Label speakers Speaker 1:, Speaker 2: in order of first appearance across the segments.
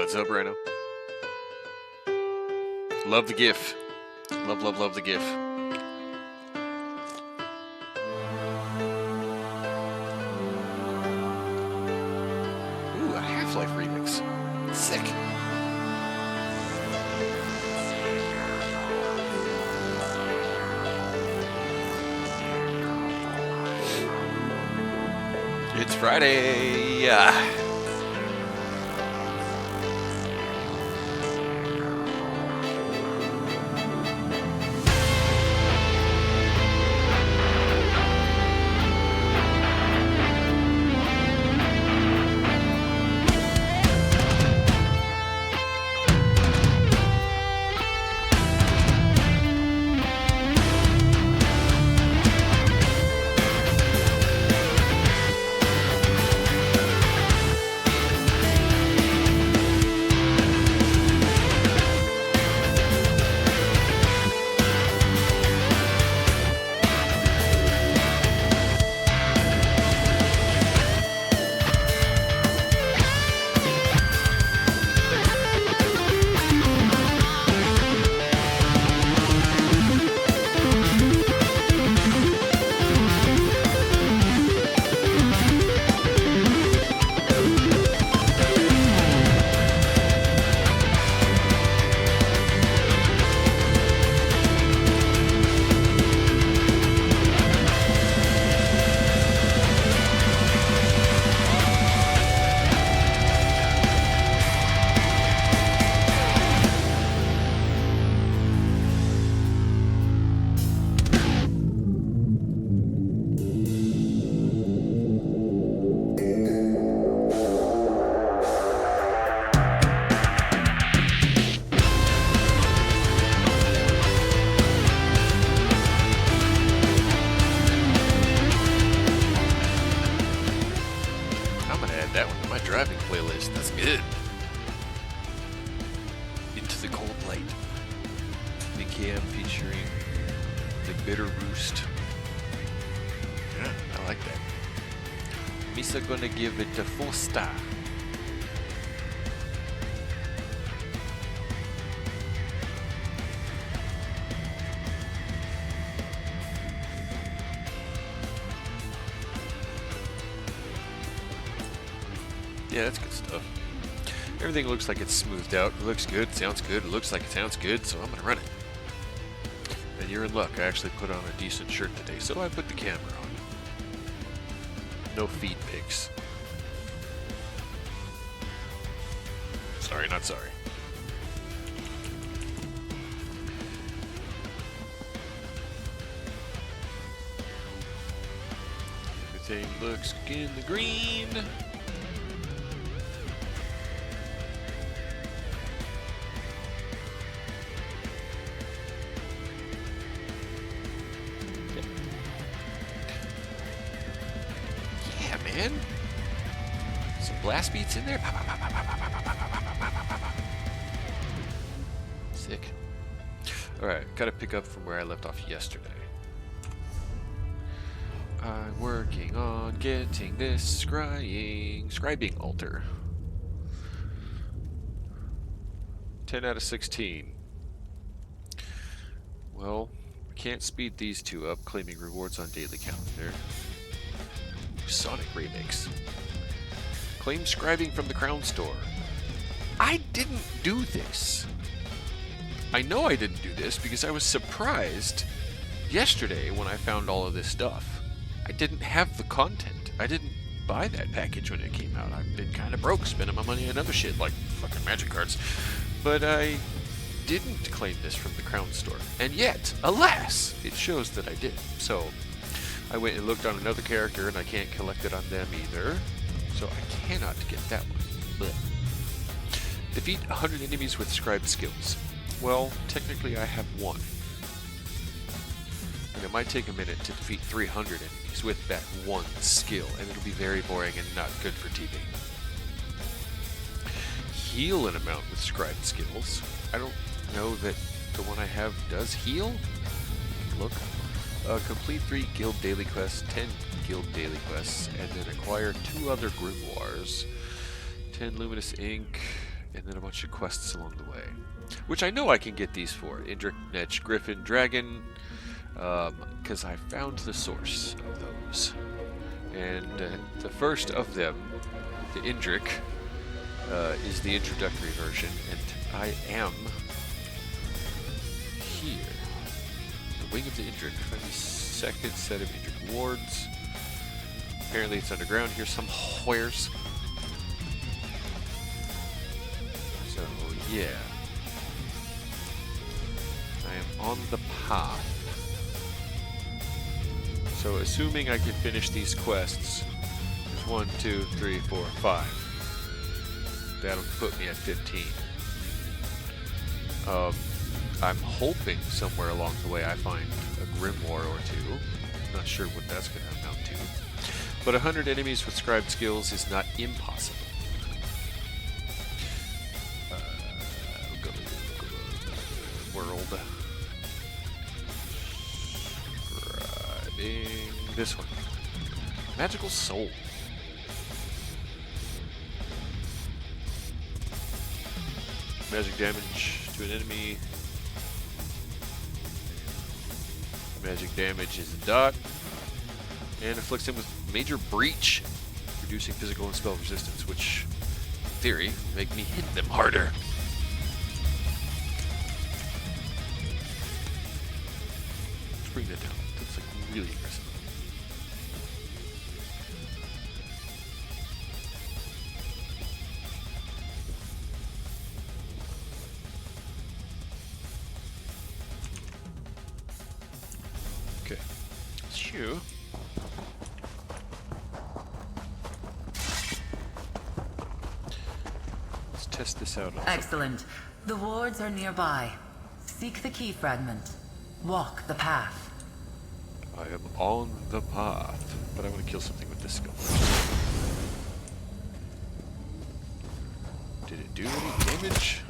Speaker 1: What's up, Rhino? Love the GIF. Love, love, love the GIF. Ooh, a Half-Life remix. Sick. It's Friday. That one to my driving playlist. That's good. Into the Cold Light. Cam featuring the Bitter Roost. Yeah, I like that. Misa gonna give it a 4 star. Yeah, that's good stuff. Everything looks like it's smoothed out. It looks good, sounds good, it looks like it sounds good, so I'm gonna run it. And you're in luck, I actually put on a decent shirt today, so I put the camera on. No feed pics. Sorry, not sorry. Everything looks in the green. Man. Some blast beats in there. Sick. Alright, gotta pick up from where I left off yesterday. I'm working on getting this scribing altar. 10 out of 16. Well, we can't speed these two up, claiming rewards on daily calendar. Sonic remix. Claim scribing from the Crown Store. I didn't do this. I know I didn't do this because I was surprised yesterday when I found all of this stuff. I didn't have the content. I didn't buy that package when it came out. I've been kind of broke spending my money on other shit like fucking magic cards. But I didn't claim this from the Crown Store. And yet, alas, it shows that I did. So I went and looked on another character, and I can't collect it on them either, so I cannot get that one. Blech. Defeat 100 enemies with scribe skills. Well, technically I have one. And it might take a minute to defeat 300 enemies with that one skill, and it'll be very boring and not good for TV. Heal an amount with scribe skills. I don't know that the one I have does heal. Look. Complete 3 guild daily quests, 10 guild daily quests, and then acquire 2 other grimoires. 10 luminous ink, and then a bunch of quests along the way, which I know I can get these for. Indrik, Netch, Griffin, Dragon, because I found the source of those. And the first of them, the Indrik, is the introductory version, and I am here. The Wing of the Indrik. Find the second set of Indrik wards. Apparently it's underground here somewheres. So, yeah. I am on the path. So, assuming I can finish these quests, there's 1, 2, 3, 4, 5. That'll put me at 15. I'm hoping somewhere along the way I find a Grimoire or two. Not sure what that's going to amount to. But 100 enemies with scribed skills is not impossible. World. Scribing. This one. Magical Soul. Magic damage to an enemy. Magic damage is a dot. And afflicts him with major breach, reducing physical and spell resistance, which, in theory, make me hit them harder. Let's bring that down. That's like really aggressive. Okay. Phew. Test this out.
Speaker 2: Excellent. The wards are nearby. Seek the key fragment. Walk the path.
Speaker 1: I am on the path, but I want to kill something with this skill. Did it do any damage?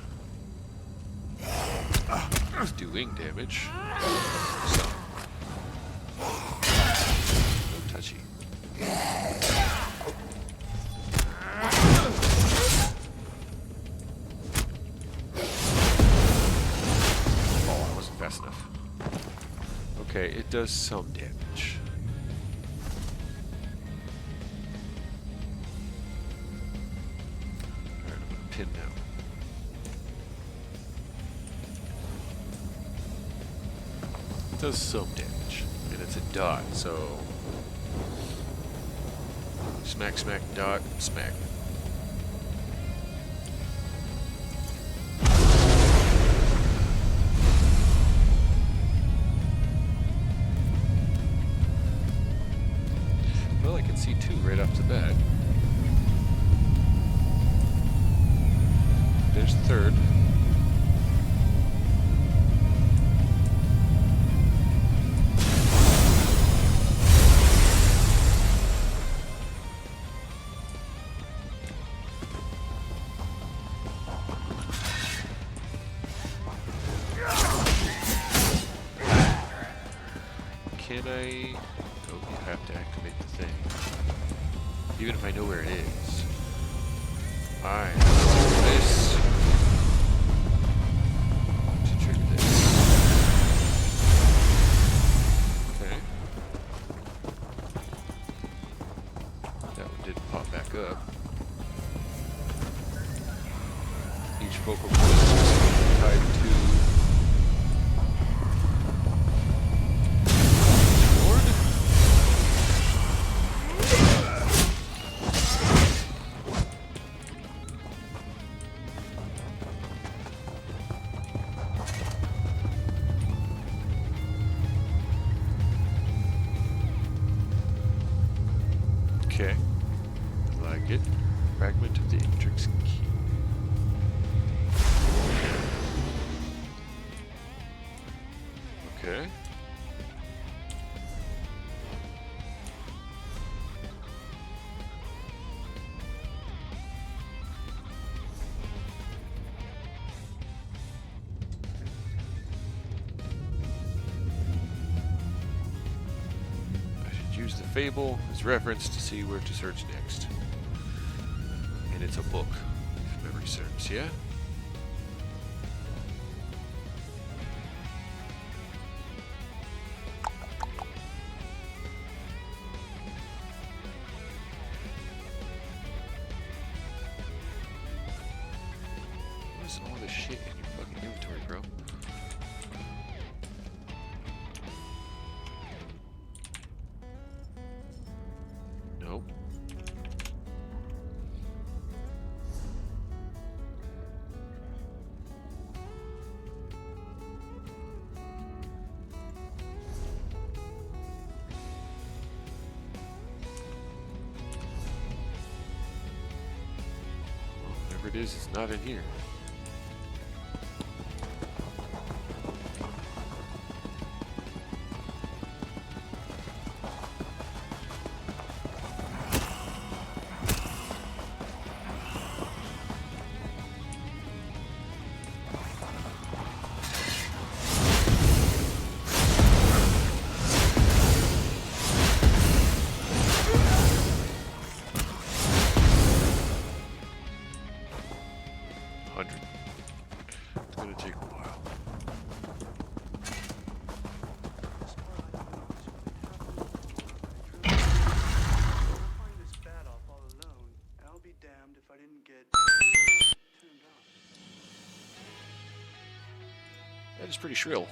Speaker 1: It's doing damage. Some. No touchy. Enough. Okay, it does some damage. Alright, I'm gonna pin now. It does some damage. And it's a dot, so smack, smack, dot, smack. See two right off the bat. There's the third. Can I? Oh, you have to activate the thing. Even if I know where it is. Alright, let's do this. To trigger this. Okay. That one didn't pop back up. Each focal point is tied to okay, like it. Fragment of the Indrik's key. Okay. Use the fable as reference to see where to search next. And it's a book, if memory serves, yeah? What is all this shit in your fucking inventory, bro? Nope. Whatever it is, it's not in here. It's gonna take a while.
Speaker 3: Find this bat off all alone, and I'll be damned if I didn't get turned on.
Speaker 1: That is pretty shrill.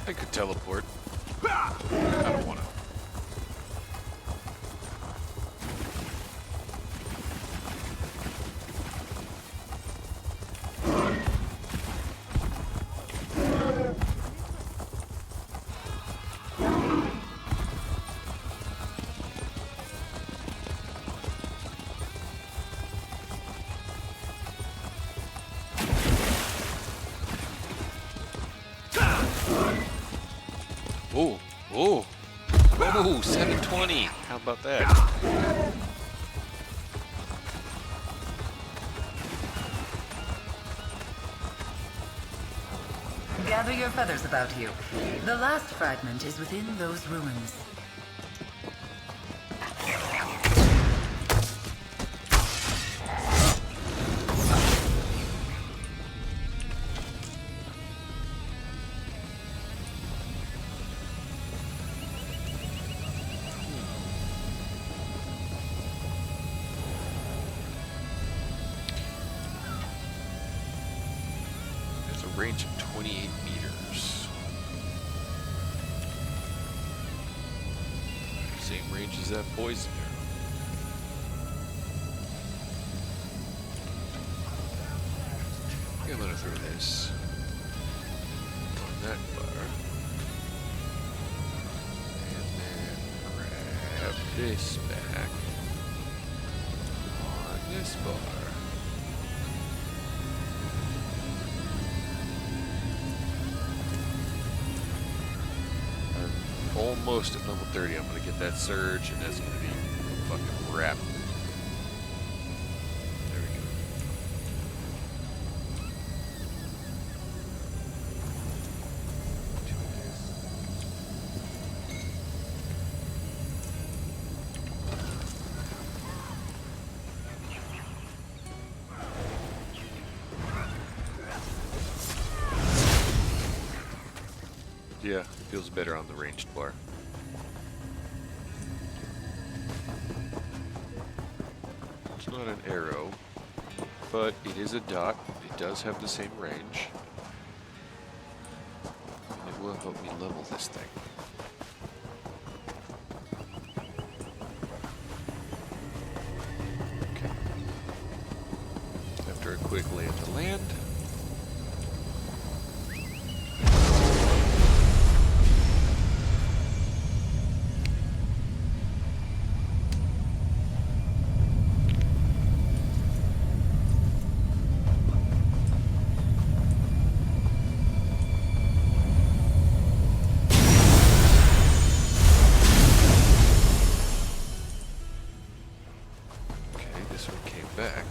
Speaker 1: I could teleport. I don't want to. Oh, oh, oh, 720. How about that?
Speaker 2: Gather your feathers about you. The last fragment is within those ruins.
Speaker 1: There's a range of 28 meters. Same range as that poison arrow. I'm gonna throw this on that bar. And then grab this back on this bar. I'm almost at level 30. I'm gonna get that surge, and that's gonna be fucking wrap. There we go. Do this. Yeah, feels better on the ranged bar. It's not an arrow, but it is a dot. It does have the same range. And it will help me level this thing. quick lay of the land. Okay, this one came back.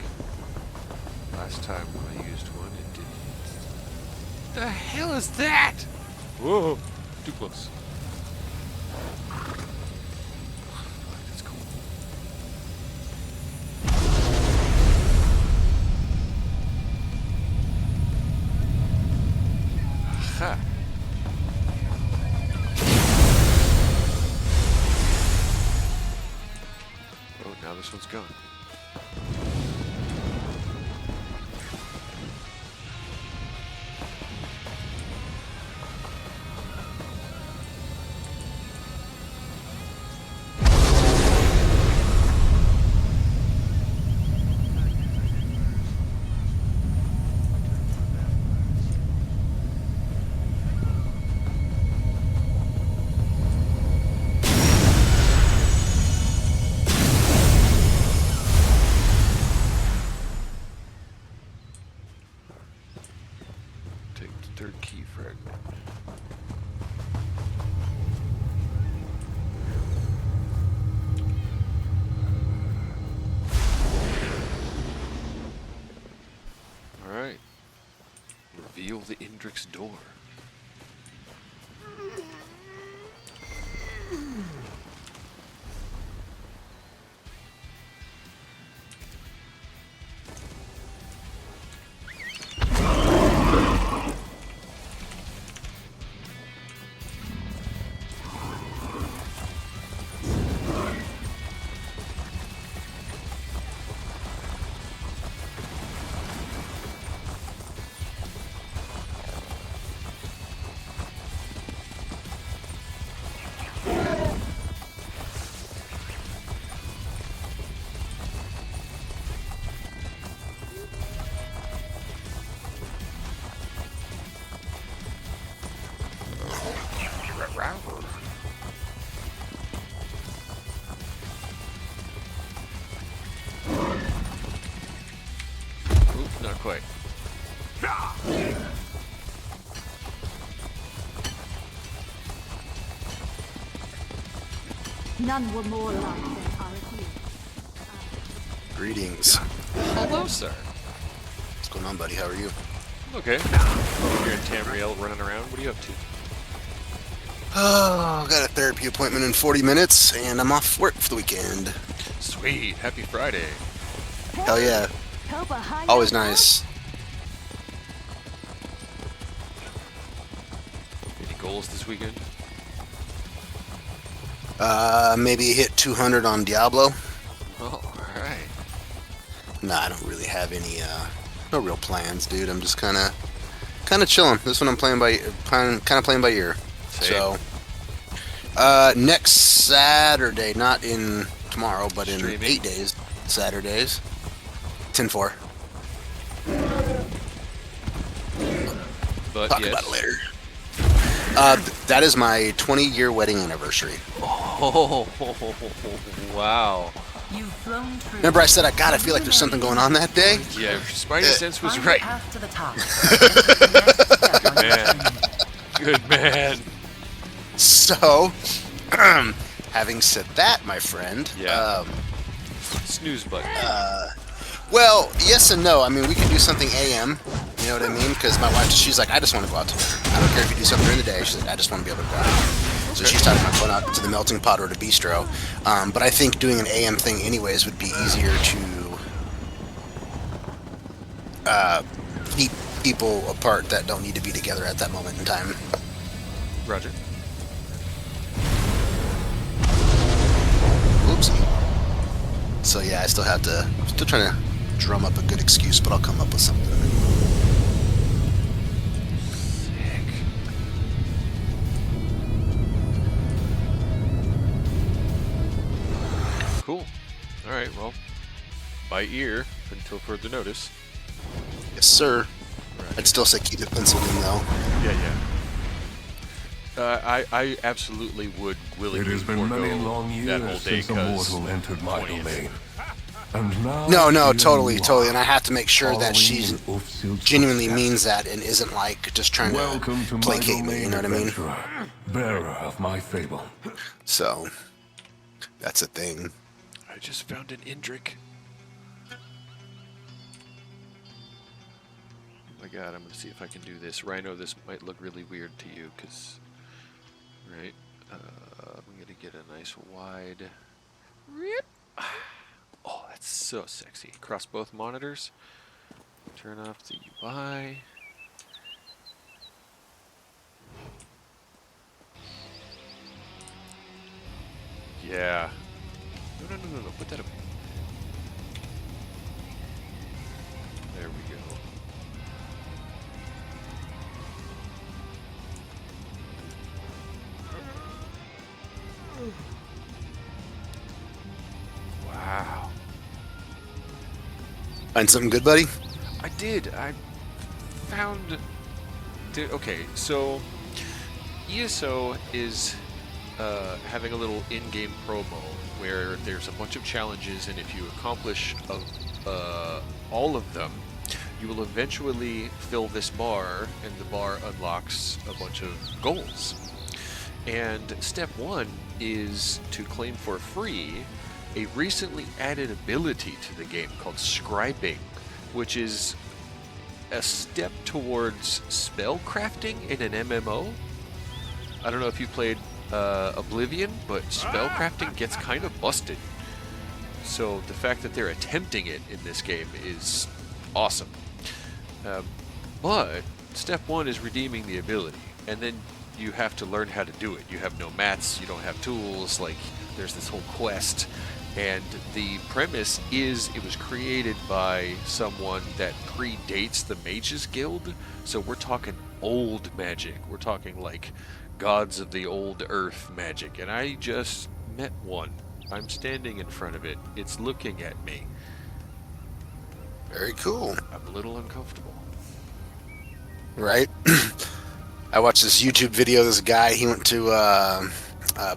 Speaker 1: Last time when I used one, it didn't. The hell is that? Whoa, too close. That's cool. Aha. Oh, now this one's gone. Take the third key fragment. Alright. Reveal the Indrix door. Oop, not quite.
Speaker 4: None were more alike than our here.
Speaker 5: Greetings.
Speaker 1: Hello, sir.
Speaker 5: What's going on, buddy? How are you?
Speaker 1: Okay. You're in Tamriel running around. What are you up to?
Speaker 5: Oh, got a therapy appointment in 40 minutes, and I'm off work for the weekend.
Speaker 1: Sweet. Happy Friday.
Speaker 5: Hell yeah. Always nice.
Speaker 1: Any goals this weekend?
Speaker 5: Maybe hit 200 on Diablo.
Speaker 1: Oh, alright.
Speaker 5: Nah, I don't really have any, no real plans, dude. I'm just kind of chilling. This one I'm playing by, kind of playing by ear.
Speaker 1: Same.
Speaker 5: So, next Saturday, not in tomorrow, but in
Speaker 1: Streaming.
Speaker 5: 8 days, Saturdays, 10-4.
Speaker 1: But
Speaker 5: Talk
Speaker 1: yes.
Speaker 5: about it later. That is my 20-year wedding anniversary.
Speaker 1: Oh, wow.
Speaker 2: You've flown through.
Speaker 5: Remember I said I feel like there's something going on that day?
Speaker 1: Yeah, your Spidey sense was
Speaker 2: Find the
Speaker 1: right.
Speaker 2: path to the top. Next step on your
Speaker 1: Man.
Speaker 2: journey.
Speaker 1: Good man.
Speaker 5: So, having said that, my friend,
Speaker 1: Yeah. Snooze button.
Speaker 5: well, yes and no. I mean, we could do something AM, you know what I mean? Because my wife, she's like, I just want to go out to dinner. I don't care if you do something during the day. She's like, I just want to be able to go out. So she's talking about going out to the Melting Pot or to Bistro. But I think doing an AM thing anyways would be easier to keep people apart that don't need to be together at that moment in time.
Speaker 1: Roger.
Speaker 5: Oopsie. So yeah, I still trying to drum up a good excuse, but I'll come up with something.
Speaker 1: Sick. Cool. Alright, well, by ear until further notice.
Speaker 5: Yes, sir.
Speaker 1: Roger.
Speaker 5: I'd still say keep it penciled in, though.
Speaker 1: Yeah. I absolutely would willingly
Speaker 6: It has been
Speaker 1: forego
Speaker 6: many long
Speaker 1: that whole
Speaker 6: years
Speaker 1: day
Speaker 6: since a mortal entered my
Speaker 1: 20th.
Speaker 6: domain. And now
Speaker 5: No,
Speaker 6: here
Speaker 5: totally,
Speaker 6: you
Speaker 5: totally.
Speaker 6: are,
Speaker 5: And I have to make sure that
Speaker 6: following
Speaker 5: she
Speaker 6: in Ufsil's
Speaker 5: genuinely
Speaker 6: footsteps.
Speaker 5: means that and isn't like just trying
Speaker 6: Welcome
Speaker 5: to
Speaker 6: to my
Speaker 5: placate me.
Speaker 6: domain,
Speaker 5: You know what I mean?
Speaker 6: adventurer, bearer of my fable.
Speaker 5: So that's a thing.
Speaker 1: I just found an Indrik. Oh my god, I'm gonna see if I can do this. Rhino, this might look really weird to you, because... Right? I'm gonna get a nice wide... Rip. Oh, that's so sexy. Across both monitors. Turn off the UI. Yeah. No. Put that up. There we go. Wow.
Speaker 5: Find something good, buddy?
Speaker 1: I did. I found... Okay, so... ESO is having a little in-game promo where there's a bunch of challenges, and if you accomplish all of them, you will eventually fill this bar, and the bar unlocks a bunch of goals. And step one is to claim for free a recently added ability to the game called Scribing, which is a step towards spell crafting in an MMO. I don't know if you played Oblivion, but spell crafting gets kind of busted. So the fact that they're attempting it in this game is awesome. But step one is redeeming the ability, and then you have to learn how to do it. You have no mats, you don't have tools, like there's this whole quest. And the premise is it was created by someone that predates the Mages Guild. So we're talking old magic. We're talking like gods of the old earth magic. And I just met one. I'm standing in front of it. It's looking at me.
Speaker 5: Very cool.
Speaker 1: I'm a little uncomfortable.
Speaker 5: Right? I watched this YouTube video. This guy, he went to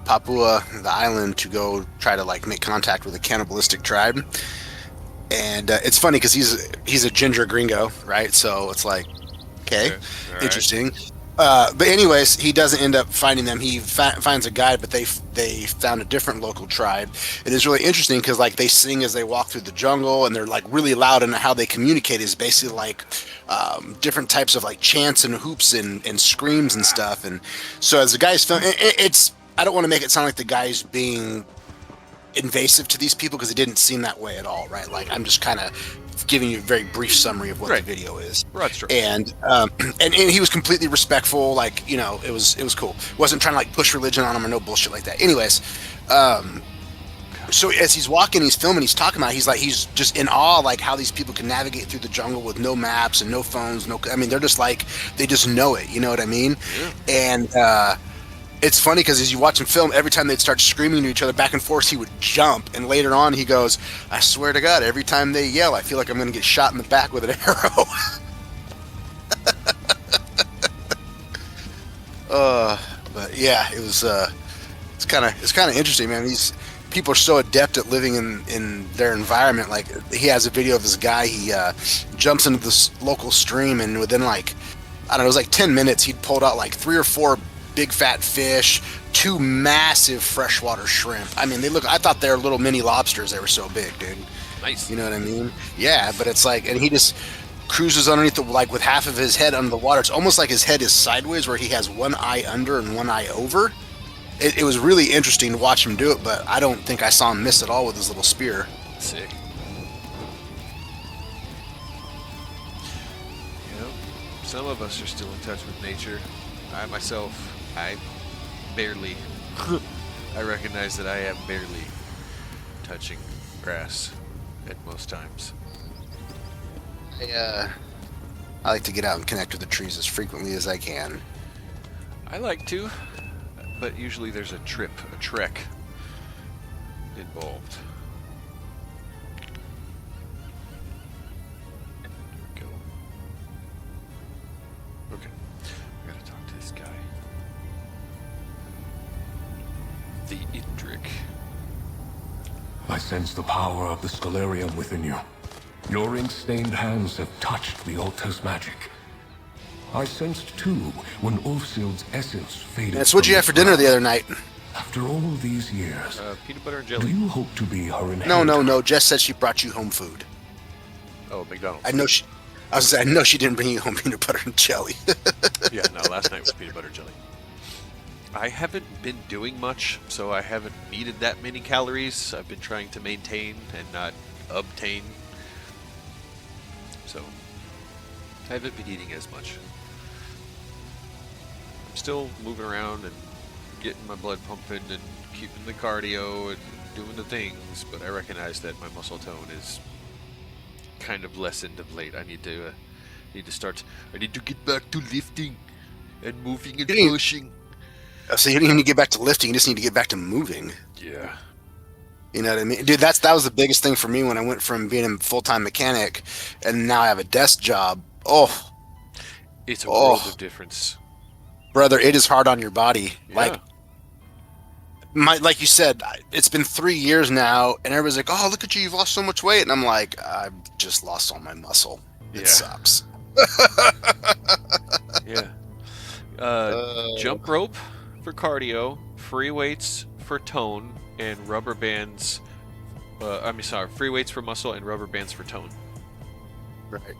Speaker 5: Papua, the island, to go try to like make contact with a cannibalistic tribe. And it's funny because he's a ginger gringo, right? So it's like, okay,
Speaker 1: right.
Speaker 5: Interesting. But anyways, he doesn't end up finding them. He finds a guide, but they found a different local tribe. It is really interesting because like they sing as they walk through the jungle, and they're like really loud, and how they communicate is basically like different types of like chants and hoops and screams and stuff. And so as the guy's filming, it's I don't want to make it sound like the guy's being invasive to these people because it didn't seem that way at all, right? Like I'm just kind of giving you a very brief summary of what
Speaker 1: Right.
Speaker 5: the video is.
Speaker 1: Broad strokes.
Speaker 5: And he was completely respectful, like, you know, it was cool. Wasn't trying to like push religion on him or no bullshit like that. Anyways, so as he's walking, he's filming, he's talking about it, he's just in awe, like how these people can navigate through the jungle with no maps and no phones, I mean, they're just like, they just know it, you know what I mean? Yeah. And it's funny because as you watch him film, every time they'd start screaming to each other back and forth, he would jump. And later on, he goes, I swear to God, every time they yell, I feel like I'm going to get shot in the back with an arrow. But yeah, it was, it's kind of interesting, man. These people are so adept at living in their environment. Like, he has a video of this guy, he jumps into this local stream, and within like, I don't know, it was like 10 minutes, he'd pulled out like 3 or 4 big fat fish, 2 massive freshwater shrimp. I mean, I thought they were little mini lobsters. They were so big, dude.
Speaker 1: Nice.
Speaker 5: You know what I mean? Yeah, but it's like, and he just cruises underneath like with half of his head under the water. It's almost like his head is sideways, where he has one eye under and one eye over. It was really interesting to watch him do it, but I don't think I saw him miss at all with his little spear.
Speaker 1: Sick. You know, some of us are still in touch with nature. I myself, I barely, I recognize that I am barely touching grass at most times.
Speaker 5: I like to get out and connect with the trees as frequently as I can.
Speaker 1: I like to, but usually there's a trek involved. There we go. the Indrik.
Speaker 6: I sense the power of the Scalarium within you. Your ink-stained hands have touched the altar's magic. I sensed, too, when Ulfsild's essence faded.
Speaker 5: That's what
Speaker 6: from
Speaker 5: you had for dinner the
Speaker 6: ground.
Speaker 5: other night.
Speaker 6: After all these years,
Speaker 1: Peanut butter and
Speaker 6: do
Speaker 1: jelly.
Speaker 6: you hope to be her inheritor?
Speaker 5: No. Jess said she brought you home food.
Speaker 1: Oh, McDonald's.
Speaker 5: I know she. I know she didn't bring you home peanut butter and jelly.
Speaker 1: Yeah, no, last night was peanut butter and jelly. I haven't been doing much, so I haven't needed that many calories. I've been trying to maintain and not obtain. So, I haven't been eating as much. I'm still moving around and getting my blood pumping and keeping the cardio and doing the things, but I recognize that my muscle tone is kind of lessened of late. I need to get back to lifting and moving and pushing.
Speaker 5: So you don't even need to get back to lifting. You just need to get back to moving.
Speaker 1: Yeah.
Speaker 5: You know what I mean, dude? That was the biggest thing for me when I went from being a full-time mechanic and now I have a desk job. Oh,
Speaker 1: It's a world of difference.
Speaker 5: brother, it is hard on your body.
Speaker 1: Yeah.
Speaker 5: Like you said, it's been 3 years now, and everybody's like, "Oh, look at you! You've lost so much weight," and I'm like, "I've just lost all my muscle. It
Speaker 1: Yeah.
Speaker 5: sucks."
Speaker 1: Yeah. Jump rope for cardio, free weights for tone, and rubber bands. Free weights for muscle and rubber bands for tone.
Speaker 5: Right.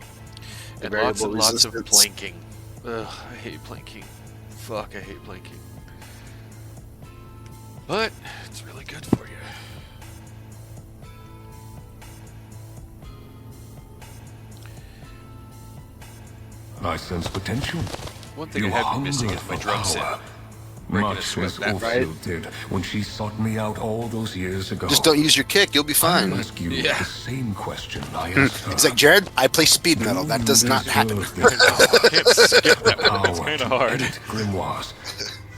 Speaker 1: And
Speaker 5: Variable
Speaker 1: lots of
Speaker 5: resistance.
Speaker 1: planking. Ugh, I hate planking. Fuck, I hate planking. But it's really good for you.
Speaker 6: I sense potential.
Speaker 1: One thing
Speaker 6: You
Speaker 1: I have been
Speaker 6: hunger
Speaker 1: missing is my
Speaker 6: for
Speaker 1: drum set.
Speaker 6: power.
Speaker 1: Breaking a
Speaker 6: Much
Speaker 1: sweat
Speaker 6: as
Speaker 1: that
Speaker 6: Ulfsild did when she sought me out all those years ago.
Speaker 5: Just don't use your kick; you'll be fine.
Speaker 6: I'll ask you
Speaker 1: Yeah.
Speaker 6: the same question I asked her.
Speaker 5: He's like, Jared, I play speed
Speaker 6: Do
Speaker 5: metal. That
Speaker 6: you
Speaker 5: does not
Speaker 6: deserve
Speaker 5: happen.
Speaker 6: this
Speaker 1: Can't skip that one.
Speaker 6: power
Speaker 1: It's kind
Speaker 6: to
Speaker 1: of hard.
Speaker 6: edit grimoires,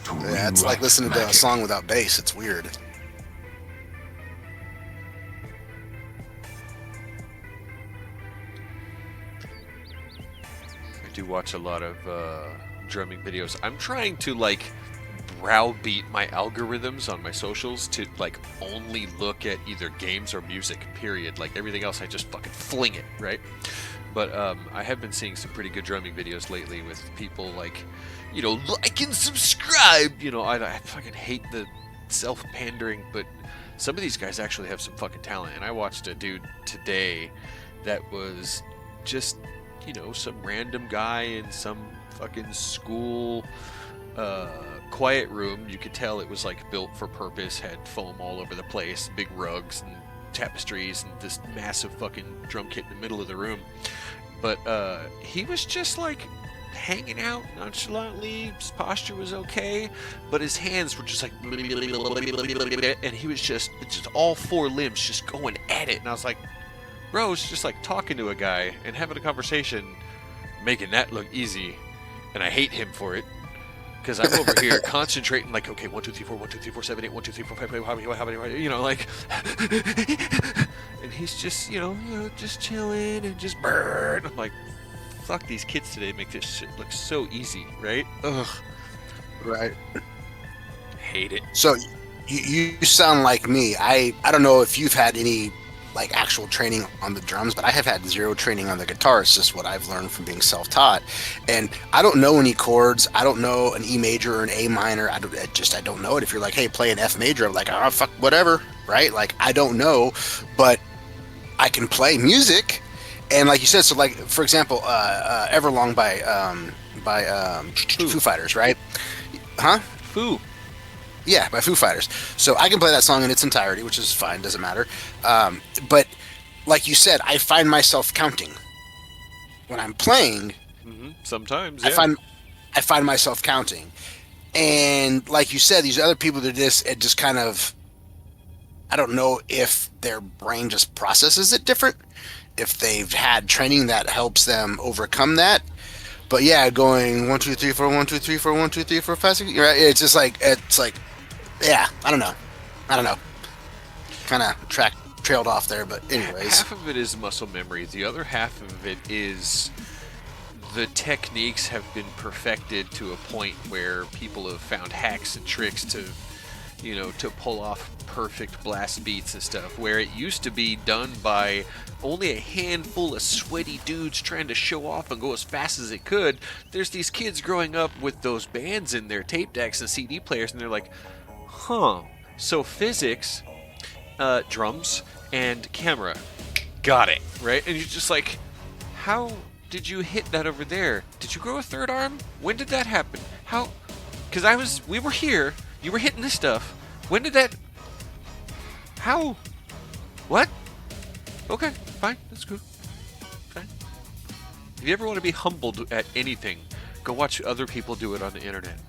Speaker 6: to
Speaker 5: Yeah, it's like
Speaker 6: rewrite
Speaker 5: listening to a
Speaker 6: magic?
Speaker 5: song without bass. It's weird.
Speaker 1: I do watch a lot of drumming videos. I'm trying to browbeat my algorithms on my socials to only look at either games or music, period. Like everything else I just fucking fling it, right? But I have been seeing some pretty good drumming videos lately with people like and subscribe. I fucking hate the self-pandering, but some of these guys actually have some fucking talent. And I watched a dude today that was just some random guy in some fucking school quiet room. You could tell it was built for purpose, had foam all over the place, big rugs and tapestries, and this massive fucking drum kit in the middle of the room. But he was just hanging out nonchalantly. His posture was okay, but his hands were just and he was just all four limbs just going at it. And I was like, bro, it's just talking to a guy and having a conversation, making that look easy, and I hate him for it. Because I'm over here concentrating, okay, 1, 2, 3, 4, 1, 2, 3, 4, 7, 8, 1, 2, 3, 4, 5, how many, and he's just, just chilling and just burn. I'm like, fuck, these kids today make this shit look so easy, right? Ugh,
Speaker 5: Right.
Speaker 1: hate it.
Speaker 5: So you sound like me. I don't know if you've had any actual training on the drums, but I have had zero training on the guitar. It's just what I've learned from being self-taught, and I don't know any chords. I don't know an E major or an A minor. I don't know it. If you're like, hey, play an F major, I'm like, oh fuck, whatever, right? I don't know, but I can play music, and like you said, so for example, Everlong by Foo Fighters, right? Huh?
Speaker 1: Foo.
Speaker 5: Yeah, by Foo Fighters. So I can play that song in its entirety, which is fine, doesn't matter. But like you said, I find myself counting when I'm playing.
Speaker 1: Sometimes, yeah.
Speaker 5: I find myself counting, and like you said, these other people that it just kind of, I don't know if their brain just processes it different, if they've had training that helps them overcome that. But yeah, going 1, 2, 3, 4, 1, 2, 3, 4, 1, 2, 3, 4, 5, 6. Right? It's just yeah, I don't know. Kind of trailed off there, but anyways.
Speaker 1: Half of it is muscle memory. The other half of it is the techniques have been perfected to a point where people have found hacks and tricks to, you know, to pull off perfect blast beats and stuff, where it used to be done by only a handful of sweaty dudes trying to show off and go as fast as it could. There's these kids growing up with those bands in their tape decks and CD players, and they're like, huh, so physics, drums, and camera, got it, right? And you're just like, how did you hit that over there? Did you grow a third arm? When did that happen? How? Because we were here, you were hitting this stuff. When did that? How? What? Okay, fine, that's cool. Fine. If you ever want to be humbled at anything, go watch other people do it on the internet.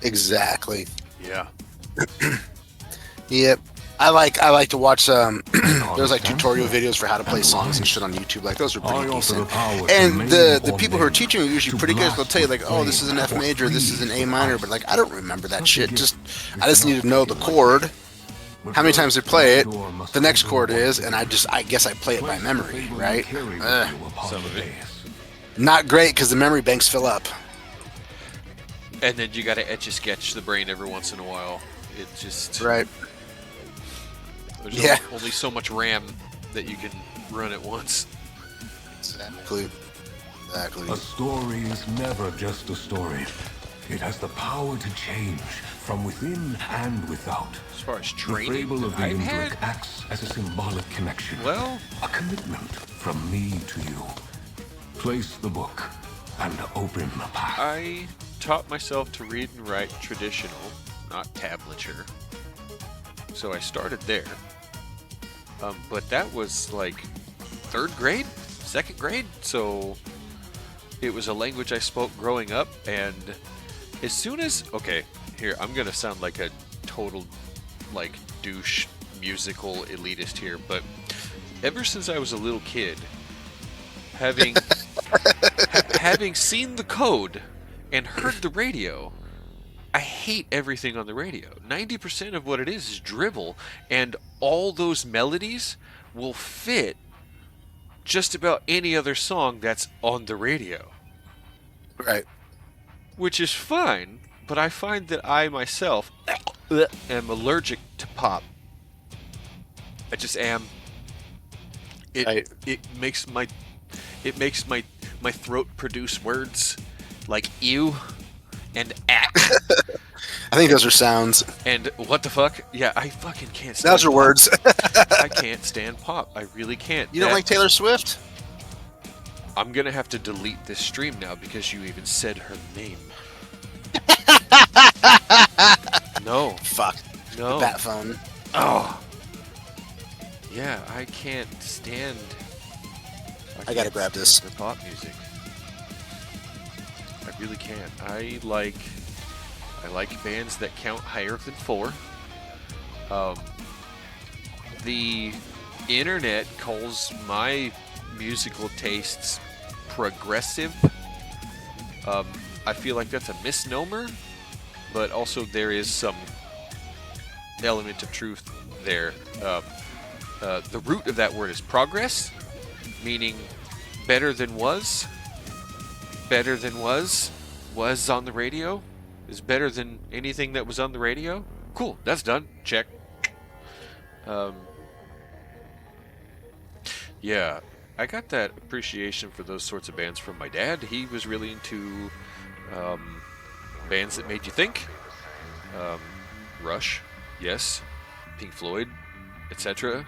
Speaker 5: Exactly.
Speaker 1: Yeah.
Speaker 5: Yep. I like to watch there's like tutorial videos for how to play songs and shit on YouTube. Like those are pretty decent. And the people who are teaching are usually pretty good. They'll tell you like, oh, this is an F major, this is an A minor, but like I don't remember that shit. I just need to know the chord, how many times they play it, the next chord is, and I guess I play it by memory, right?
Speaker 1: Some of it.
Speaker 5: Not great because the memory banks fill up.
Speaker 1: And then you gotta etch a sketch the brain every once in a while. It just
Speaker 5: Right.
Speaker 1: There's only so much RAM that you can run at once.
Speaker 5: Exactly.
Speaker 6: A story is never just a story. It has the power to change from within and without.
Speaker 1: As far as
Speaker 6: The
Speaker 1: training,
Speaker 6: fable of the
Speaker 1: I've
Speaker 6: Indrik
Speaker 1: had,
Speaker 6: acts as a symbolic connection.
Speaker 1: well,
Speaker 6: A commitment from me to you. Place the book and open the path.
Speaker 1: I taught myself to read and write traditional, not tablature. So I started there. But that was like 3rd grade, 2nd grade. So it was a language I spoke growing up. And as soon as, okay, here, I'm going to sound like a total like douche musical elitist here. But ever since I was a little kid, having having seen the code and heard the radio, I hate everything on the radio. 90% of what it is dribble, and all those melodies will fit just about any other song that's on the radio.
Speaker 5: Right.
Speaker 1: Which is fine, but I find that I myself am allergic to pop. I just am. It makes my throat produce words like ew and ah.
Speaker 5: I think those are sounds.
Speaker 1: And what the fuck? Yeah, I fucking can't stand
Speaker 5: Those are
Speaker 1: pop.
Speaker 5: words.
Speaker 1: I can't stand pop. I really can't.
Speaker 5: You don't like Taylor Swift?
Speaker 1: I'm gonna have to delete this stream now because you even said her name. No.
Speaker 5: Fuck.
Speaker 1: No.
Speaker 5: The bat phone.
Speaker 1: Oh. Yeah, I can't stand.
Speaker 5: I gotta grab this.
Speaker 1: The pop music. I really can't. I like bands that count higher than 4. The internet calls my musical tastes progressive. I feel like that's a misnomer, but also there is some element of truth there. The root of that word is progress, meaning better than was. Better than was on the radio, is better than anything that was on the radio. Cool, that's done. Check. Yeah, I got that appreciation for those sorts of bands from my dad. He was really into bands that made you think. Rush, yes. Pink Floyd, etc.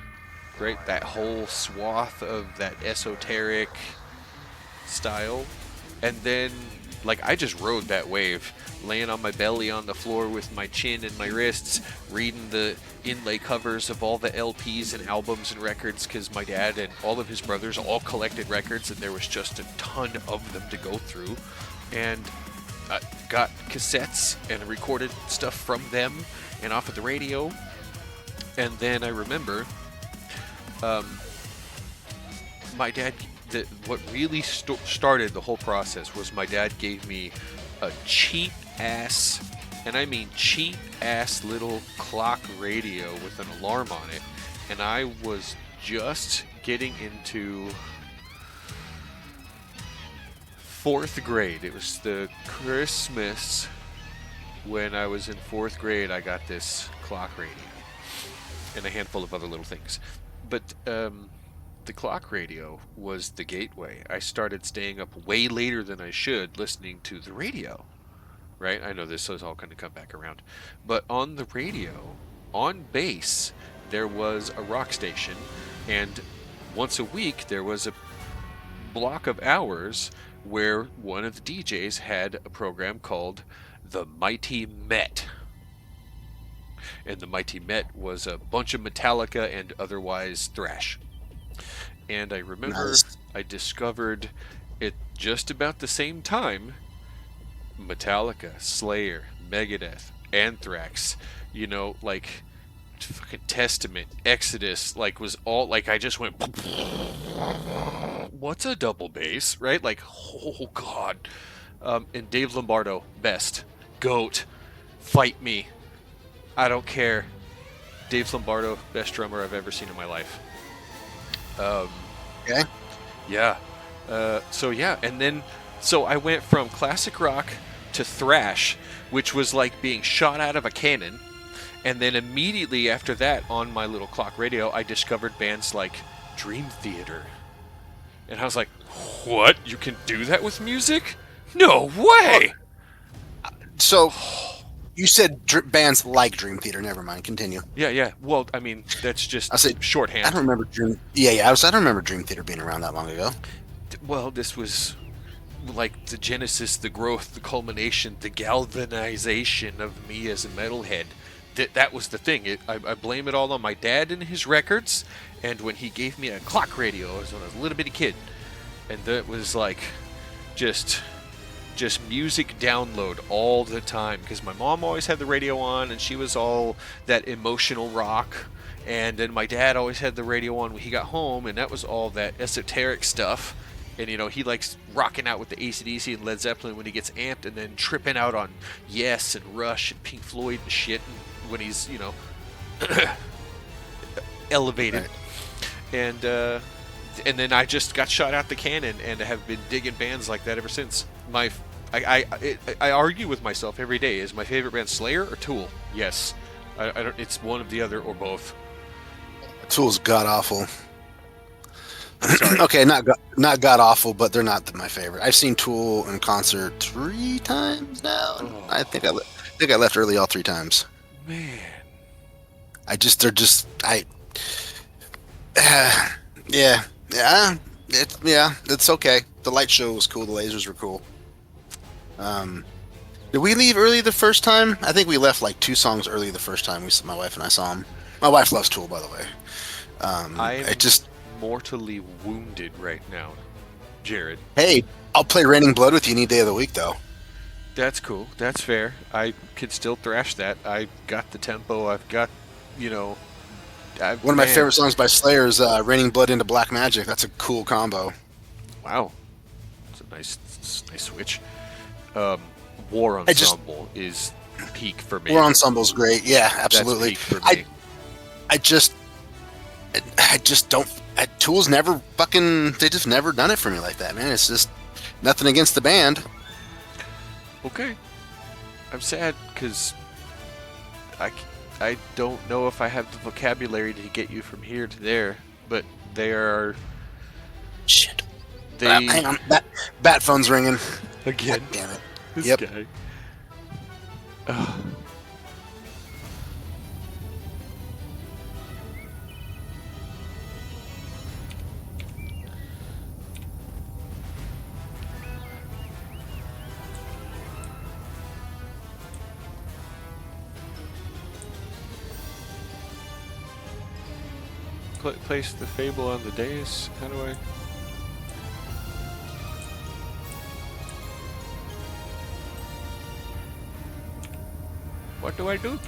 Speaker 1: Great. That whole swath of that esoteric style. And then, like, I just rode that wave, laying on my belly on the floor with my chin and my wrists, reading the inlay covers of all the LPs and albums and records, because my dad and all of his brothers all collected records, and there was just a ton of them to go through. And I got cassettes and recorded stuff from them and off of the radio. And then I remember my dad... what really started the whole process was my dad gave me a cheap ass, and I mean cheap ass little clock radio with an alarm on it, and I was just getting into 4th grade. It was the Christmas when I was in 4th grade, I got this clock radio and a handful of other little things. But the clock radio was the gateway. I started staying up way later than I should listening to the radio. Right? I know this is all going to come back around. But on the radio, on base, there was a rock station, and once a week there was a block of hours where one of the DJs had a program called The Mighty Met. And The Mighty Met was a bunch of Metallica and otherwise thrash. And I remember
Speaker 5: Nice.
Speaker 1: I discovered it just about the same time Metallica, Slayer, Megadeth, Anthrax, like fucking Testament, Exodus, like was all like I just went what's a double bass, right? Like, oh god. And Dave Lombardo, best. GOAT. Fight me. I don't care. Dave Lombardo, best drummer I've ever seen in my life.
Speaker 5: Okay.
Speaker 1: Yeah. So I went from classic rock to thrash, which was like being shot out of a cannon. And then immediately after that, on my little clock radio, I discovered bands like Dream Theater. And I was like, what? You can do that with music? No way!
Speaker 5: So, you said bands like Dream Theater. Never mind. Continue.
Speaker 1: Yeah. Well, I mean, that's just
Speaker 5: I said
Speaker 1: shorthand.
Speaker 5: I don't remember Dream. Yeah. I don't remember Dream Theater being around that long ago.
Speaker 1: Well, this was like the genesis, the growth, the culmination, the galvanization of me as a metalhead. That was the thing. I blame it all on my dad and his records, and when he gave me a clock radio, I was when I was a little bitty kid, and that was like just music download all the time, because my mom always had the radio on, and she was all that emotional rock, and then my dad always had the radio on when he got home, and that was all that esoteric stuff. And, he likes rocking out with the AC/DC and Led Zeppelin when he gets amped, and then tripping out on Yes and Rush and Pink Floyd and shit when he's, elevated. Right. And then I just got shot out the cannon and have been digging bands like that ever since. I argue with myself every day. Is my favorite band Slayer or Tool? Yes. I don't. It's one of the other or both.
Speaker 5: Tool's god awful.
Speaker 1: Sorry.
Speaker 5: Okay, not god awful, but they're not my favorite. I've seen Tool in concert 3 times now.
Speaker 1: Oh.
Speaker 5: I think I left early all 3 times.
Speaker 1: Man.
Speaker 5: It's okay. The light show was cool. The lasers were cool. Did we leave early the first time? I think we left like 2 songs early the first time my wife and I saw him. My wife loves Tool, by the way.
Speaker 1: I'm mortally wounded right now, Jared.
Speaker 5: Hey, I'll play Raining Blood with you any day of the week, though.
Speaker 1: That's cool. That's fair. I could still thrash that. I got the tempo. I've got,
Speaker 5: One of my favorite songs by Slayer is Raining Blood into Black Magic. That's a cool combo.
Speaker 1: Wow. It's a nice switch. War Ensemble is peak for me.
Speaker 5: War Ensemble's great. Yeah, absolutely.
Speaker 1: That's peak for me.
Speaker 5: I just don't. Tool's never they just never done it for me like that, man. It's just nothing against the band.
Speaker 1: Okay. I'm sad because I don't know if I have the vocabulary to get you from here to there, but they are...
Speaker 5: Shit. Hang on. Bat phone's ringing.
Speaker 1: Again.
Speaker 5: God damn it.
Speaker 1: This
Speaker 5: Yep.
Speaker 1: guy. Ugh. Place the fable on the dais. How do I... What do I do?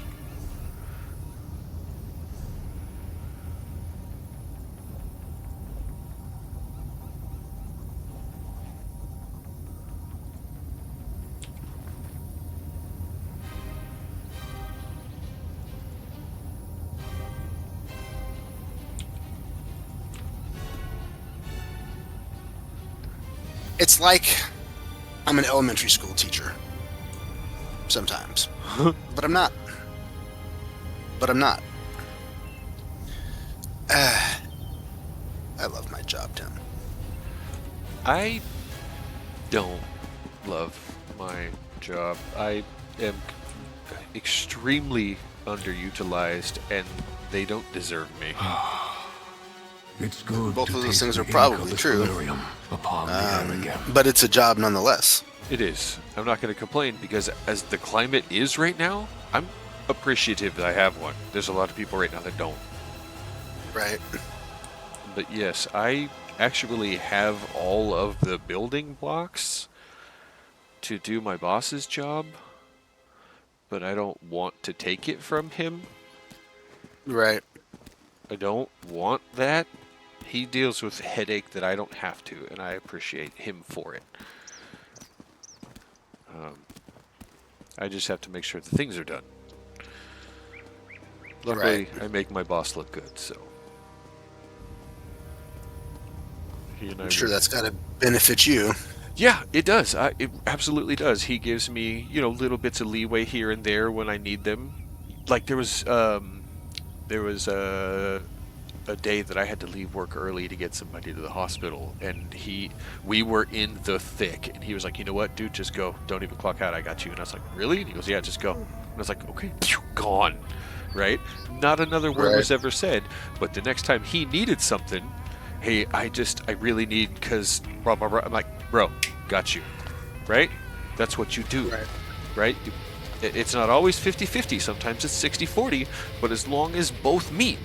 Speaker 5: It's like I'm an elementary school teacher. Sometimes. But I'm not. But I'm not. I love my job, Tim.
Speaker 1: I don't love my job. I am extremely underutilized, and they don't deserve me.
Speaker 6: It's good
Speaker 5: Both
Speaker 6: to
Speaker 5: of those
Speaker 6: taste
Speaker 5: things
Speaker 6: the
Speaker 5: are
Speaker 6: ink
Speaker 5: probably
Speaker 6: of the
Speaker 5: true.
Speaker 6: Scribing upon the air again.
Speaker 5: But it's a job nonetheless.
Speaker 1: It is. I'm not going to complain because as the climate is right now, I'm appreciative that I have one. There's a lot of people right now that don't.
Speaker 5: Right.
Speaker 1: But yes, I actually have all of the building blocks to do my boss's job, but I don't want to take it from him.
Speaker 5: Right.
Speaker 1: I don't want that. He deals with a headache that I don't have to, and I appreciate him for it. I just have to make sure the things are done. Luckily, I make my boss look good, so. He and I
Speaker 5: I'm sure that's got to benefit you.
Speaker 1: Yeah, it does. It absolutely does. He gives me, little bits of leeway here and there when I need them. Like there was a day that I had to leave work early to get somebody to the hospital, and we were in the thick, and he was like, you know what, dude, just go. Don't even clock out. I got you. And I was like, really? And he goes, yeah, just go. And I was like, okay, gone. Right? Not another word was ever said. But the next time he needed something, hey, I really need, because blah, blah, blah. I'm like, bro, got you. Right? That's what you do. Right? It's not always 50-50. Sometimes it's 60-40. But as long as both meet,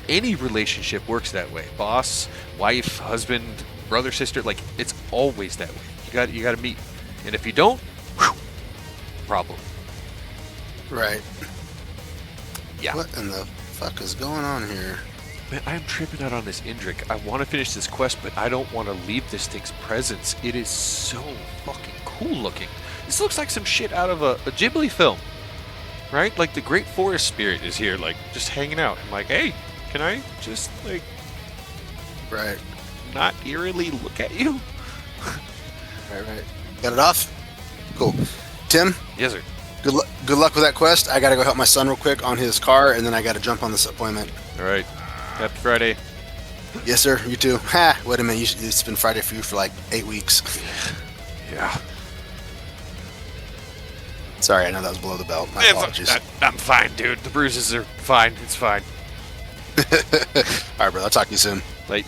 Speaker 1: any relationship works that way. Boss, wife, husband, brother, sister, like it's always that way. You got to meet. And if you don't, problem.
Speaker 5: Right.
Speaker 1: Yeah.
Speaker 5: What in the fuck is going on here?
Speaker 1: Man, I'm tripping out on this Indrik. I want to finish this quest, but I don't want to leave this thing's presence. It is so fucking cool looking. This looks like some shit out of a Ghibli film. Right? Like the Great Forest Spirit is here, like, just hanging out. I'm like, hey, can I just, like,
Speaker 5: Right.
Speaker 1: not eerily look at you?
Speaker 5: Right. Got it off? Cool. Tim,
Speaker 1: Yes, sir.
Speaker 5: good luck with that quest. I got to go help my son real quick on his car, and then I got to jump on this appointment.
Speaker 1: All right. Happy Friday.
Speaker 5: Yes, sir. You too. Ha! Wait a minute. It's been Friday for you for like 8 weeks.
Speaker 1: Yeah.
Speaker 5: Sorry, I know that was below the belt. My apologies.
Speaker 1: I'm fine, dude. The bruises are fine. It's fine.
Speaker 5: All right, brother. I'll talk to you soon.
Speaker 1: Like,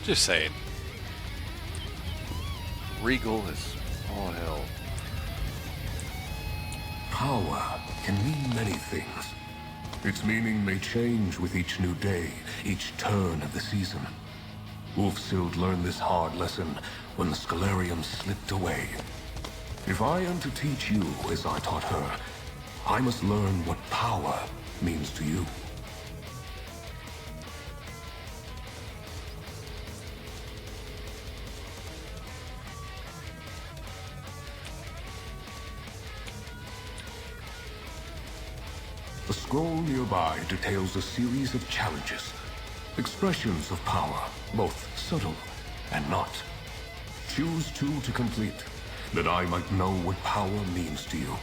Speaker 1: just saying. Regal is all hell.
Speaker 6: Power can mean many things. Its meaning may change with each new day, each turn of the season. Ulfsild learned this hard lesson when the Scalarium slipped away. If I am to teach you as I taught her, I must learn what power means to you. A scroll nearby details a series of challenges, expressions of power, both subtle and not. Choose two to complete, that I might know what power means to you.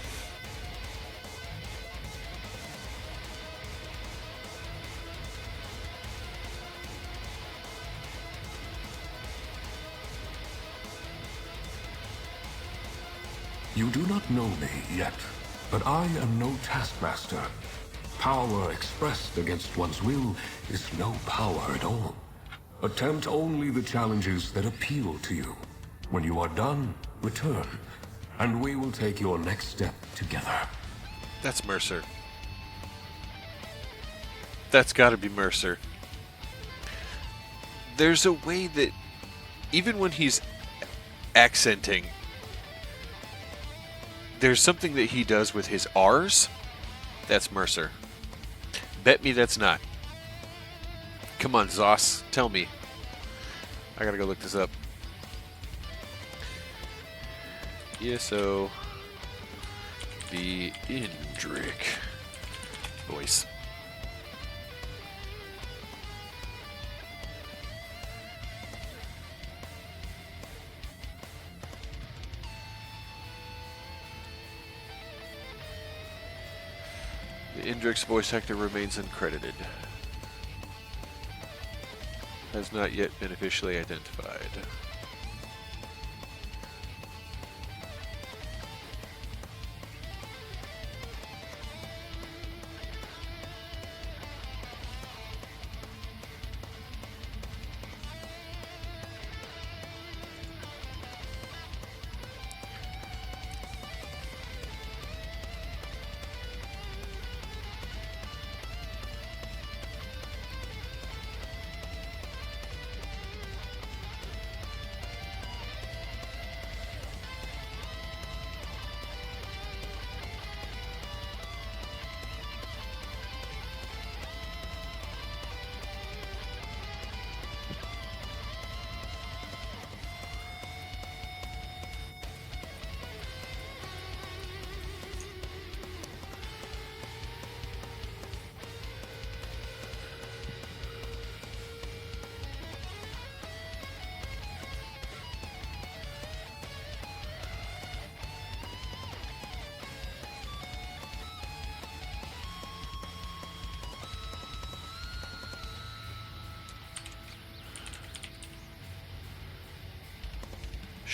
Speaker 6: You do not know me yet, but I am no taskmaster. Power expressed against one's will is no power at all. Attempt only the challenges that appeal to you. When you are done, return, and we will take your next step together.
Speaker 1: That's Mercer. That's gotta be Mercer. There's a way that, even when he's accenting, there's something that he does with his R's. That's Mercer. Bet me that's not. Come on, Zoss, tell me. I gotta go look this up. ESO, the Indrik voice. The Indrik's voice actor remains uncredited. Has not yet been officially identified.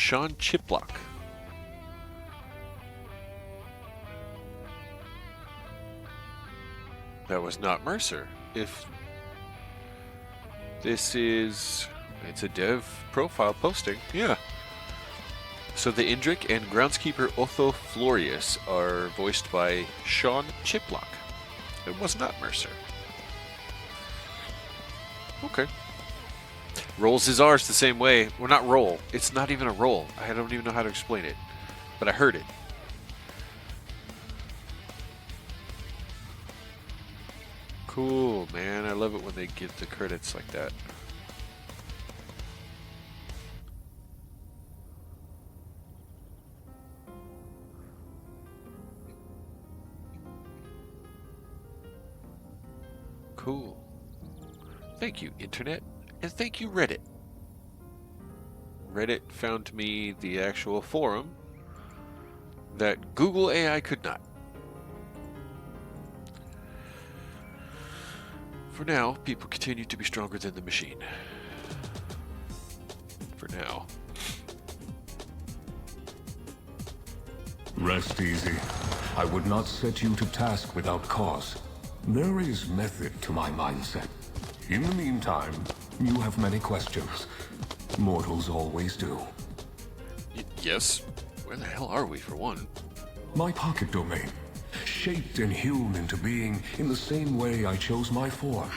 Speaker 1: Sean Chiplock. That was not Mercer. If this is... It's a dev profile posting. Yeah. So the Indrik and groundskeeper Otho Florius are voiced by Sean Chiplock. It was not Mercer. Okay. Rolls his R's the same way. Well, not roll. It's not even a roll. I don't even know how to explain it. But I heard it. Cool, man. I love it when they give the credits like that. Cool. Thank you, Internet. And thank you, Reddit. Reddit found me the actual forum that Google AI could not. For now, people continue to be stronger than the machine. For now.
Speaker 6: Rest easy. I would not set you to task without cause. There is method to my mindset. In the meantime, you have many questions. Mortals always do.
Speaker 1: Yes. Where the hell are we, for one?
Speaker 6: My pocket domain, shaped and hewn into being in the same way I chose my form.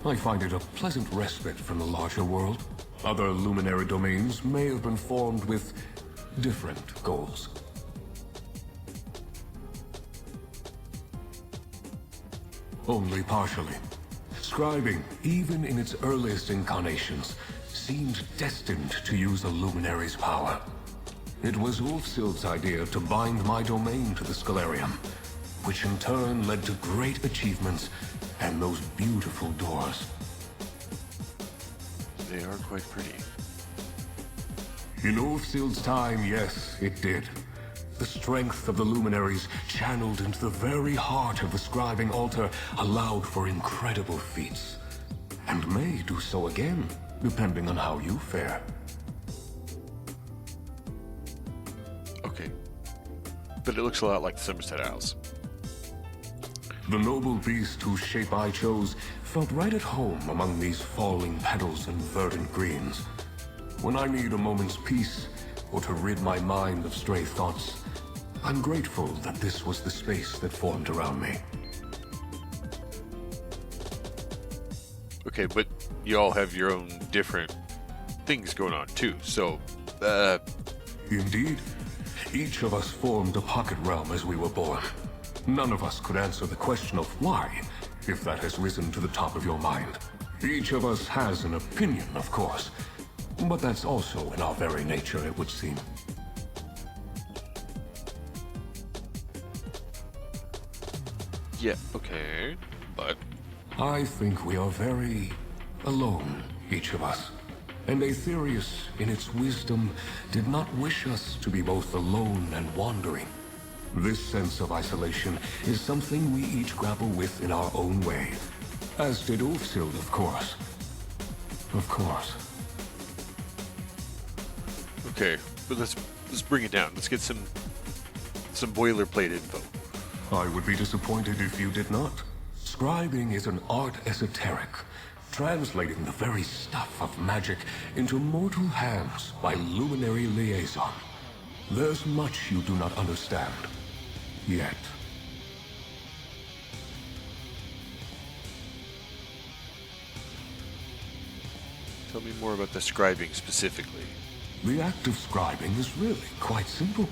Speaker 6: I find it a pleasant respite from the larger world. Other luminary domains may have been formed with different goals. Only partially. Scribing, even in its earliest incarnations, seemed destined to use a luminary's power. It was Ulfsild's idea to bind my domain to the Scalarium, which in turn led to great achievements and those beautiful doors.
Speaker 1: They are quite pretty.
Speaker 6: In Ulfsild's time, yes, it did. The strength of the luminaries, channeled into the very heart of the scribing altar, allowed for incredible feats. And may do so again, depending on how you fare.
Speaker 1: Okay. but it looks a lot like the Somerset Isles.
Speaker 6: The noble beast whose shape I chose felt right at home among these falling petals and verdant greens. When I need a moment's peace, or to rid my mind of stray thoughts, I'm grateful that this was the space that formed around me.
Speaker 1: Okay, but you all have your own different things going on too, so,
Speaker 6: Indeed, each of us formed a pocket realm as we were born. None of us could answer the question of why, if that has risen to the top of your mind. Each of us has an opinion, of course, but that's also in our very nature, it would seem.
Speaker 1: yeah, okay, but...
Speaker 6: I think we are very alone, each of us. And Aetherius, in its wisdom, did not wish us to be both alone and wandering. This sense of isolation is something we each grapple with in our own way. As did Ulfsild, of course. Of course.
Speaker 1: Okay, but let's bring it down. Let's get some boilerplate info.
Speaker 6: I would be disappointed if you did not. Scribing is an art esoteric, translating the very stuff of magic into mortal hands by luminary liaison. There's much you do not understand. Yet.
Speaker 1: Tell me more about the scribing specifically.
Speaker 6: The act of scribing is really quite simple.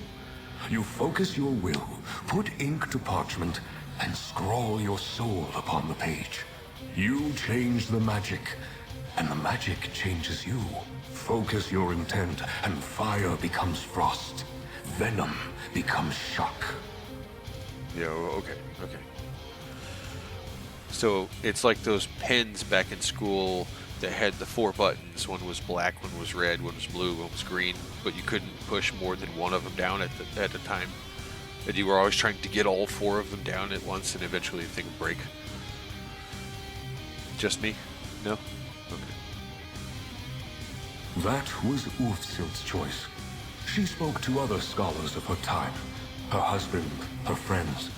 Speaker 6: You focus your will, put ink to parchment, and scrawl your soul upon the page. You change the magic, and the magic changes you. Focus your intent, and fire becomes frost. Venom becomes shock.
Speaker 1: Yeah, okay. So it's like those pens back in school that had the 4 buttons. One was black, one was red, one was blue, one was green, but you couldn't push more than one of them down at a time. And you were always trying to get all 4 of them down at once, and eventually the thing would break. Just me? No? Okay.
Speaker 6: That was Ulfsild's choice. She spoke to other scholars of her time, her husband, her friends.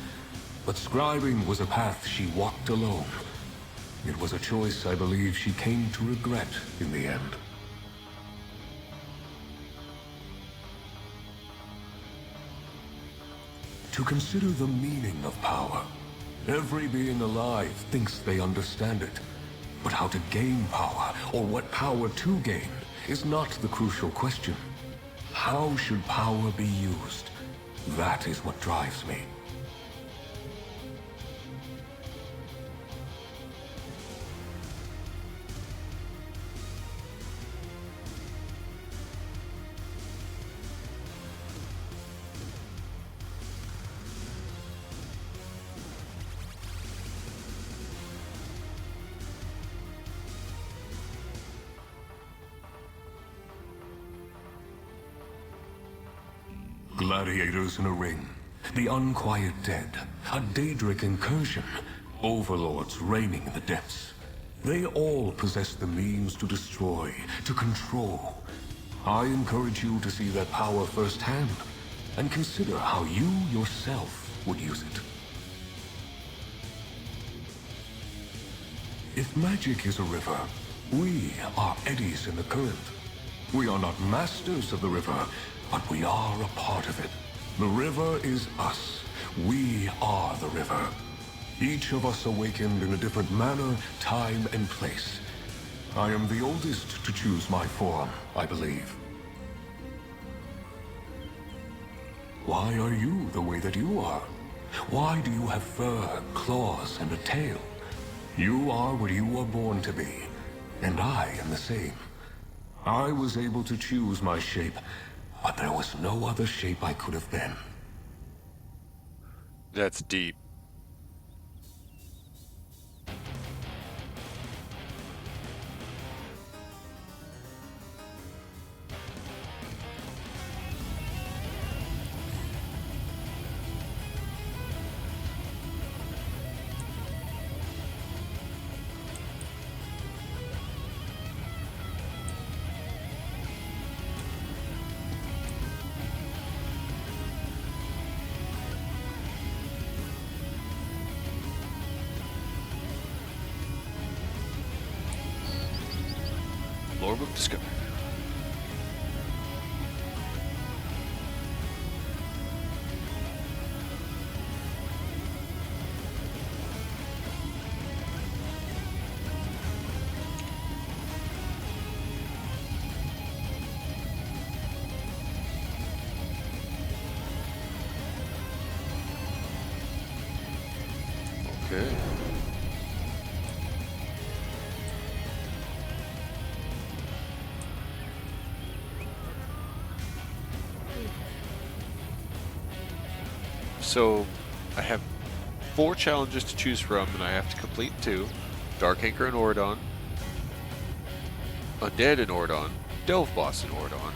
Speaker 6: But scribing was a path she walked alone. It was a choice I believe she came to regret in the end. To consider the meaning of power. Every being alive thinks they understand it. But how to gain power, or what power to gain, is not the crucial question. How should power be used? That is what drives me. Gladiators in a ring, the unquiet dead, a Daedric incursion, overlords reigning in the depths. They all possess the means to destroy, to control. I encourage you to see that power firsthand, and consider how you yourself would use it. If magic is a river, we are eddies in the current. We are not masters of the river, but we are a part of it. The river is us. We are the river. Each of us awakened in a different manner, time, and place. I am the oldest to choose my form, I believe. Why are you the way that you are? Why do you have fur, claws, and a tail? You are what you were born to be, and I am the same. I was able to choose my shape, but there was no other shape I could have been.
Speaker 1: That's deep. Storm of Discovery. Okay. So, I have 4 challenges to choose from, and I have to complete 2. Dark Anchor in Oridon, Undead in Oridon, Delve Boss in Oridon,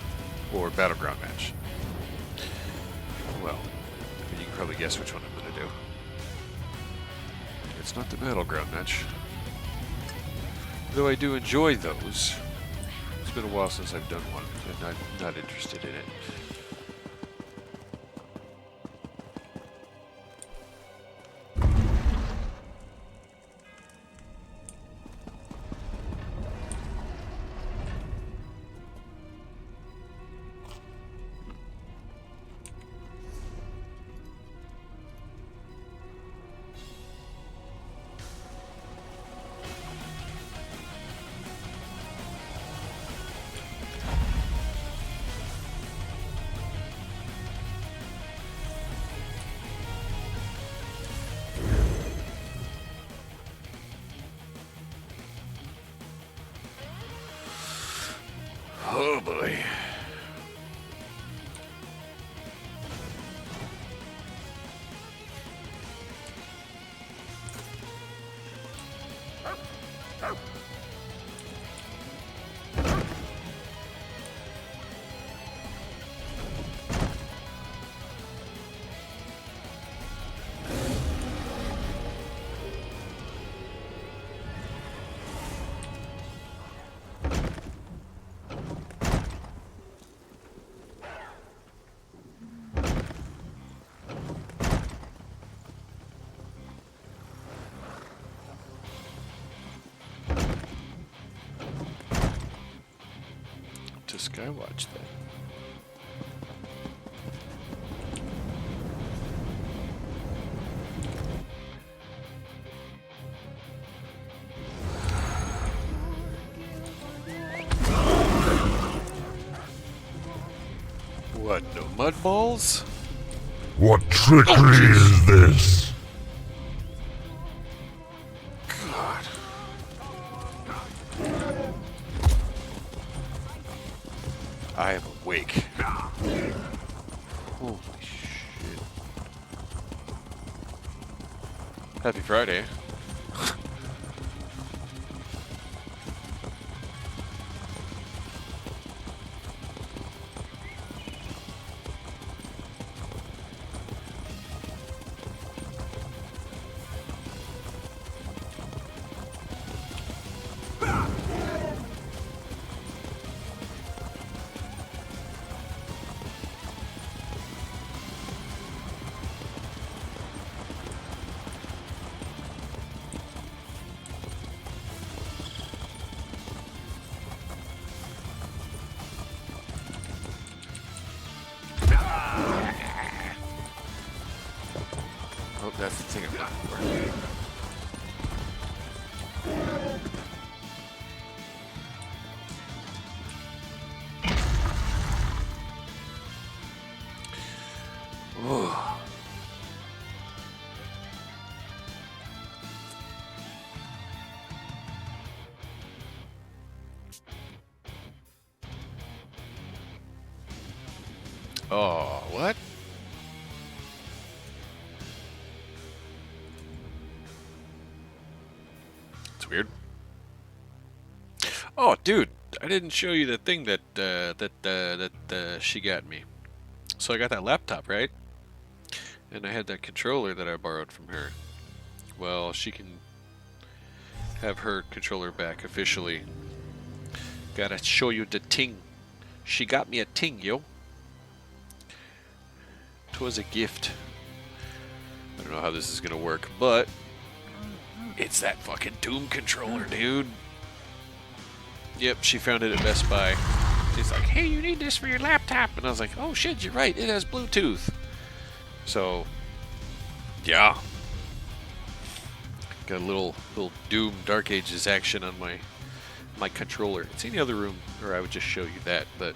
Speaker 1: or Battleground Match. Well, I mean, you can probably guess which one I'm going to do. It's not the Battleground Match. Though I do enjoy those. It's been a while since I've done one, and I'm not interested in it. Oh boy. To Skywatch then. What, no mud balls?
Speaker 6: What trickery is this?
Speaker 1: God. I am awake. Holy shit. Happy Friday. Oh, that's the thing I'm looking for. Oh. Oh, what? It's weird. Oh, dude, I didn't show you the thing that she got me. So I got that laptop, right? And I had that controller that I borrowed from her. Well, she can have her controller back officially. Gotta show you the ting. She got me a ting, yo. 'Twas a gift. I don't know how this is gonna work, but it's that fucking Doom controller, dude. Yep, she found it at Best Buy. She's like, hey, you need this for your laptop. And I was like, oh shit, you're right, it has Bluetooth. So, yeah. Got a little Doom Dark Ages action on my controller. It's in the other room, or I would just show you that, but...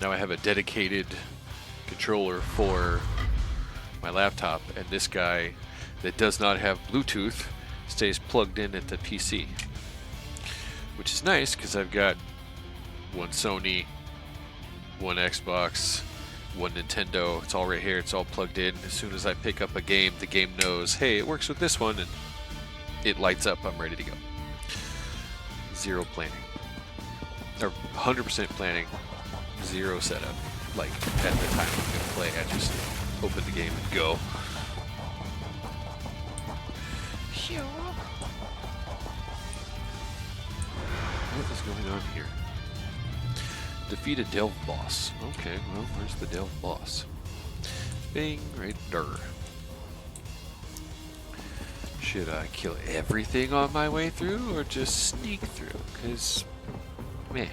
Speaker 1: Now I have a dedicated controller for my laptop, and this guy that does not have Bluetooth stays plugged in at the PC, which is nice because I've got one Sony, one Xbox, one Nintendo. It's all right here. It's all plugged in. As soon as I pick up a game, the game knows, hey, it works with this one, and it lights up. I'm ready to go. Zero planning, or 100% planning, zero setup. Like at the time I'm gonna play, I just open the game and go. What is going on here? Defeat a delve boss. Okay, well, where's the delve boss? Bing, right there. Should I kill everything on my way through, or just sneak through? Because, meh.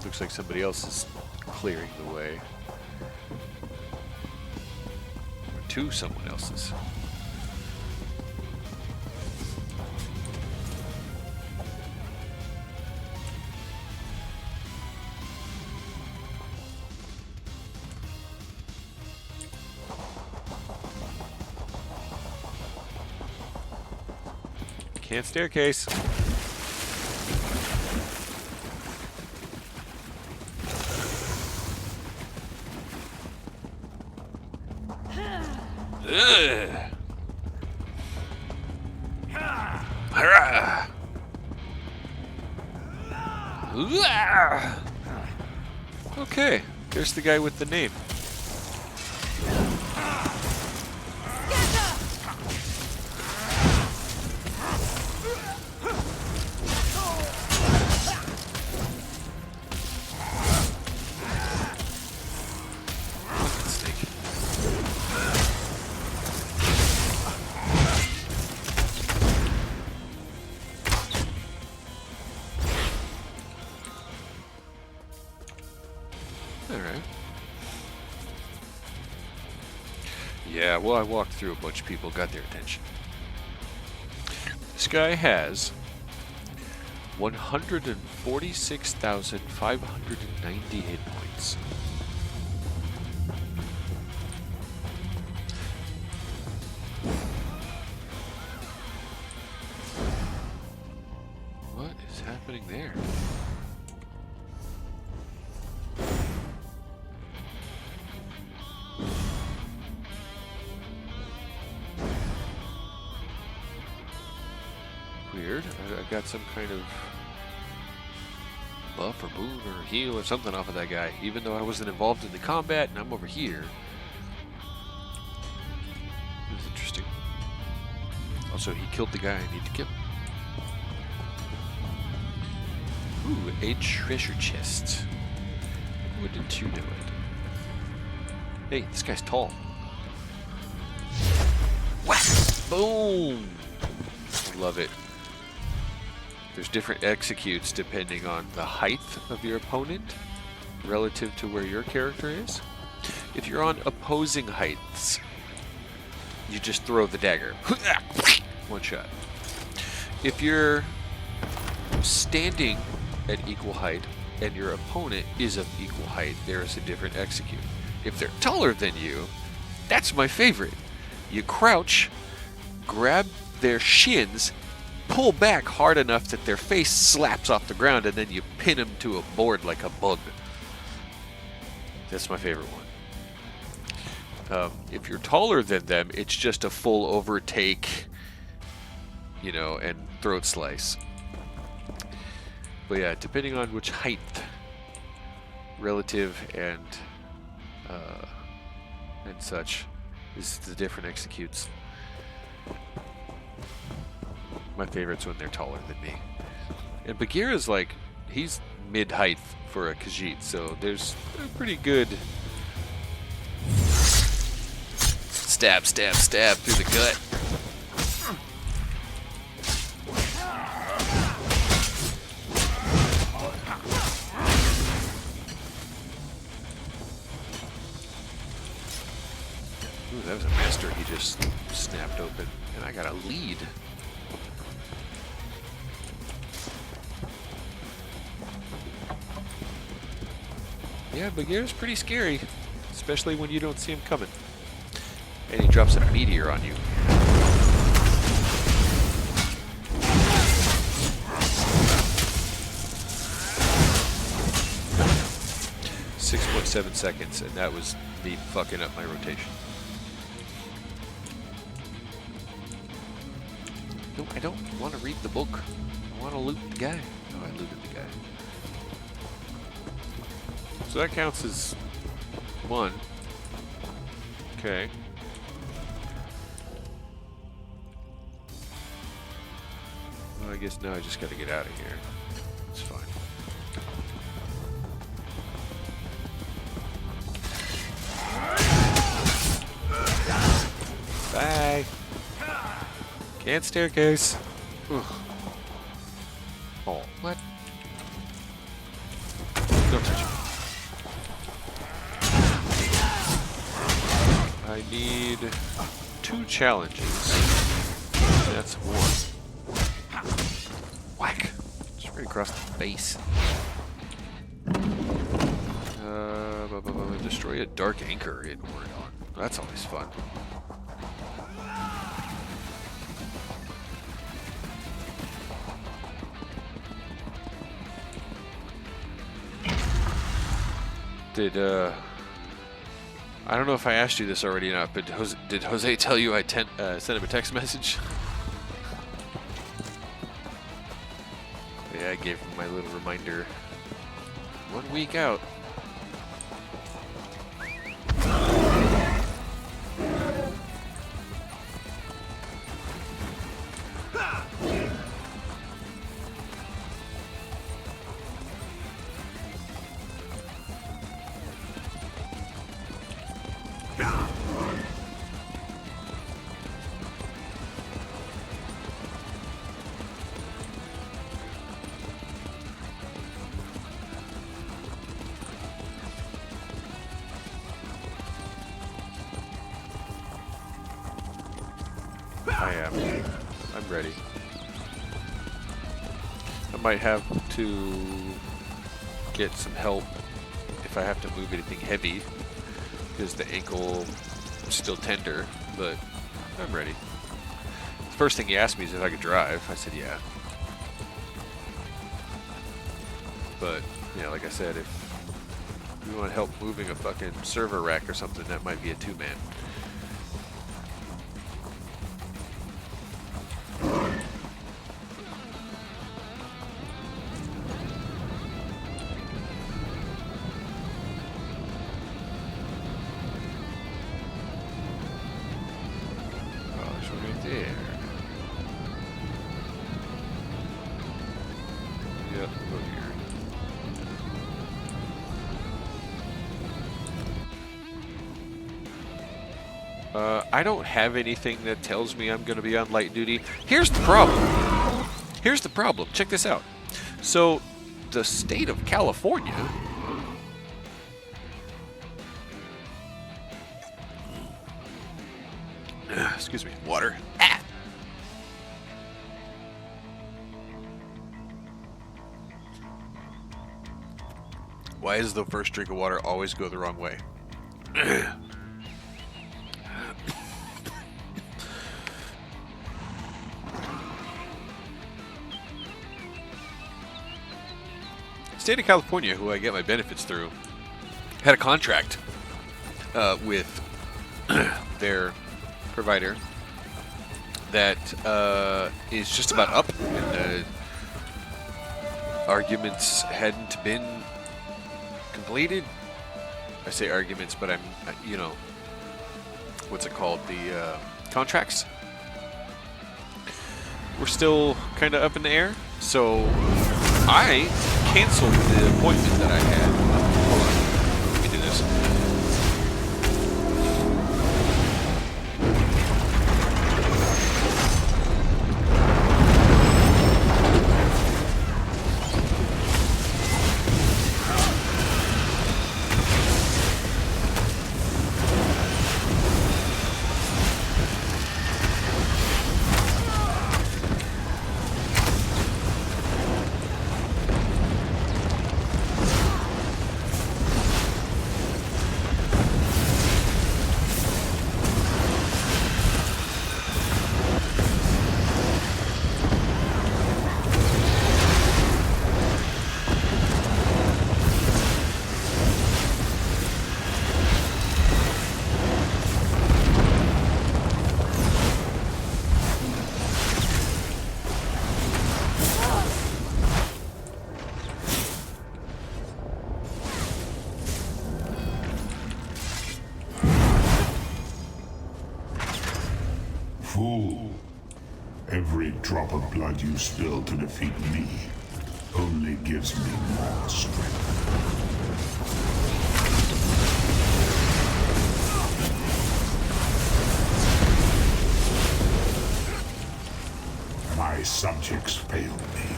Speaker 1: Looks like somebody else is clearing the way. Or to someone else's. Can't staircase. Okay, there's the guy with the name. Alright. Yeah, well, I walked through a bunch of people, got their attention. This guy has 146,590 hit points. What is happening there? Weird. I got some kind of buff or boon or heal or something off of that guy, even though I wasn't involved in the combat and I'm over here. It was interesting. Also, he killed the guy I need to kill. Ooh, a treasure chest. Wouldn't you know it? Hey, this guy's tall. Whack! Boom! Love it. There's different executes depending on the height of your opponent relative to where your character is. If you're on opposing heights, you just throw the dagger. One shot. If you're standing at equal height and your opponent is of equal height, there is a different execute. If they're taller than you, that's my favorite. You crouch, grab their shins, pull back hard enough that their face slaps off the ground, and then you pin them to a board like a bug. That's my favorite one. If you're taller than them, it's just a full overtake, you know, and throat slice. But yeah, depending on which height, relative and such, is the different executes. My favorite's when they're taller than me. And Bagheera's like, he's mid-height for a Khajiit, so there's a pretty good Stab, stab, stab through the gut. Ooh, that was a master he just snapped open. And I got a lead. Yeah, Bagheera's pretty scary. Especially when you don't see him coming. And he drops a meteor on you. .7 seconds, and that was me fucking up my rotation. No, I don't want to read the book. I want to loot the guy. Oh, I looted the guy. So that counts as 1. Okay. Well, I guess now I just gotta get out of here. It's fine. Bye. Can't staircase. Ugh. Oh, what? Don't touch me. I need 2 challenges. That's 1. Whack! Just right across the face. Destroy a dark anchor in Oregon. That's always fun. I don't know if I asked you this already or not, but did Jose tell you I sent him a text message? Yeah, I gave him my little reminder. 1 week out. I am. I'm ready. I might have to get some help if I have to move anything heavy, because the ankle is still tender, but I'm ready. The first thing he asked me is if I could drive. I said yeah. But, yeah, like I said, if you want help moving a fucking server rack or something, that might be a 2-man. I don't have anything that tells me I'm going to be on light duty. Here's the problem. Here's the problem. Check this out. So, the state of California excuse me, water. Ah! Why does the first drink of water always go the wrong way? State of California, who I get my benefits through, had a contract with their provider that is just about up, and arguments hadn't been completed. I say arguments, but I'm, you know, what's it called? The contracts. We're still kind of up in the air, so I canceled the appointment that I had. Hold on, let me do this.
Speaker 7: Every drop of blood you spill to defeat me only gives me more strength. My subjects failed me.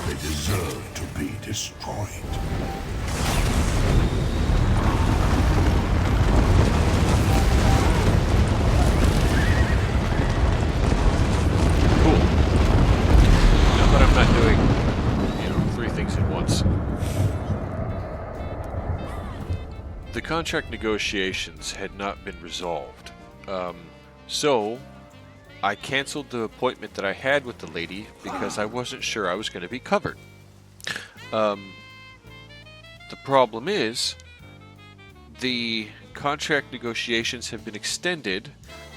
Speaker 7: They deserve to be destroyed.
Speaker 1: Cool. Now that I'm not doing, three things at once. The contract negotiations had not been resolved. So I canceled the appointment that I had with the lady because I wasn't sure I was going to be covered. The problem is, the contract negotiations have been extended,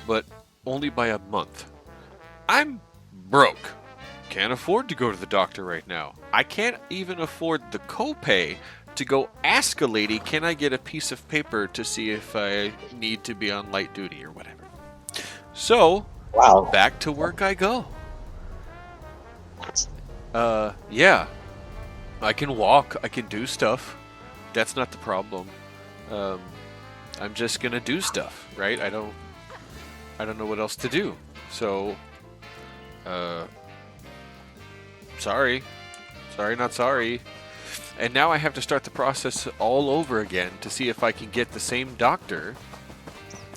Speaker 1: but only by a month. I'm broke. Can't afford to go to the doctor right now. I can't even afford the copay to go ask a lady, can I get a piece of paper to see if I need to be on light duty or whatever. So,
Speaker 8: Wow.
Speaker 1: back to work I go. Yeah. I can walk, I can do stuff. That's not the problem. I'm just gonna do stuff, right? I don't know what else to do. So, sorry, not sorry. And now I have to start the process all over again to see if I can get the same doctor,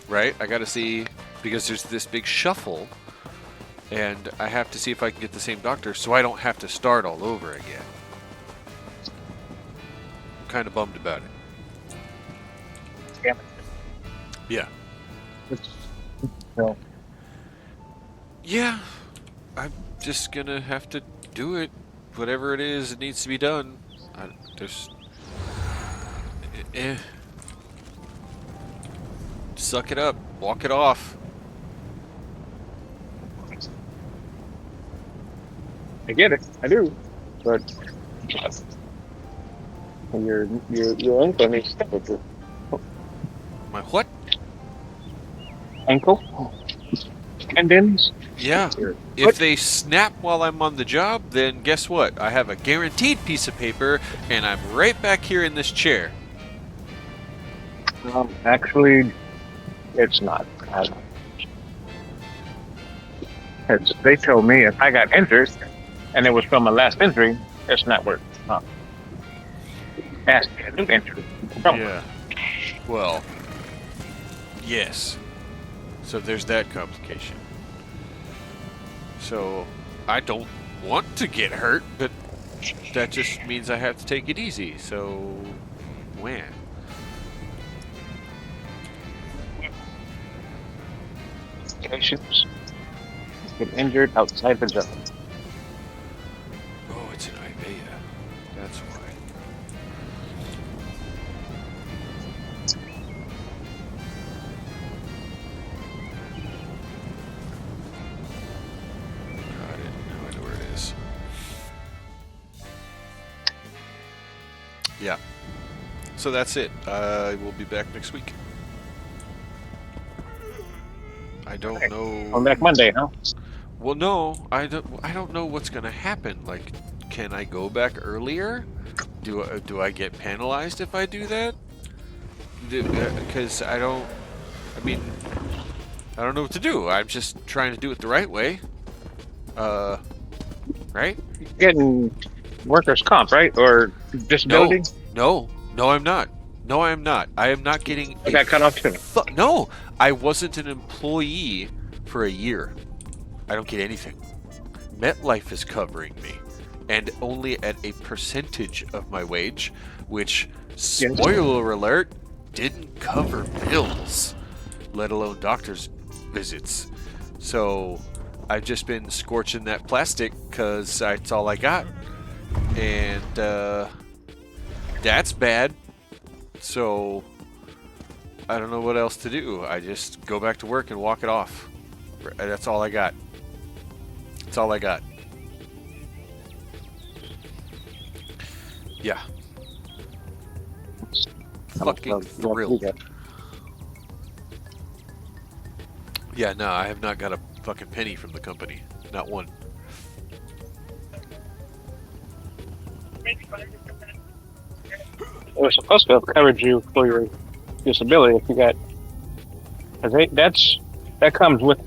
Speaker 1: right? I gotta see, because there's this big shuffle, and I have to see if I can get the same doctor so I don't have to start all over again. I'm kind of bummed about it.
Speaker 8: Damn it.
Speaker 1: Yeah.
Speaker 8: No.
Speaker 1: Yeah, I'm just gonna have to do it. Whatever it is, it needs to be done. Suck it up. Walk it off.
Speaker 8: I get it. I do. But your ankle needs to with your
Speaker 1: My what?
Speaker 8: ankle tendons.
Speaker 1: Yeah.
Speaker 8: Your
Speaker 1: If
Speaker 8: foot.
Speaker 1: they snap while I'm on the job, then guess what? I have a guaranteed piece of paper, and I'm right back here in this chair.
Speaker 8: Actually, it's not. They told me if I got injured, and it was from a last injury, it's not worth it. Ask me a new injury.
Speaker 1: Yeah. Well, yes. So there's that complication. So I don't want to get hurt, but that just means I have to take it easy. So when?
Speaker 8: Patients get injured outside the job.
Speaker 1: Oh, it's an Ibea. That's why. Got it. Now I know where it is. Yeah. So that's it. I will be back next week. I don't know.
Speaker 8: On back Monday, huh?
Speaker 1: Well, no, I don't know what's gonna happen. Like, can I go back earlier? Do I get penalized if I do that? Because I don't know what to do. I'm just trying to do it the right way. Right?
Speaker 8: Getting workers' comp, right? Or disability?
Speaker 1: No, I'm not. No, I am not. I am not getting.
Speaker 8: I got cut off too.
Speaker 1: No, I wasn't an employee for a year. I don't get anything. MetLife is covering me, and only at a percentage of my wage, which, spoiler alert, didn't cover bills, let alone doctor's visits. So I've just been scorching that plastic because that's all I got, and that's bad. So I don't know what else to do. I just go back to work and walk it off. That's all I got. That's all I got. Yeah. Fucking thrilled. Yeah, no, I have not got a fucking penny from the company. Not one.
Speaker 8: It was supposed to have covered you for your disability if you got. Because that comes with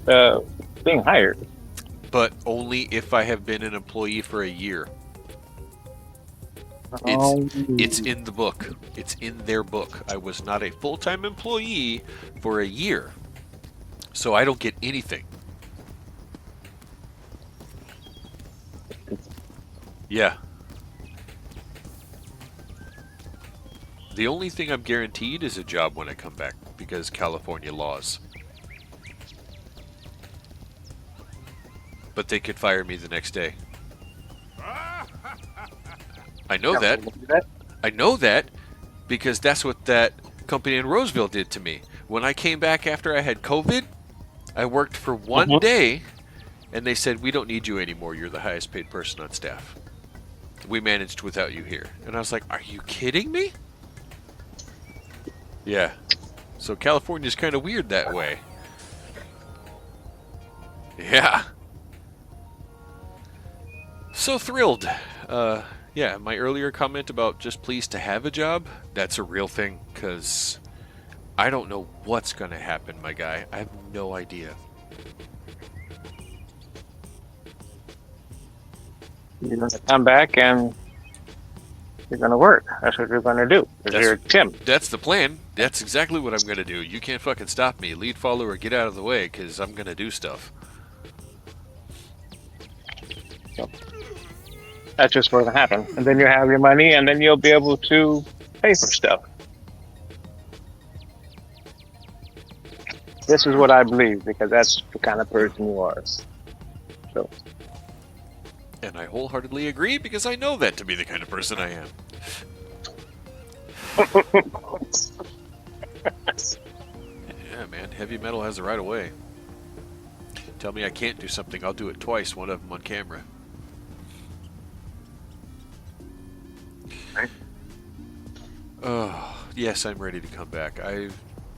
Speaker 8: being hired.
Speaker 1: But only if I have been an employee for a year.
Speaker 8: Oh.
Speaker 1: It's in the book. It's in their book. I was not a full-time employee for a year. So I don't get anything. Yeah. The only thing I'm guaranteed is a job when I come back, because California laws. But they could fire me the next day. I know that. I know that because that's what that company in Roseville did to me. When I came back after I had COVID, I worked for one day, and they said, we don't need you anymore. You're the highest paid person on staff. We managed without you here. And I was like, are you kidding me? Yeah. So California's kind of weird that way. Yeah. So thrilled. Yeah, my earlier comment about just pleased to have a job, that's a real thing, because I don't know what's going to happen, my guy. I have no idea.
Speaker 8: You're going to come back and you're going to work. That's what you're going to do. Because you're Tim.
Speaker 1: That's the plan. That's exactly what I'm going to do. You can't fucking stop me. Lead, follow, or get out of the way, because I'm going to do stuff.
Speaker 8: So, that's just what's going to happen. And then you have your money, and then you'll be able to pay for stuff. This is what I believe, because that's the kind of person you are. So.
Speaker 1: And I wholeheartedly agree, because I know that to be the kind of person I am. Yeah, man. Heavy metal has the right of way. Tell me I can't do something, I'll do it twice, one of them on camera. Oh, yes, I'm ready to come back. I'm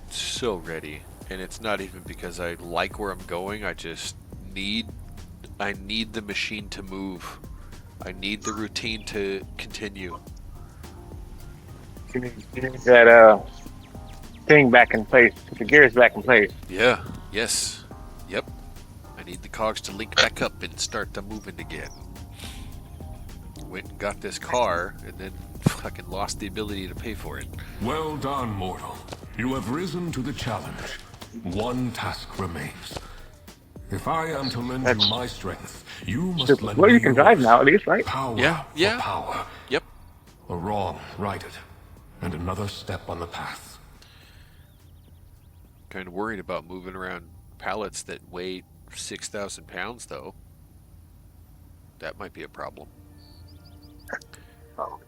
Speaker 1: so ready. And it's not even because I like where I'm going, I just need the machine to move. I need the routine to continue.
Speaker 8: You need that thing back in place, the gears back in place.
Speaker 1: Yeah, yes, yep. I need the cogs to link back up and start to moving again. Went and got this car, and then fucking lost the ability to pay for it.
Speaker 6: Well done, mortal. You have risen to the challenge. One task remains. If I am to lend you my strength, you must lend
Speaker 8: well,
Speaker 6: me
Speaker 8: you can drive
Speaker 6: yours.
Speaker 8: now, at least, right?
Speaker 6: Power
Speaker 1: Yeah.
Speaker 6: for power.
Speaker 1: Yep.
Speaker 6: A wrong righted, and another step on the path.
Speaker 1: Kind of worried about moving around pallets that weigh 6,000 pounds, though. That might be a problem.
Speaker 8: Oh.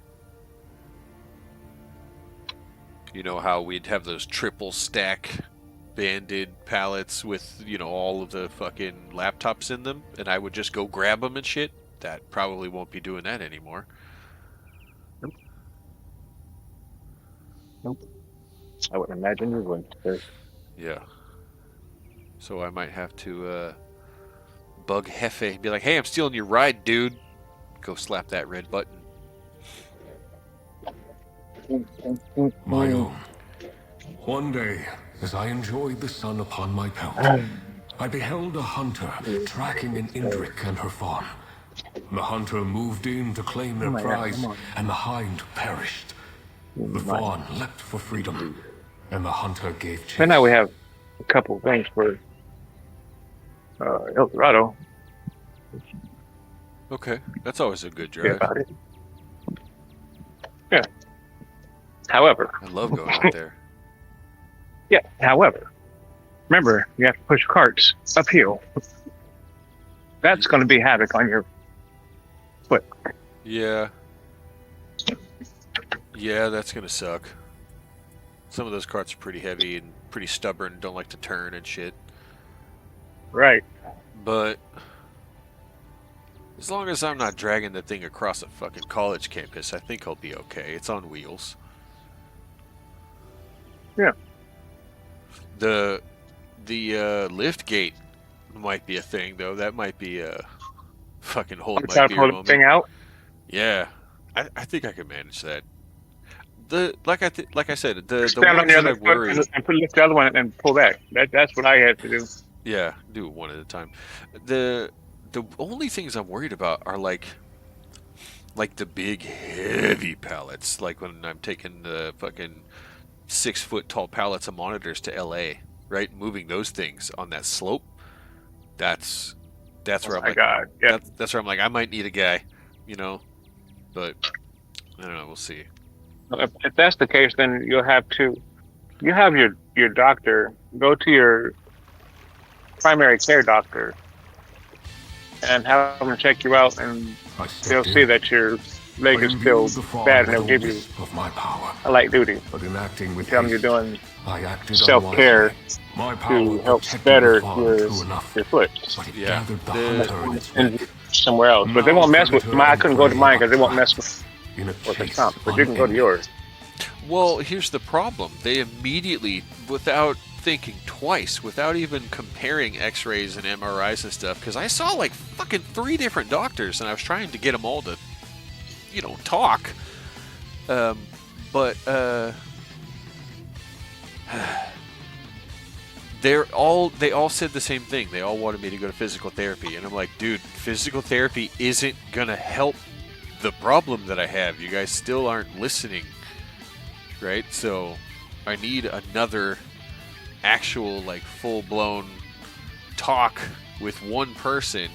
Speaker 1: You know how we'd have those triple stack banded pallets with, you know, all of the fucking laptops in them, and I would just go grab them and shit? That probably won't be doing that anymore.
Speaker 8: Nope. I wouldn't imagine you would.
Speaker 1: Yeah. So I might have to bug Hefe, be like, hey, I'm stealing your ride, dude. Go slap that red button.
Speaker 6: My own. One day, as I enjoyed the sun upon my pelt, I beheld a hunter tracking an Indrik and her fawn. The hunter moved in to claim their prize, and the hind perished. The fawn leapt for freedom, and the hunter gave chase.
Speaker 8: And now we have a couple things for El Dorado.
Speaker 1: Okay, that's always a good
Speaker 8: Yeah,
Speaker 1: drive.
Speaker 8: about it. Yeah. However,
Speaker 1: I love going out there.
Speaker 8: yeah. However, remember you have to push carts uphill. That's going to be havoc on your foot.
Speaker 1: Yeah. Yeah, that's gonna suck. Some of those carts are pretty heavy and pretty stubborn, don't like to turn and shit.
Speaker 8: Right.
Speaker 1: But as long as I'm not dragging the thing across a fucking college campus, I think I'll be okay. It's on wheels.
Speaker 8: Yeah.
Speaker 1: The lift gate might be a thing, though. That might be fucking hold
Speaker 8: I'm
Speaker 1: my
Speaker 8: trying to
Speaker 1: beer
Speaker 8: pull the
Speaker 1: moment.
Speaker 8: thing out.
Speaker 1: Yeah, I think I can manage that. Like I said, the
Speaker 8: Stand on
Speaker 1: ones
Speaker 8: the
Speaker 1: that I
Speaker 8: other foot
Speaker 1: worry.
Speaker 8: and lift the other one and pull back. That's what I had to do.
Speaker 1: Yeah, do it one at a time. The only things I'm worried about are like the big heavy pallets, like when I'm taking the fucking 6 foot tall pallets of monitors to LA, right? Moving those things on that slope. That's
Speaker 8: Oh
Speaker 1: where I'm
Speaker 8: my
Speaker 1: like,
Speaker 8: God! Yeah.
Speaker 1: that's where I'm like, I might need a guy, you know. But I don't know. We'll see.
Speaker 8: If that's the case, then you'll have to. You have your doctor go to your primary care doctor and have them check you out, and
Speaker 6: I
Speaker 8: they'll
Speaker 6: stepped
Speaker 8: see
Speaker 6: in.
Speaker 8: that your
Speaker 6: I
Speaker 8: leg is still
Speaker 6: imbued the fog
Speaker 8: bad, and
Speaker 6: with
Speaker 8: they'll
Speaker 6: a
Speaker 8: give you
Speaker 6: wisp of my power.
Speaker 8: a light duty.
Speaker 6: But in acting with
Speaker 8: Tell them you're
Speaker 6: haste,
Speaker 8: doing
Speaker 6: I acted
Speaker 8: self-care
Speaker 6: unwisely. My power
Speaker 8: to help
Speaker 6: protected the
Speaker 8: better
Speaker 6: fog
Speaker 8: your
Speaker 6: true enough,
Speaker 8: foot
Speaker 6: but it
Speaker 1: Yeah,
Speaker 6: gathered the
Speaker 1: the
Speaker 6: hunter in its
Speaker 8: and
Speaker 6: wake.
Speaker 8: somewhere else. But they
Speaker 6: Now
Speaker 8: won't mess with
Speaker 6: predator
Speaker 8: mine. I
Speaker 6: and
Speaker 8: couldn't go to
Speaker 6: prey
Speaker 8: mine
Speaker 6: are
Speaker 8: because they won't mess
Speaker 6: trapped
Speaker 8: with
Speaker 6: in a
Speaker 8: the
Speaker 6: chase
Speaker 8: stump. But you can go to
Speaker 6: unending.
Speaker 8: yours.
Speaker 1: well, here's the problem. They immediately, without thinking twice, without even comparing X-rays and MRIs and stuff, because I saw like fucking 3 different doctors, and I was trying to get them all to, talk. But they all said the same thing. They all wanted me to go to physical therapy, and I'm like, dude, physical therapy isn't gonna help the problem that I have. You guys still aren't listening, right? So I need another actual, like, full-blown talk with one person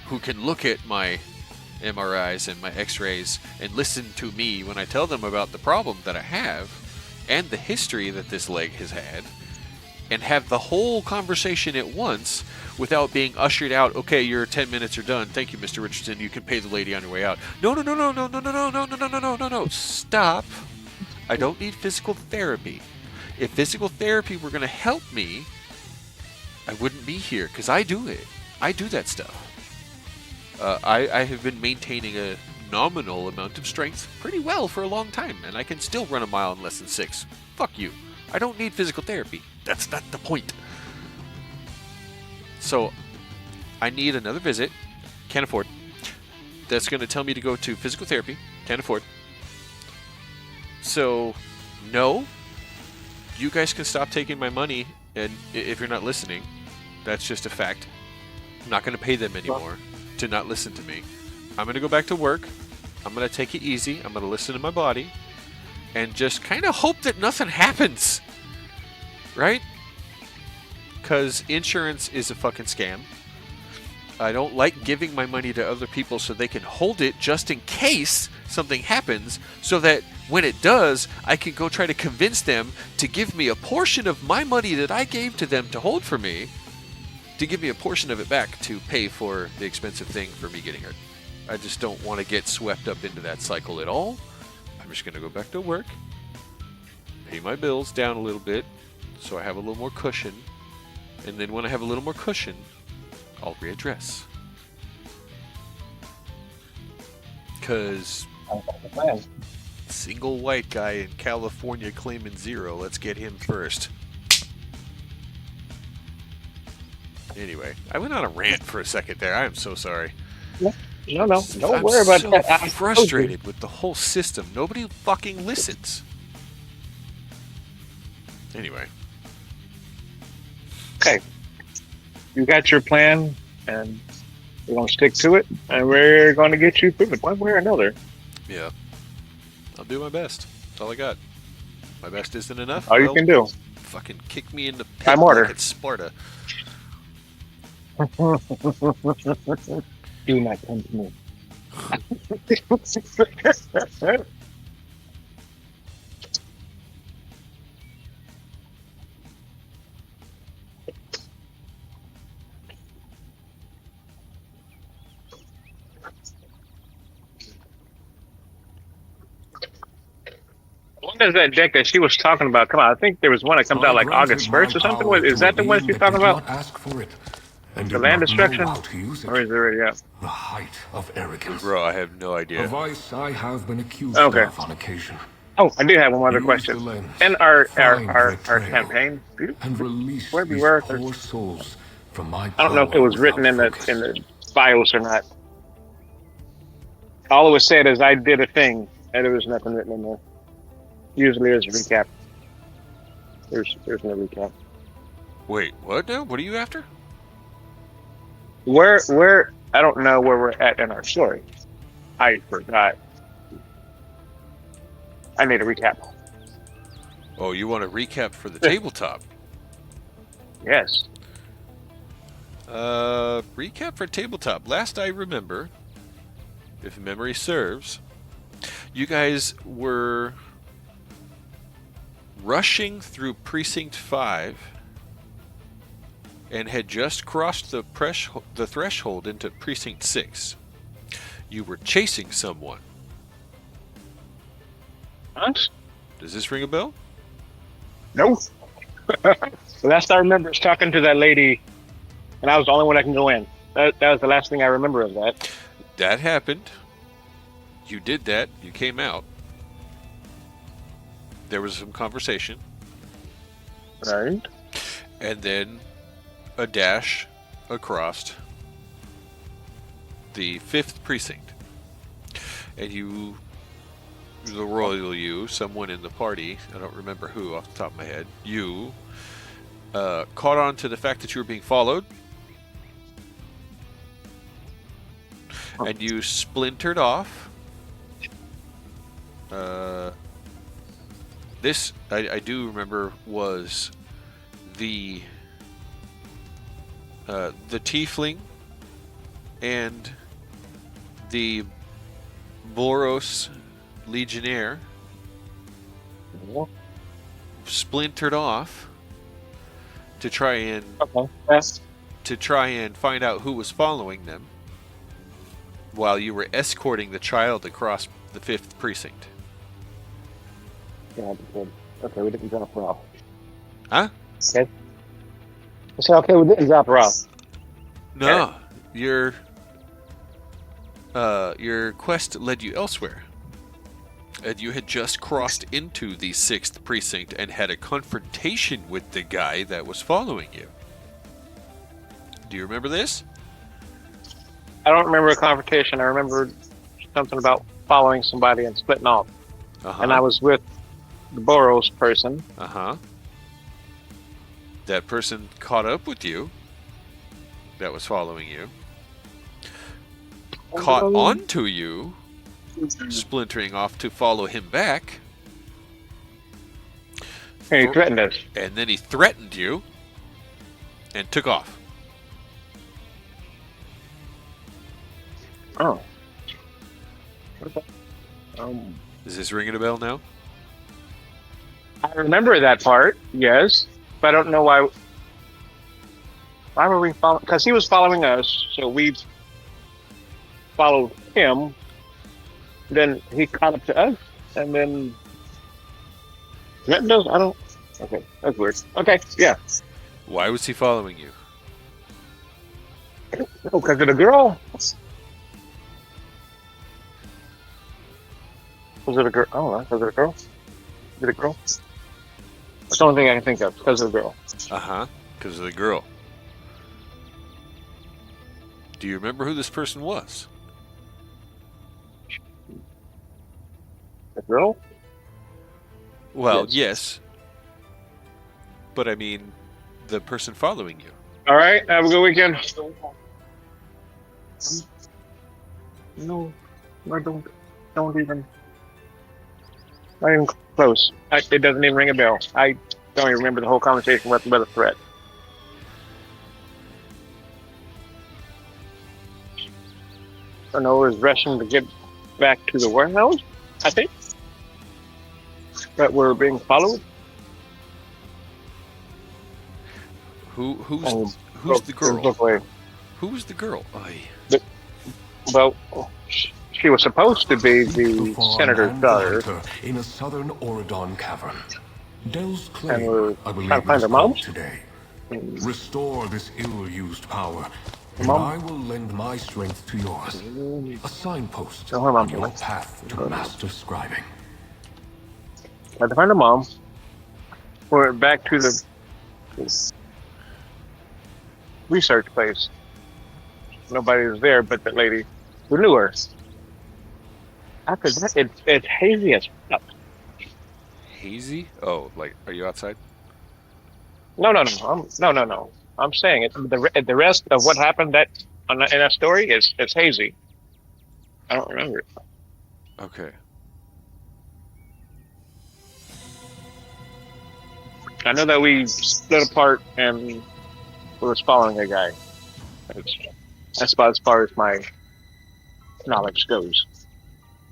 Speaker 1: who can look at my MRIs and my X-rays and listen to me when I tell them about the problem that I have and the history that this leg has had, and have the whole conversation at once without being ushered out. Okay, your 10 minutes are done. Thank you, Mr. Richardson. You can pay the lady on your way out. No, no, no, no, no, no, no, no, no, no, no, no, no, no, no. Stop. I don't need physical therapy. If physical therapy were going to help me, I wouldn't be here, because I do it. I do that stuff. I have been maintaining a nominal amount of strength pretty well for a long time, and I can still run a mile in less than 6. Fuck you. I don't need physical therapy. That's not the point. So, I need another visit. Can't afford. That's going to tell me to go to physical therapy. Can't afford. So, no. You guys can stop taking my money, and if you're not listening, that's just a fact. I'm not going to pay them anymore to not listen to me. I'm going to go back to work. I'm going to take it easy. I'm going to listen to my body and just kind of hope that nothing happens. Right? Because insurance is a fucking scam. I don't like giving my money to other people so they can hold it just in case something happens, so that when it does, I can go try to convince them to give me a portion of my money that I gave to them to hold for me, to give me a portion of it back to pay for the expensive thing for me getting hurt. I just don't want to get swept up into that cycle at all. I'm just going to go back to work, pay my bills down a little bit so I have a little more cushion, and then when I have a little more cushion, I'll readdress. Because single white guy in California claiming 0, let's get him first. Anyway, I went on a rant for a second there. I am so sorry.
Speaker 8: No, don't
Speaker 1: I'm
Speaker 8: worry about
Speaker 1: so
Speaker 8: that. I'm
Speaker 1: frustrated with the whole system. Nobody fucking listens. Anyway.
Speaker 8: Okay. You got your plan, and we're going to stick to it, and we're going to get you through it one way or another.
Speaker 1: Yeah. I'll do my best. That's all I got. My best isn't enough.
Speaker 8: All you
Speaker 1: well,
Speaker 8: can do.
Speaker 1: Fucking kick me in the pit
Speaker 8: Time order.
Speaker 1: like it's Sparta.
Speaker 8: Do not come to me. When is that deck that she was talking about? Come on, I think there was one that comes out like August 1st or something. Is that the one she's talking about?
Speaker 6: Ask for it, and
Speaker 8: The land destruction?
Speaker 6: Or
Speaker 8: Or is it already out?
Speaker 6: the height of arrogance.
Speaker 1: Bro, I have no
Speaker 6: A
Speaker 1: idea.
Speaker 6: vice I have been accused
Speaker 8: Okay.
Speaker 6: of on occasion.
Speaker 8: Oh, I do have one other
Speaker 6: Use
Speaker 8: question.
Speaker 6: the lens,
Speaker 8: In our
Speaker 6: find the trail,
Speaker 8: campaign,
Speaker 6: and release
Speaker 8: where we
Speaker 6: these
Speaker 8: were,
Speaker 6: poor souls from my
Speaker 8: I don't know if it was
Speaker 6: power
Speaker 8: written in
Speaker 6: without focus.
Speaker 8: the BIOS or not. All it was said is I did a thing, and there was nothing written in there. Usually there's a recap. There's no recap.
Speaker 1: Wait, what now? What are you after?
Speaker 8: Where I don't know where we're at in our story. I forgot. I need a recap.
Speaker 1: Oh, you want a recap for the tabletop?
Speaker 8: Yes.
Speaker 1: Recap for tabletop. Last I remember, if memory serves, you guys were rushing through Precinct 5 and had just crossed the threshold into Precinct 6. You were chasing someone.
Speaker 8: What?
Speaker 1: Does this ring a bell?
Speaker 8: No. The last I remember is talking to that lady, and I was the only one that can go in. That was the last thing I remember of that.
Speaker 1: That happened. You did that. You came out. There was some conversation.
Speaker 8: Right.
Speaker 1: And then a dash across the 5th precinct. And you, the royal you, someone in the party, I don't remember who off the top of my head, you caught on to the fact that you were being followed. And you splintered off. This, I do remember, was the tiefling and the Boros legionnaire splintered off to try and find out who was following them while you were escorting the child across the 5th precinct.
Speaker 8: Yeah, okay, we didn't drop her off.
Speaker 1: Huh?
Speaker 8: Okay. I said, okay, we didn't drop her off.
Speaker 1: No, your quest led you elsewhere. And you had just crossed into the 6th precinct and had a confrontation with the guy that was following you. Do you remember this?
Speaker 8: I don't remember a confrontation. I remember something about following somebody and splitting off.
Speaker 1: Uh-huh.
Speaker 8: And I was with the Boros person.
Speaker 1: Uh-huh. That person caught up with you that was following you. Caught onto you, splintering off to follow him back.
Speaker 8: And he threatened us.
Speaker 1: And then he threatened you and took off.
Speaker 8: Oh.
Speaker 1: Is this ringing a bell now?
Speaker 8: I remember that part, yes, but I don't know why. Why were we following? Because he was following us, so we followed him. Then he caught up to us, and then threatened us. I don't. Okay, that's weird. Okay, yeah.
Speaker 1: Why was he following you?
Speaker 8: Oh, because of the girl. Was it a girl? Oh, was it a girl? Is it a girl? That's the only thing I can think of. Because of the girl.
Speaker 1: Uh-huh. Because of the girl. Do you remember who this person was?
Speaker 8: The girl?
Speaker 1: Well, yes. But I mean, the person following you.
Speaker 8: All right. Have a good weekend. No, I don't. Don't even. Not even close. It doesn't even ring a bell. I don't even remember the whole conversation with the threat. I know I was rushing to get back to the warehouse, I think. That we're being followed.
Speaker 1: Who's the girl? Who's the girl?
Speaker 8: Well, she was supposed to be the senator's daughter.
Speaker 6: In a southern Oridon cavern. Del's
Speaker 8: And we're
Speaker 6: claim, I believe,
Speaker 8: trying to find
Speaker 6: is
Speaker 8: her mom?
Speaker 6: called today. Restore this ill-used power, and
Speaker 8: Mom?
Speaker 6: I will lend my strength to yours. A signpost
Speaker 8: Tell her mom.
Speaker 6: on your path to master scribing.
Speaker 8: I had to find her mom. We're back to the research place. Nobody was there but that lady who knew her. after that, it's hazy as fuck.
Speaker 1: Hazy? Oh, like, are you outside?
Speaker 8: No, no, no. No. I'm saying it. The rest of what happened in that story is it's hazy. I don't remember it.
Speaker 1: Okay.
Speaker 8: I know that we split apart and we was following a guy. That's about as far as my knowledge goes.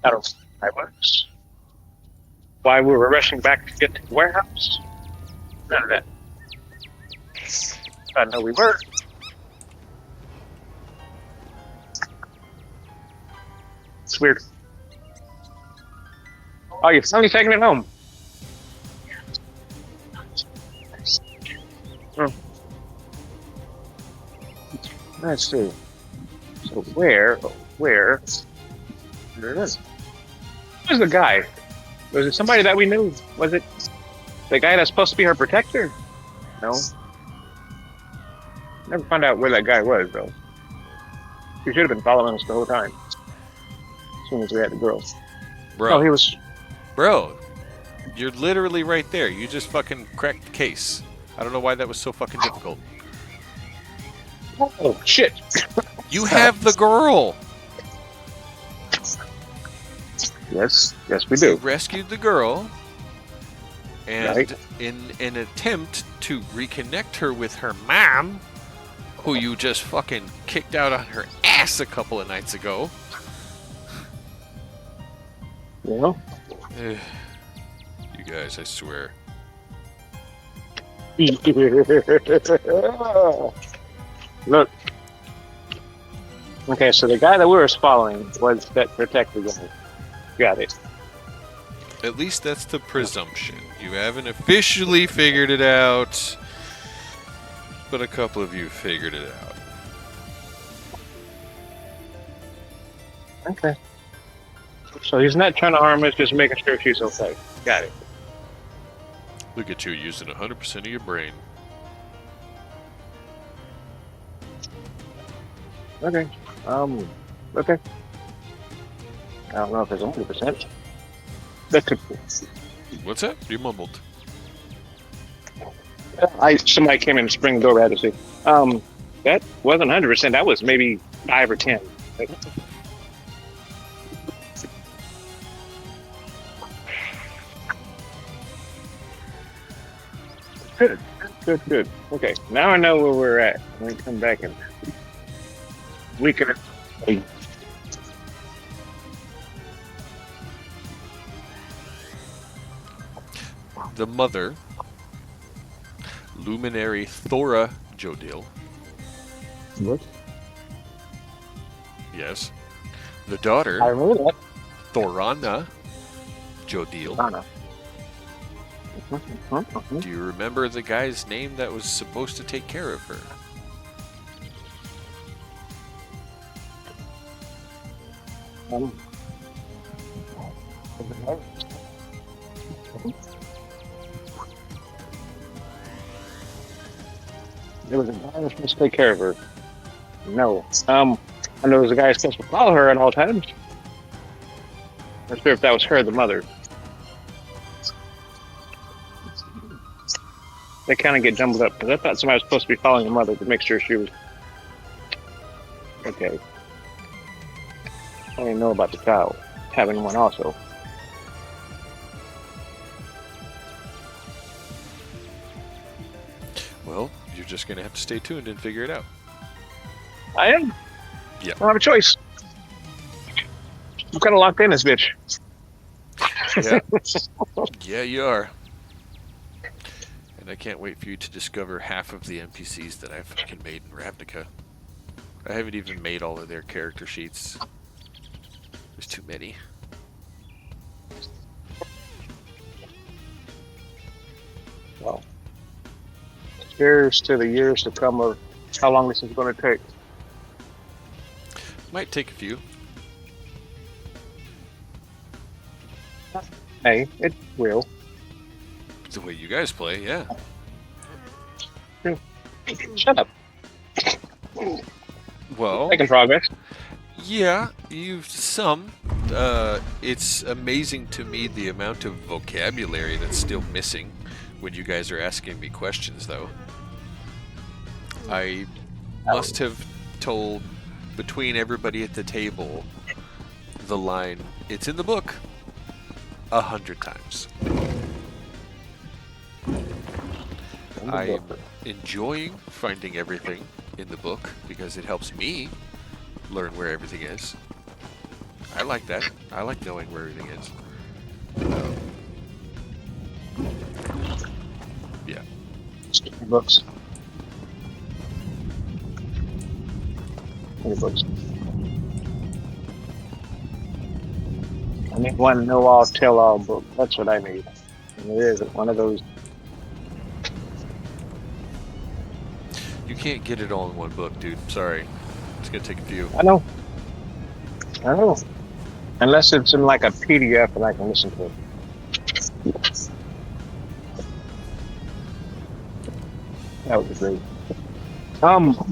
Speaker 8: I don't know why it was. Why we were rushing back to get to the warehouse? None of that. I know we were. It's weird. Oh, you're finally taking it home. Hmm. Let's see. So where there it is. Who's the guy? Was it somebody that we knew? Was it the guy that's supposed to be her protector? No. Never found out where that guy was, though. He should have been following us the whole time. As soon as we had the girls.
Speaker 1: Bro.
Speaker 8: Oh, he was.
Speaker 1: Bro, you're literally right there. You just fucking cracked the case. I don't know why that was so fucking difficult.
Speaker 8: Oh, shit.
Speaker 1: You have the girl.
Speaker 8: Yes, we
Speaker 1: You
Speaker 8: do.
Speaker 1: rescued the girl. And
Speaker 8: Right.
Speaker 1: in an attempt to reconnect her with her mom, who you just fucking kicked out on her ass a couple of nights ago.
Speaker 8: You know?
Speaker 1: You guys, I swear.
Speaker 8: Look. Okay, so the guy that we were following was that protector guy. Got it.
Speaker 1: At least that's the presumption. You haven't officially figured it out, but a couple of you figured it out.
Speaker 8: Okay. So he's not trying to harm us, just making sure she's okay. Got it.
Speaker 1: Look at you using 100% of your brain.
Speaker 8: Okay. Okay. I don't know if it's 100%. That could.
Speaker 1: What's that? You mumbled.
Speaker 8: Somebody came in and sprang the door. I had to see. That wasn't 100%. That was maybe 5 or 10. Good. Okay, now I know where we're at. Let me come back and we can.
Speaker 1: The mother, Luminary Thora Jodil.
Speaker 8: What?
Speaker 1: Yes. The daughter,
Speaker 8: I remember that.
Speaker 1: Thorana Jodil.
Speaker 8: Donna.
Speaker 1: Do you remember the guy's name that was supposed to take care of her?
Speaker 8: There was a guy that's supposed to take care of her. No. I know there was a guy supposed to follow her at all times. Not sure if that was her, the mother. They kind of get jumbled up because I thought somebody was supposed to be following the mother to make sure she was okay. I didn't know about the child having one also.
Speaker 1: Well, you're just going to have to stay tuned and figure it out.
Speaker 8: I am.
Speaker 1: Yeah.
Speaker 8: I don't have a choice. I'm kind of locked in this bitch.
Speaker 1: Yeah. Yeah, you are. And I can't wait for you to discover half of the NPCs that I've fucking made in Ravnica. I haven't even made all of their character sheets. There's too many.
Speaker 8: Well, cheers to the years to come of how long this is going to take.
Speaker 1: Might take a few.
Speaker 8: Hey, it will.
Speaker 1: The way you guys play, yeah.
Speaker 8: Shut up.
Speaker 1: Well,
Speaker 8: Making progress.
Speaker 1: yeah, you've some. It's amazing to me the amount of vocabulary that's still missing when you guys are asking me questions, though. I must have told between everybody at the table the line, "It's in the book," 100 times. I'm enjoying finding everything in the book because it helps me learn where everything is. I like that. I like knowing where everything is. Yeah.
Speaker 8: Books. Books. I need one know-all, tell-all book. That's what I need. And it is one of those.
Speaker 1: You can't get it all in one book, dude. Sorry. It's gonna take a few.
Speaker 8: I know. Unless it's in like a PDF and I can listen to it. That would be great. Oh.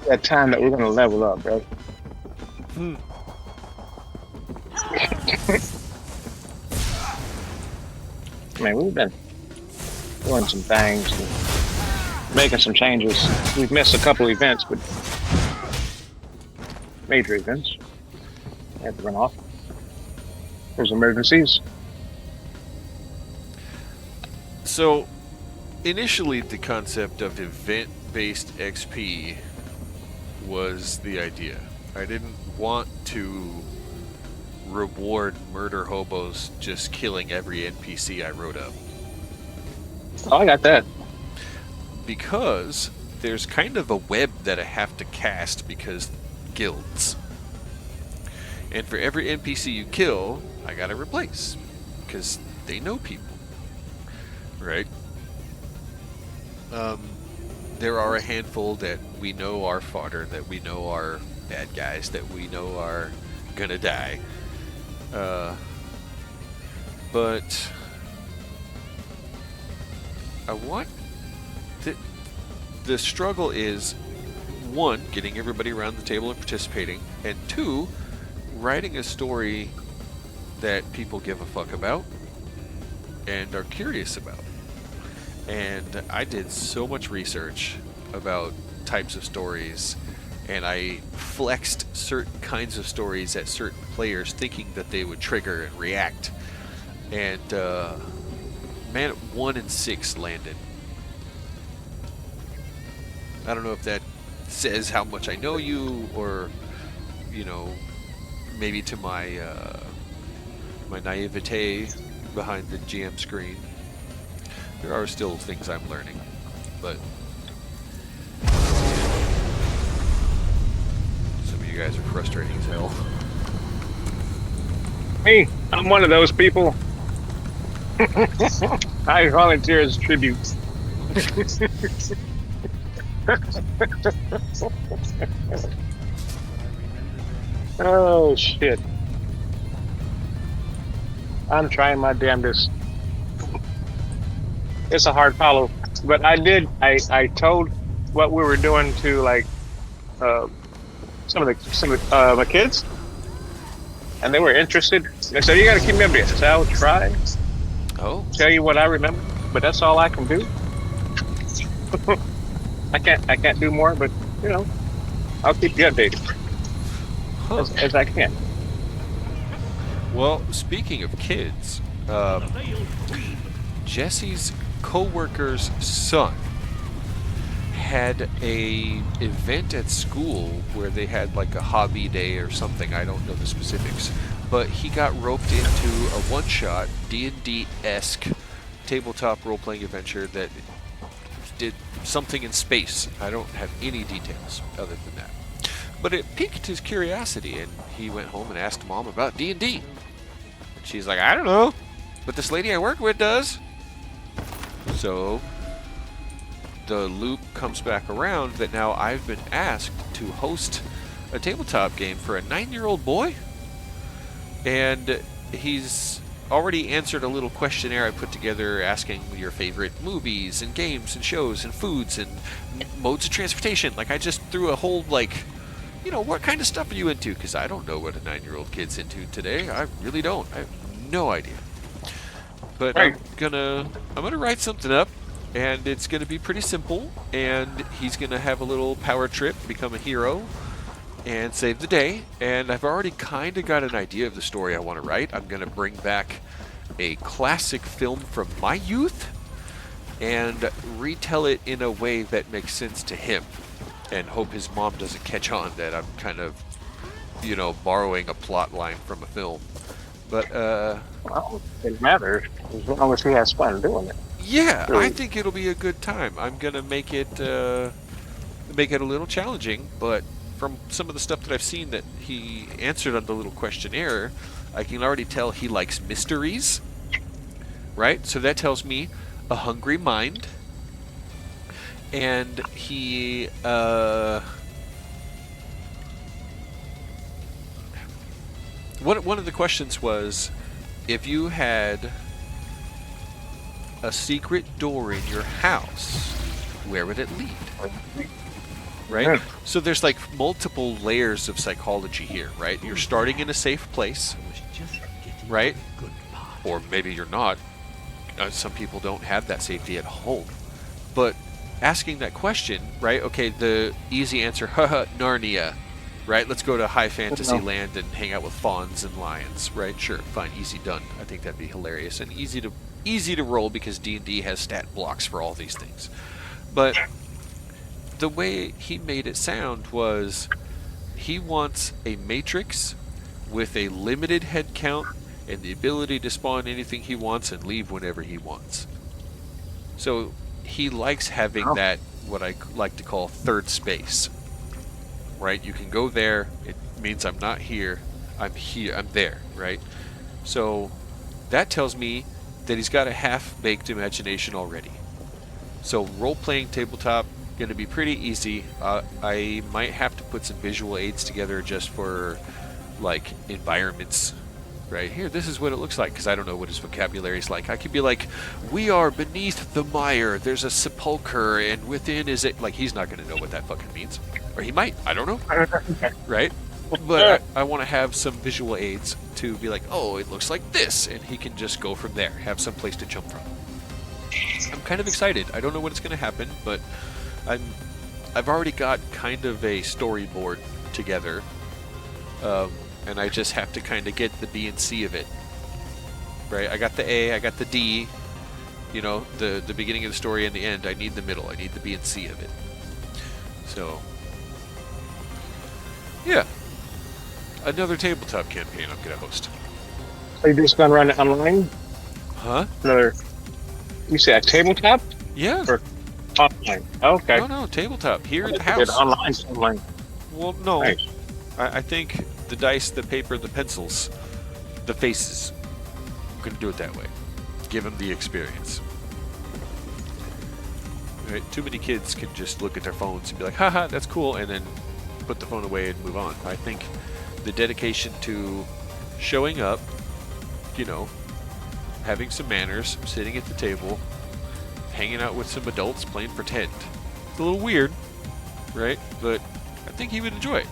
Speaker 8: That time that we're gonna level up, right? Man, we've been doing some things, and making some changes. We've missed a couple events, but major events. We have to run off. There's emergencies.
Speaker 1: So, initially, the concept of event-based XP was the idea. I didn't want to reward murder hobos just killing every NPC I wrote up.
Speaker 8: Oh, I got that.
Speaker 1: Because there's kind of a web that I have to cast because guilds. And for every NPC you kill, I gotta replace. Because they know people. Right? There are a handful that we know are fodder, that we know are bad guys, that we know are gonna die. But I want the struggle is, one, getting everybody around the table and participating, and two, writing a story that people give a fuck about and are curious about. And I did so much research about types of stories, and I flexed certain kinds of stories at certain players thinking that they would trigger and react. And man, 1 and 6 landed. I don't know if that says how much I know you, or, you know, maybe to my my naivete behind the GM screen. There are still things I'm learning, but some of you guys are frustrating as hell.
Speaker 8: Me, I'm one of those people. I volunteer as tribute. Oh shit. I'm trying my damnedest. It's a hard follow, but I told what we were doing to like some of my kids, and they were interested. They said, "You got to keep me updated." I said, "I'll try."
Speaker 1: Oh.
Speaker 8: Tell you what I remember, but that's all I can do. I can't do more, but you know, I'll keep you updated as I can.
Speaker 1: Well, speaking of kids, Jesse's co-worker's son had a event at school where they had like a hobby day or something. I don't know the specifics, but he got roped into a one-shot D&D-esque tabletop role-playing adventure that did something in space. I don't have any details other than that, but it piqued his curiosity, and he went home and asked Mom about D&D. And she's like, "I don't know, but this lady I work with does." So the loop comes back around that now I've been asked to host a tabletop game for a 9-year-old boy, and he's already answered a little questionnaire I put together asking your favorite movies and games and shows and foods and modes of transportation. Like, I just threw a whole, like, you know, what kind of stuff are you into? Because I don't know what a 9-year-old kid's into today. I really don't. I have no idea. But
Speaker 8: Right.
Speaker 1: I'm gonna write something up, and it's gonna be pretty simple, and he's gonna have a little power trip, become a hero, and save the day. And I've already kind of got an idea of the story I want to write. I'm gonna bring back a classic film from my youth and retell it in a way that makes sense to him, and hope his mom doesn't catch on that I'm kind of, you know, borrowing a plot line from a film. But
Speaker 8: Well, it matters as long as he has fun doing it.
Speaker 1: yeah, I think it'll be a good time. I'm gonna make it a little challenging, but from some of the stuff that I've seen that he answered on the little questionnaire, I can already tell he likes mysteries, right? So that tells me a hungry mind, and he one of the questions was, if you had a secret door in your house, where would it lead? Right?
Speaker 8: Yeah.
Speaker 1: So there's like multiple layers of psychology here, right? You're starting in a safe place, right? Or maybe you're not. Some people don't have that safety at home. But asking that question, right? Okay, the easy answer, haha, Narnia, right? Let's go to high fantasy land and hang out with fawns and lions, right? Sure, fine, easy done. I think that'd be hilarious and easy to roll because D&D has stat blocks for all these things. But the way he made it sound was he wants a matrix with a limited head count and the ability to spawn anything he wants and leave whenever he wants. So he likes having that, what I like to call third space. Right? You can go there. It means I'm not here. I'm here. I'm there. Right? So that tells me that he's got a half-baked imagination already. So role-playing tabletop, going to be pretty easy. I might have to put some visual aids together just for, like, environments. Right here, this is what it looks like, because I don't know what his vocabulary is like. I could be like, we are beneath the mire, there's a sepulcher, and within is it... Like, he's not going to know what that fucking means. Or he might, I don't know. Right? But I want to have some visual aids to be like, oh, it looks like this, and he can just go from there, have some place to jump from. I'm kind of excited. I don't know when it's going to happen, but I've already got kind of a storyboard together. And I just have to kind of get the B and C of it, right? I got the A, I got the D, you know, the beginning of the story and the end. I need the middle. I need the B and C of it. So, yeah, another tabletop campaign I'm gonna host.
Speaker 8: Are you just gonna run it online?
Speaker 1: Huh?
Speaker 8: You say a tabletop?
Speaker 1: Yeah.
Speaker 8: Or online? Okay.
Speaker 1: No, tabletop here in the
Speaker 8: Get
Speaker 1: house.
Speaker 8: online.
Speaker 1: Well, no.
Speaker 8: Nice.
Speaker 1: I think the dice, the paper, the pencils, the faces. I'm gonna do it that way. Give them the experience. Right? Too many kids can just look at their phones and be like, haha, that's cool, and then put the phone away and move on. I think the dedication to showing up, you know, having some manners, sitting at the table, hanging out with some adults, playing pretend. It's a little weird, right? But I think he would enjoy it.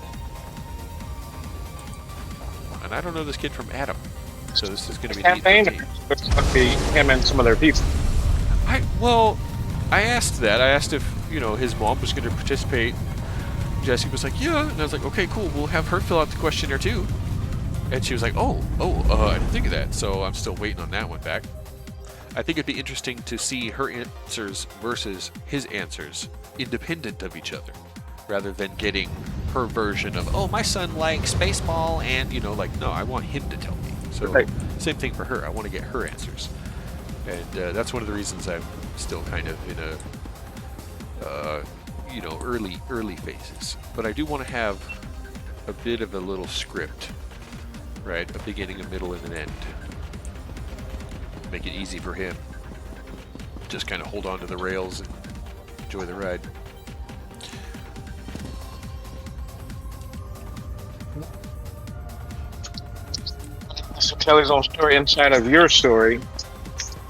Speaker 1: And I don't know this kid from Adam, so this is going to be
Speaker 8: Campaign?
Speaker 1: neat.
Speaker 8: It's going to be him and some other people.
Speaker 1: I asked that. I asked if, you know, his mom was going to participate. Jesse was like, yeah. And I was like, okay, cool. We'll have her fill out the questionnaire too. And she was like, I didn't think of that. So I'm still waiting on that one back. I think it'd be interesting to see her answers versus his answers, independent of each other, rather than getting her version of, oh, my son likes baseball, and, you know, like, no, I want him to tell me. So,
Speaker 8: Right.
Speaker 1: Same thing for her. I want to get her answers. And that's one of the reasons I'm still kind of in a, you know, early phases. But I do want to have a bit of a little script, right? A beginning, a middle, and an end. Make it easy for him. Just kind of hold on to the rails and enjoy the ride.
Speaker 8: tell his own story inside of your story.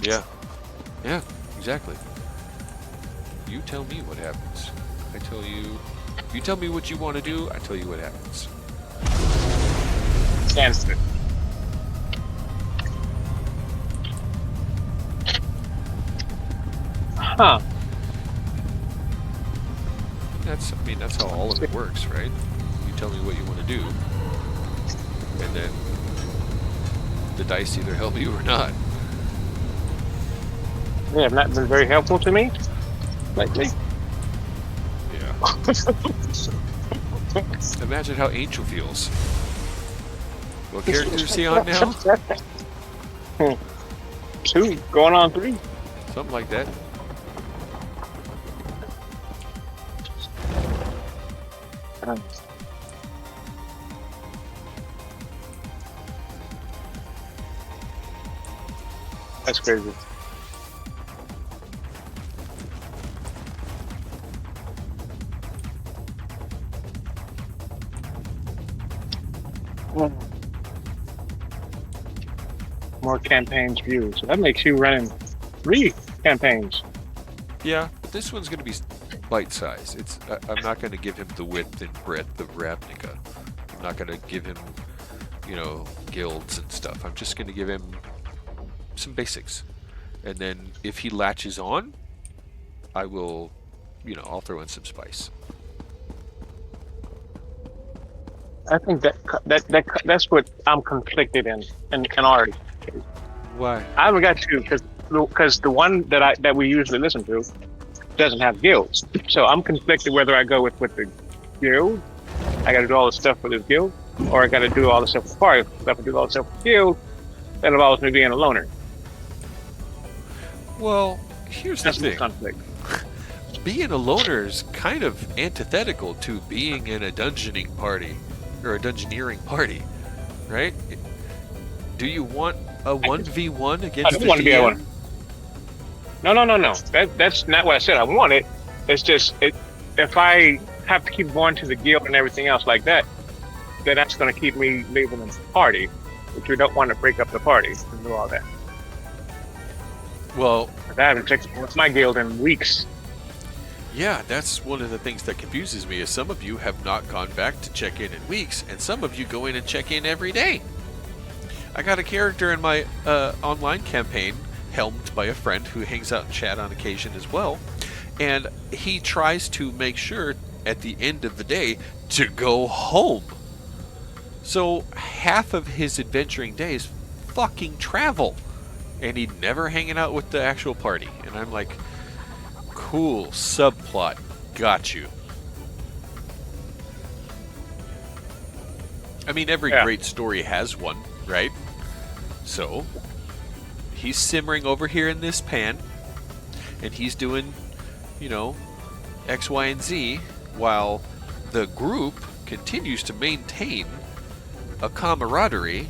Speaker 1: Yeah. Yeah, exactly. You tell me what happens. I tell you. You tell me what you want to do, I tell you what happens.
Speaker 8: Answer. Huh.
Speaker 1: That's how all of it works, right? You tell me what you want to do, and then the dice either help you or not.
Speaker 8: They have not been very helpful to me lately.
Speaker 1: Yeah. Imagine how Angel feels. What character is he on now?
Speaker 8: 2, going on 3.
Speaker 1: Something like that.
Speaker 8: That's crazy. More campaigns viewed. So that makes you running 3 campaigns.
Speaker 1: Yeah, but this one's going to be bite-sized. I'm not going to give him the width and breadth of Ravnica. I'm not going to give him, guilds and stuff. I'm just going to give him some basics. And then if he latches on, I will, I'll throw in some spice.
Speaker 8: I think that's what I'm conflicted in Ari.
Speaker 1: Why?
Speaker 8: I haven't got to because the one that we usually listen to doesn't have guilds. So I'm conflicted whether I go with the guild. I got to do all the stuff for this guild, or I got to do all the stuff for the party. If I do all the stuff for the guild, that involves me being a loner.
Speaker 1: Well, here's
Speaker 8: That's
Speaker 1: the
Speaker 8: the
Speaker 1: thing.
Speaker 8: conflict.
Speaker 1: Being a loner is kind of antithetical to being in a dungeoning party or a dungeoneering party, right? Do you want a 1v1 against
Speaker 8: I don't
Speaker 1: the
Speaker 8: want to be a
Speaker 1: DM?
Speaker 8: loner. No. That's not what I said. I want it. It's just if I have to keep going to the guild and everything else like that, then that's going to keep me leaving the party, which we don't want to break up the party and do all that.
Speaker 1: Well,
Speaker 8: I haven't checked with my guild in weeks.
Speaker 1: yeah, that's one of the things that confuses me is some of you have not gone back to check in weeks, and some of you go in and check in every day. I got a character in my online campaign, helmed by a friend who hangs out in chat on occasion as well, and he tries to make sure at the end of the day to go home. So half of his adventuring days fucking travel, and he'd never hanging out with the actual party. And I'm like, cool, subplot, got you. I mean, every great story has one, right? So he's simmering over here in this pan, and he's doing, X, Y, and Z, while the group continues to maintain a camaraderie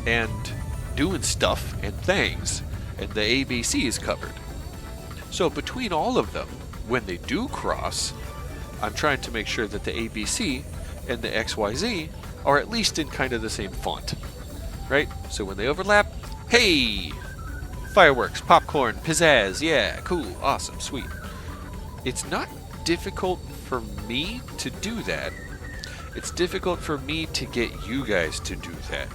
Speaker 1: and doing stuff and things, and the ABC is covered. So between all of them, when they do cross, I'm trying to make sure that the ABC and the XYZ are at least in kind of the same font, right? So when they overlap, hey, fireworks, popcorn, pizzazz, yeah, cool, awesome, sweet. It's not difficult for me to do that. It's difficult for me to get you guys to do that.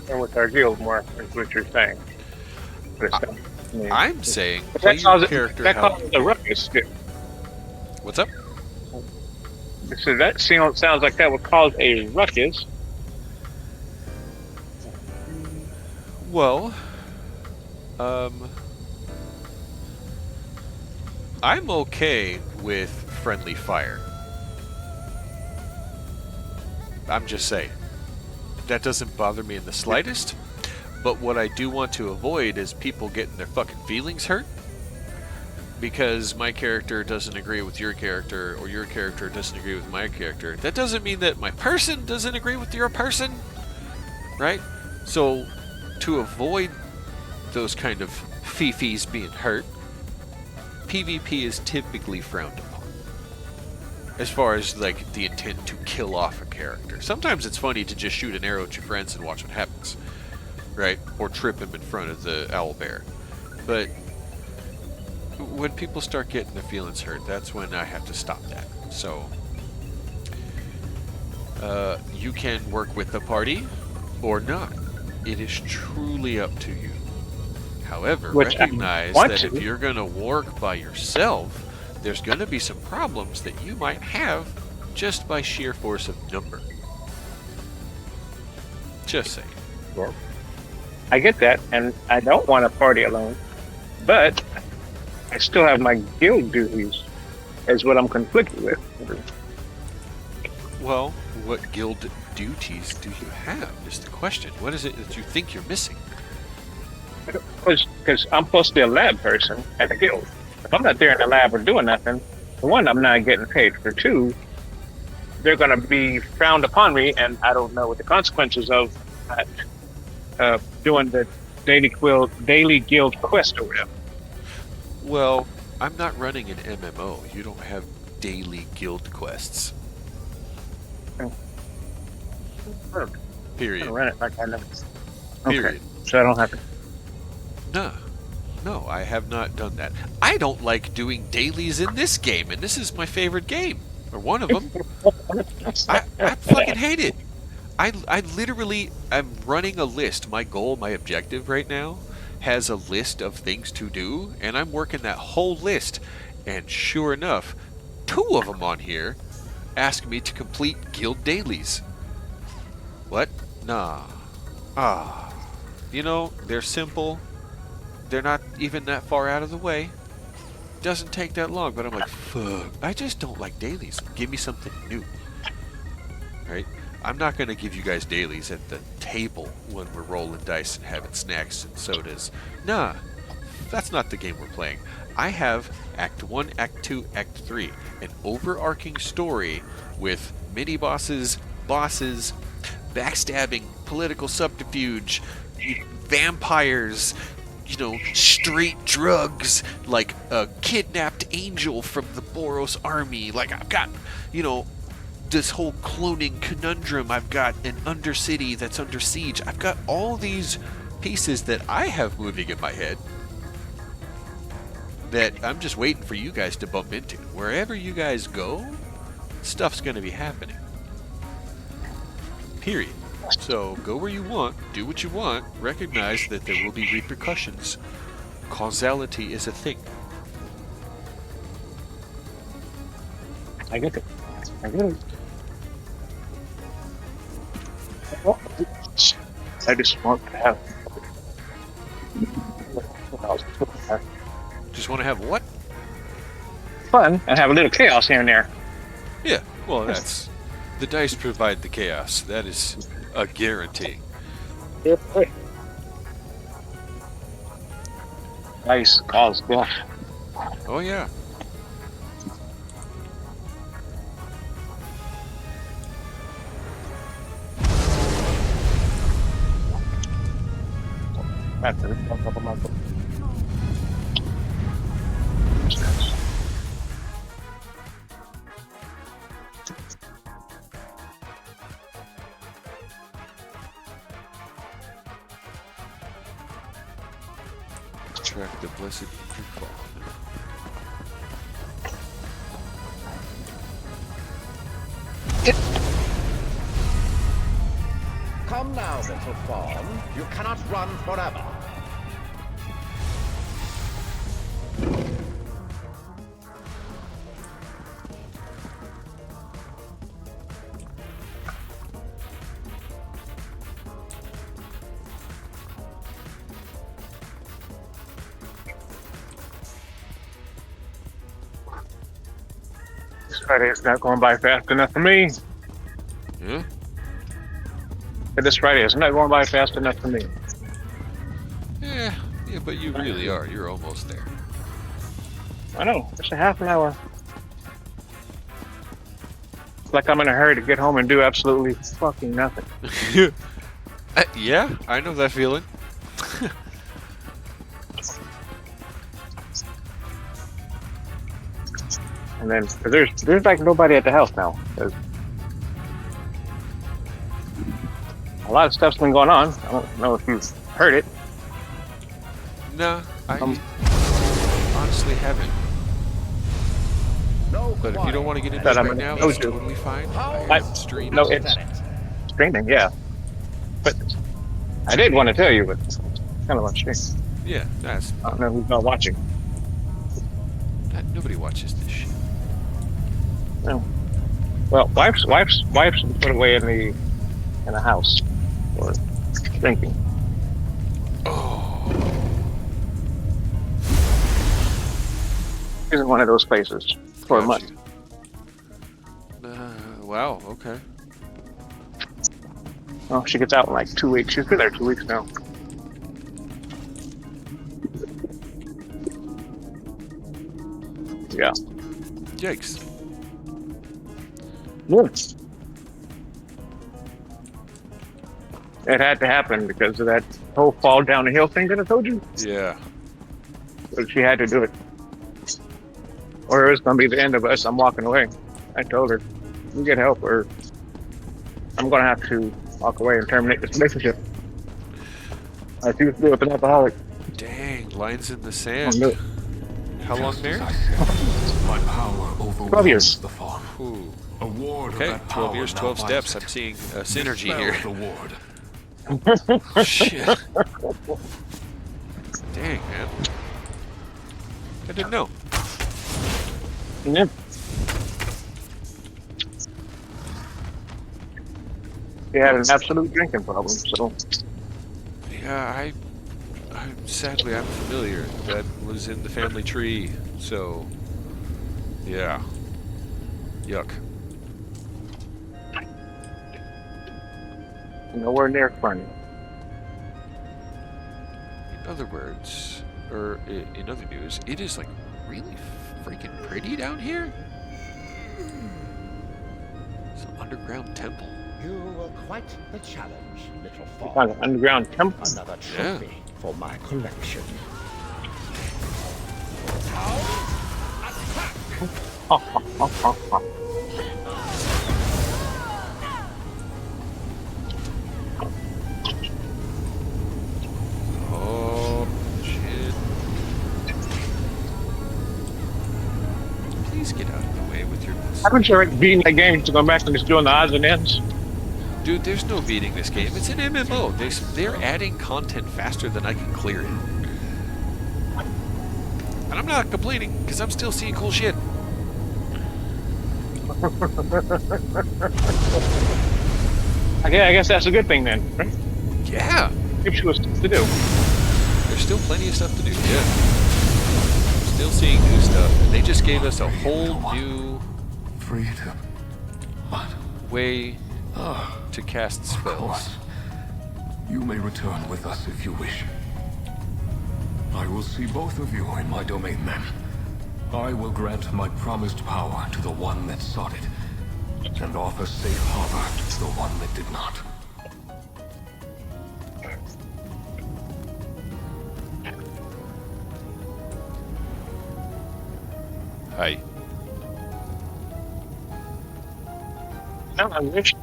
Speaker 8: And with our guild more, is what you're saying.
Speaker 1: I'm saying
Speaker 8: But
Speaker 1: play
Speaker 8: that
Speaker 1: your
Speaker 8: causes,
Speaker 1: character
Speaker 8: that
Speaker 1: how...
Speaker 8: causes a ruckus.
Speaker 1: What's up?
Speaker 8: So that sounds like that would cause a ruckus.
Speaker 1: Well, I'm okay with friendly fire. I'm just saying. That doesn't bother me in the slightest. But what I do want to avoid is people getting their fucking feelings hurt. Because my character doesn't agree with your character, or your character doesn't agree with my character. That doesn't mean that my person doesn't agree with your person. Right? So, to avoid those kind of fifis being hurt, PvP is typically frowned upon. as far as like the intent to kill off a character. Sometimes it's funny to just shoot an arrow at your friends and watch what happens, right? Or trip him in front of the owlbear. But when people start getting their feelings hurt, that's when I have to stop that. So you can work with the party or not. It is truly up to you. However, recognize that if you're going to work by yourself, there's going to be some problems that you might have just by sheer force of number. Just saying.
Speaker 8: Well, I get that, and I don't want to party alone, but I still have my guild duties, is what I'm conflicted with.
Speaker 1: Well, what guild duties do you have is the question. What is it that you think you're missing?
Speaker 8: Because I'm supposed to be a lab person at the guild. If I'm not there in the lab or doing nothing, for one, I'm not getting paid. For two, they're going to be frowned upon me, and I don't know what the consequences of that, doing the daily guild quest or whatever.
Speaker 1: Well, I'm not running an MMO. You don't have daily guild quests. Period.
Speaker 8: I run it like I know.
Speaker 1: Period.
Speaker 8: Okay, so I don't have to.
Speaker 1: No, I have not done that. I don't like doing dailies in this game, and this is my favorite game, or one of them. I fucking hate it. I literally am running a list. My goal, my objective right now, has a list of things to do, and I'm working that whole list. And sure enough, 2 of them on here ask me to complete guild dailies. What? Nah. You know, they're simple. They're not even that far out of the way. Doesn't take that long, but I'm like, fuck. I just don't like dailies. Give me something new. Right? I'm not going to give you guys dailies at the table when we're rolling dice and having snacks and sodas. Nah. That's not the game we're playing. I have Act 1, Act 2, Act 3. An overarching story with mini-bosses, bosses, backstabbing, political subterfuge, vampires, street drugs, like a kidnapped angel from the Boros army. Like, I've got, this whole cloning conundrum. I've got an undercity that's under siege. I've got all these pieces that I have moving in my head that I'm just waiting for you guys to bump into. Wherever you guys go, stuff's going to be happening. Period. So go where you want, do what you want, recognize that there will be repercussions. Causality is a thing.
Speaker 8: I get it. I just want to have.
Speaker 1: Just want to have what?
Speaker 8: Fun and have a little chaos here and there.
Speaker 1: Yeah, well, that's... The dice provide the chaos. That is a guarantee.
Speaker 8: Dice cause death.
Speaker 1: Oh, yeah.
Speaker 8: That's it. On top of my book.
Speaker 1: Track the blessed fall.
Speaker 9: Come now, little fawn. You cannot run forever.
Speaker 8: This Friday is not going by fast enough for me.
Speaker 1: Yeah?
Speaker 8: This Friday is not going by fast enough for me.
Speaker 1: Yeah, but you really are. You're almost there.
Speaker 8: I know. Just a half an hour. It's like I'm in a hurry to get home and do absolutely fucking nothing.
Speaker 1: Yeah, I know that feeling.
Speaker 8: And then, cause there's like nobody at the house now. There's a lot of stuff's been going on. I don't know if you've heard it.
Speaker 1: No, I honestly haven't.
Speaker 9: No
Speaker 1: But if you don't want to get into
Speaker 8: That
Speaker 1: it
Speaker 8: I'm
Speaker 1: right now,
Speaker 8: gonna
Speaker 1: that's
Speaker 8: do.
Speaker 1: totally fine.
Speaker 9: How
Speaker 1: I am streaming.
Speaker 8: No, it's streaming, yeah. But I did want to tell you, but it's kind of on stream.
Speaker 1: Yeah, that's
Speaker 8: I don't know who's not watching.
Speaker 1: nobody watches this shit.
Speaker 8: No. Well, wife's put away in the house for drinking.
Speaker 1: Oh,
Speaker 8: She's in one of those places for a
Speaker 1: got
Speaker 8: month.
Speaker 1: you. Wow. Okay.
Speaker 8: Well, she gets out in like 2 weeks. She's been there 2 weeks now. Yeah.
Speaker 1: Yikes.
Speaker 8: Yes. It had to happen because of that whole fall down the hill thing that I told you.
Speaker 1: Yeah.
Speaker 8: But she had to do it. Or it was going to be the end of us. I'm walking away. I told her, you get help or I'm going to have to walk away and terminate this relationship. I choose to do it with an alcoholic.
Speaker 1: Dang, lines in the
Speaker 8: Oh,
Speaker 1: sand.
Speaker 8: no.
Speaker 1: How long
Speaker 6: Just
Speaker 1: there?
Speaker 6: as I said, my power
Speaker 8: 12 years.
Speaker 6: overwhelms the farm.
Speaker 1: Ooh.
Speaker 6: A ward
Speaker 1: Okay,
Speaker 6: of that
Speaker 1: 12
Speaker 6: power
Speaker 1: years,
Speaker 6: now
Speaker 1: 12
Speaker 6: binds
Speaker 1: steps.
Speaker 6: it.
Speaker 1: I'm seeing synergy
Speaker 6: Dispel
Speaker 1: here.
Speaker 6: the ward.
Speaker 1: Shit. Dang, man. I didn't know.
Speaker 8: Yeah. She had an absolute drinking problem, so
Speaker 1: Yeah, sadly I'm familiar. That was in the family tree. So, yeah. Yuck.
Speaker 8: nowhere near funny.
Speaker 1: In other words, or in other news, it is like really freaking pretty down here. Some underground temple.
Speaker 9: You were quite the challenge, little
Speaker 8: Kind
Speaker 9: fawn.
Speaker 8: of underground temple.
Speaker 9: Another
Speaker 1: Yeah.
Speaker 9: trophy for my collection.
Speaker 1: Oh, shit. Please get out of the way with your...
Speaker 8: Haven't you already beaten that game to go back and just doing the odds and ends?
Speaker 1: Dude, there's no beating this game. It's an MMO. They're adding content faster than I can clear it. And I'm not complaining, because I'm still seeing cool shit.
Speaker 8: I guess that's a good thing then, right?
Speaker 1: Yeah.
Speaker 8: Gives you stuff to do.
Speaker 1: There's still plenty of stuff to do, yeah. Still seeing new stuff. And they just gave us a whole new
Speaker 6: Freedom. But,
Speaker 1: way to cast
Speaker 6: of
Speaker 1: spells.
Speaker 6: course, you may return with us if you wish. I will see both of you in my domain then. I will grant my promised power to the one that sought it, and offer safe harbor to the one that did not.
Speaker 1: Hi.
Speaker 8: Now I wish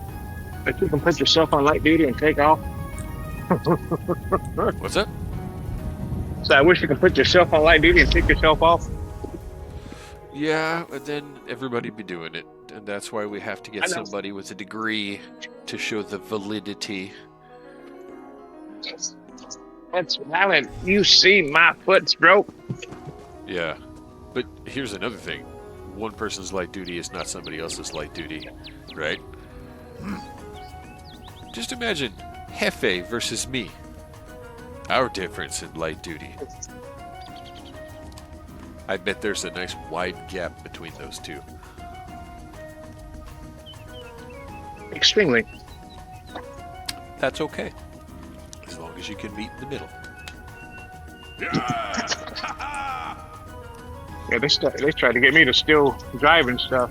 Speaker 8: that you can put yourself on light duty and take off.
Speaker 1: What's up?
Speaker 8: So I wish you could put yourself on light duty and take yourself off.
Speaker 1: Yeah, but then everybody be doing it. And that's why we have to
Speaker 8: I
Speaker 1: get
Speaker 8: know.
Speaker 1: somebody with a degree to show the validity.
Speaker 8: That's valid. You see my foot's broke.
Speaker 1: Yeah. But here's another thing. One person's light duty is not somebody else's light duty, right? Just imagine Hefe versus me. Our difference in light duty. I bet there's a nice wide gap between those two.
Speaker 8: Extremely.
Speaker 1: That's okay. As long as you can meet in the middle.
Speaker 8: Yeah, they tried to get me to still drive and stuff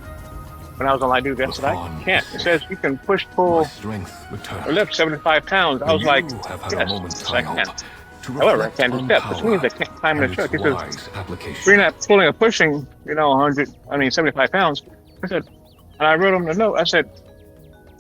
Speaker 8: when I was on light duty. I said I can't. It says you can push
Speaker 6: My
Speaker 8: pull
Speaker 6: strength
Speaker 8: or
Speaker 6: returns.
Speaker 8: lift 75 pounds. I was
Speaker 6: You
Speaker 8: like,
Speaker 6: have had a
Speaker 8: yes,
Speaker 6: moment's
Speaker 8: I
Speaker 6: time
Speaker 8: can.
Speaker 6: hope. to
Speaker 8: However, I
Speaker 6: reflect
Speaker 8: can't do
Speaker 6: on
Speaker 8: steps, which means I
Speaker 6: power
Speaker 8: can't climb in
Speaker 6: and
Speaker 8: the truck.
Speaker 6: its
Speaker 8: He says,
Speaker 6: wise application.
Speaker 8: we're not pulling or pushing, 75 pounds. I said, and I wrote him the note. I said,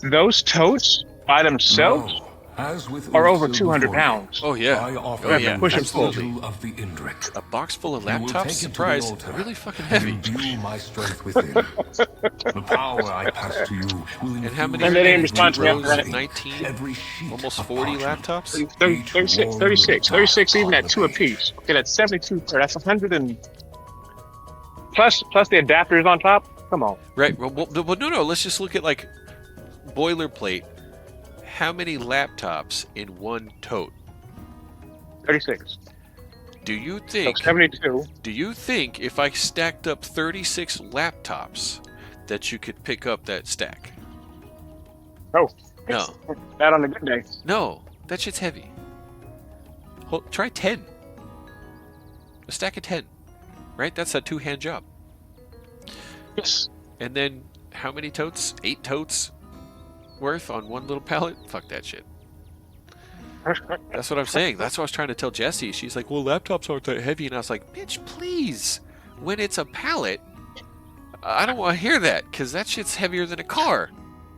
Speaker 8: those totes by themselves
Speaker 6: No, as with
Speaker 8: are over
Speaker 6: Ulfsil
Speaker 8: 200
Speaker 6: before you,
Speaker 8: pounds.
Speaker 1: Oh yeah.
Speaker 6: I offer
Speaker 1: Oh
Speaker 8: have to
Speaker 1: yeah.
Speaker 6: you
Speaker 8: push
Speaker 6: the
Speaker 8: and pull.
Speaker 6: sigil of the Indrik.
Speaker 1: A box full of
Speaker 6: You will
Speaker 1: laptops.
Speaker 6: take it to the
Speaker 1: Surprise.
Speaker 6: altar
Speaker 1: Really fucking
Speaker 6: and
Speaker 1: heavy.
Speaker 6: imbue my strength within. The power I pass to you will
Speaker 1: And how many
Speaker 8: And
Speaker 1: are
Speaker 8: they
Speaker 1: there?
Speaker 8: didn't respond to me
Speaker 1: Two
Speaker 8: after
Speaker 1: rows
Speaker 8: that.
Speaker 1: of 19?
Speaker 6: Every sheet
Speaker 1: Almost
Speaker 6: of
Speaker 1: 40
Speaker 6: parchment.
Speaker 1: laptops?
Speaker 8: 36, 36 even at 2 apiece. Okay, that's 72. That's 100 and plus the adapters on top. Come on.
Speaker 1: Right. Well, no. Let's just look at like boilerplate. How many laptops in one tote?
Speaker 8: 36.
Speaker 1: Do you
Speaker 8: So
Speaker 1: think?
Speaker 8: 72.
Speaker 1: Do you think if I stacked up 36 laptops that you could pick up that stack?
Speaker 8: Oh.
Speaker 1: No.
Speaker 8: That on a good day.
Speaker 1: No. That shit's heavy. Try 10. A stack of 10. Right? That's a two-hand job.
Speaker 8: Yes.
Speaker 1: And then how many totes? 8 totes worth on one little pallet? Fuck that shit. That's what I'm saying. That's what I was trying to tell Jessie. She's like, well, laptops aren't that heavy. And I was like, bitch, please. When it's a pallet, I don't want to hear that because that shit's heavier than a car.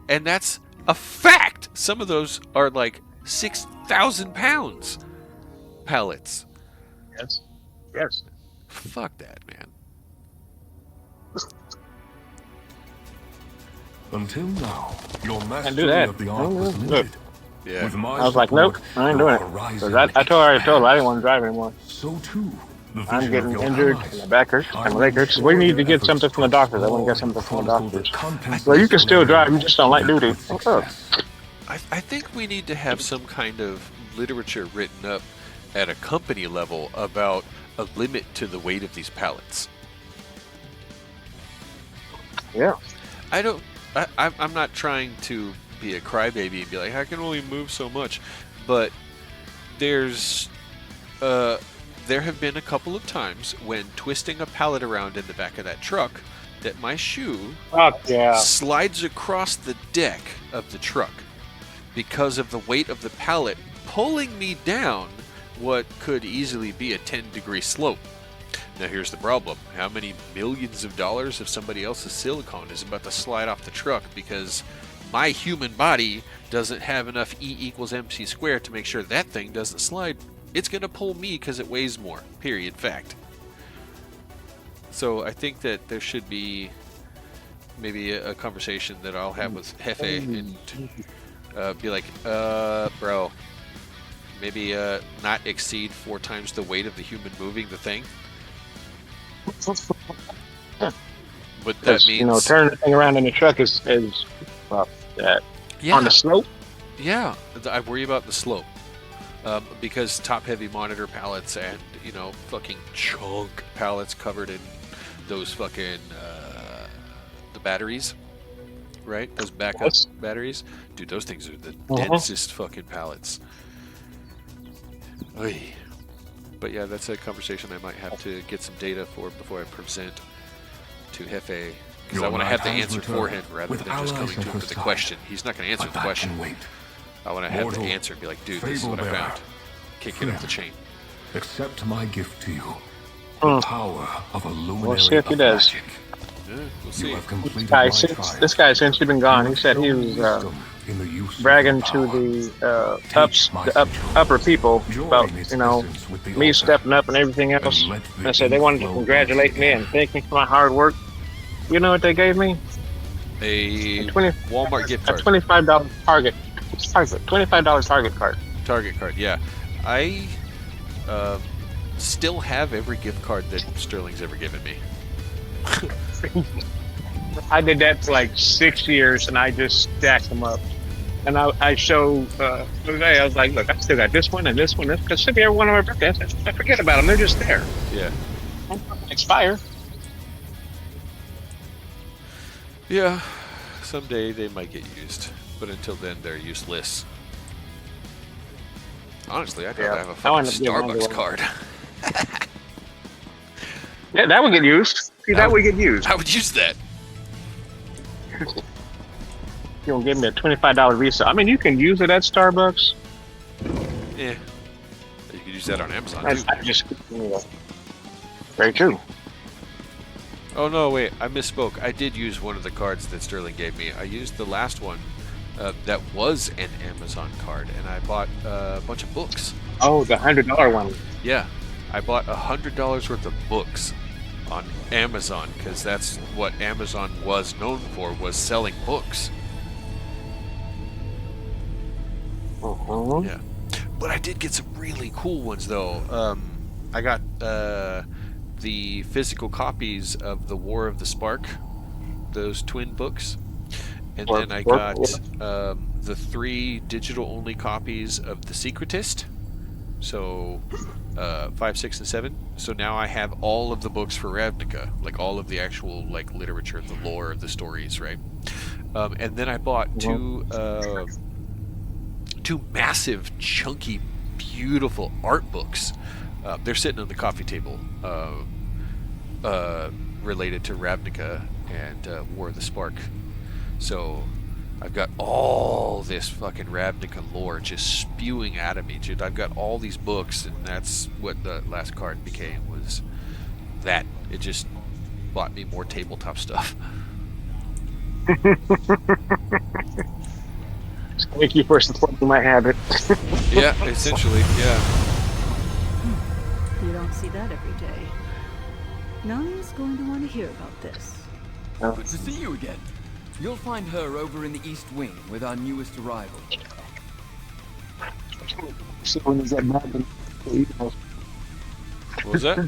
Speaker 1: And that's a fact. Some of those are like 6,000 pounds pallets.
Speaker 8: Yes. Yes.
Speaker 1: Fuck that, man.
Speaker 6: Until now, your
Speaker 8: do
Speaker 6: mastery
Speaker 8: that.
Speaker 6: of the art was
Speaker 8: Look.
Speaker 6: limited.
Speaker 1: Yeah.
Speaker 6: With my
Speaker 8: I was like, nope,
Speaker 6: support,
Speaker 8: I ain't
Speaker 6: your
Speaker 8: doing it.
Speaker 6: horizon
Speaker 8: Because I told her I
Speaker 6: expands.
Speaker 8: didn't want to drive anymore.
Speaker 6: So too, the
Speaker 8: I'm
Speaker 6: vision
Speaker 8: getting
Speaker 6: of your
Speaker 8: injured,
Speaker 6: allies.
Speaker 8: and my back hurts,
Speaker 6: I
Speaker 8: and my
Speaker 6: will
Speaker 8: leg hurts.
Speaker 6: ensure
Speaker 8: We need
Speaker 6: your
Speaker 8: to get
Speaker 6: efforts
Speaker 8: something from the doctors. I want to get
Speaker 6: explore
Speaker 8: something from the
Speaker 6: and chronicle
Speaker 8: doctors.
Speaker 6: contents
Speaker 8: Well, you
Speaker 6: of
Speaker 8: can still
Speaker 6: Solaria
Speaker 8: drive, you just don't like
Speaker 6: with
Speaker 8: duty. What's up?
Speaker 6: success.
Speaker 1: I think we need to have some kind of literature written up at a company level about a limit to the weight of these pallets.
Speaker 8: Yeah.
Speaker 1: I'm not trying to be a crybaby and be like, I can only move so much. But there have been a couple of times when twisting a pallet around in the back of that truck that my shoe
Speaker 8: Oh, yeah.
Speaker 1: slides across the deck of the truck because of the weight of the pallet pulling me down what could easily be a 10-degree slope. Now here's the problem. How many millions of dollars of somebody else's silicone is about to slide off the truck because my human body doesn't have enough E equals MC squared to make sure that thing doesn't slide? It's going to pull me because it weighs more. Period. Fact. So I think that there should be maybe a conversation that I'll have with Jefe and be like, bro, maybe not exceed 4 times the weight of the human moving the thing. But that means,
Speaker 8: turning the thing around in the truck is
Speaker 1: yeah,
Speaker 8: on the slope.
Speaker 1: yeah, I worry about the slope because top-heavy monitor pallets and fucking chunk pallets covered in those fucking the batteries, right? Those backup
Speaker 8: Yes.
Speaker 1: batteries, dude. Those things are the
Speaker 8: Uh-huh.
Speaker 1: densest fucking pallets. Oy. But yeah, that's a conversation I might have to get some data for before I present to Jefe, because I
Speaker 6: Your
Speaker 1: want to
Speaker 6: knight
Speaker 1: have the
Speaker 6: has
Speaker 1: answer
Speaker 6: returned,
Speaker 1: for him rather
Speaker 6: with
Speaker 1: than just
Speaker 6: allies
Speaker 1: coming to
Speaker 6: at
Speaker 1: him
Speaker 6: her
Speaker 1: with the
Speaker 6: side.
Speaker 1: question. He's not going to answer
Speaker 6: But
Speaker 1: the
Speaker 6: that
Speaker 1: question.
Speaker 6: can wait.
Speaker 1: I want to have the
Speaker 6: Mortal,
Speaker 1: answer and be like, dude, this is what I
Speaker 6: fable-bearer,
Speaker 1: found. Kick it up the chain.
Speaker 6: Accept my gift to you.
Speaker 8: Hmm.
Speaker 6: The power of a luminary
Speaker 8: We'll see if he
Speaker 6: of
Speaker 8: does.
Speaker 6: magic.
Speaker 1: Yeah, we'll
Speaker 6: You
Speaker 1: see.
Speaker 6: have completed
Speaker 8: Guy,
Speaker 6: my
Speaker 8: since
Speaker 6: trial.
Speaker 8: this guy, since you've been gone, he said he
Speaker 6: You
Speaker 8: was
Speaker 6: have shown wisdom in the use of
Speaker 8: bragging
Speaker 6: your
Speaker 8: to
Speaker 6: power.
Speaker 8: the upper people about me stepping up and everything else.
Speaker 6: And let the
Speaker 8: I said they wanted to
Speaker 6: flow
Speaker 8: congratulate
Speaker 6: once
Speaker 8: me
Speaker 6: again.
Speaker 8: and thank me for my hard work. You know what they gave me?
Speaker 1: A
Speaker 8: 20
Speaker 1: Walmart gift
Speaker 8: A
Speaker 1: card.
Speaker 8: $25 Target. $25 Target card.
Speaker 1: Target card, yeah. I still have every gift card that Sterling's ever given me.
Speaker 8: I did that for like 6 years, and I just stacked them up. And I showed today. I was like, look, I still got this one and this one. Because should be every one of my birthdays. I forget about them. They're just there.
Speaker 1: Yeah.
Speaker 8: Expire.
Speaker 1: Yeah. Someday they might get used, but until then they're useless. Honestly, I'd rather
Speaker 8: Yeah.
Speaker 1: have a
Speaker 8: I'll
Speaker 1: fucking
Speaker 8: end up getting another
Speaker 1: Starbucks
Speaker 8: one.
Speaker 1: card.
Speaker 8: Yeah, that would get used. See, that would get used.
Speaker 1: I would use that.
Speaker 8: You don't give me a $25 Visa. I mean, you can use it at Starbucks.
Speaker 1: Yeah. You can use that on Amazon
Speaker 8: I,
Speaker 1: too.
Speaker 8: I just, very true.
Speaker 1: Oh no, wait, I misspoke. I did use one of the cards that Sterling gave me. I used the last one that was an Amazon card, and I bought a bunch of books.
Speaker 8: Oh, the $100 one.
Speaker 1: Yeah, I bought $100 worth of books on Amazon because that's what Amazon was known for, was selling books. Yeah, but I did get some really cool ones though. I got the physical copies of the War of the Spark, those twin books, and then I got the 3 digital-only copies of The Secretist. So 5, 6, and 7. So now I have all of the books for Ravnica, like all of the actual like literature, the lore, the stories, right? And then I bought two massive, chunky, beautiful art books. They're sitting on the coffee table, related to Ravnica and War of the Spark. So I've got all this fucking Ravnica lore just spewing out of me, dude. I've got all these books, and that's what the last card became, was that. It just bought me more tabletop stuff.
Speaker 8: Thank you for supporting my habit.
Speaker 1: Yeah, essentially, yeah.
Speaker 4: You don't see that every day. Nani's going to want to hear about this.
Speaker 10: Good to see you again. You'll find her over in the East Wing with our newest arrival.
Speaker 8: When is that bad?
Speaker 1: What was that?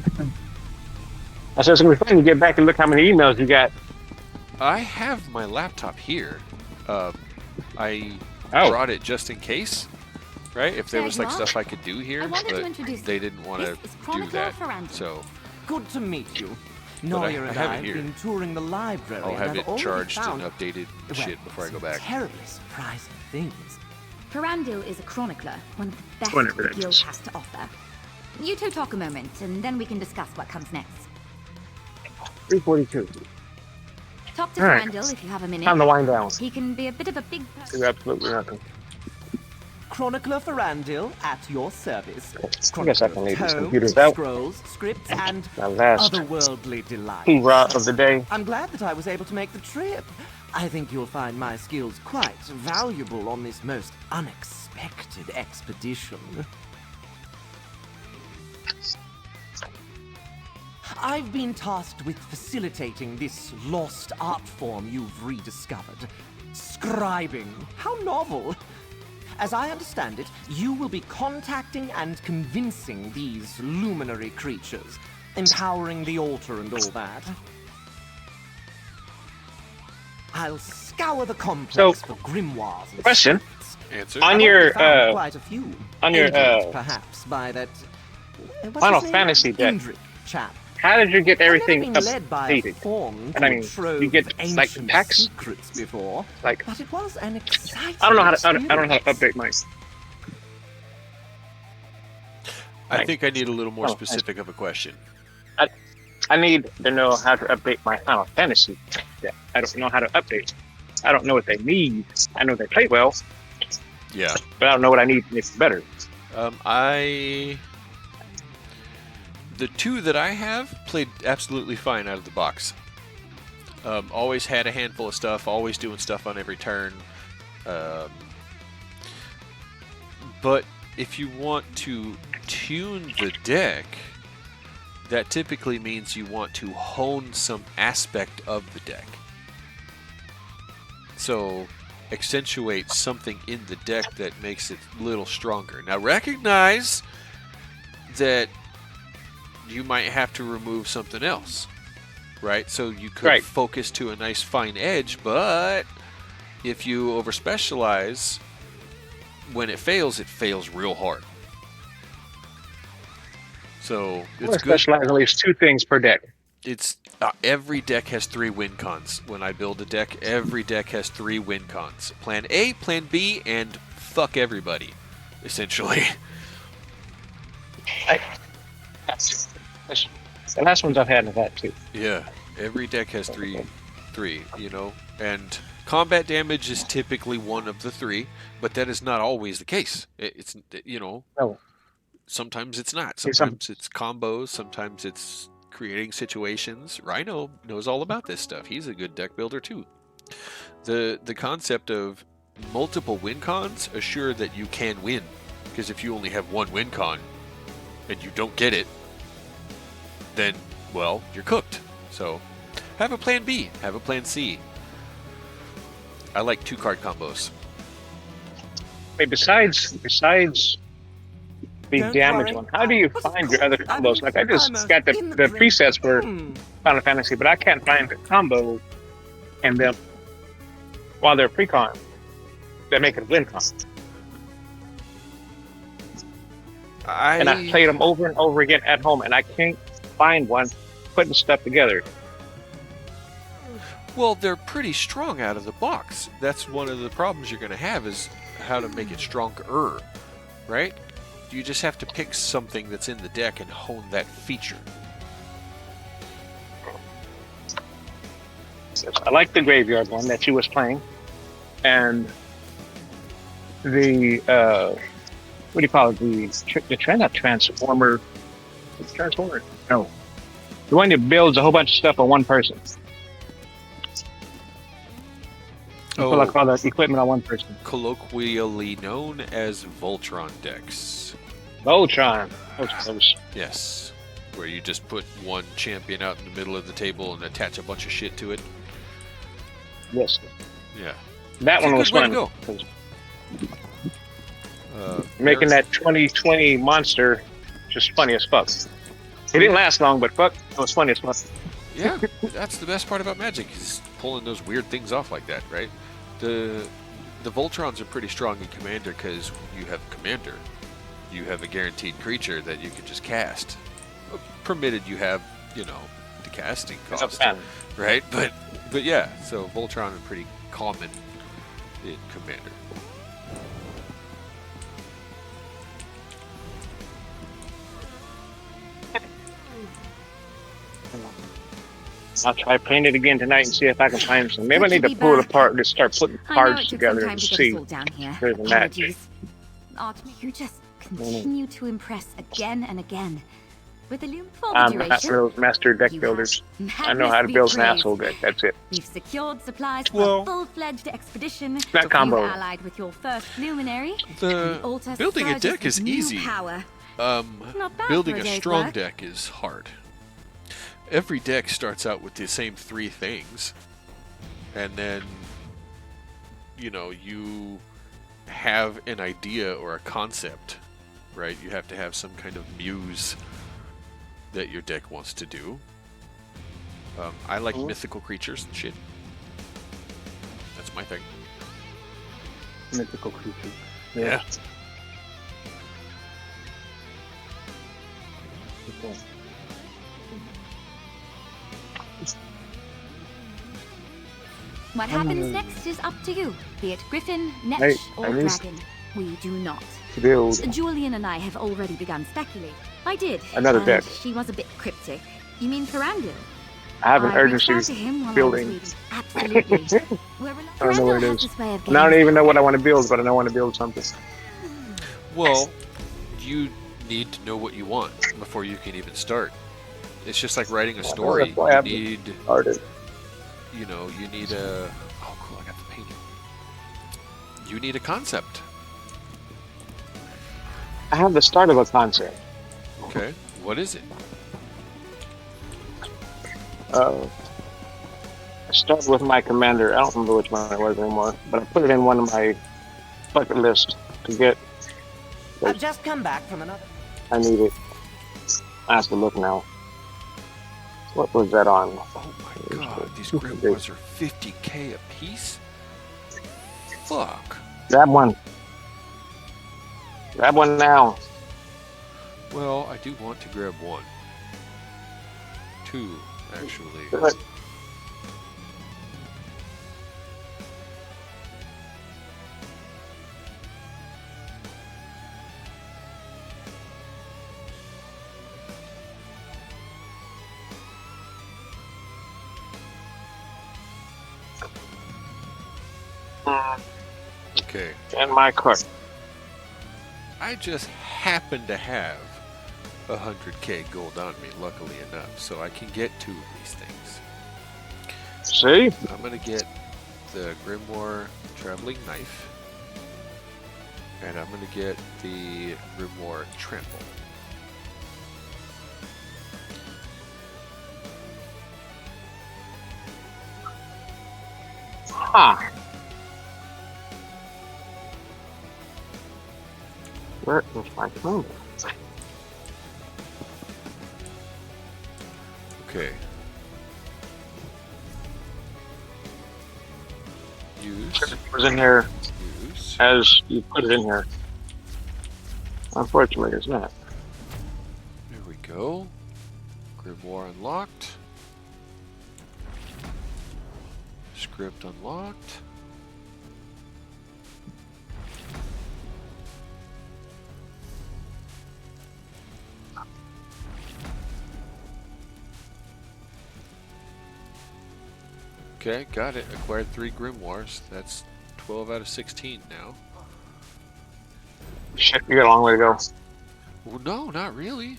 Speaker 8: I said it's gonna be fun to get back and look how many emails you got.
Speaker 1: I have my laptop here. I brought it just in case, right? If there was like stuff I could do here, but they didn't want to do that. So
Speaker 11: good to meet you.
Speaker 1: But
Speaker 11: Noya
Speaker 1: I
Speaker 11: and
Speaker 1: have
Speaker 11: I
Speaker 1: it
Speaker 11: have
Speaker 1: here.
Speaker 11: been touring the library.
Speaker 1: I'll have
Speaker 11: and
Speaker 1: it
Speaker 11: I've already
Speaker 1: charged
Speaker 11: found,
Speaker 1: and updated and shit before I go
Speaker 11: some
Speaker 1: back.
Speaker 11: terribly surprising things.
Speaker 12: Ferandil is a chronicler, one of the best
Speaker 8: Whatever
Speaker 12: the
Speaker 8: that
Speaker 12: guild
Speaker 8: is.
Speaker 12: has to offer. You two talk a moment, and then we can discuss what comes next.
Speaker 8: 342.
Speaker 12: Talk to
Speaker 8: All right.
Speaker 12: Ferandil if you have a minute.
Speaker 8: Time to wind down.
Speaker 12: He can be a bit of a big person.
Speaker 8: Do absolutely nothing.
Speaker 11: Chronicler Ferandil at your service.
Speaker 8: I guess I can leave these
Speaker 11: Tomes,
Speaker 8: computers out.
Speaker 11: Scrolls, scripts, and
Speaker 8: My last
Speaker 11: otherworldly delights.
Speaker 8: hoorah of the day.
Speaker 11: I'm glad that I was able to make the trip. I think you'll find my skills quite valuable on this most unexpected expedition. I've been tasked with facilitating this lost art form you've rediscovered. Scribing. How novel. As I understand it, you will be contacting and convincing these luminary creatures, empowering the altar and all that. I'll scour the complex for grimoires and
Speaker 8: Question.
Speaker 1: Answer.
Speaker 8: On
Speaker 11: I've
Speaker 8: your,
Speaker 11: already found quite a few.
Speaker 8: on your,
Speaker 11: Aided, perhaps by that what's
Speaker 8: Final
Speaker 11: his name?
Speaker 8: Fantasy deck.
Speaker 11: Indrik chap.
Speaker 8: How did you get everything
Speaker 11: I've never been led by a
Speaker 8: updated?
Speaker 11: form
Speaker 8: And I
Speaker 11: to
Speaker 8: mean,
Speaker 11: a trove
Speaker 8: you get
Speaker 11: of
Speaker 8: like
Speaker 11: ancient
Speaker 8: packs.
Speaker 11: secrets before,
Speaker 8: Like,
Speaker 11: but it was an exciting
Speaker 8: I don't know how to. I don't know how to
Speaker 11: experience.
Speaker 8: update mine.
Speaker 1: I think I need a little more
Speaker 8: Oh,
Speaker 1: specific of a question.
Speaker 8: I need to know how to update my Final Fantasy. Yeah, I don't know how to update. I don't know what they need. I know they play well,
Speaker 1: Yeah.
Speaker 8: but I don't know what I need to make it better.
Speaker 1: The 2 that I have played absolutely fine out of the box. Always had a handful of stuff, always doing stuff on every turn. But if you want to tune the deck, that typically means you want to hone some aspect of the deck. So accentuate something in the deck that makes it a little stronger. Now recognize that you might have to remove something else, right? So you could focus to a nice fine edge, but if you over specialize, when it fails real hard. So it's good.
Speaker 8: Specialize at least 2 things per deck.
Speaker 1: It's every deck has 3 win cons. When I build a deck, every deck has 3 win cons. Plan A, Plan B, and fuck everybody, essentially.
Speaker 8: The last ones I've had have had too.
Speaker 1: Yeah, every deck has three, you know, and combat damage is typically one of the 3, but that is not always the case. It's, you know,
Speaker 8: No.
Speaker 1: sometimes it's not.
Speaker 8: See, some-
Speaker 1: Sometimes it's combos. Sometimes it's creating situations. Rhino knows all about this stuff. He's a good deck builder too. The concept of multiple win cons assure that you can win, because if you only have one win con and you don't get it, then, well, you're cooked. So have a plan B, have a plan C. I like 2-card combos.
Speaker 8: Wait, besides the
Speaker 11: Don't
Speaker 8: damage
Speaker 11: worry.
Speaker 8: one, how do you find your other combos? Like, I just got the presets for Final Fantasy, but I can't find the combo and them while they're pre-con that make it win con. And I played them over and over again at home, and I can't find one putting stuff together.
Speaker 1: Well, they're pretty strong out of the box. That's one of the problems you're going to have, is how to make it stronger, right? You just have to pick something that's in the deck and hone that feature.
Speaker 8: I like the graveyard one that she was playing, and the what do you call it? Not Transformer. Transformer? No, the one that builds a whole bunch of stuff on one person.
Speaker 1: Oh,
Speaker 8: Like all the equipment on one person.
Speaker 1: Colloquially known as Voltron decks.
Speaker 8: Voltron.
Speaker 1: Yes, where you just put one champion out in the middle of the table and attach a bunch of shit to it.
Speaker 8: Yes.
Speaker 1: Yeah.
Speaker 8: That one was fun. Making that 2020 monster just funny as fuck. It didn't last long, but fuck, it was funny as fuck.
Speaker 1: Yeah, that's the best part about Magic, is pulling those weird things off like that, right? The Voltrons are pretty strong in Commander because you have Commander. You have a guaranteed creature that you can just cast. Permitted you have, the casting cost, right? But yeah, so Voltron are pretty common in Commander.
Speaker 8: I'll try playing it again tonight and see if I can find some. Maybe I need to pull it apart and just start putting cards together and see if there's a match.
Speaker 12: You just continue to impress again and again. With the loom for the
Speaker 8: I'm not
Speaker 12: duration,
Speaker 8: one of those master deck builders. I know how to build an asshole deck. That's it.
Speaker 12: We've secured supplies for a full-fledged expedition.
Speaker 8: That
Speaker 12: so
Speaker 8: combo.
Speaker 12: you've allied with your first luminary.
Speaker 1: The building a deck is easy.
Speaker 12: Power.
Speaker 1: Building
Speaker 12: for
Speaker 1: a
Speaker 12: a day's
Speaker 1: strong
Speaker 12: work.
Speaker 1: deck is hard. Every deck starts out with the same 3 things, and then you have an idea or a concept, right? You have to have some kind of muse that your deck wants to do. I like mythical creatures and shit. That's my thing.
Speaker 8: Mythical creatures.
Speaker 1: Yeah.
Speaker 8: Okay.
Speaker 12: What happens next is up to you, be it Griffin, Netch, or Dragon. We do not.
Speaker 8: Build.
Speaker 12: Julian and I have already begun speculating. I did.
Speaker 8: Another
Speaker 12: and
Speaker 8: deck.
Speaker 12: She was a bit cryptic. You mean Ferrandil?
Speaker 8: I have an
Speaker 12: I reached out
Speaker 8: urgency
Speaker 12: to him while
Speaker 8: building.
Speaker 12: I was Absolutely.
Speaker 8: I don't know what it
Speaker 12: Ferrandil
Speaker 8: is.
Speaker 12: has this way of
Speaker 8: And I don't
Speaker 12: getting-
Speaker 8: even know what I want to build, but I know I want to build something.
Speaker 1: Well, you need to know what you want before you can even start. It's just like writing a story.
Speaker 8: That's why I
Speaker 1: You need,
Speaker 8: started.
Speaker 1: you need a. Oh, cool! I got the painting. You need a concept.
Speaker 8: I have the start of a concept.
Speaker 1: Okay, what is it?
Speaker 8: I started with my commander. I don't remember which one it was anymore, but I put it in one of my bucket list to get.
Speaker 11: I've just come back from another.
Speaker 8: I need it. I have to look now. What was that on?
Speaker 1: Oh my god, these grimoires are 50k a piece? Fuck.
Speaker 8: Grab one. Grab one now.
Speaker 1: Well, I do want to grab one. 2, actually.
Speaker 8: Do it.
Speaker 1: Okay.
Speaker 8: And my card.
Speaker 1: I just happen to have 100k gold on me, luckily enough, so I can get 2 of these things.
Speaker 8: See?
Speaker 1: I'm gonna get the Grimoire Traveling Knife, and I'm gonna get the Grimoire Trample.
Speaker 8: Huh. Where is my phone?
Speaker 1: Okay. Use.
Speaker 8: It was in here
Speaker 1: Use.
Speaker 8: as you put it in here. Unfortunately, it's not.
Speaker 1: There we go. Grimoire unlocked. Script unlocked. Okay, got it. Acquired 3 Grimoires. That's 12 out of 16 now.
Speaker 8: Shit, you got a long way to go.
Speaker 1: Well, no, not really.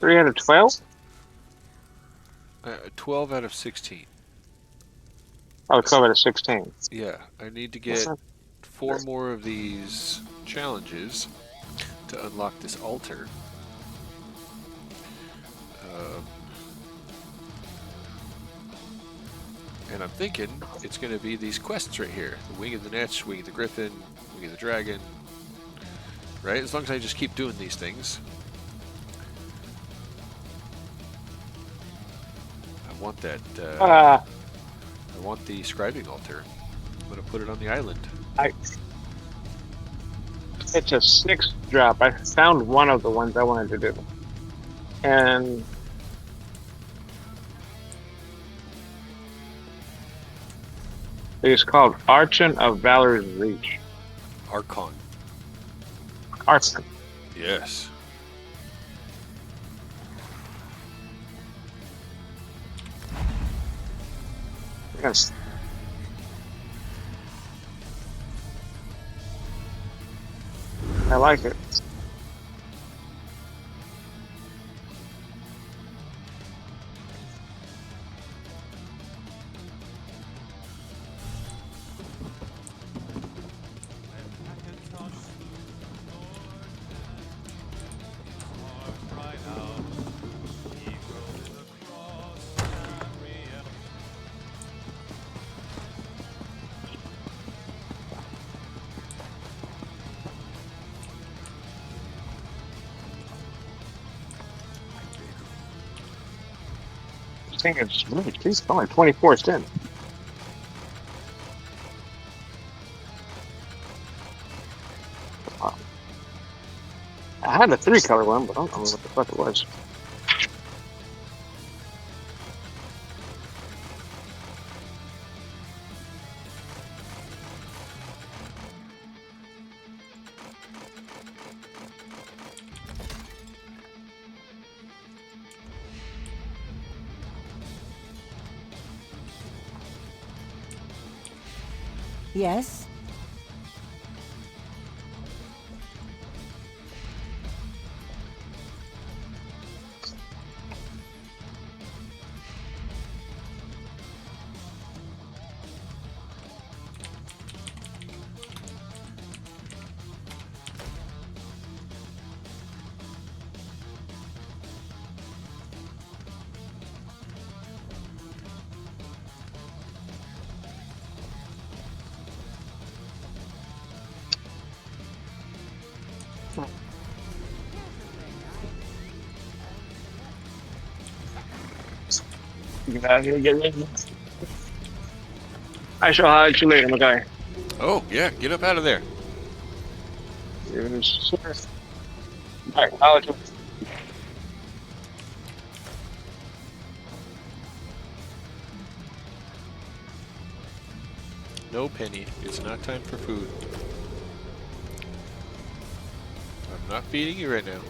Speaker 8: 3 out of 12?
Speaker 1: 12 out of 16.
Speaker 8: Oh, 12 out of 16.
Speaker 1: Yeah, I need to get 4 more of these challenges to unlock this altar. And I'm thinking it's going to be these quests right here. The Wing of the Netch, Wing of the Griffin, Wing of the Dragon. Right? As long as I just keep doing these things. I want that, I want the scribing altar. I'm going to put it on the island.
Speaker 8: It's a 6 drop. I found one of the ones I wanted to do. And it's called Archon of Valor's Reach.
Speaker 1: Archon.
Speaker 8: Archon.
Speaker 1: Yes.
Speaker 8: Yes. I like it. I think it's really it's only 24 cents. I had a 3-color one, but I don't know what the fuck it was.
Speaker 13: Yes? I shall hide you later, my guy.
Speaker 1: Oh, yeah, get up out of there.
Speaker 8: Yes, sir. Alright, I'll let you.
Speaker 1: No, Penny, it's not time for food. I'm not feeding you right now.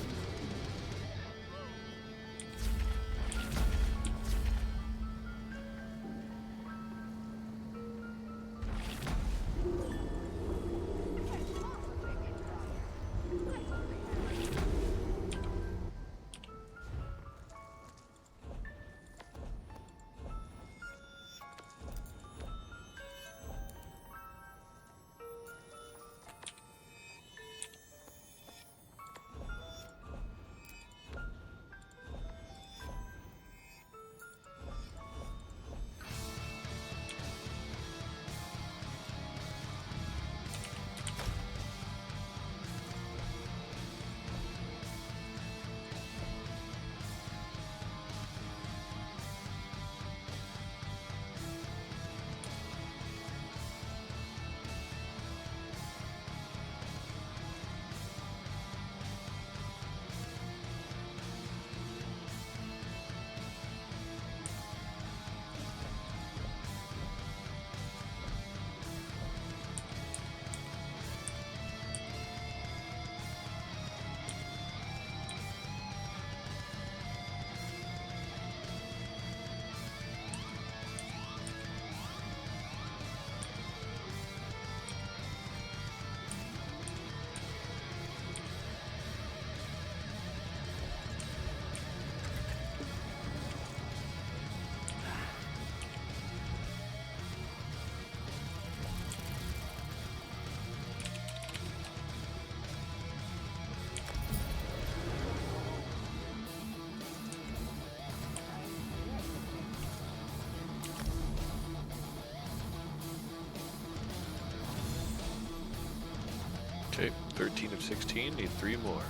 Speaker 1: Okay, 13 of 16, need 3 more.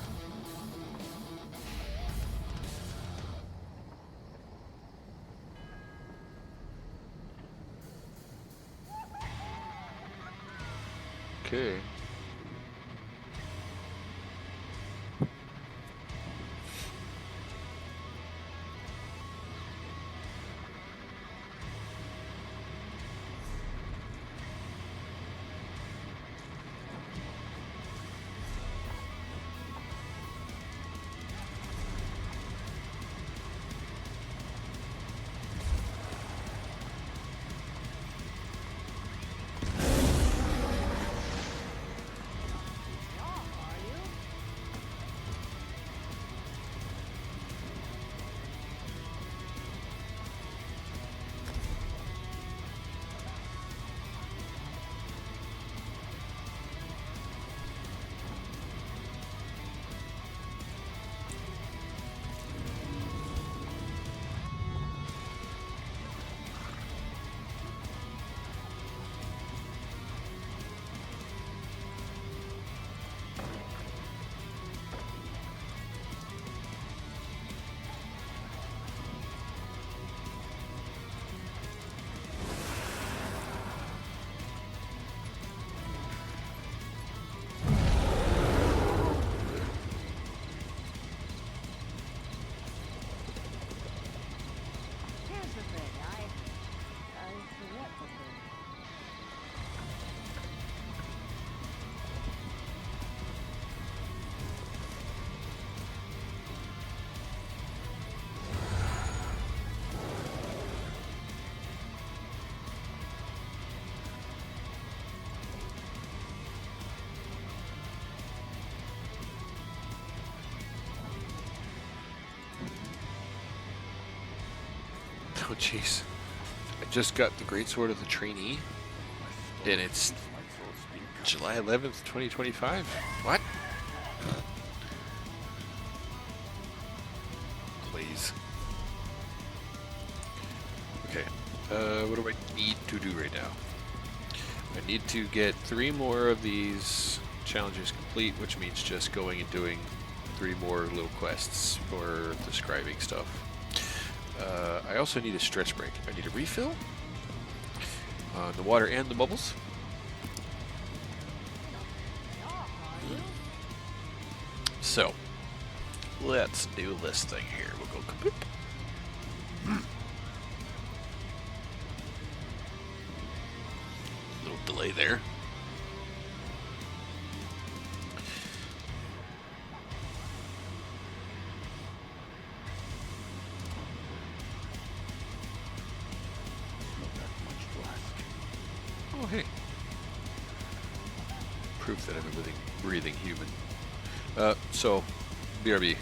Speaker 1: Okay. Oh jeez. I just got the Greatsword of the Trainee, and it's July 11th, 2025. What? Please. Okay. What do I need to do right now? I need to get 3 more of these challenges complete, which means just going and doing 3 more little quests for the scribing stuff. I also need a stretch break. I need a refill on the water and the bubbles. So, let's do this thing here. We'll go kaboop. Little delay there. Oh, hey. Proof that I'm a breathing human. So, BRB.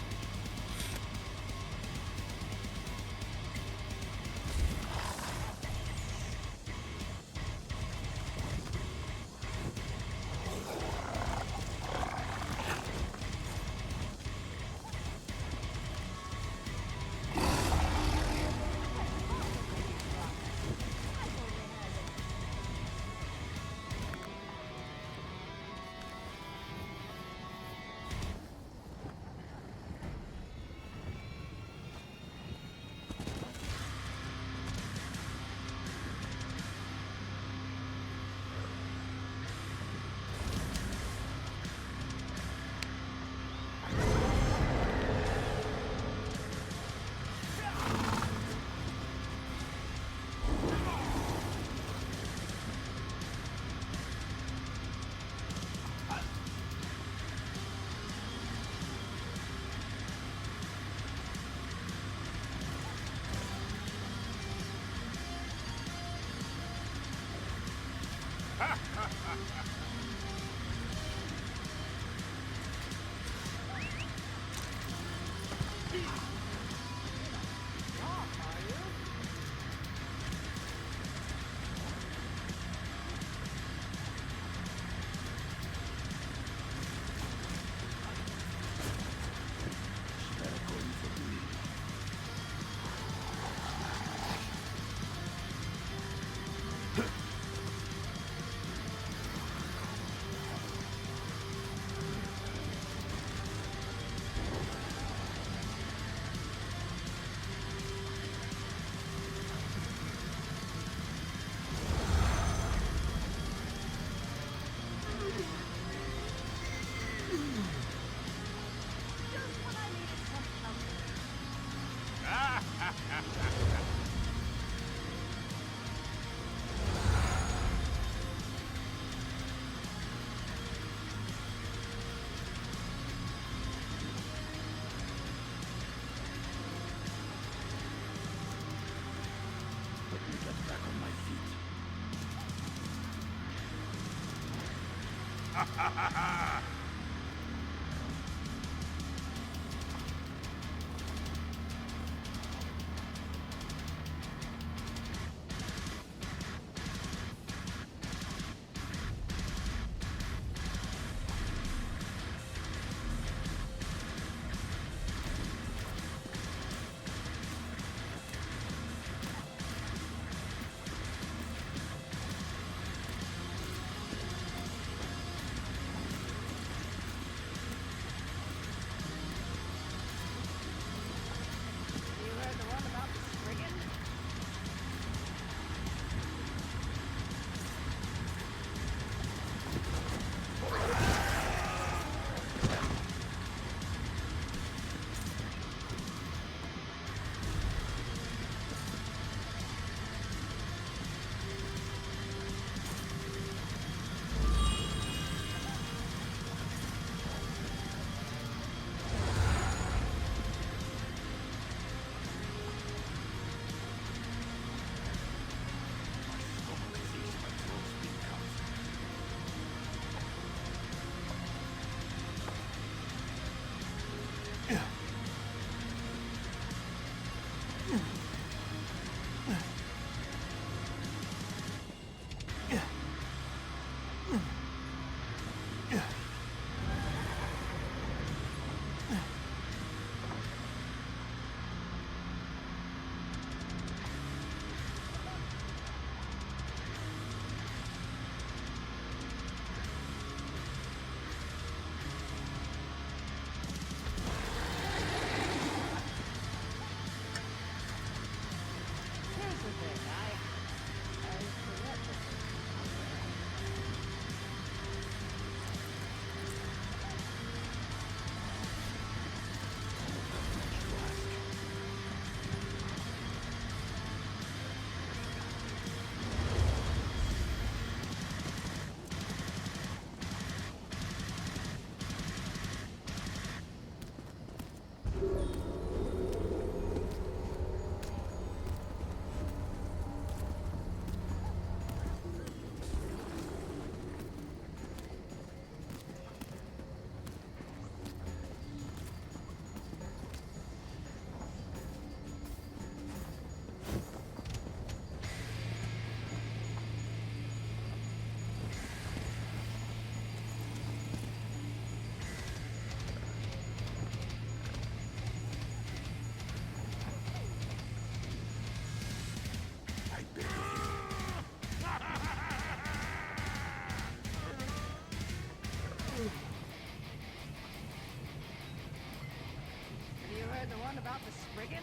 Speaker 9: one about the Scribing?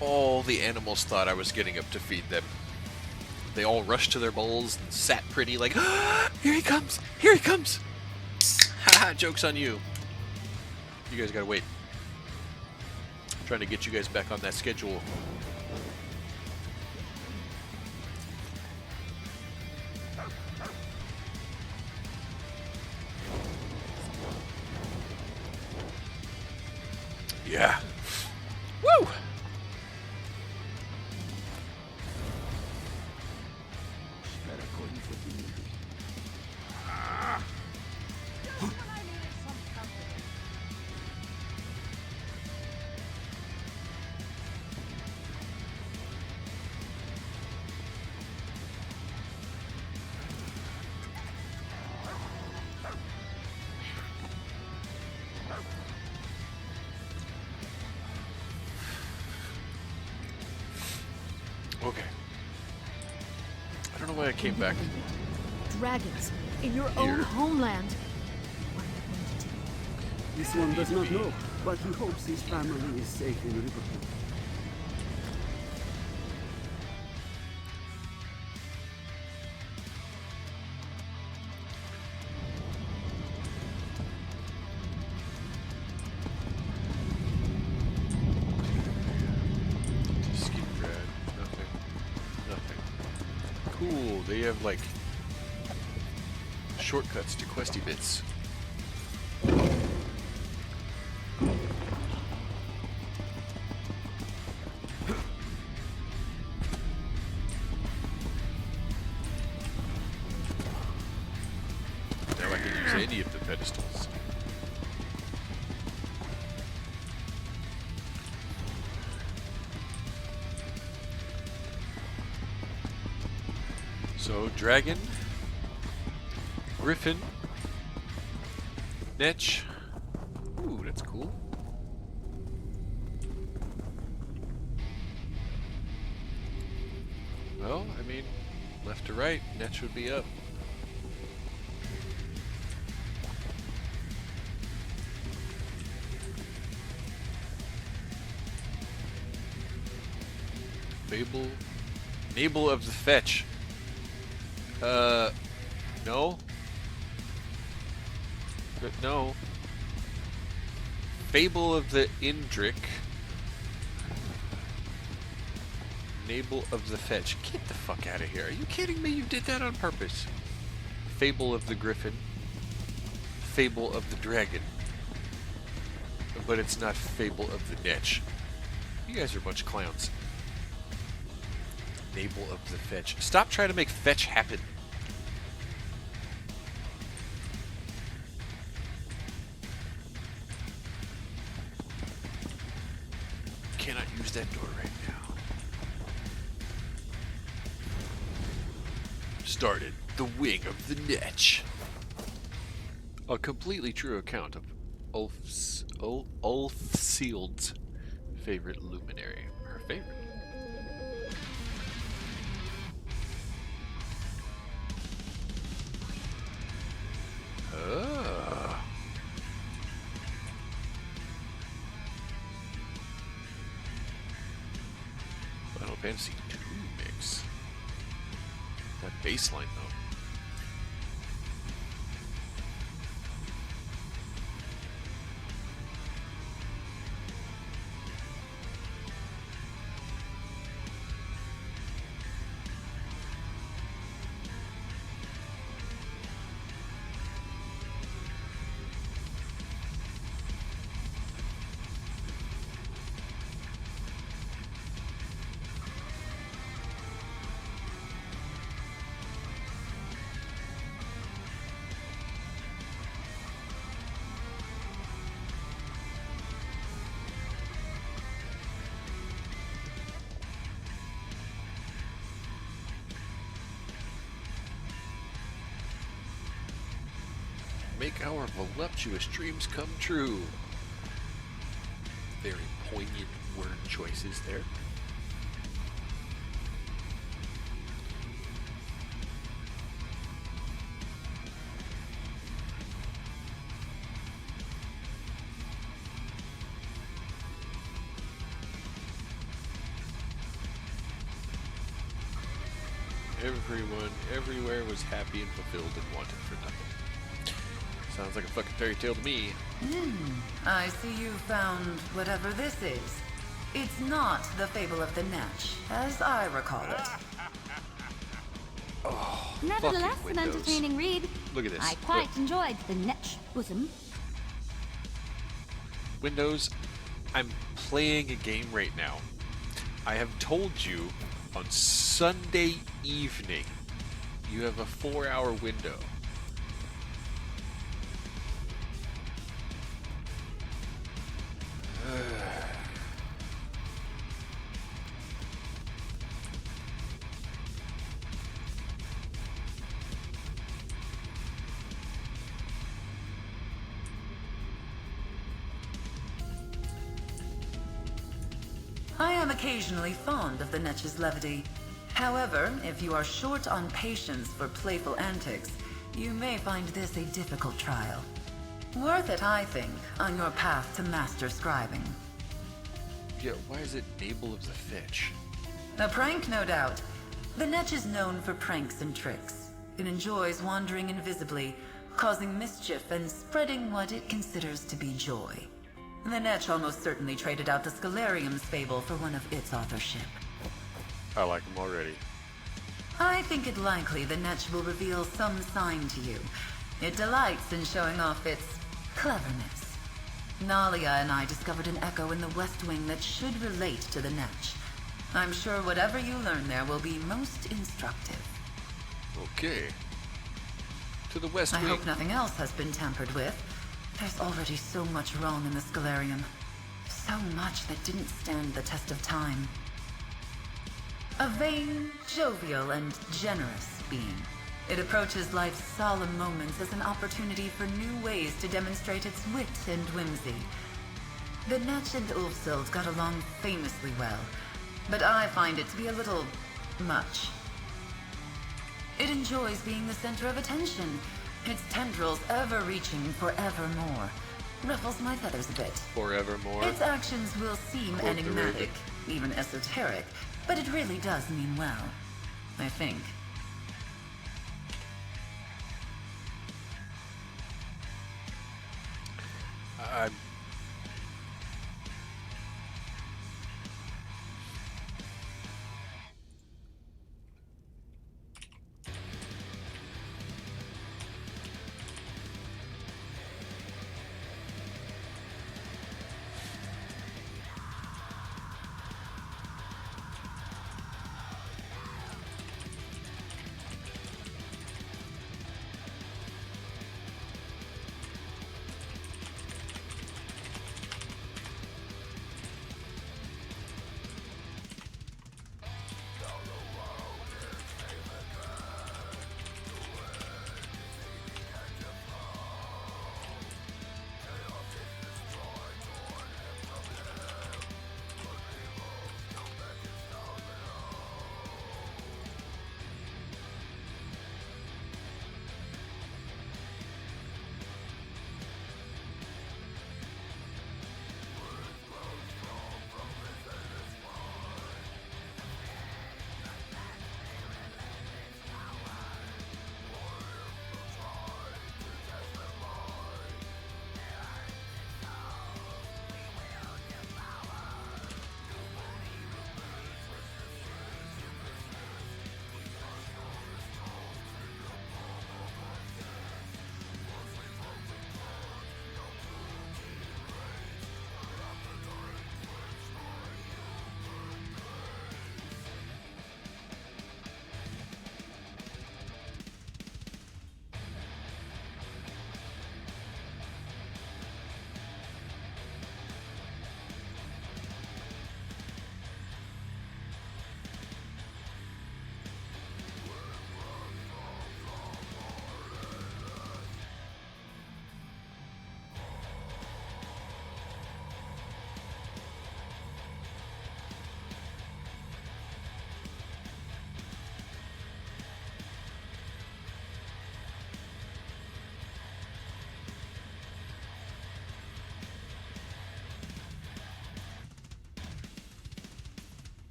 Speaker 1: All the animals thought I was getting up to feed them. They all rushed to their bowls and sat pretty like, ah, here he comes! Here he comes! Haha, joke's on you. You guys gotta wait. I'm trying to get you guys back on that schedule. Yeah. Woo! Okay. I don't know why I came back.
Speaker 4: Dragons in your own homeland.
Speaker 3: This one does not know, but he hopes his family is safe in Riverwood.
Speaker 1: Skin drag. Nothing. Nothing. Cool. They have like shortcuts to questy bits. Now I can use any of the pedestals. So, dragon, griffin, netch. Ooh, that's cool. Well, I mean, left to right, netch would be up. Nabel of the Fetch. No. But no. Fable of the Indric. Nabel of the Fetch. Get the fuck out of here. Are you kidding me? You did that on purpose. Fable of the Griffin. Fable of the Dragon. But it's not Fable of the Netch. You guys are a bunch of clowns. Nabel of the Fetch. Stop trying to make fetch happen. Cannot use that door right now. Started the Wing of the Netch. A completely true account of Ulfsild's favorite luminary. Her favorite. Final Fantasy 2 mix. That bass line though. Make our voluptuous dreams come true. Very poignant word choices there. Everyone, everywhere was happy and fulfilled and wanted for nothing. Sounds like a fucking fairy tale to me.
Speaker 2: I see you found whatever this is. It's not the Fable of the Netch, as I recall it.
Speaker 1: Oh,
Speaker 12: Nevertheless,
Speaker 1: fucking
Speaker 12: an
Speaker 1: Windows.
Speaker 12: entertaining read.
Speaker 1: Look at this.
Speaker 12: I quite
Speaker 1: Look.
Speaker 12: enjoyed the Netch bosom.
Speaker 1: Windows, I'm playing a game right now. I have told you on Sunday evening you have a 4-hour window.
Speaker 2: I am occasionally fond of the Netch's levity. However, if you are short on patience for playful antics, you may find this a difficult trial. Worth it, I think, on your path to master scribing.
Speaker 1: Yeah, why is it Nabal of the Fitch?
Speaker 2: A prank, no doubt. The Netch is known for pranks and tricks. It enjoys wandering invisibly, causing mischief and spreading what it considers to be joy. The Netch almost certainly traded out the Scalarium's fable for one of its authorship.
Speaker 1: I like him already.
Speaker 2: I think it likely the Netch will reveal some sign to you. It delights in showing off its cleverness. Nalia and I discovered an echo in the West Wing that should relate to the Netch. I'm sure whatever you learn there will be most instructive.
Speaker 1: Okay. To the West
Speaker 2: I
Speaker 1: Wing.
Speaker 2: hope nothing else has been tampered with. There's already so much wrong in the Scalarium. So much that didn't stand the test of time. A vain, jovial, and generous being. It approaches life's solemn moments as an opportunity for new ways to demonstrate its wit and whimsy. The Netch and Ulfsild got along famously well, but I find it to be a little much. It enjoys being the center of attention, its tendrils ever-reaching forevermore. Ruffles my feathers a bit.
Speaker 1: Forevermore.
Speaker 2: Its actions will seem
Speaker 1: Quote the
Speaker 2: enigmatic,
Speaker 1: Raven.
Speaker 2: even esoteric, but it really does mean well. I think.
Speaker 1: I'm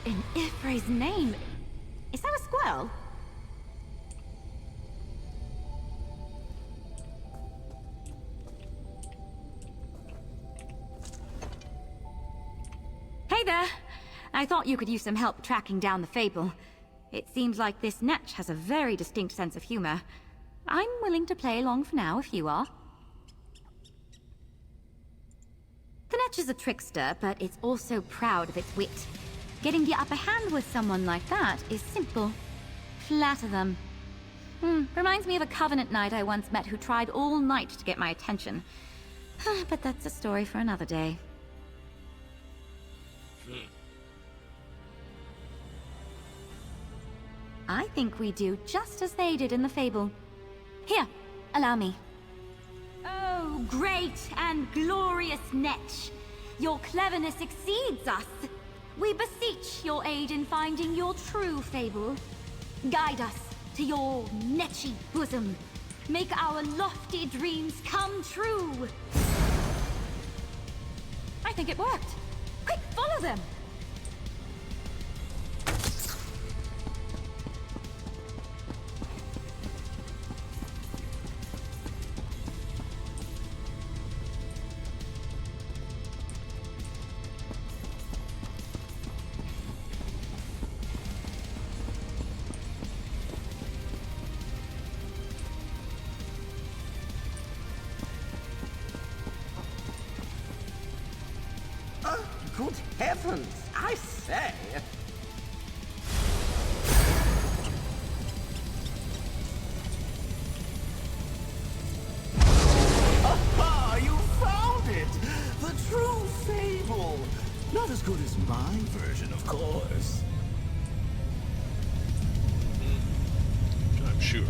Speaker 12: in Ifre's name? Is that a squirrel? Hey there! I thought you could use some help tracking down the fable. It seems like this Netch has a very distinct sense of humor. I'm willing to play along for now if you are. The Netch is a trickster, but it's also proud of its wit. Getting the upper hand with someone like that is simple. Flatter them. Reminds me of a Covenant knight I once met who tried all night to get my attention. But that's a story for another day. I think we do just as they did in the fable. Here, allow me. Oh, great and glorious Netch! Your cleverness exceeds us. We beseech your aid in finding your true fable. Guide us to your Netchy bosom. Make our lofty dreams come true. I think it worked. Quick, follow them!
Speaker 11: Good heavens, I say! Aha! You found it! The true fable! Not as good as my version, of course.
Speaker 1: I'm sure.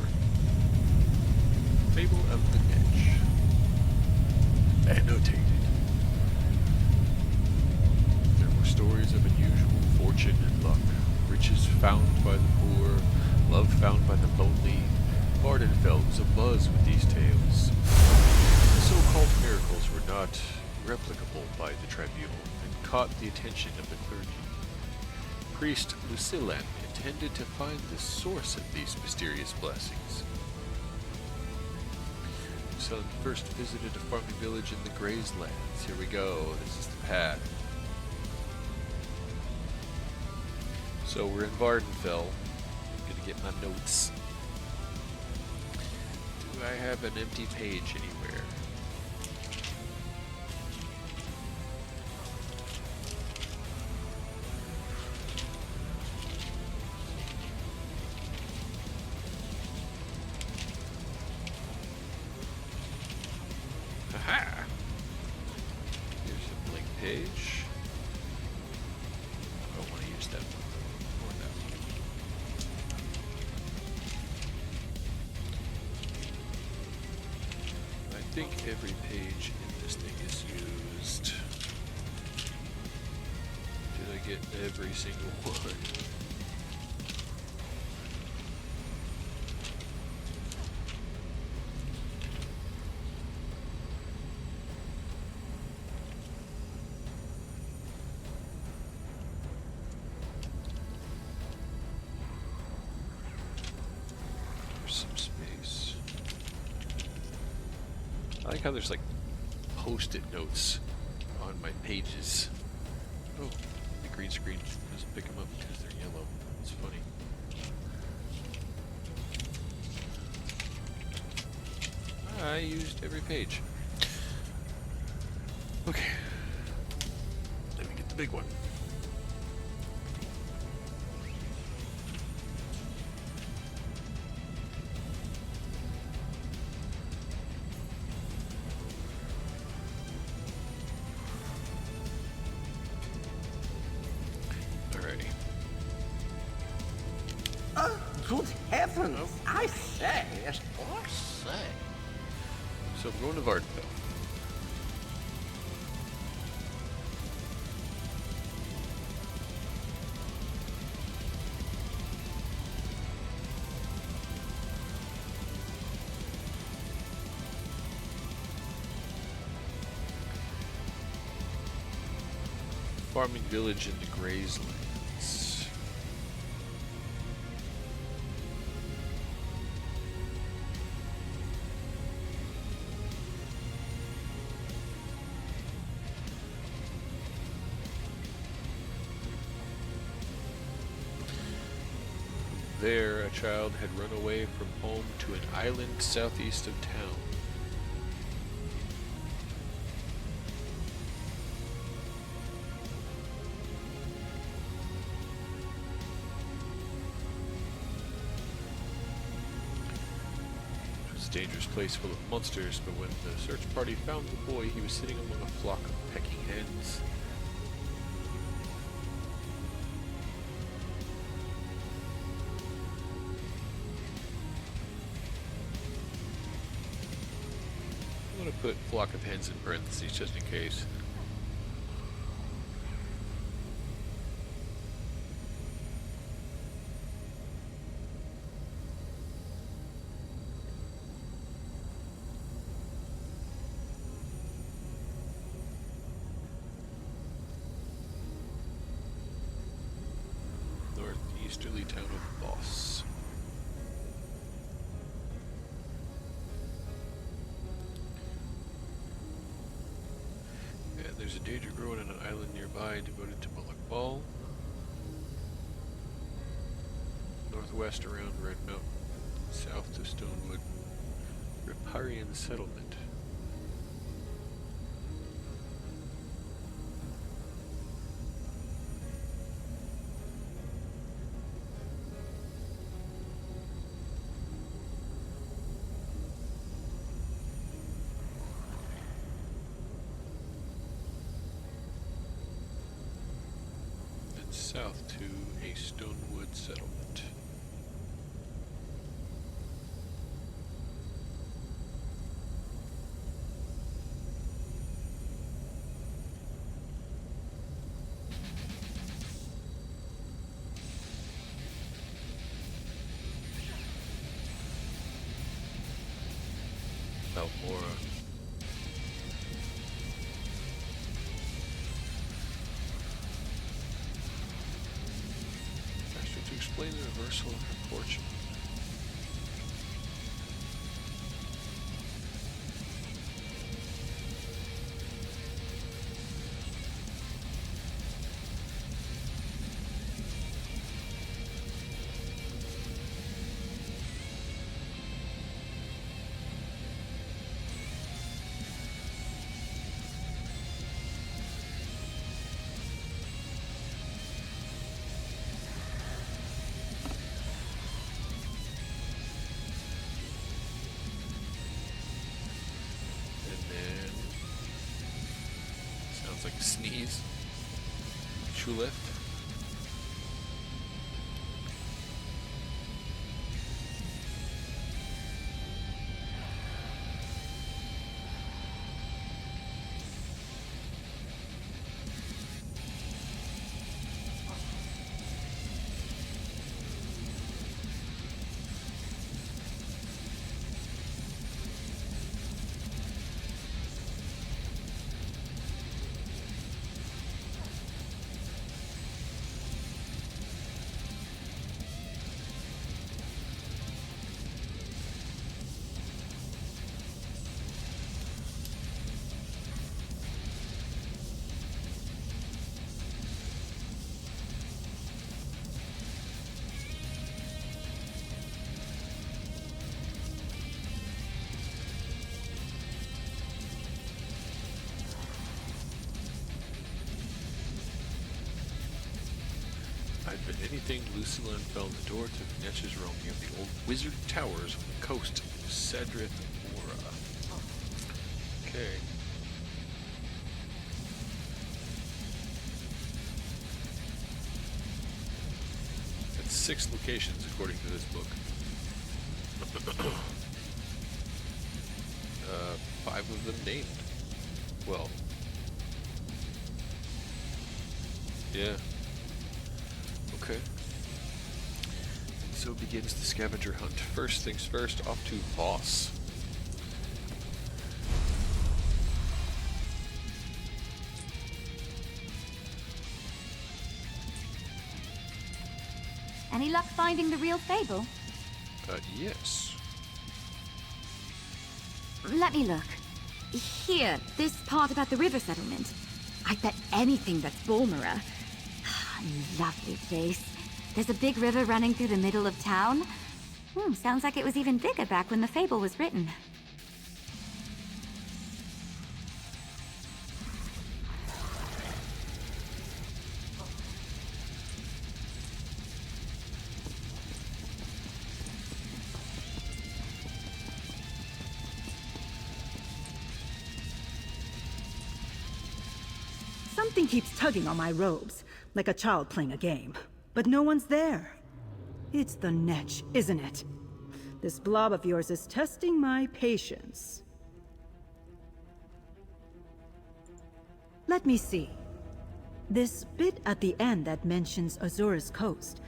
Speaker 1: Fable of the Netch. Annotated. Stories of unusual fortune and luck, riches found by the poor, love found by the lonely. Vardenfeld was abuzz with these tales. The so-called miracles were not replicable by the tribunal and caught the attention of the clergy. Priest Lucillan intended to find the source of these mysterious blessings. Lucillan first visited a farming village in the Grays Lands. Here we go, this is the path. So we're in Vardenfell. I'm gonna get my notes. Do I have an empty page anywhere? Aha! Here's a blank page. I don't want to use that one. I think every page in this thing is used. Did I get every single one? There's some space. I like how there's like post-it notes on my pages. Oh, the green screen doesn't pick them up because they're yellow. It's funny. I used every page. Okay. Let me get the big one.
Speaker 11: Good heavens, I say!
Speaker 1: So we're going to Vardenfell. Farming village in the Grays Lands. There, a child had run away from home to an island southeast of town. It was a dangerous place full of monsters, but when the search party found the boy, he was sitting among a flock of pecking hens. I'm going to put flock of hens in parentheses just in case. Northeasterly town of Boss. There's a danger growing on an island nearby devoted to Moloch Ball. Northwest around Red Mountain, south to Stonewood. Riparian settlement. South to a Stonewood settlement. Balmora. To explain the reversal of her fortune. Like a sneeze. True lift. But anything, Lucilla found the door to Vanessa's realm near the old wizard towers on the coast of Sadrith Aura. Okay. That's 6 locations according to this book. 5 of them named. Well. Yeah. Okay. So begins the scavenger hunt. First things first, off to Boss.
Speaker 12: Any luck finding the real fable?
Speaker 1: Yes.
Speaker 12: Let me look. Here, this part about the river settlement. I bet anything that's Bulmera. Lovely place. There's a big river running through the middle of town. Sounds like it was even bigger back when the fable was written.
Speaker 4: Something keeps tugging on my robes, like a child playing a game. But no one's there. It's the Netch, isn't it? This blob of yours is testing my patience. Let me see. This bit at the end that mentions Azura's coast.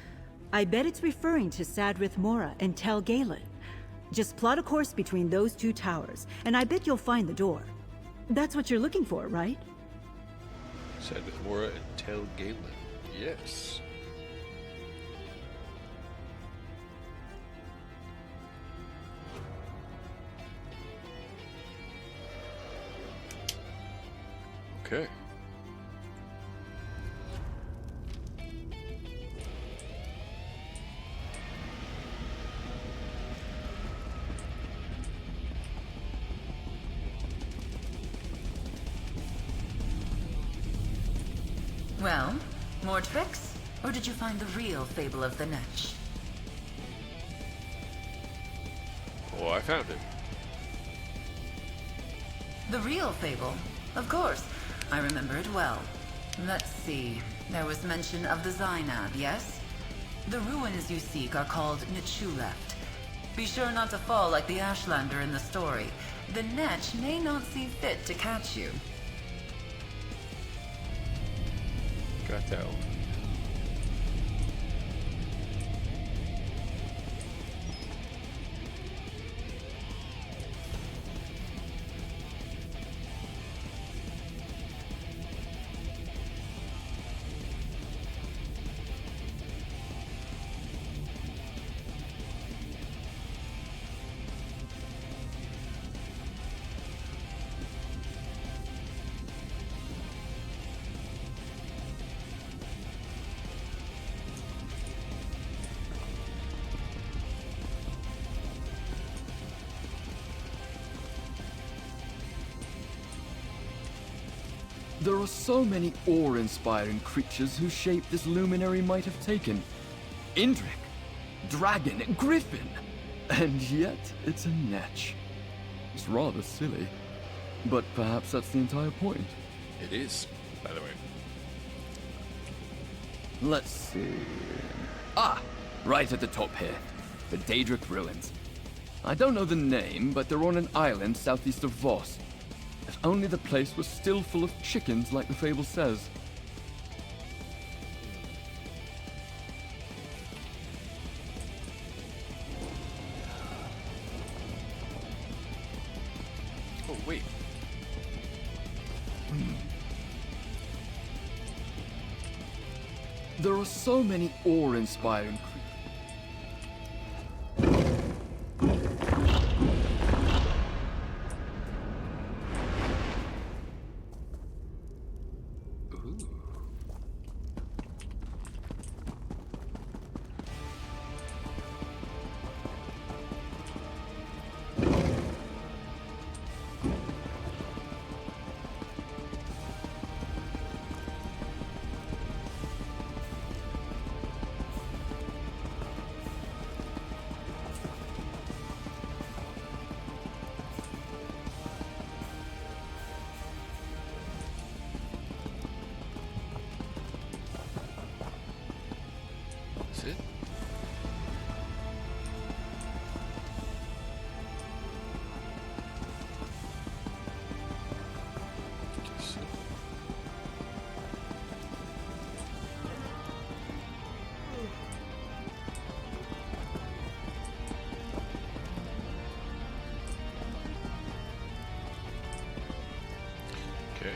Speaker 4: I bet it's referring to Sadrith Mora and Tel Galen. Just plot a course between those two towers, and I bet you'll find the door. That's what you're looking for, right?
Speaker 1: Sadrith Mora and Tel Galen. Yes. Okay.
Speaker 2: Well, more tricks? Or did you find the real fable of the Netch?
Speaker 1: Oh, I found it.
Speaker 2: The real fable? Of course. I remember it well. Let's see. There was mention of the Zainab, yes? The ruins you seek are called Nichuleft. Be sure not to fall like the Ashlander in the story. The Netch may not see fit to catch you.
Speaker 1: Got that one.
Speaker 10: There are so many awe-inspiring creatures whose shape this luminary might have taken. Indrik, dragon, griffin, and yet it's a Netch. It's rather silly, but perhaps that's the entire point.
Speaker 1: It is, by the way.
Speaker 10: Let's see... Ah! Right at the top here. The Daedric Ruins. I don't know the name, but they're on an island southeast of Voss. If only the place was still full of chickens like the fable says.
Speaker 1: Oh, wait.
Speaker 10: There are so many awe-inspiring creatures.
Speaker 1: Is it? Guess so. Okay.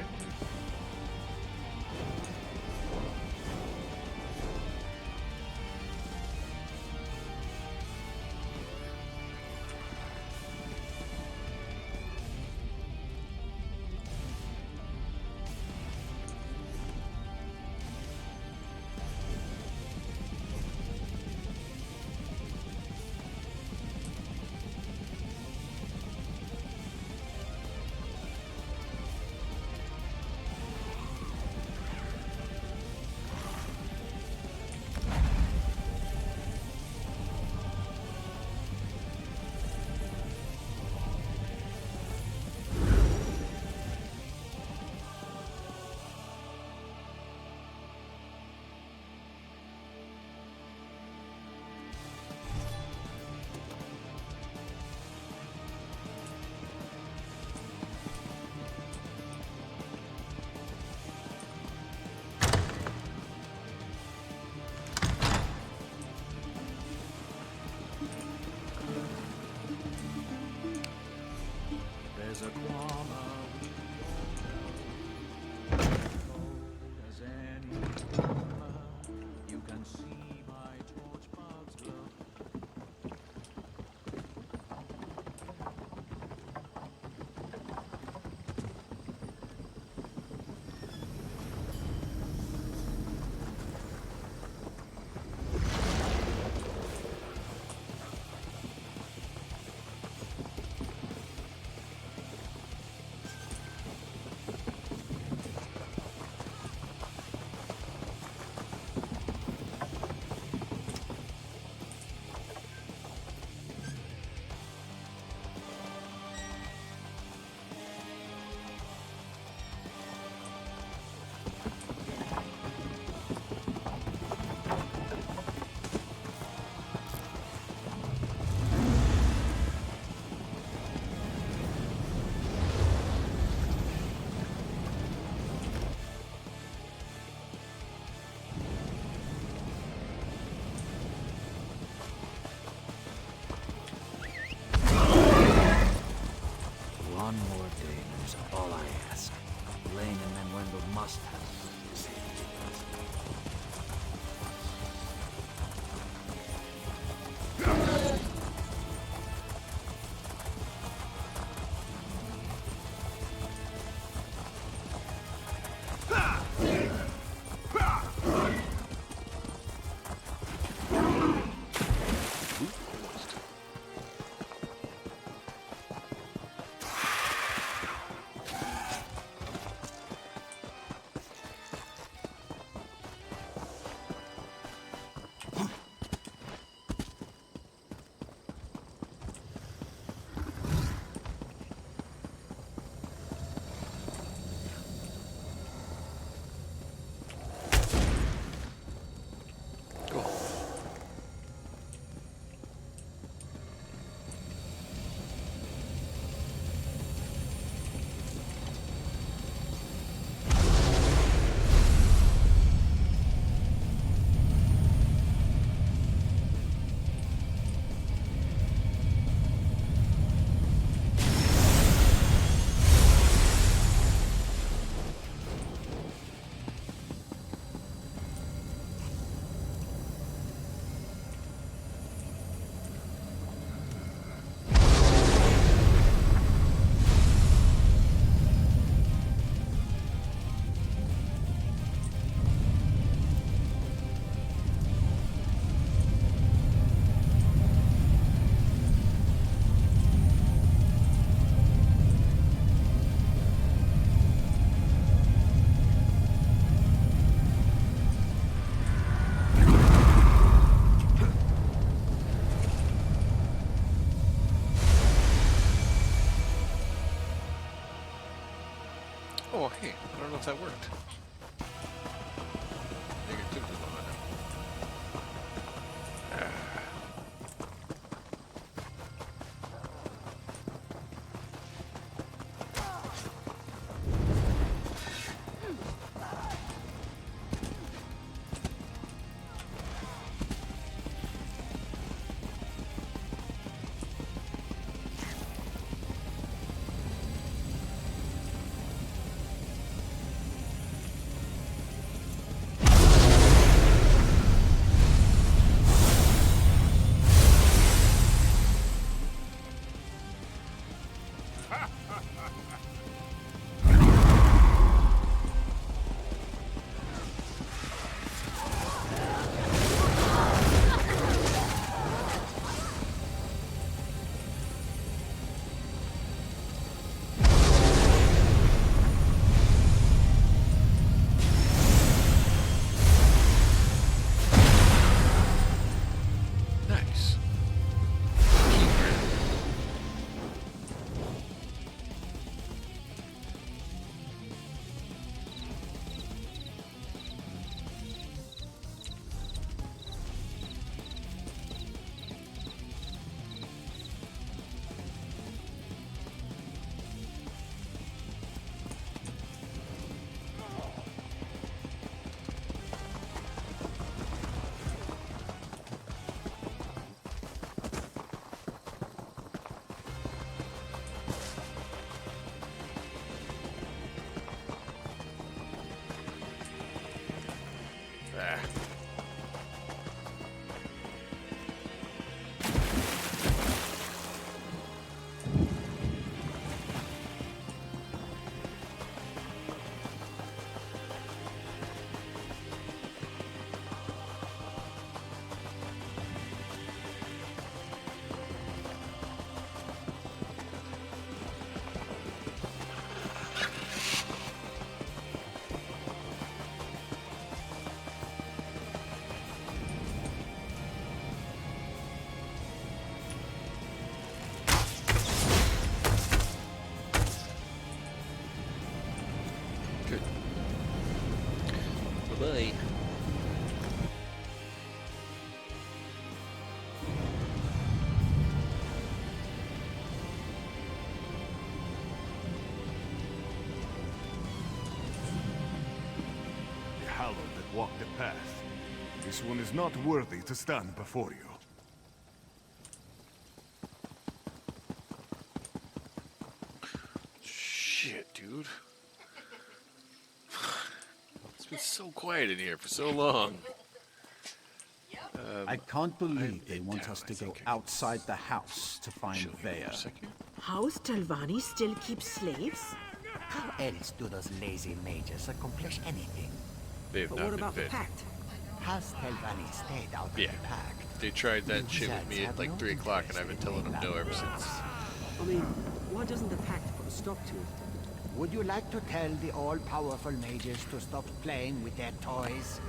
Speaker 14: One more day is all I ask. Lane and Manuendo must have this.
Speaker 1: Oh, hey, I don't know if that worked. Negativity behind it. Nice. Bye.
Speaker 15: The hallowed that walk the path. This one is not worthy to stand before you.
Speaker 1: Shit, dude. It's been so quiet in here for so long.
Speaker 16: I can't believe they want us to go outside the house to find Vea.
Speaker 17: House Talvani still keeps slaves?
Speaker 14: How else do those lazy mages accomplish anything?
Speaker 1: They have
Speaker 17: But
Speaker 1: not
Speaker 17: what
Speaker 1: been
Speaker 17: about the
Speaker 1: fed.
Speaker 17: pact?
Speaker 14: Has Talvani stayed out of
Speaker 1: Yeah.
Speaker 14: the pact?
Speaker 1: They tried that shit with
Speaker 14: Wizards
Speaker 1: me at
Speaker 14: have
Speaker 1: like
Speaker 14: no
Speaker 1: 3 o'clock, and I've been
Speaker 14: interest
Speaker 1: telling
Speaker 14: in
Speaker 1: them no ever since.
Speaker 17: I mean, why doesn't the pact put a stop to it?
Speaker 14: Would you like to tell the all-powerful mages to stop playing with their toys?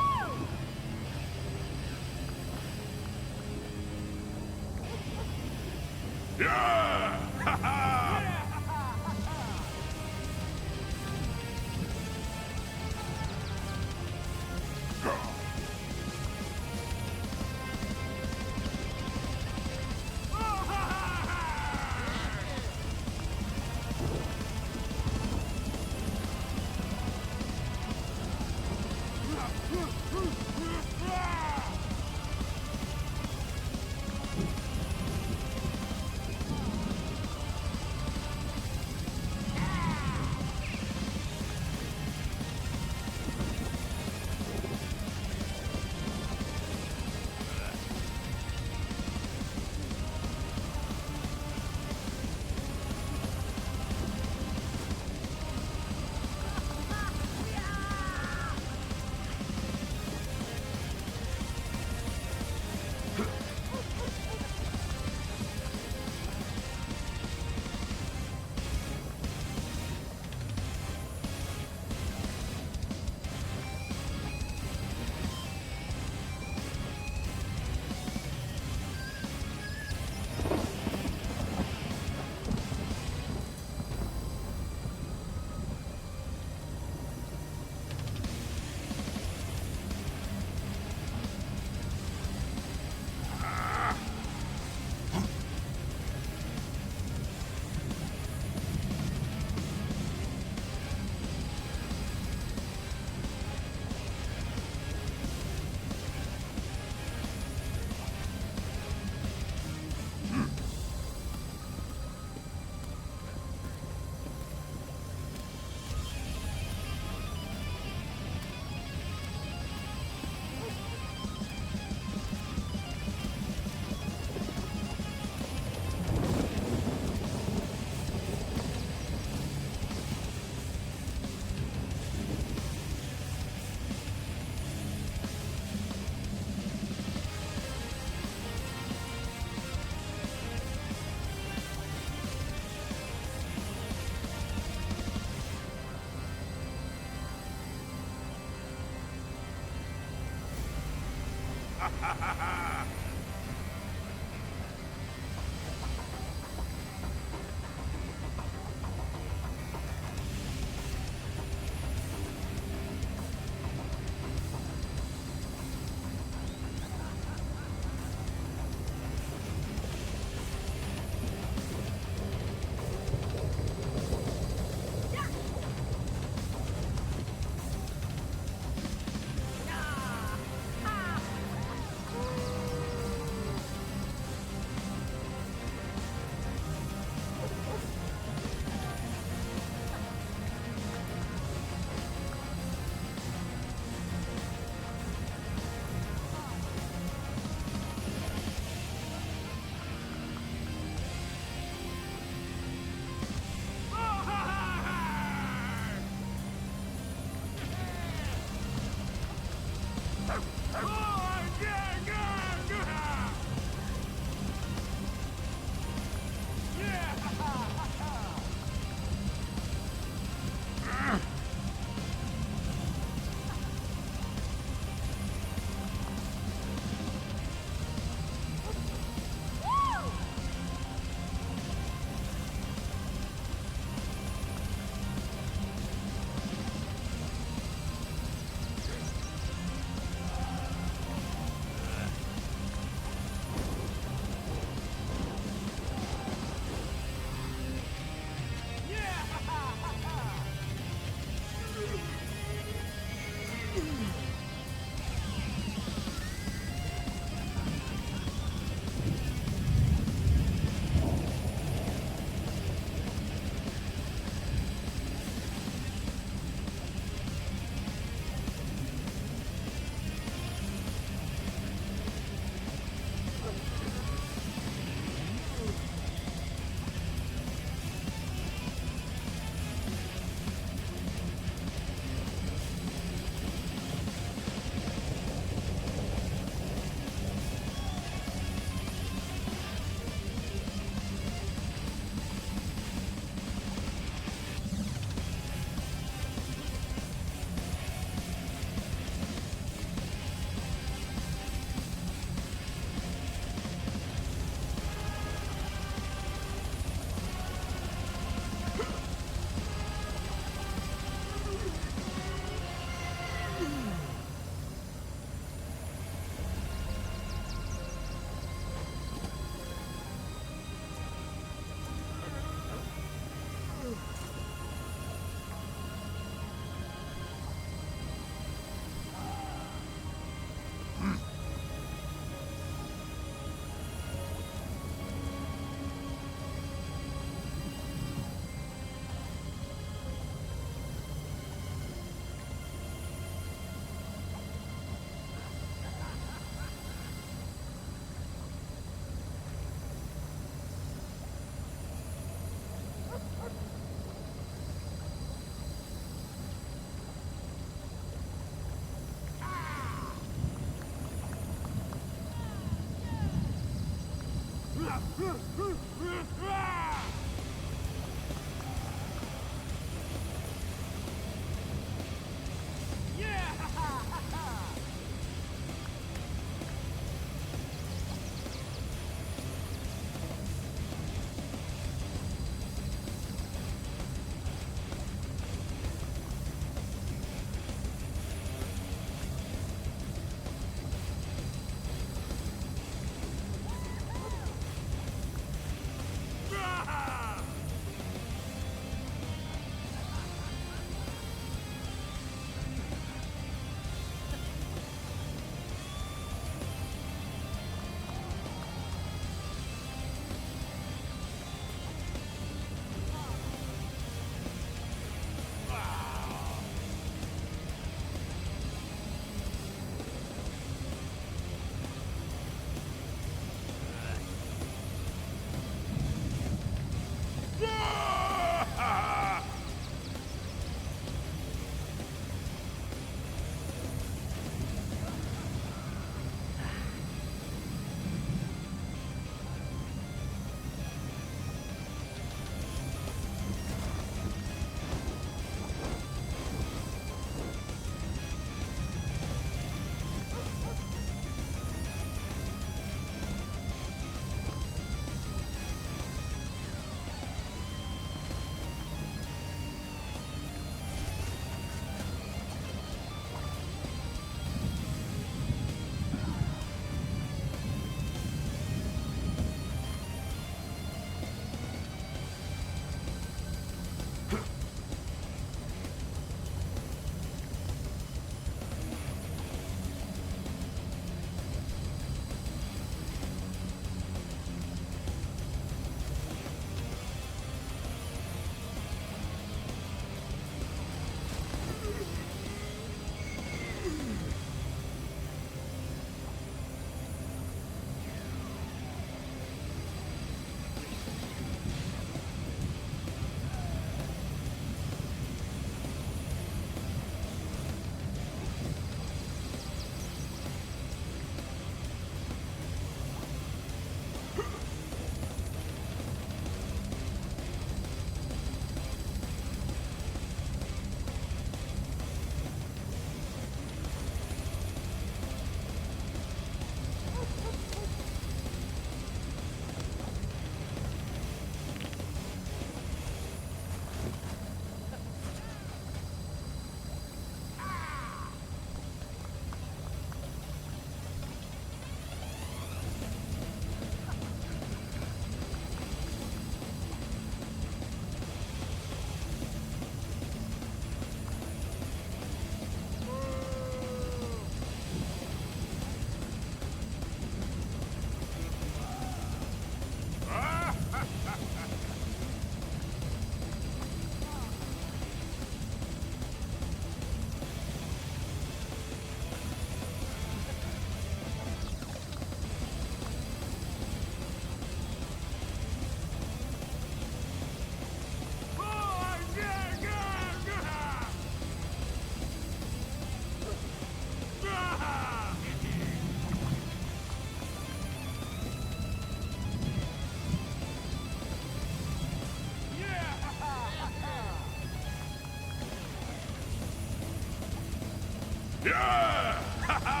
Speaker 15: Yeah! Ha ha!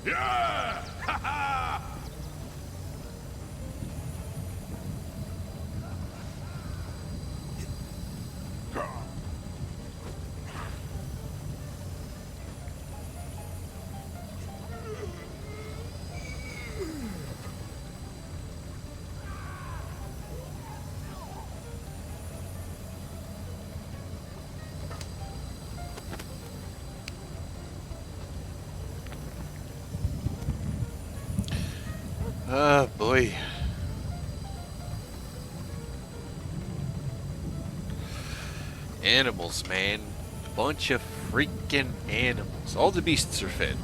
Speaker 15: Yeah! Ha ha!
Speaker 1: Oh boy. Animals, man. Bunch of freaking animals. All the beasts are fed.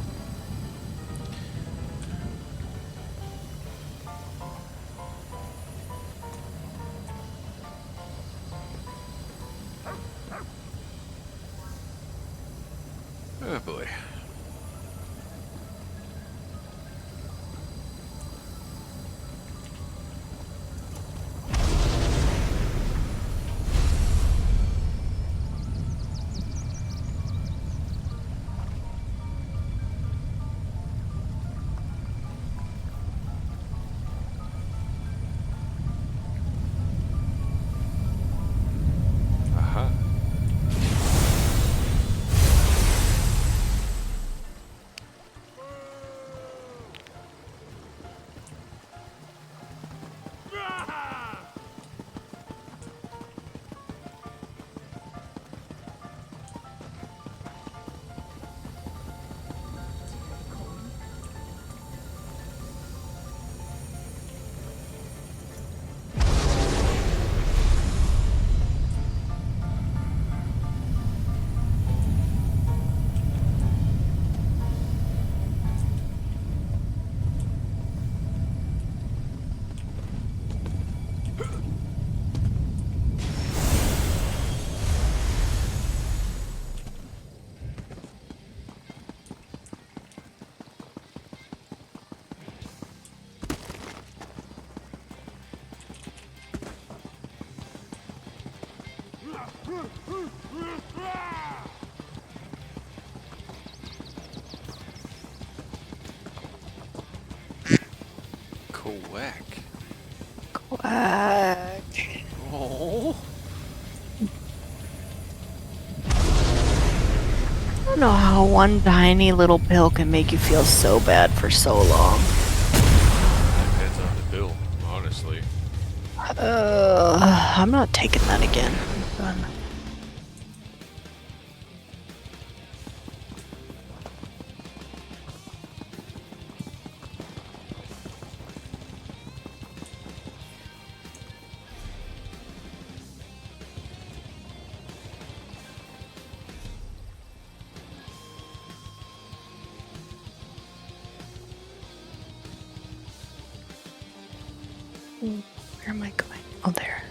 Speaker 1: Oh boy. Quack.
Speaker 18: Quack.
Speaker 1: Oh.
Speaker 18: I don't know how one tiny little pill can make you feel so bad for so long.
Speaker 1: Depends on the bill, honestly.
Speaker 18: I'm not taking that again. I'm done. Where am I going? Oh, there.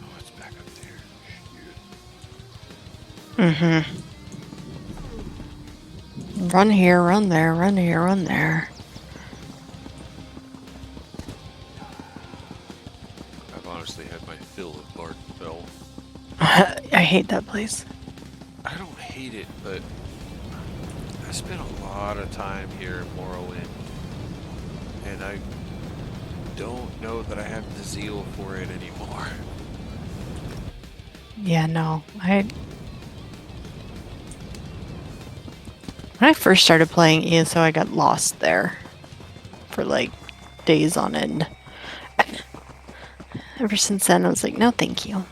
Speaker 1: Oh, it's back up there.
Speaker 18: Mm-hmm. Run here, run there, run here, run there.
Speaker 1: I've honestly had my fill of Bartonfell.
Speaker 18: I hate that place.
Speaker 1: I don't hate it, but I spent a lot of time here in Morrowind, and I don't know that I have the zeal for it anymore.
Speaker 18: Yeah, no. When I first started playing ESO, I got lost there for like days on end. Ever since then, I was like, no, thank you.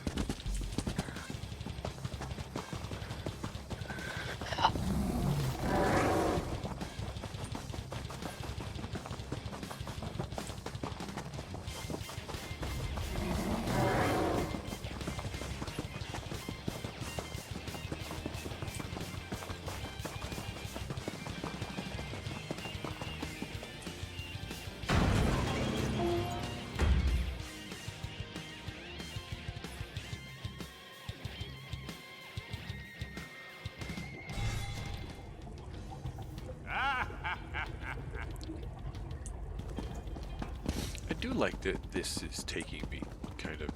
Speaker 1: I do like that this is taking me kind of,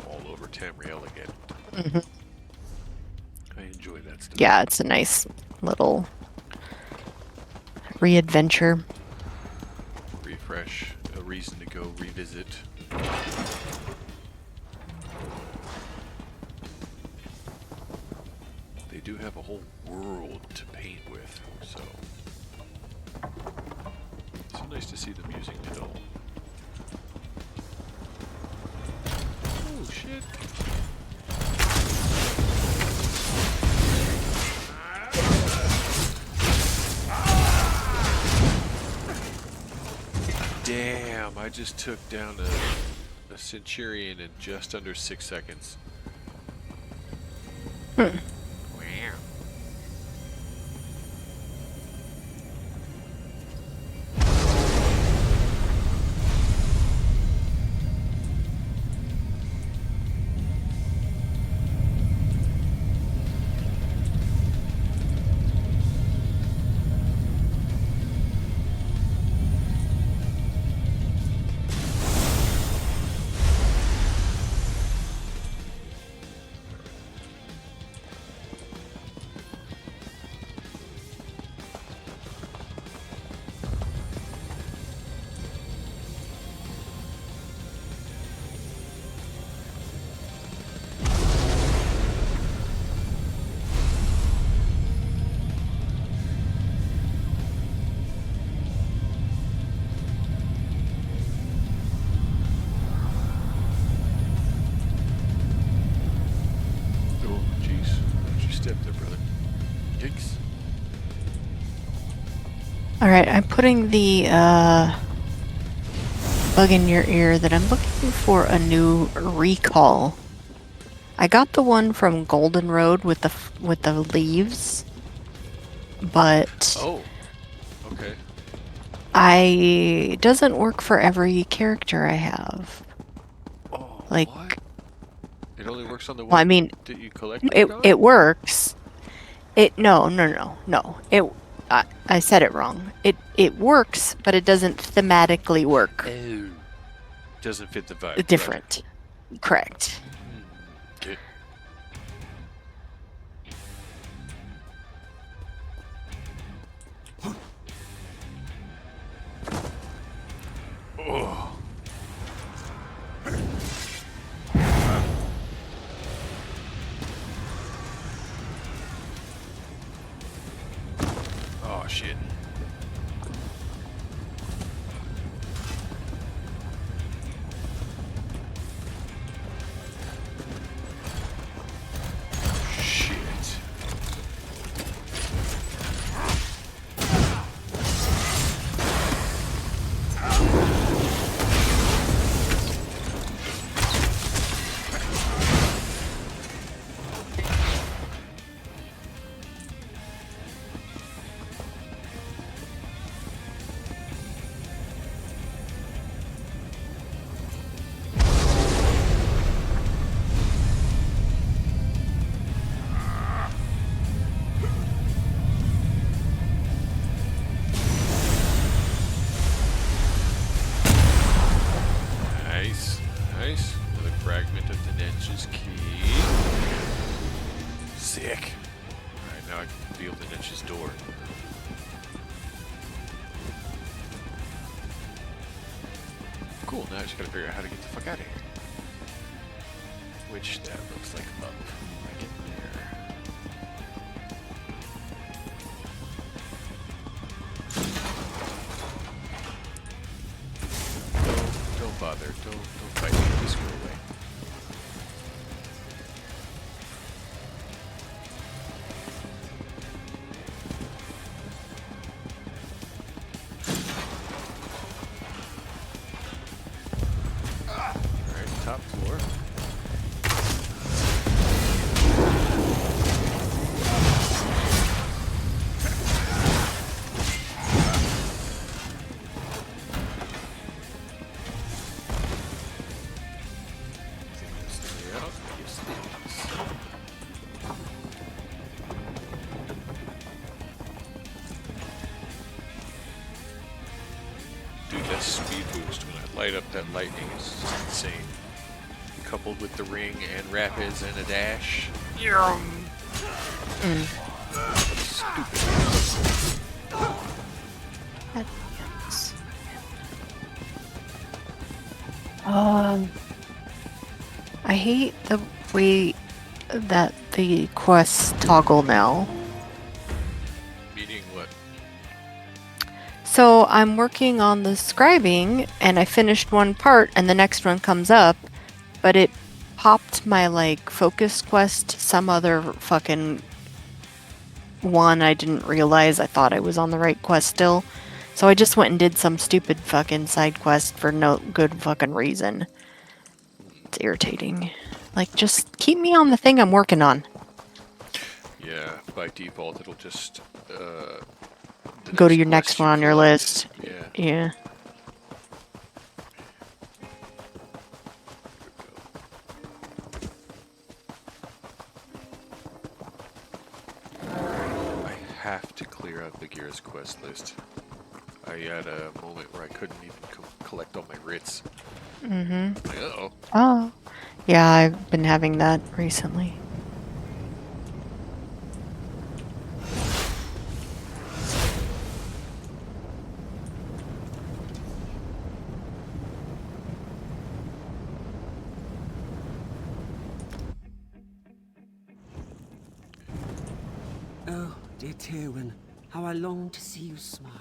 Speaker 1: all over Tamriel again.
Speaker 18: Mm-hmm.
Speaker 1: I enjoy that stuff.
Speaker 18: Yeah, it's a nice little re-adventure.
Speaker 1: Refresh, a reason to go revisit. They do have a whole world to paint with, so it's nice to see them using it all. Oh shit. Damn, I just took down a Centurion in just under 6 seconds. Wow. Oh, jeez. Watch your step there, brother. Yikes.
Speaker 18: Alright, I'm putting the bug in your ear that I'm looking for a new recall. I got the one from Golden Road with the leaves, but
Speaker 1: Oh, okay.
Speaker 18: it doesn't work for every character I have.
Speaker 1: Oh,
Speaker 18: like,
Speaker 1: what? It only works on the one
Speaker 18: well, I mean,
Speaker 1: that you collect
Speaker 18: it works. No. I said it wrong. It works, but it doesn't thematically work.
Speaker 1: Oh. Doesn't fit the vibe.
Speaker 18: Different. Roger. Correct.
Speaker 1: Okay. Oh. Oh shit. Nice. Another fragment of the Nench's key. Sick. Alright, now I can feel the Nench's door. Cool, now I just gotta figure out how to get the fuck out of here. Which that looks like up. Right in there. Don't bother. Don't fight me. Just go away. Alright, top floor. Dude, that speed boost when I light up that lightning is just insane. Coupled with the ring and rapids and a dash.
Speaker 18: I hate the way that the quests toggle now.
Speaker 1: Meaning what?
Speaker 18: So I'm working on the scribing, and I finished one part, and the next one comes up, but it popped my, like, focus quest to some other fucking one. I didn't realize. I thought I was on the right quest still. So I just went and did some stupid fucking side quest for no good fucking reason. It's irritating. Like, just keep me on the thing I'm working on.
Speaker 1: Yeah, by default it'll just
Speaker 18: go to your next one on your list. Yeah.
Speaker 1: I have to clear out Bagheera's quest list. I had a moment where I couldn't even collect all my writs.
Speaker 18: Mm-hmm.
Speaker 1: Like, uh-oh.
Speaker 18: Oh. Yeah, I've been having that recently.
Speaker 17: Oh, dear Tywin, how I long to see you smile.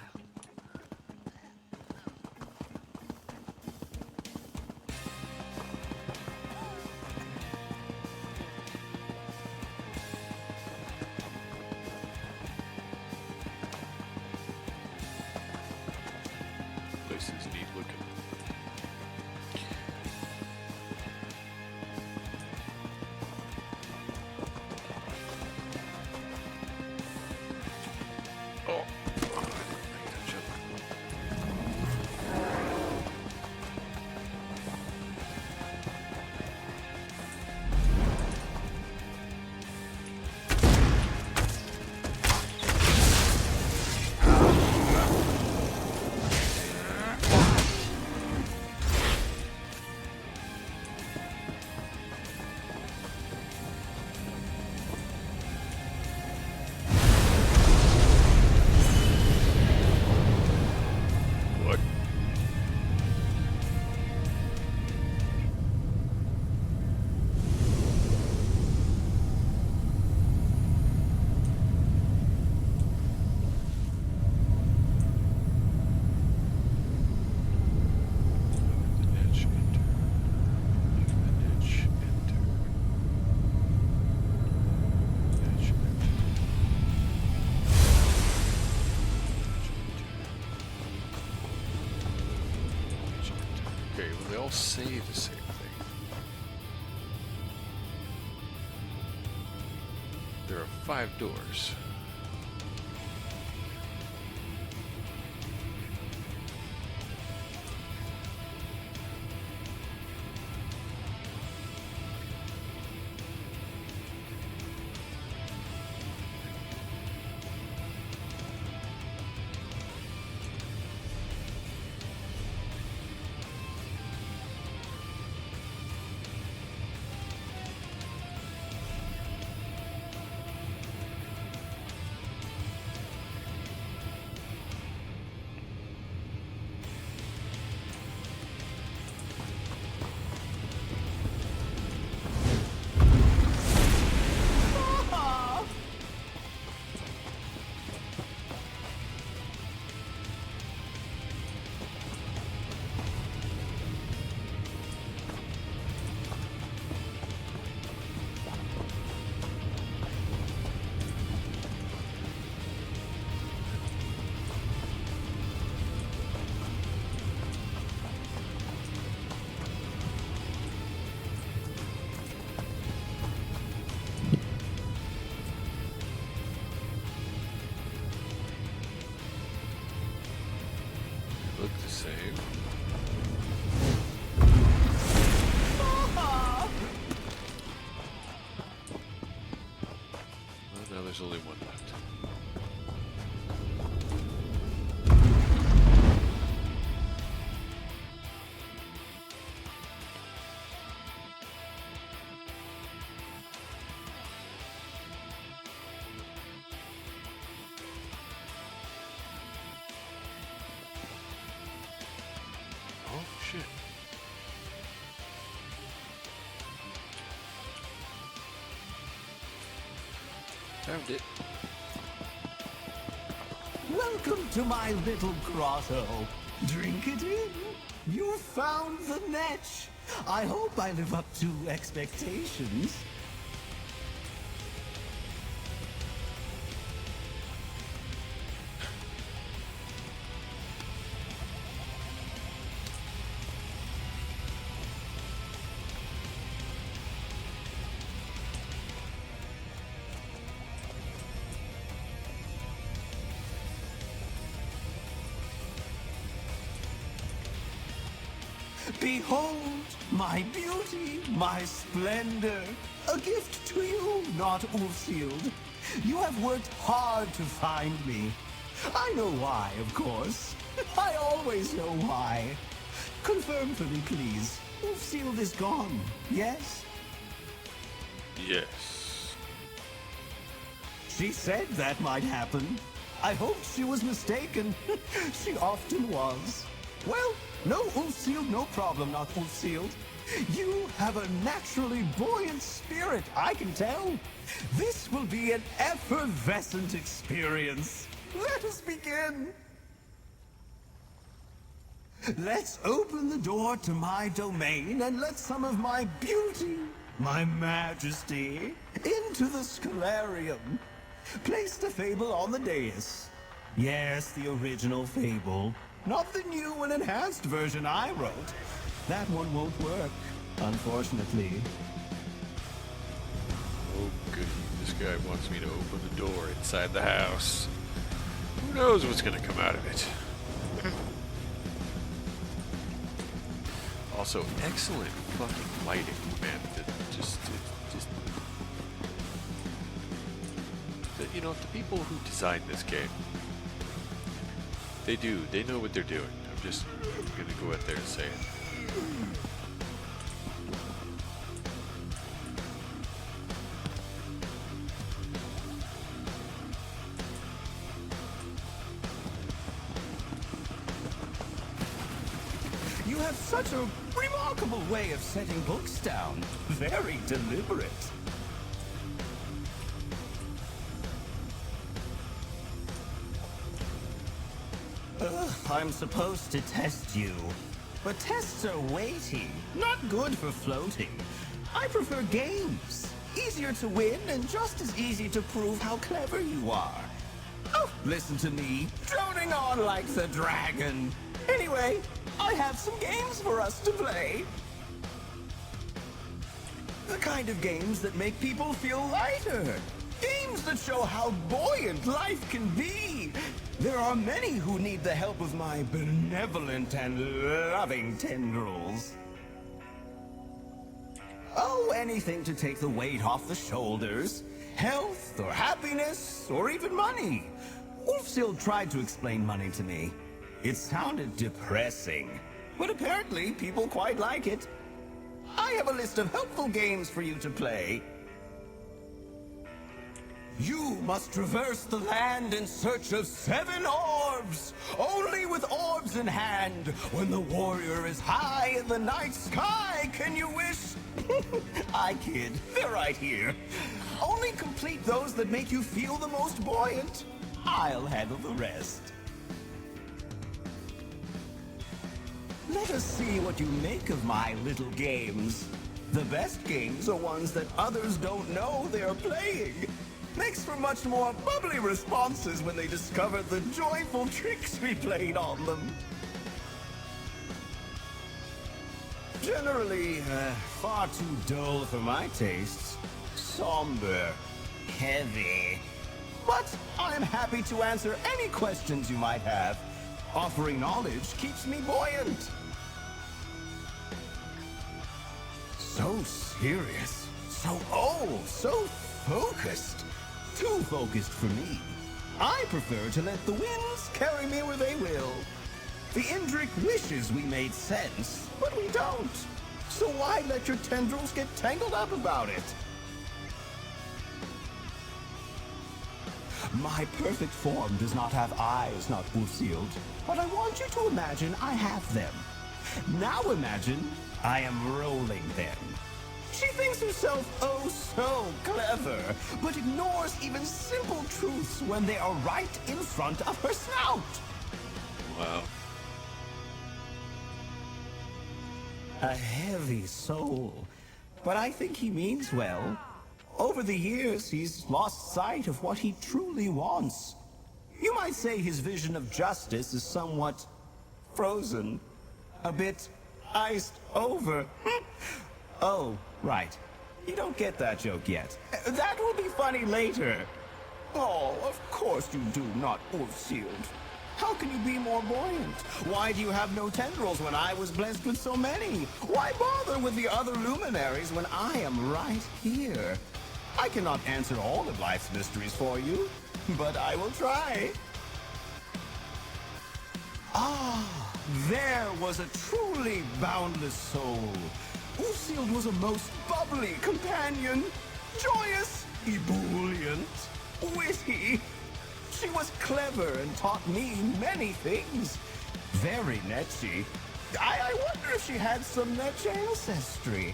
Speaker 1: Place is neat looking. Oh. all say the same thing. There are 5 doors. Look the same. Well, now there's only one left. Oh, shit. Found it.
Speaker 19: Welcome to my little grotto. Drink it in. You found the netch. I hope I live up to expectations. Behold, my beauty, my splendor. A gift to you, not Ulfsild. You have worked hard to find me. I know why, of course. I always know why. Confirm for me, please. Ulfsild is gone, yes?
Speaker 1: Yes.
Speaker 19: She said that might happen. I hope she was mistaken. She often was. Well, no Ulfsild, no problem, not Ulfsild. You have a naturally buoyant spirit, I can tell. This will be an effervescent experience. Let us begin. Let's open the door to my domain and let some of my beauty, my majesty, into the Scalarium. Place the fable on the dais. Yes, the original fable. Not the new and enhanced version I wrote. That one won't work, unfortunately.
Speaker 1: Oh, goody. This guy wants me to open the door inside the house. Who knows what's going to come out of it? Also, excellent fucking lighting, man. You know, the people who designed this game, they know what they're doing. I'm just gonna go out there and say it.
Speaker 19: You have such a remarkable way of setting books down. Very deliberate. I'm supposed to test you. But tests are weighty, not good for floating. I prefer games. Easier to win and just as easy to prove how clever you are. Oh, listen to me, droning on like the dragon. Anyway, I have some games for us to play. The kind of games that make people feel lighter. Games that show how buoyant life can be. There are many who need the help of my benevolent and loving tendrils. Oh, anything to take the weight off the shoulders. Health, or happiness, or even money. Ulfsild tried to explain money to me. It sounded depressing, but apparently people quite like it. I have a list of helpful games for you to play. You must traverse the land in search of 7 orbs! Only with orbs in hand, when the warrior is high in the night sky, can you wish? I kid, they're right here. Only complete those that make you feel the most buoyant. I'll handle the rest. Let us see what you make of my little games. The best games are ones that others don't know they're playing. Makes for much more bubbly responses when they discover the joyful tricks we played on them. Generally, far too dull for my tastes. Somber. Heavy. But I'm happy to answer any questions you might have. Offering knowledge keeps me buoyant. So serious. So focused. Too focused for me. I prefer to let the winds carry me where they will. The Indrik wishes we made sense, but we don't. So why let your tendrils get tangled up about it? My perfect form does not have eyes, not Ulfsild, but I want you to imagine I have them. Now imagine I am rolling them. She thinks herself oh so clever, but ignores even simple truths when they are right in front of her snout.
Speaker 1: Wow.
Speaker 19: A heavy soul, but I think he means well. Over the years, he's lost sight of what he truly wants. You might say his vision of justice is somewhat frozen, a bit iced over. Oh, right. You don't get that joke yet. That will be funny later. Oh, of course you do not, Ulfsild. How can you be more buoyant? Why do you have no tendrils when I was blessed with so many? Why bother with the other luminaries when I am right here? I cannot answer all of life's mysteries for you, but I will try. Ah, there was a truly boundless soul. Ulfsild was a most bubbly companion, joyous, ebullient, witty. She was clever and taught me many things. Very netchy. I wonder if she had some netch ancestry.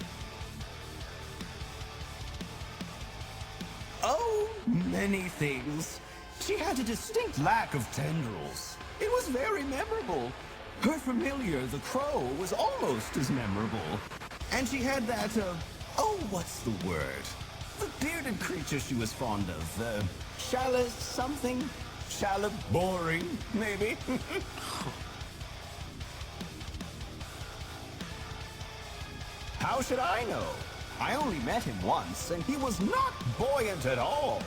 Speaker 19: Oh, many things. She had a distinct lack of tendrils. It was very memorable. Her familiar, the crow, was almost as memorable. And she had that, oh, what's the word? The bearded creature she was fond of, Shala something? Shala boring, maybe? How should I know? I only met him once, and he was not buoyant at all.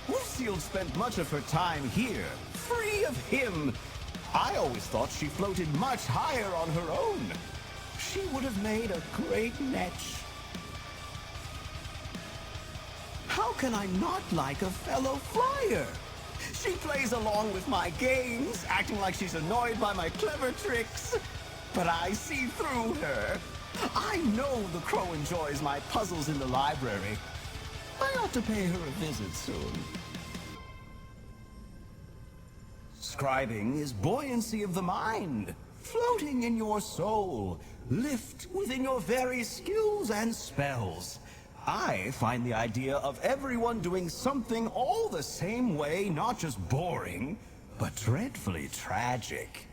Speaker 19: Ulfsild spent much of her time here, free of him. I always thought she floated much higher on her own. She would have made a great netch. How can I not like a fellow flyer? She plays along with my games, acting like she's annoyed by my clever tricks. But I see through her. I know the crow enjoys my puzzles in the library. I ought to pay her a visit soon. Scribing is buoyancy of the mind, floating in your soul, lift within your very skills and spells. I find the idea of everyone doing something all the same way not just boring, but dreadfully tragic.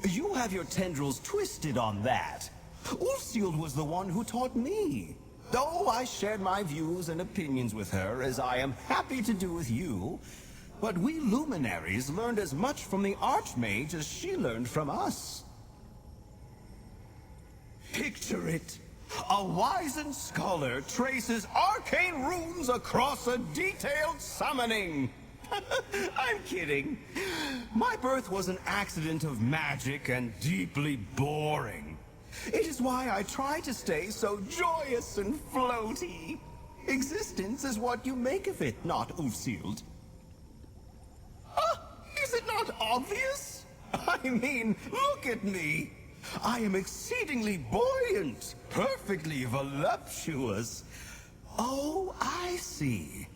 Speaker 19: You have your tendrils twisted on that. Ulfsild was the one who taught me. Though I shared my views and opinions with her, as I am happy to do with you, but we luminaries learned as much from the Archmage as she learned from us. Picture it. A wizened scholar traces arcane runes across a detailed summoning. I'm kidding. My birth was an accident of magic and deeply boring. It is why I try to stay so joyous and floaty. Existence is what you make of it, not Ulfsild. Huh? Is it not obvious? I mean, look at me. I am exceedingly buoyant, perfectly voluptuous. Oh, I see.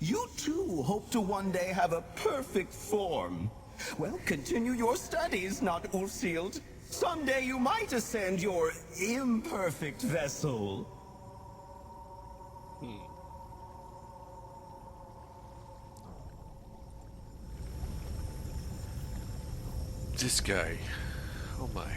Speaker 19: You too hope to one day have a perfect form. Well, continue your studies, not Ulfsild. Someday you might ascend your imperfect vessel.
Speaker 1: This guy. Oh my.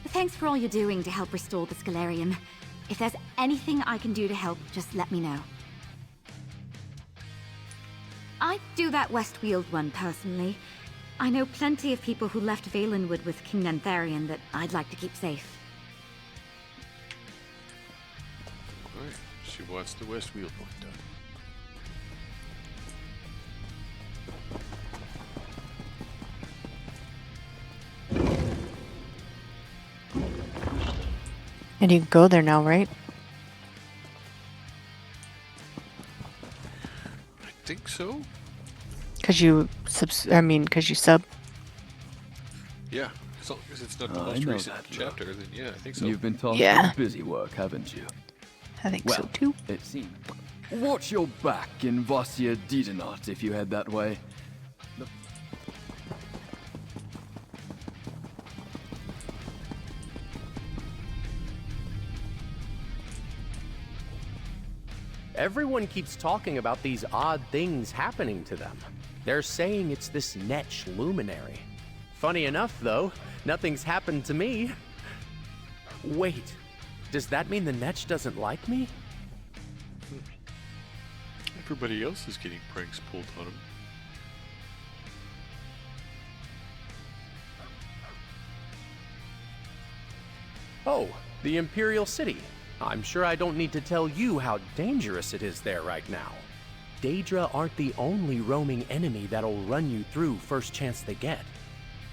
Speaker 12: Thanks for all you're doing to help restore the Scalarium. If there's anything I can do to help, just let me know. I'd do that Westweald one personally. I know plenty of people who left Valenwood with King Nantharion that I'd like to keep safe.
Speaker 1: Alright, she wants the Westweald one done.
Speaker 18: And you can go there now, right?
Speaker 1: I think so.
Speaker 18: Because you sub.
Speaker 1: Yeah, as long as it's not the
Speaker 10: I
Speaker 1: most
Speaker 10: know
Speaker 1: recent
Speaker 10: that
Speaker 1: chapter, then yeah, I think so.
Speaker 10: You've been talking
Speaker 18: Yeah.
Speaker 10: busy work, haven't you?
Speaker 18: I think
Speaker 10: Well,
Speaker 18: so too.
Speaker 10: It seems. Watch your back in Vasya Didenot if you head that way.
Speaker 11: Everyone keeps talking about these odd things happening to them. They're saying it's this Netch luminary. Funny enough, though, nothing's happened to me. Wait, does that mean the Netch doesn't like me?
Speaker 1: Everybody else is getting pranks pulled on him.
Speaker 11: Oh, the Imperial City. I'm sure I don't need to tell you how dangerous it is there right now. Daedra aren't the only roaming enemy that'll run you through first chance they get.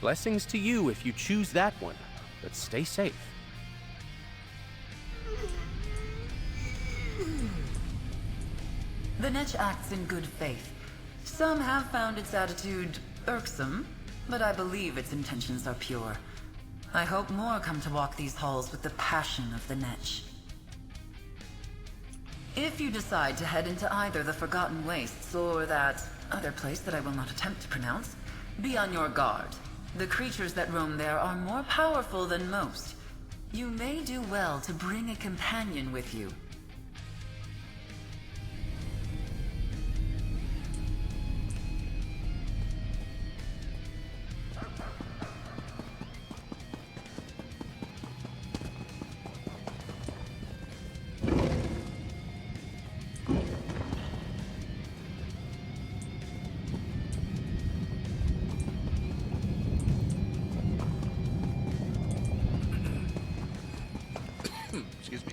Speaker 11: Blessings to you if you choose that one, but stay safe.
Speaker 2: The Netch acts in good faith. Some have found its attitude irksome, but I believe its intentions are pure. I hope more come to walk these halls with the passion of the Netch. If you decide to head into either the Forgotten Wastes or that other place that I will not attempt to pronounce, be on your guard. The creatures that roam there are more powerful than most. You may do well to bring a companion with you.
Speaker 1: Excuse me.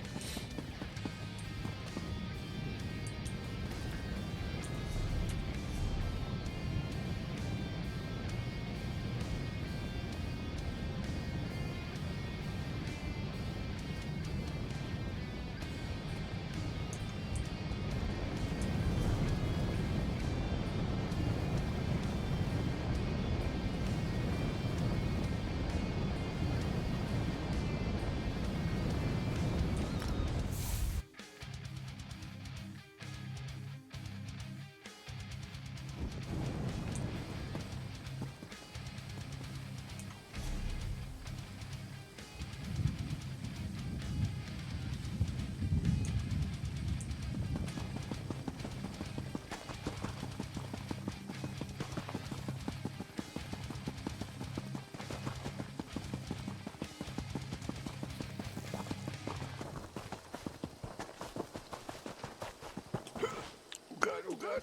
Speaker 1: Oh god.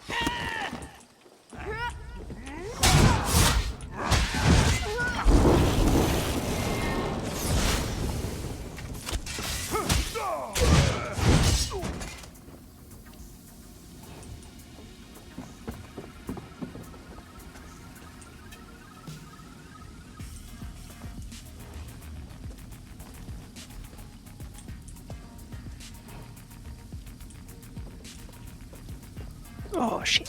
Speaker 18: Oh shit.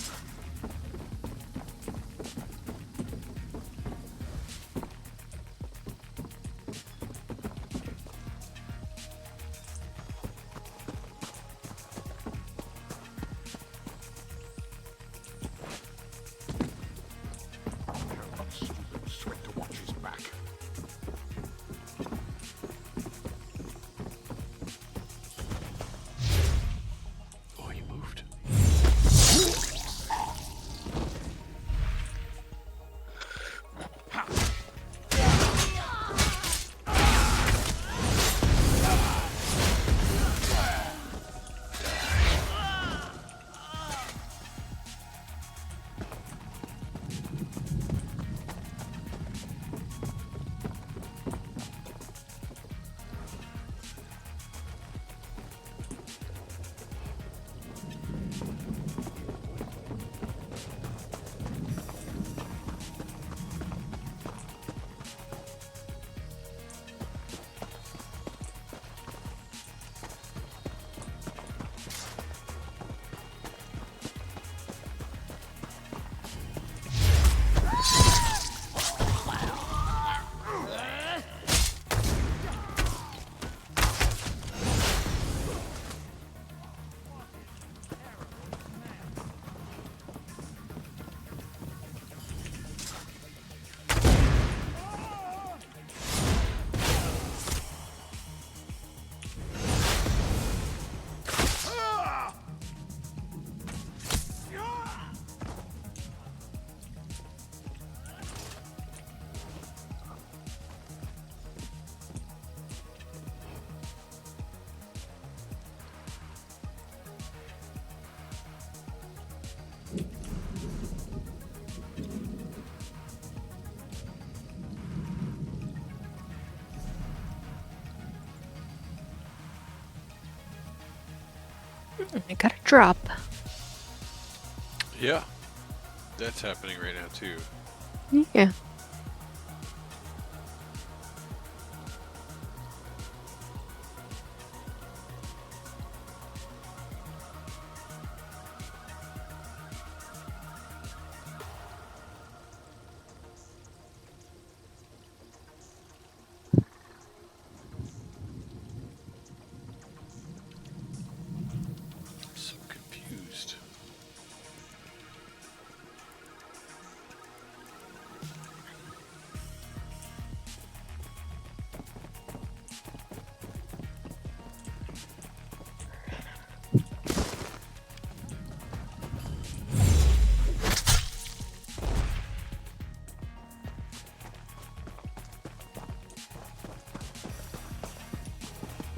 Speaker 6: Sweat to watch his back.
Speaker 1: Oh, he moved.
Speaker 18: I got a drop.
Speaker 1: Yeah. That's happening right now too.
Speaker 18: Yeah.
Speaker 1: So confused.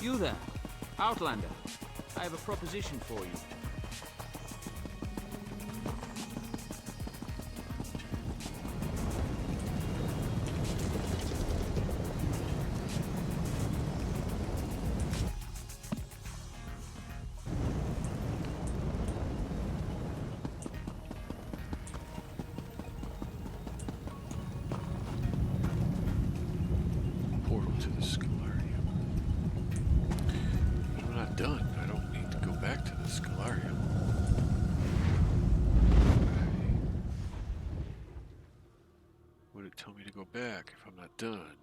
Speaker 17: You there, Outlander. I have a proposition for you.
Speaker 1: to the Scholarium. I'm not done. I don't need to go back to the Scholarium. Would it tell me to go back if I'm not done?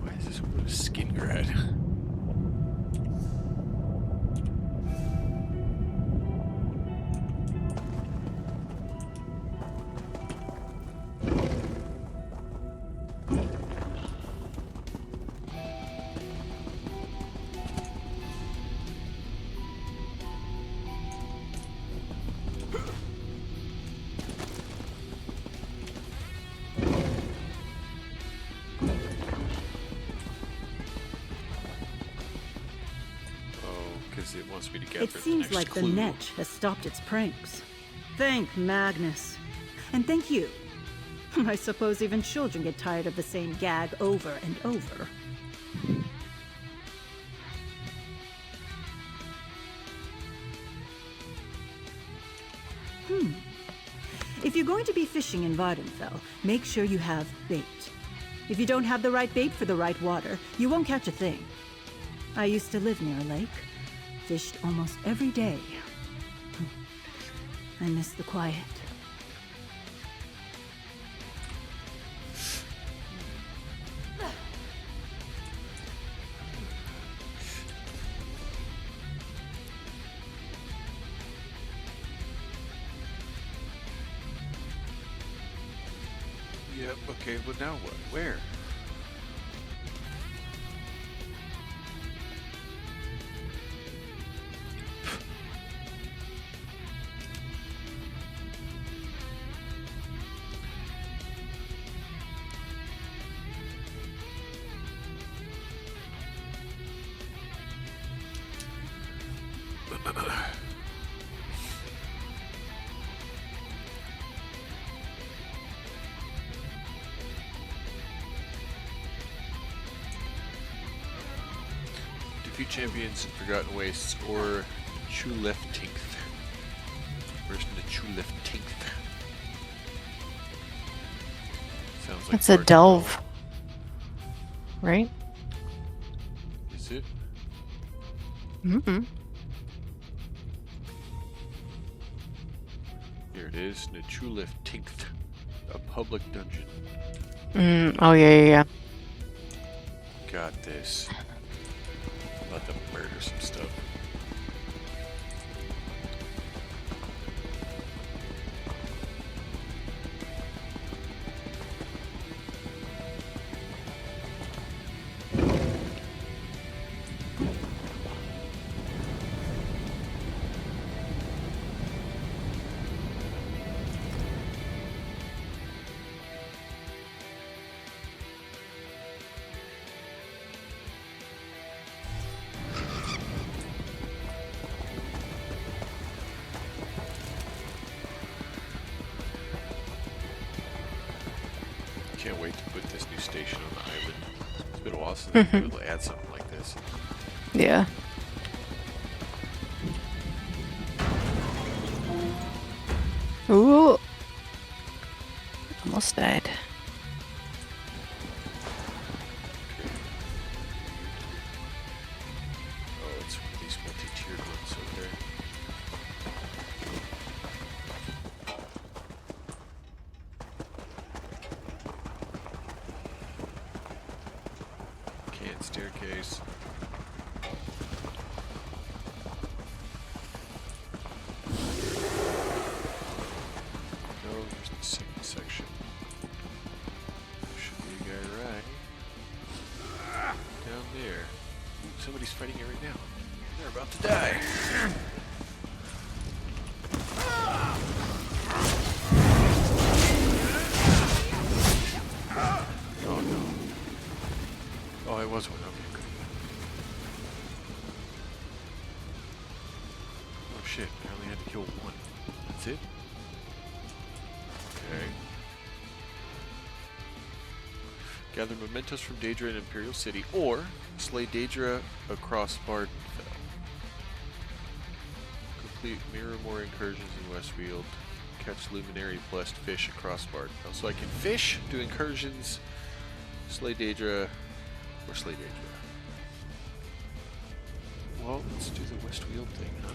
Speaker 1: Why is this one a skin grad? It wants me to gather
Speaker 4: It
Speaker 1: the
Speaker 4: seems
Speaker 1: next
Speaker 4: like
Speaker 1: clue.
Speaker 4: the Netch has stopped its pranks. Thank Magnus. And thank you. I suppose even children get tired of the same gag over and over. If you're going to be fishing in Vardenfell, make sure you have bait. If you don't have the right bait for the right water, you won't catch a thing. I used to live near a lake. Fished almost every day. I miss the quiet.
Speaker 1: Yep, okay, but now what? Where? Defeat champions in Forgotten Wastes or Chuleftinth. Where's the Chuleftinth? Sounds like
Speaker 18: It's a delve. Right?
Speaker 1: Is it?
Speaker 18: Mm-hmm.
Speaker 1: Here it is, Chuleftinth, a public dungeon.
Speaker 18: Oh, yeah.
Speaker 1: Got this. I'm about to murder some stuff. Can't wait to put this new station on the island. It's been a while since I've been able to add something like this.
Speaker 18: Yeah. Ooh. Almost died.
Speaker 1: Oh, it's one of these multi-tiered ones over there. Can't staircase. No, here's the second section. There should be a guy right down there. Ooh, somebody's fighting it right now. They're about to die. Oh no. Oh, it was one. Okay, good. Oh shit, I only had to kill one. That's it? Okay. Gather mementos from Daedra in Imperial City, or slay Daedra across Bardenfell. Complete Mirrormore incursions in Westfield. Catch luminary blessed fish across Bardenfell. So I can fish, do incursions, slay Daedra, or slay Daedra. Well, let's do the Westfield thing, huh?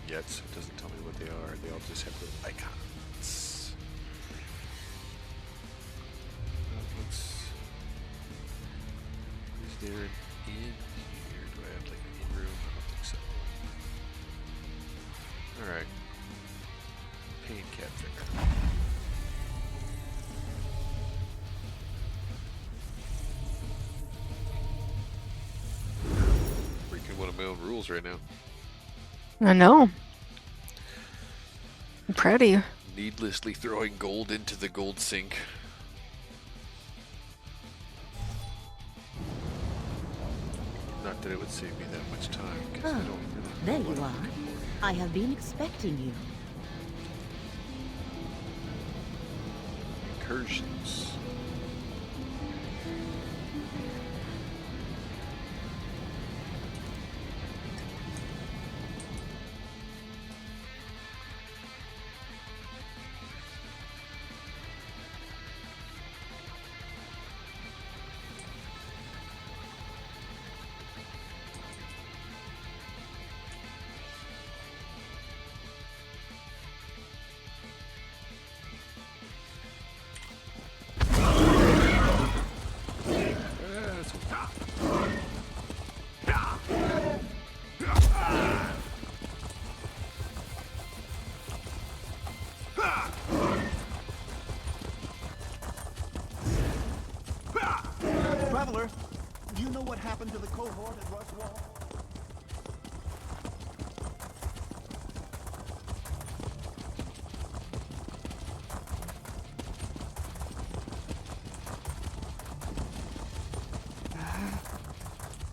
Speaker 1: Yet, so it doesn't tell me what they are. They all just have little icons. Is there an inn here? Do I have like an inn room? I don't think so. Alright. Pain cat finger. Breaking one of my own rules right now.
Speaker 18: I know. I'm proud of you.
Speaker 1: Needlessly throwing gold into the gold sink. Not that it would save me that much time, because I don't really
Speaker 20: There
Speaker 1: know
Speaker 20: you
Speaker 1: what
Speaker 20: are.
Speaker 1: I'm looking for.
Speaker 20: I have been expecting you.
Speaker 1: Incursions.
Speaker 19: Traveler, do you know what happened to the cohort at Roswell?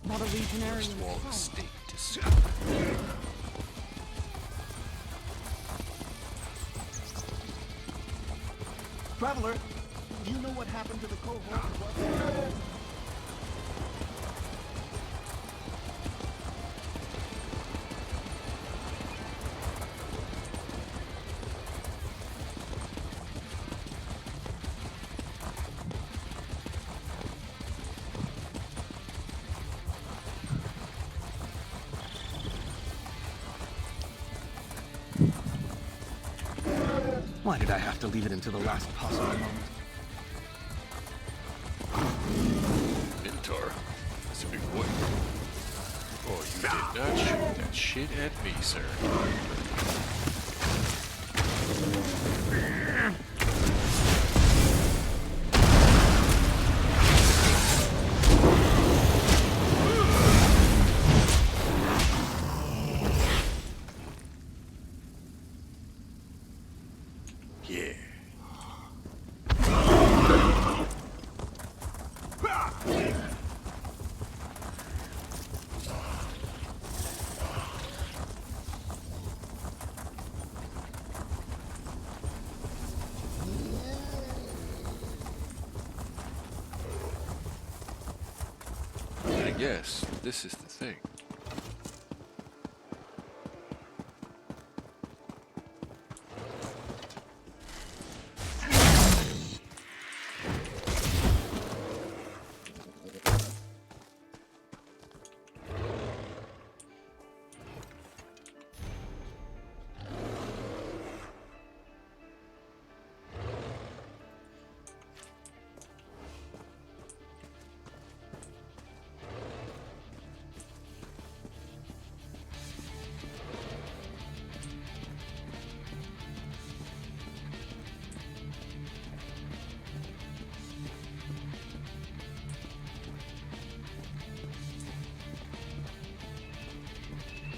Speaker 20: Not a legionary in
Speaker 1: Wall
Speaker 20: sight.
Speaker 1: state to see.
Speaker 19: Traveler, do you know what happened to the cohort at Roswell?
Speaker 10: Why did I have to leave it until the last possible moment?
Speaker 1: Mentor. That's a big boy. Oh, you did not shoot that shit at me, sir. Yeah. I guess this is the thing.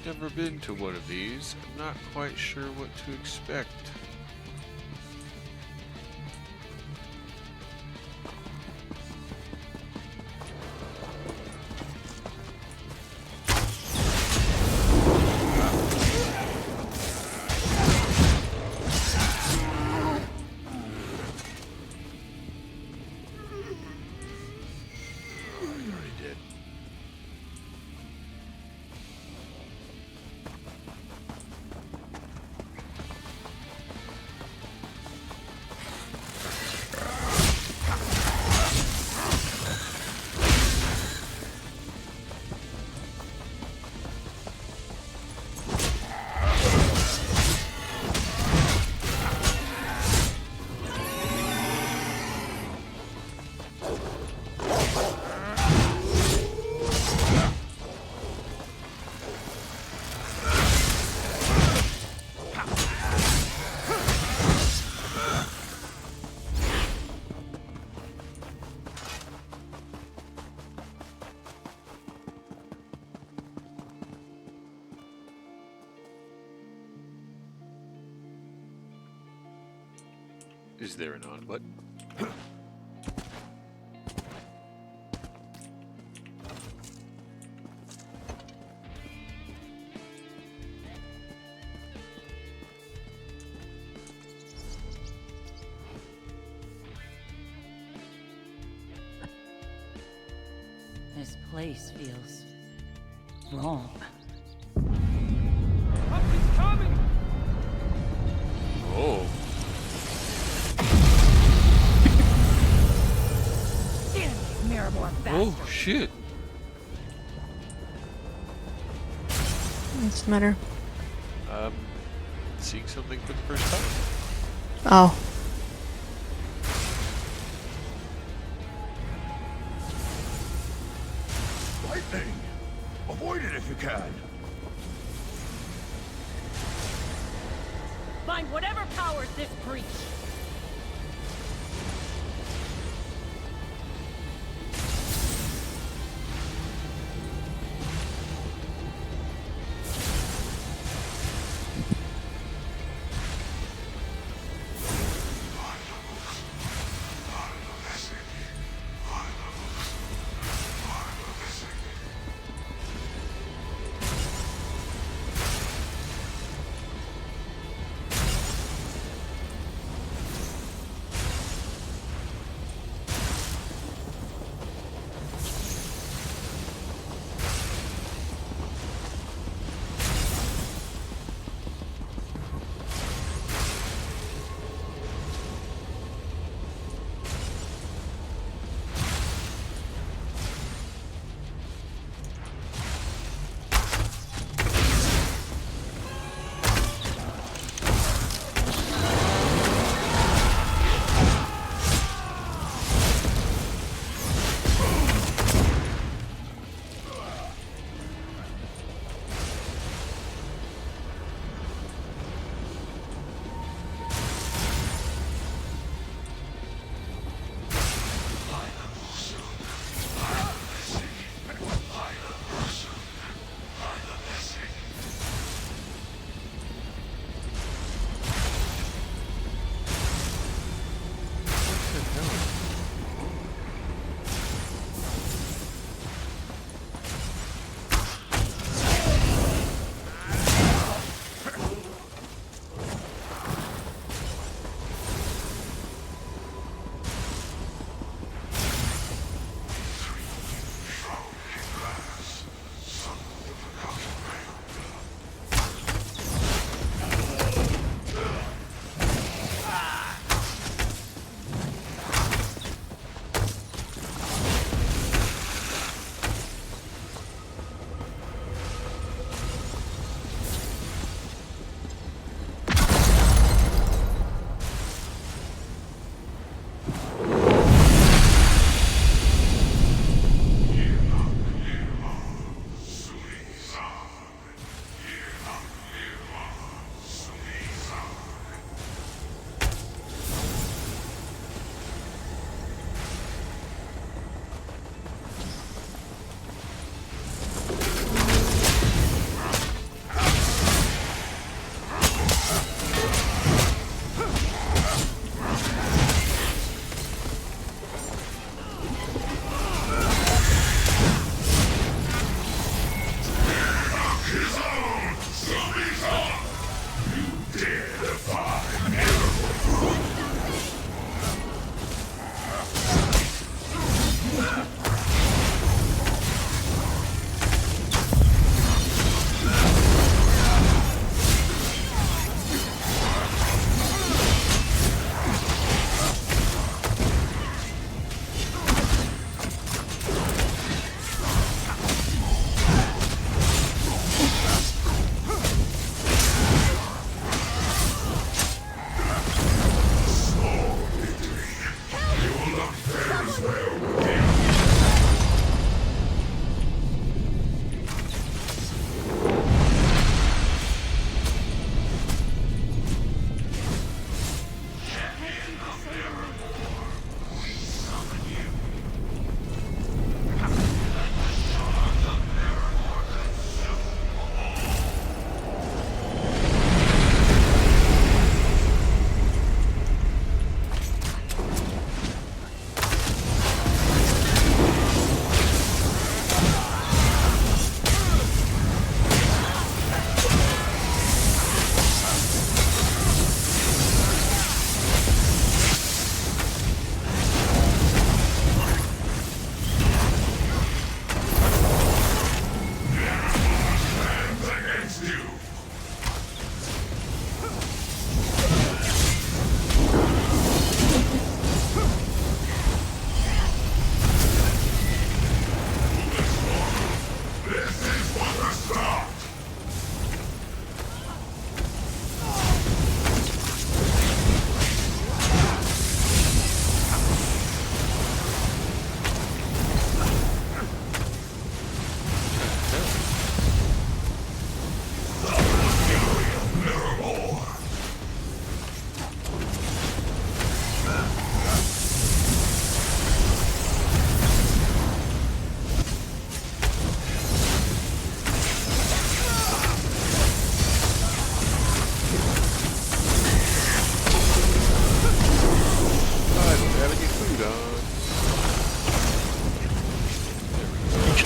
Speaker 1: Never been to one of these. I'm not quite sure what to expect. Is there an on button?
Speaker 20: This place feels wrong.
Speaker 17: Something's coming!
Speaker 1: Oh.
Speaker 20: Damn these Miramore bastards!
Speaker 1: Oh shit.
Speaker 18: What's the matter?
Speaker 1: Seeing something for the first time.
Speaker 18: Oh.
Speaker 6: Lightning! Avoid it if you can.
Speaker 20: Find whatever powers this breach!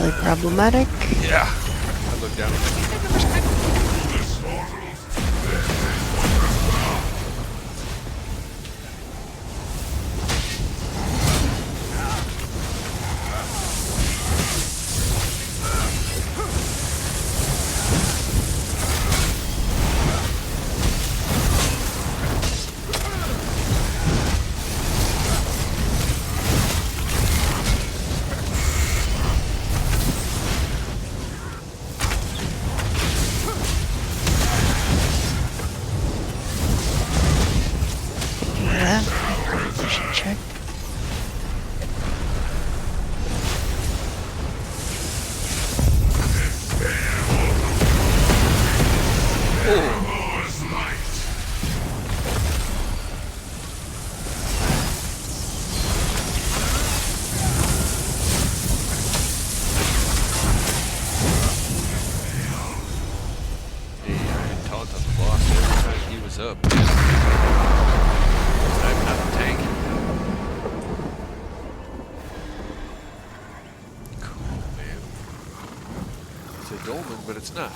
Speaker 18: potentially problematic.
Speaker 1: Yeah. I looked down and
Speaker 18: check.
Speaker 1: up. I'm not a tank. Cool, man. It's a dolmen, but it's not.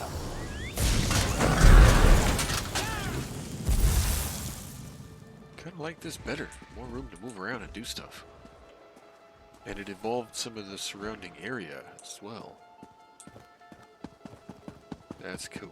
Speaker 1: Kinda like this better. More room to move around and do stuff. And it involved some of the surrounding area as well. That's cool.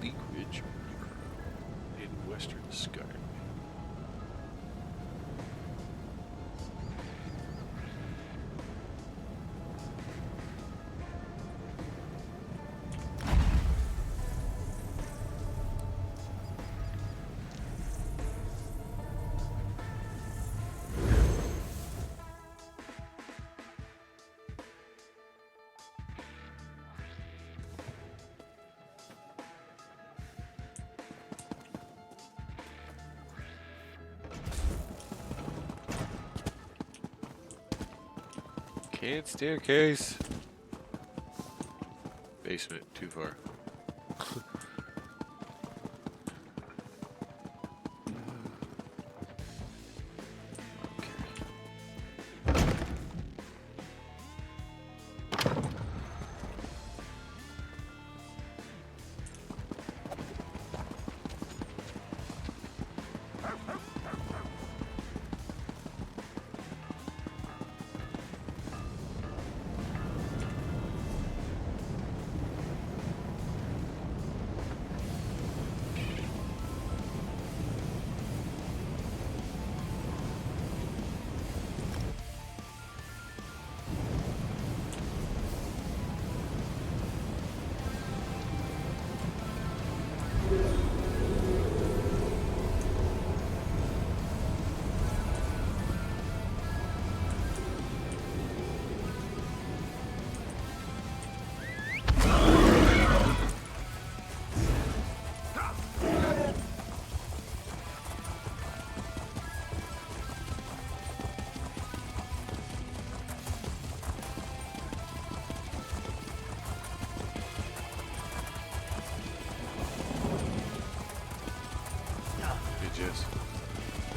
Speaker 1: Bleak Ridge in western Skyrim. Can't staircase. Basement, too far.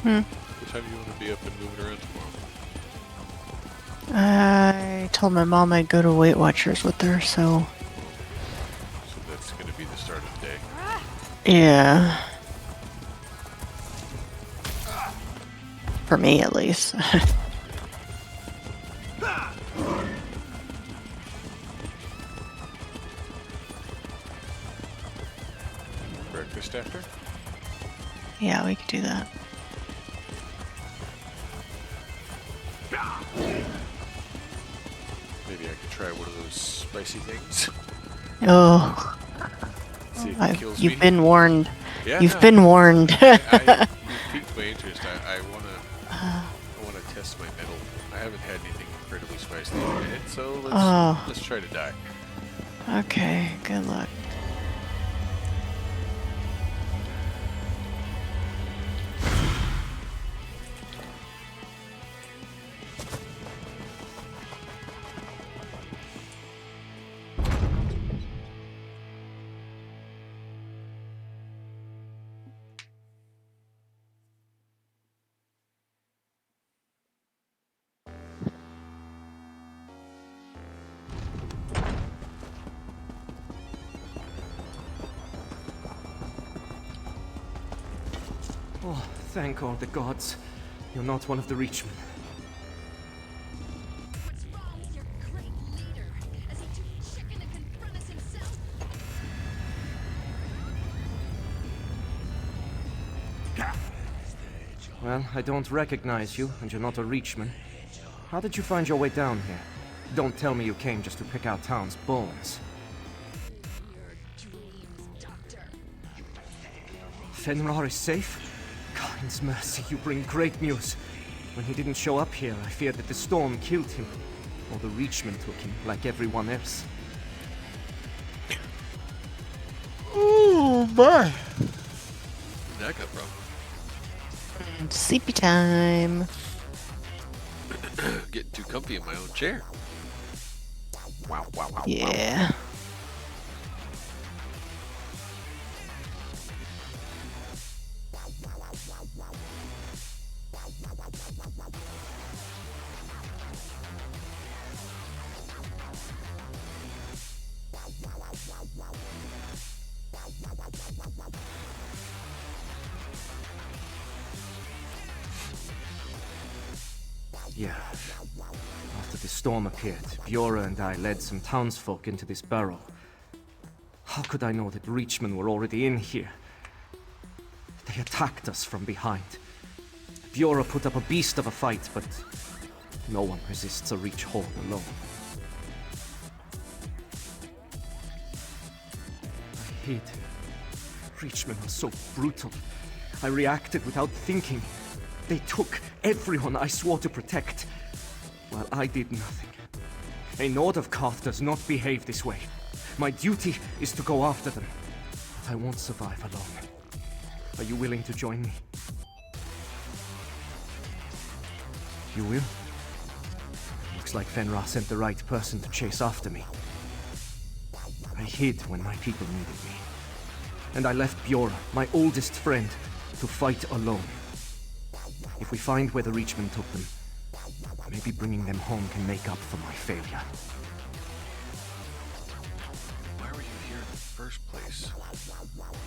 Speaker 18: Hmm.
Speaker 1: What time do you want to be up and moving around tomorrow?
Speaker 18: I told my mom I'd go to Weight Watchers with her, so...
Speaker 1: So that's going to be the start of the day.
Speaker 18: Yeah. For me, at least.
Speaker 1: Breakfast after?
Speaker 18: Yeah, we could do that.
Speaker 1: Maybe I could try one of those spicy things.
Speaker 18: Oh.
Speaker 1: See see if it kills me.
Speaker 18: You've been warned.
Speaker 1: Yeah,
Speaker 18: You've
Speaker 1: no.
Speaker 18: been warned.
Speaker 1: You piqued my interest. I wanna test my metal. I haven't had anything incredibly spicy in it, so let's try to die.
Speaker 18: Okay, good luck.
Speaker 11: Oh, thank all the gods. You're not one of the Reachmen. Well, I don't recognize you, and you're not a Reachman. How did you find your way down here? Don't tell me you came just to pick out Town's bones. Fenrir is safe? God's mercy, you bring great news. When he didn't show up here, I feared that the storm killed him. Or the Reachmen took him, like everyone else.
Speaker 18: Oh, boy.
Speaker 1: Where'd that come from?
Speaker 18: Sleepy time.
Speaker 1: Getting too comfy in my own chair. Wow, wow, wow,
Speaker 18: Yeah.
Speaker 1: wow.
Speaker 11: Yeah. After the storm appeared, Bjora and I led some townsfolk into this barrow. How could I know that Reachmen were already in here? They attacked us from behind. Bjora put up a beast of a fight, but no one resists a Reach horde alone. I hid. Reachmen were so brutal. I reacted without thinking. They took everyone I swore to protect, while I did nothing. A Nord of Karth does not behave this way. My duty is to go after them, but I won't survive alone. Are you willing to join me? You will? Looks like Fenrir sent the right person to chase after me. I hid when my people needed me. And I left Bjora, my oldest friend, to fight alone. If we find where the Reachmen took them, maybe bringing them home can make up for my failure.
Speaker 1: Why were you here in the first place?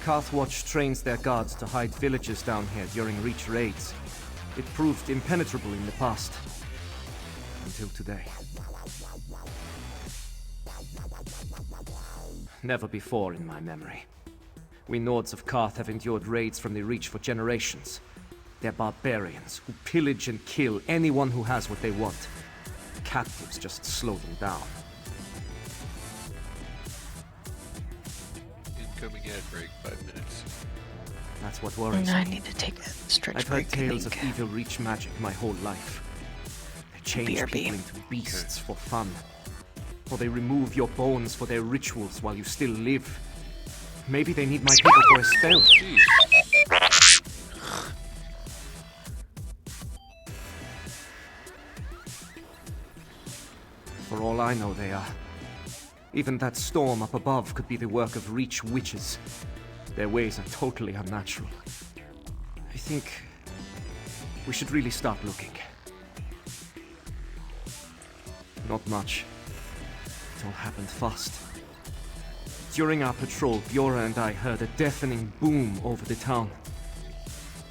Speaker 11: Karthwatch trains their guards to hide villages down here during Reach raids. It proved impenetrable in the past. Until today. Never before in my memory. We Nords of Karth have endured raids from the Reach for generations. They're barbarians who pillage and kill anyone who has what they want. Captives just slow them down.
Speaker 1: Incoming ad break, 5 minutes.
Speaker 11: That's what worries me.
Speaker 18: I need to take a stretch
Speaker 11: I've
Speaker 18: break.
Speaker 11: heard tales of evil Reach magic my whole life. They change
Speaker 18: BRB.
Speaker 11: people into beasts for fun. Or they remove your bones for their rituals while you still live. Maybe they need my people for a spell.
Speaker 1: Jeez.
Speaker 11: For all I know, they are. Even that storm up above could be the work of Reach witches. Their ways are totally unnatural. I think we should really start looking. Not much. It all happened fast. During our patrol, Bjora and I heard a deafening boom over the town.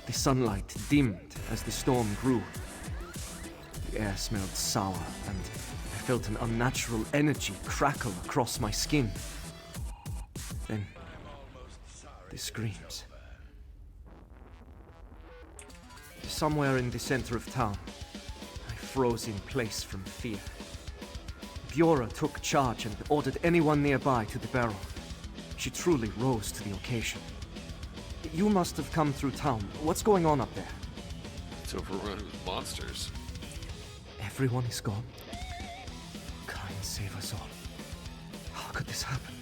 Speaker 11: The sunlight dimmed as the storm grew. The air smelled sour, and I felt an unnatural energy crackle across my skin. Then, the screams. Somewhere in the center of town, I froze in place from fear. Bjora took charge and ordered anyone nearby to the barrel. She truly rose to the occasion. You must have come through town. What's going on up there?
Speaker 1: It's overrun with monsters.
Speaker 11: Everyone is gone. Kind save us all. How could this happen?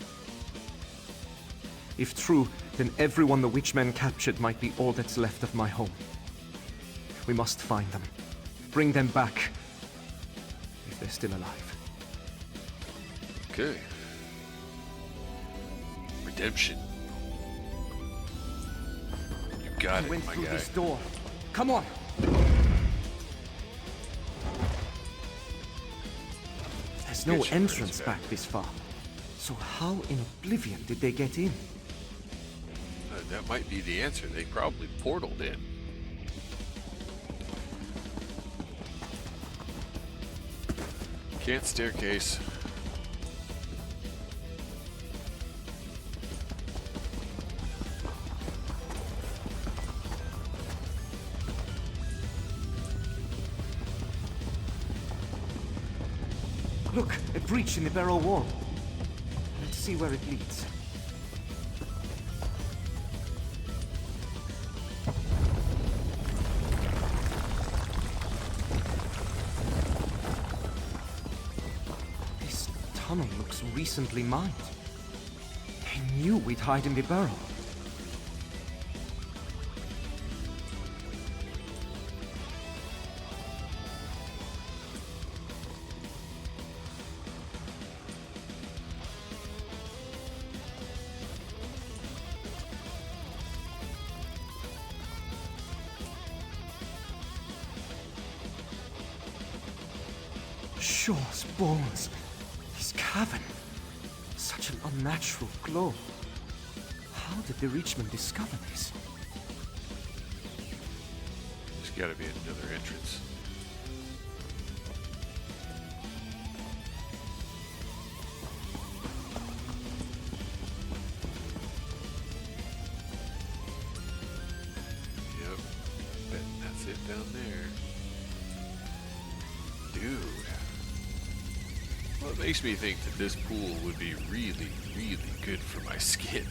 Speaker 11: If true, then everyone the Witchmen captured might be all that's left of my home. We must find them. Bring them back. If they're still alive.
Speaker 1: Okay. Redemption. You got
Speaker 11: We
Speaker 1: it,
Speaker 11: went
Speaker 1: my
Speaker 11: through
Speaker 1: guy.
Speaker 11: this door. Come on! There's no
Speaker 1: Get your
Speaker 11: entrance
Speaker 1: friends back.
Speaker 11: back this far. So how in oblivion did they get in?
Speaker 1: That might be the answer. They probably portaled in. Can't staircase.
Speaker 11: Look, a breach in the barrel wall. Let's see where it leads. This tunnel looks recently mined. They knew we'd hide in the barrel. Shaw's bones. This cavern. Such an unnatural glow. How did the Reachman discover this?
Speaker 1: There's gotta be another entrance. Yep. Bet that's it down there. Dude. Well, it makes me think that this pool would be really, really good for my skin.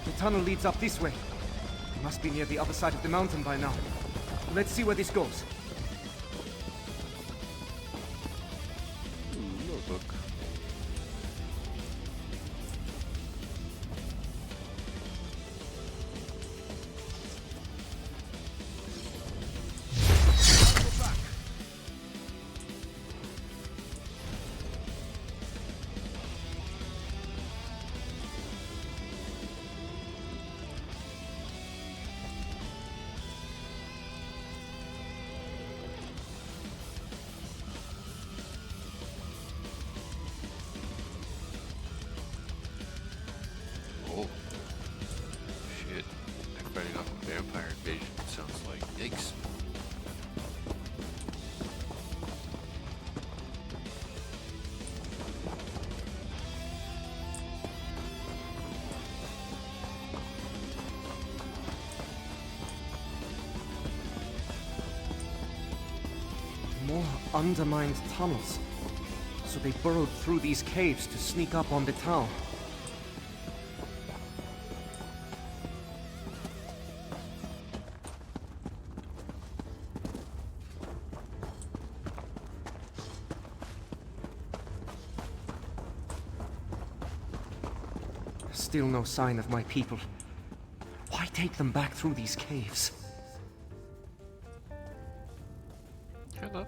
Speaker 11: The tunnel leads up this way. We must be near the other side of the mountain by now. Let's see where this goes.
Speaker 1: Notebook. Oh. Shit. I'm fighting off a vampire invasion. Sounds like yikes.
Speaker 11: More undermined tunnels. So they burrowed through these caves to sneak up on the town. Still no sign of my people. Why take them back through these caves?
Speaker 1: Hello.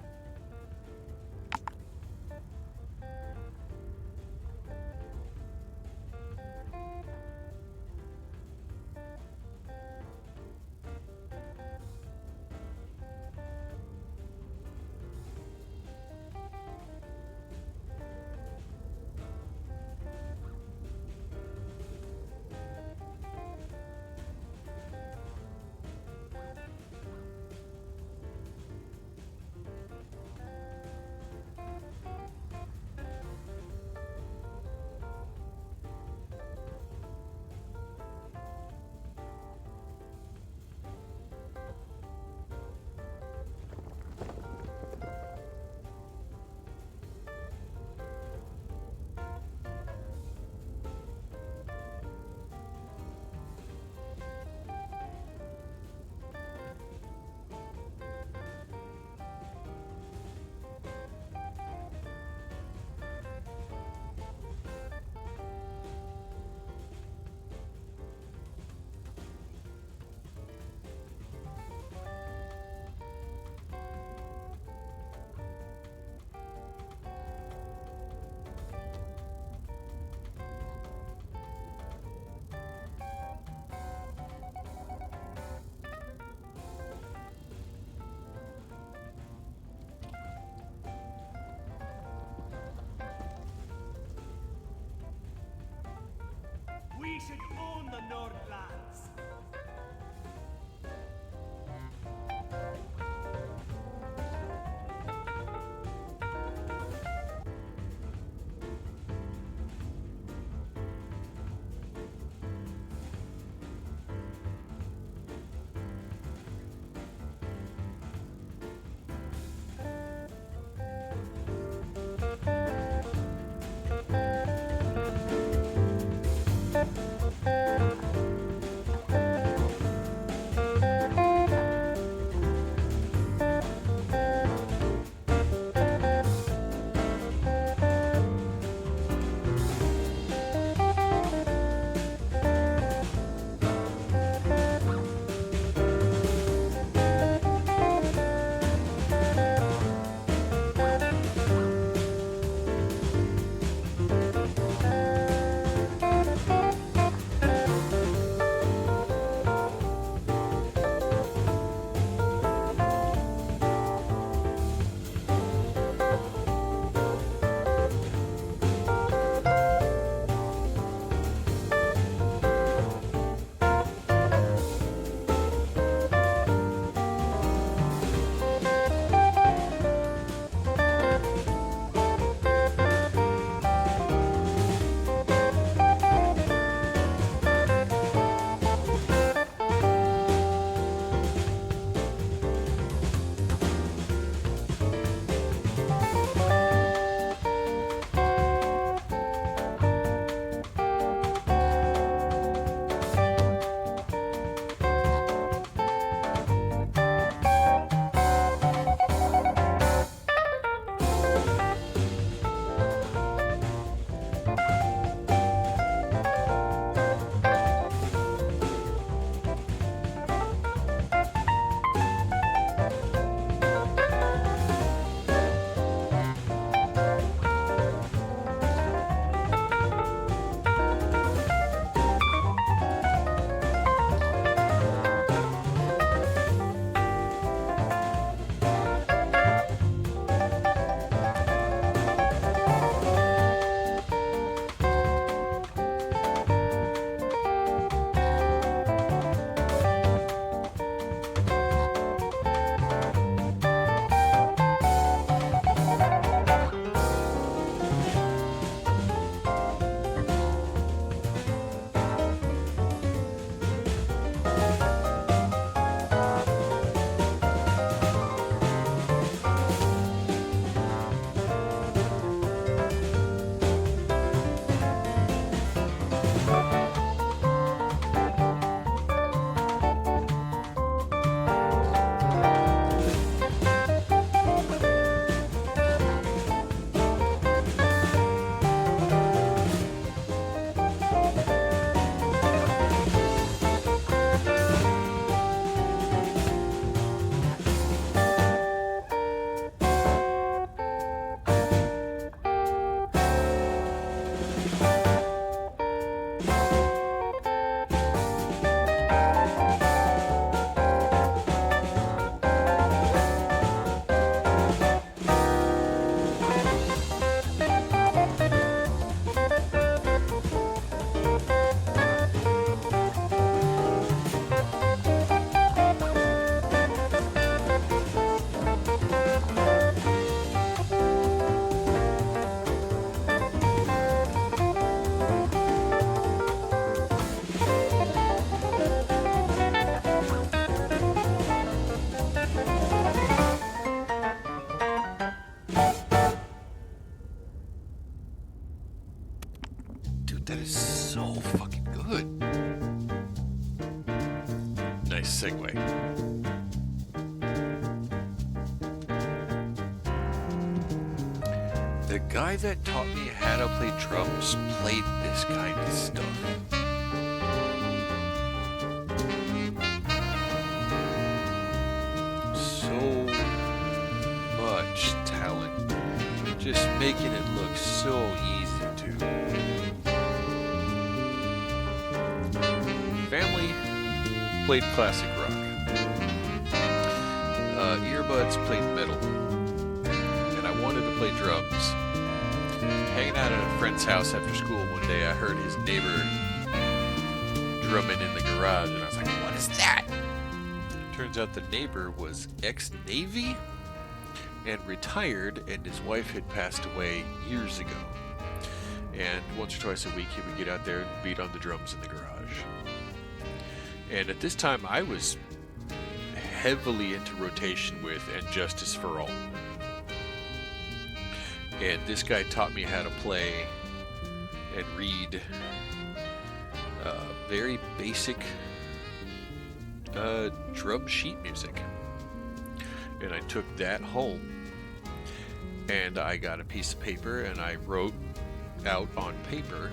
Speaker 1: That is so fucking good. Nice segue. The guy that taught me how to play drums played this kind of stuff. So much talent. Just making it look so easy to. Family played classic rock. Earbuds played metal. And I wanted to play drums. Hanging out at a friend's house after school one day, I heard his neighbor drumming in the garage, and I was like, what is that? Turns out the neighbor was ex-Navy and retired, and his wife had passed away years ago. And once or twice a week, he would get out there and beat on the drums in the garage. And at this time, I was heavily into rotation with And Justice for All. And this guy taught me how to play and read very basic drum sheet music. And I took that home and I got a piece of paper and I wrote out on paper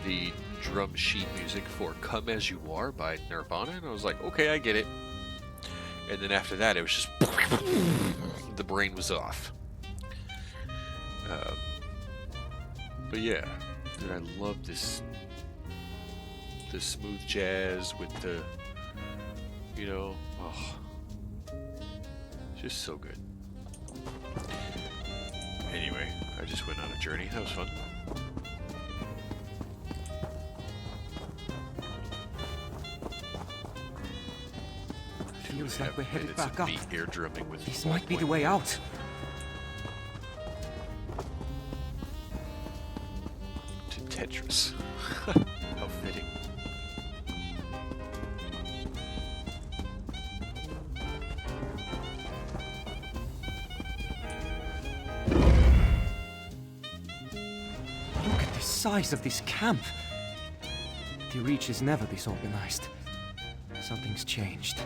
Speaker 1: the drum sheet music for Come As You Are by Nirvana, and I was like, okay, I get it. And then after that, it was just the brain was off. But yeah, dude, I love this smooth jazz with the, you know, oh, just so good. Anyway, I just went on a journey. That was fun.
Speaker 11: Feels like we're headed
Speaker 1: Minutes
Speaker 11: back
Speaker 1: of
Speaker 11: up.
Speaker 1: me air drumming with
Speaker 11: This might be the way out.
Speaker 1: to Tetris. How fitting.
Speaker 11: Look at the size of this camp. The Reach is never this organized. Something's changed.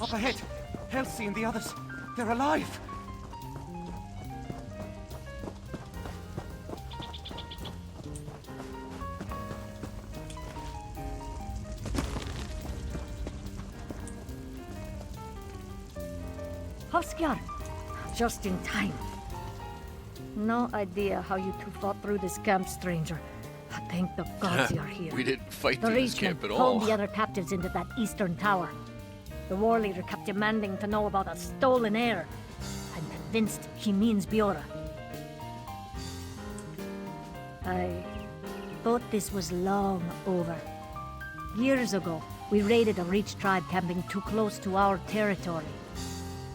Speaker 11: Up ahead! Halsey and the others! They're alive!
Speaker 20: Hoskjar, just in time. No idea how you two fought through this camp, stranger. But thank the gods you're here.
Speaker 1: We didn't fight
Speaker 20: The
Speaker 1: through this camp
Speaker 20: Reachman
Speaker 1: at all.
Speaker 20: pulled the other captives into that eastern tower. The war leader kept demanding to know about a stolen heir. I'm convinced he means Biora. I thought this was long over. Years ago, we raided a Reach tribe camping too close to our territory.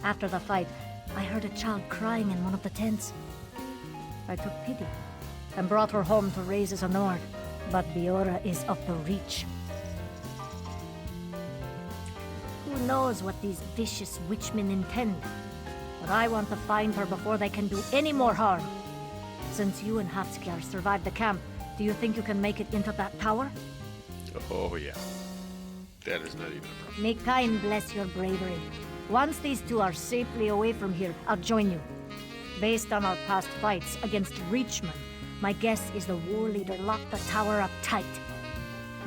Speaker 20: After the fight, I heard a child crying in one of the tents. I took pity and brought her home to raise as a Nord. But Biora is of the Reach. Who knows what these vicious witchmen intend? But I want to find her before they can do any more harm. Since you and Hafskjar survived the camp, do you think you can make it into that tower?
Speaker 1: Oh yeah. That is not even a problem.
Speaker 20: May Kain bless your bravery. Once these two are safely away from here, I'll join you. Based on our past fights against Reachmen, my guess is the war leader locked the tower up tight.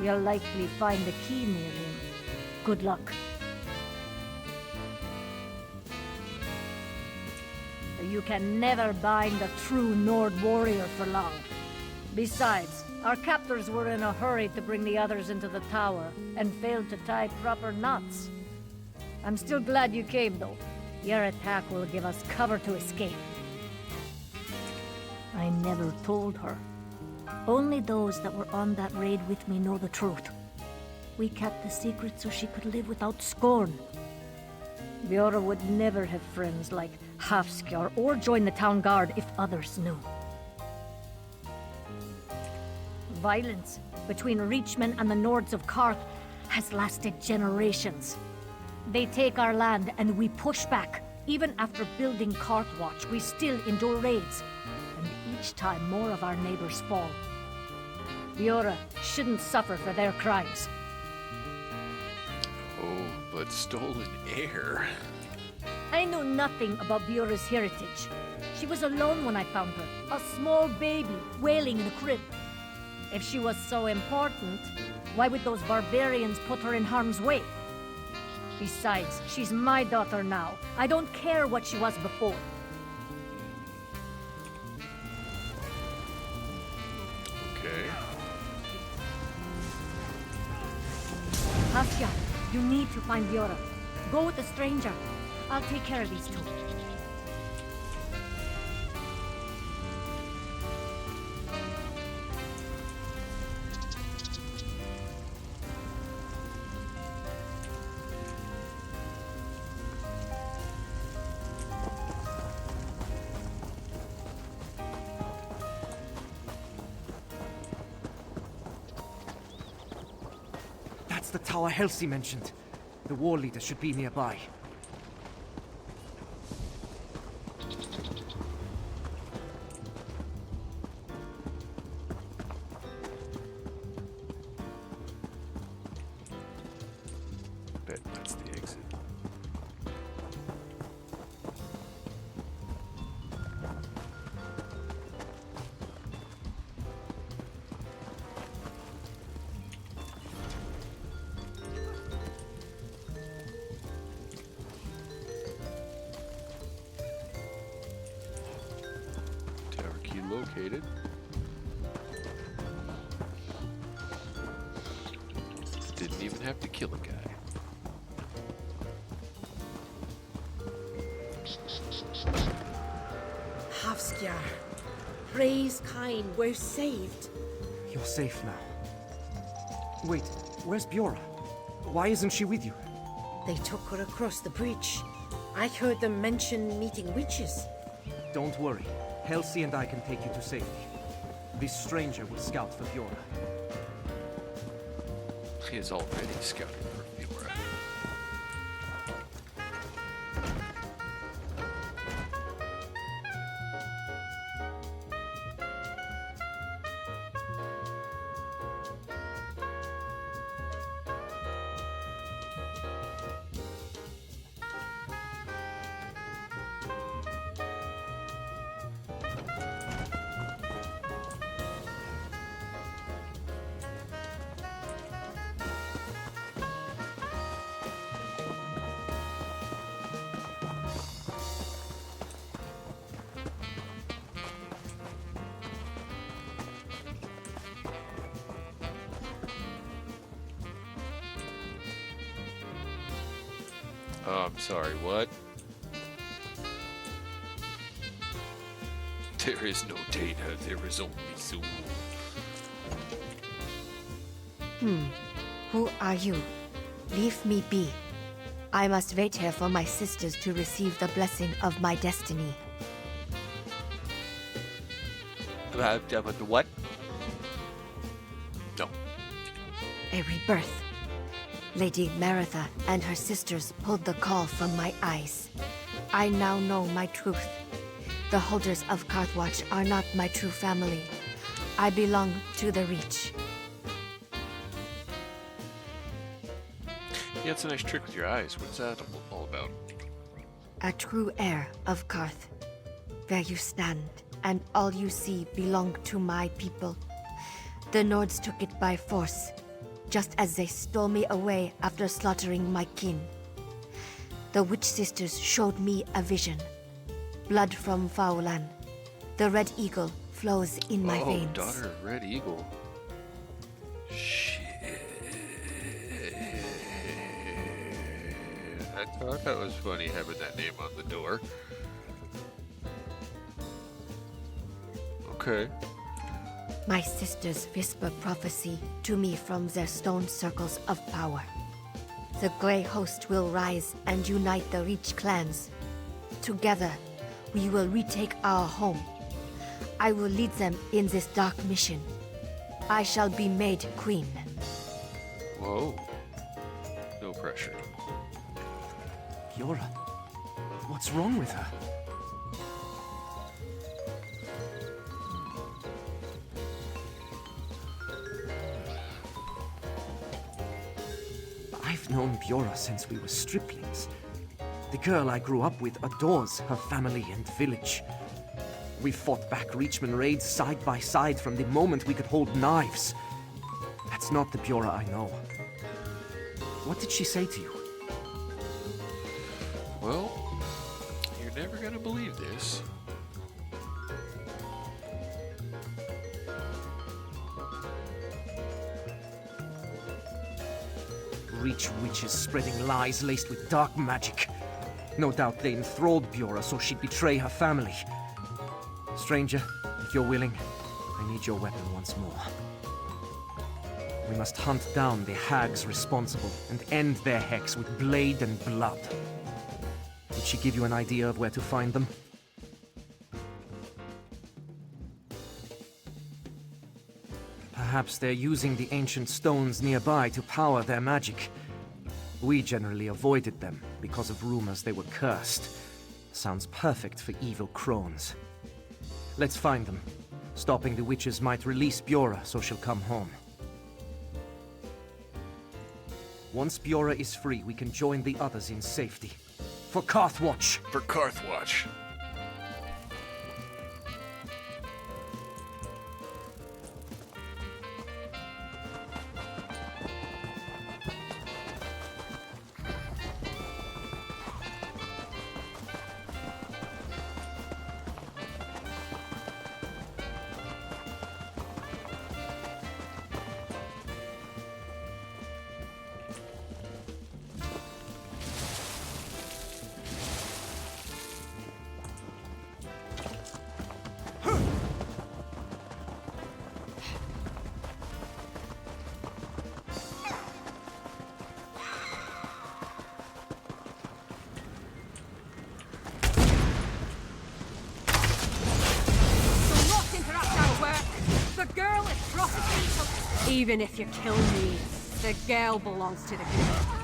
Speaker 20: You'll likely find the key near him. Good luck. you can never bind a true Nord warrior for long. Besides, our captors were in a hurry to bring the others into the tower, and failed to tie proper knots. I'm still glad you came, though. Your attack will give us cover to escape. I never told her. Only those that were on that raid with me know the truth. We kept the secret so she could live without scorn. Viora would never have friends like Hafskjar or join the town guard if others knew. Violence between Reachmen and the Nords of Karth has lasted generations. They take our land and we push back. Even after building Karthwatch, we still endure raids. And each time more of our neighbors fall. Viora shouldn't suffer for their crimes.
Speaker 1: Oh, but stolen heir.
Speaker 20: I know nothing about Viora's heritage. She was alone when I found her, a small baby wailing in a crib. If she was so important, why would those barbarians put her in harm's way? Besides, she's my daughter now. I don't care what she was before.
Speaker 1: Okay.
Speaker 20: Asya, you need to find Viora. Go with the stranger. I'll take care of these two.
Speaker 11: That's the tower Helsi mentioned. The war leader should be nearby.
Speaker 1: Bet that's the exit. Tower key located. Didn't even have to kill a guy.
Speaker 21: Hafskjar, praise kind, we're saved.
Speaker 11: You're safe now. Wait, where's Biora? Why isn't she with you?
Speaker 21: They took her across the bridge. I heard them mention meeting witches.
Speaker 11: Don't worry. Helsi and I can take you to safety. This stranger will scout for Biora.
Speaker 1: He is already scouting for Fiora. I'm sorry, what? There is no data, there is only Zoom.
Speaker 22: Who are you? Leave me be. I must wait here for my sisters to receive the blessing of my destiny.
Speaker 1: What? No.
Speaker 22: A rebirth. Lady Maritha and her sisters pulled the caul from my eyes. I now know my truth. The holders of Karthwatch are not my true family. I belong to the Reach.
Speaker 1: Yeah, it's a nice trick with your eyes. What's that all about?
Speaker 22: A true heir of Karth. Where you stand, and all you see belong to my people. The Nords took it by force, just as they stole me away after slaughtering my kin. The Witch Sisters showed me a vision. Blood from Faulan. The Red Eagle flows in my veins.
Speaker 1: Daughter of Red Eagle. Shit. I thought that was funny having that name on the door. Okay.
Speaker 22: My sisters whisper prophecy to me from their stone circles of power. The Grey Host will rise and unite the Reach clans. Together, we will retake our home. I will lead them in this dark mission. I shall be made queen.
Speaker 1: Whoa. No pressure.
Speaker 11: Fiora, what's wrong with her? I've known Fiora since we were striplings. The girl I grew up with adores her family and village. We fought back Reachman raids side by side from the moment we could hold knives. That's not the Fiora I know. What did she say to you?
Speaker 1: Well, you're never gonna believe this.
Speaker 11: Reach witches spreading lies laced with dark magic. No doubt they enthralled Fiora so she'd betray her family. Stranger, if you're willing, I need your weapon once more. We must hunt down the hags responsible and end their hex with blade and blood. Did she give you an idea of where to find them? Perhaps they're using the ancient stones nearby to power their magic. We generally avoided them because of rumors they were cursed. Sounds perfect for evil crones. Let's find them. Stopping the witches might release Fiora so she'll come home. Once Fiora is free, we can join the others in safety. For Carthwatch!
Speaker 1: For Carthwatch.
Speaker 5: Even if you kill me, the girl belongs to the group.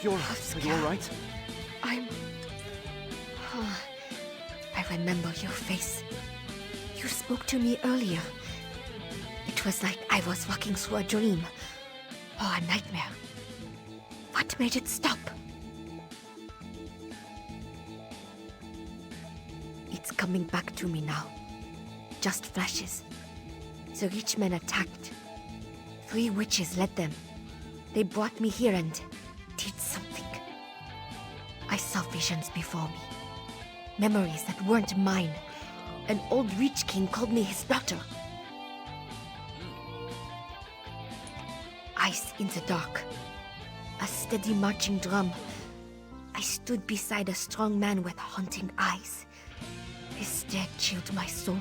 Speaker 11: Fiora, are you alright?
Speaker 22: I remember your face. You spoke to me earlier. It was like I was walking through a dream. Or a nightmare. What made it stop? It's coming back to me now. Just flashes. The rich men attacked. 3 witches led them. They brought me here and did something. I saw visions before me. Memories that weren't mine. An old Reach King called me his daughter. Ice in the dark. A steady marching drum. I stood beside a strong man with haunting eyes. His stare chilled my soul.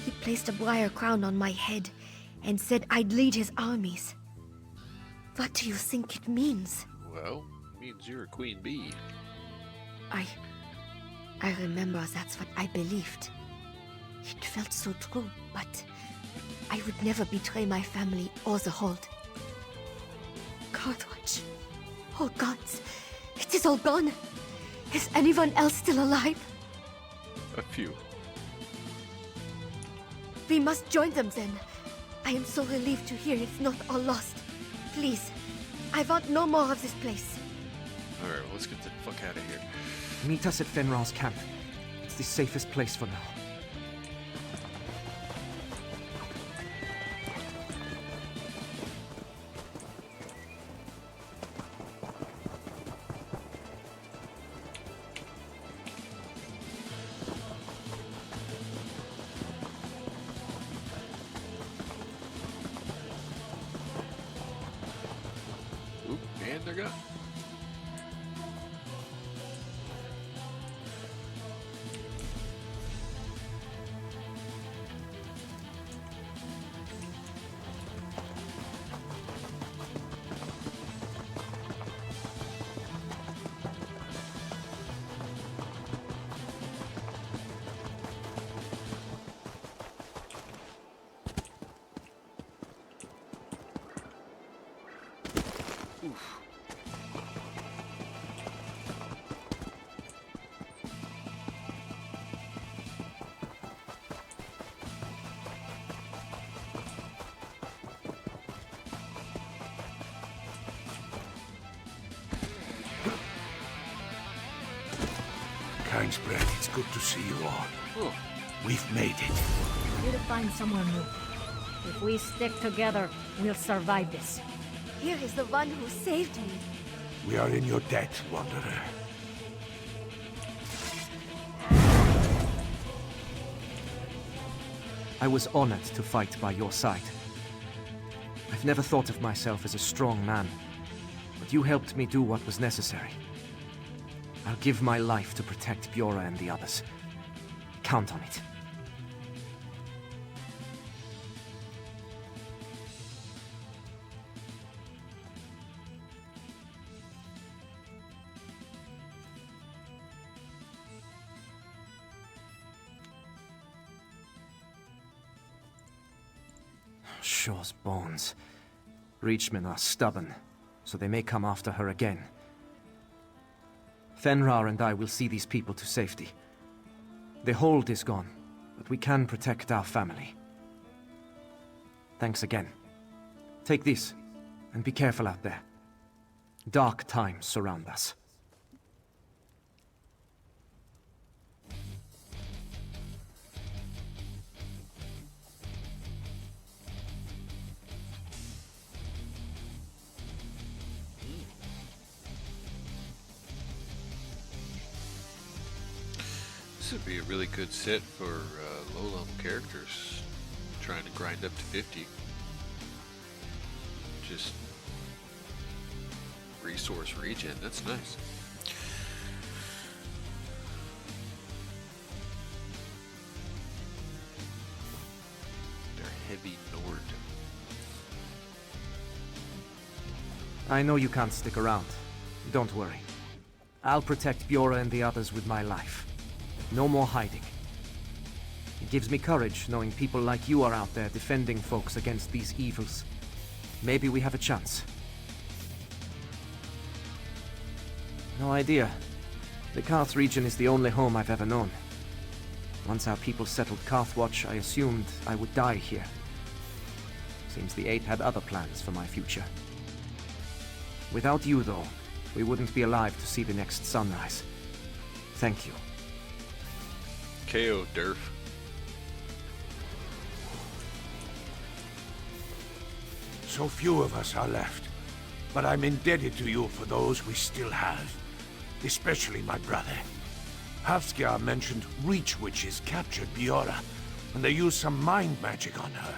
Speaker 22: He placed a briar crown on my head and said I'd lead his armies. What do you think it means?
Speaker 1: Well, it means you're a queen bee.
Speaker 22: I remember that's what I believed. It felt so true, but I would never betray my family or the Hold. Carthwatch. Oh gods, it is all gone. Is anyone else still alive?
Speaker 1: A few.
Speaker 22: We must join them then. I am so relieved to hear it's not all lost. Please, I want no more of this place.
Speaker 1: Alright, well, let's get the fuck out of here.
Speaker 11: Meet us at Fenrar's camp. It's the safest place for now.
Speaker 1: Oop, and they're gone. Oof.
Speaker 7: Kingsbred, it's good to see you all.
Speaker 1: Oh.
Speaker 7: We've made it.
Speaker 20: We'll find somewhere new. If we stick together, we'll survive this.
Speaker 22: Here is the one who saved me.
Speaker 7: We are in your debt, Wanderer.
Speaker 11: I was honored to fight by your side. I've never thought of myself as a strong man, but you helped me do what was necessary. I'll give my life to protect Bjorra and the others. Count on it. Shaw's bones. Reachmen are stubborn, so they may come after her again. Fenrar and I will see these people to safety. The Hold is gone, but we can protect our family. Thanks again. Take this, and be careful out there. Dark times surround us.
Speaker 1: This would be a really good set for low-level characters trying to grind up to 50. Just resource regen, that's nice. They're heavy Nord.
Speaker 11: I know you can't stick around. Don't worry. I'll protect Bjorra and the others with my life. No more hiding. It gives me courage knowing people like you are out there defending folks against these evils. Maybe we have a chance. No idea. The Karth region is the only home I've ever known. Once our people settled Karthwatch, I assumed I would die here. Seems the Eight had other plans for my future. Without you, though, we wouldn't be alive to see the next sunrise. Thank you.
Speaker 1: KO, Durf.
Speaker 7: So few of us are left, but I'm indebted to you for those we still have, especially my brother. Havskja mentioned Reach Witches captured Biora, and they used some mind magic on her.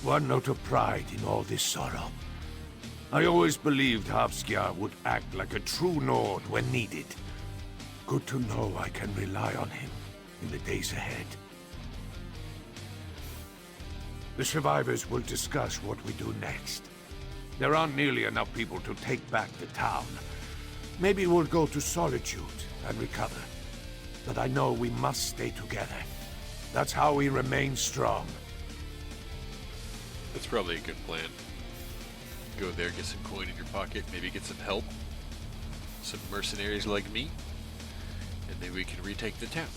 Speaker 7: One note of pride in all this sorrow. I always believed Havskja would act like a true Nord when needed. Good to know I can rely on him in the days ahead. The survivors will discuss what we do next. There aren't nearly enough people to take back the town. Maybe we'll go to Solitude and recover. But I know we must stay together. That's how we remain strong.
Speaker 1: That's probably a good plan. Go there, get some coin in your pocket, maybe get some help. Some mercenaries like me. And then we can retake the town.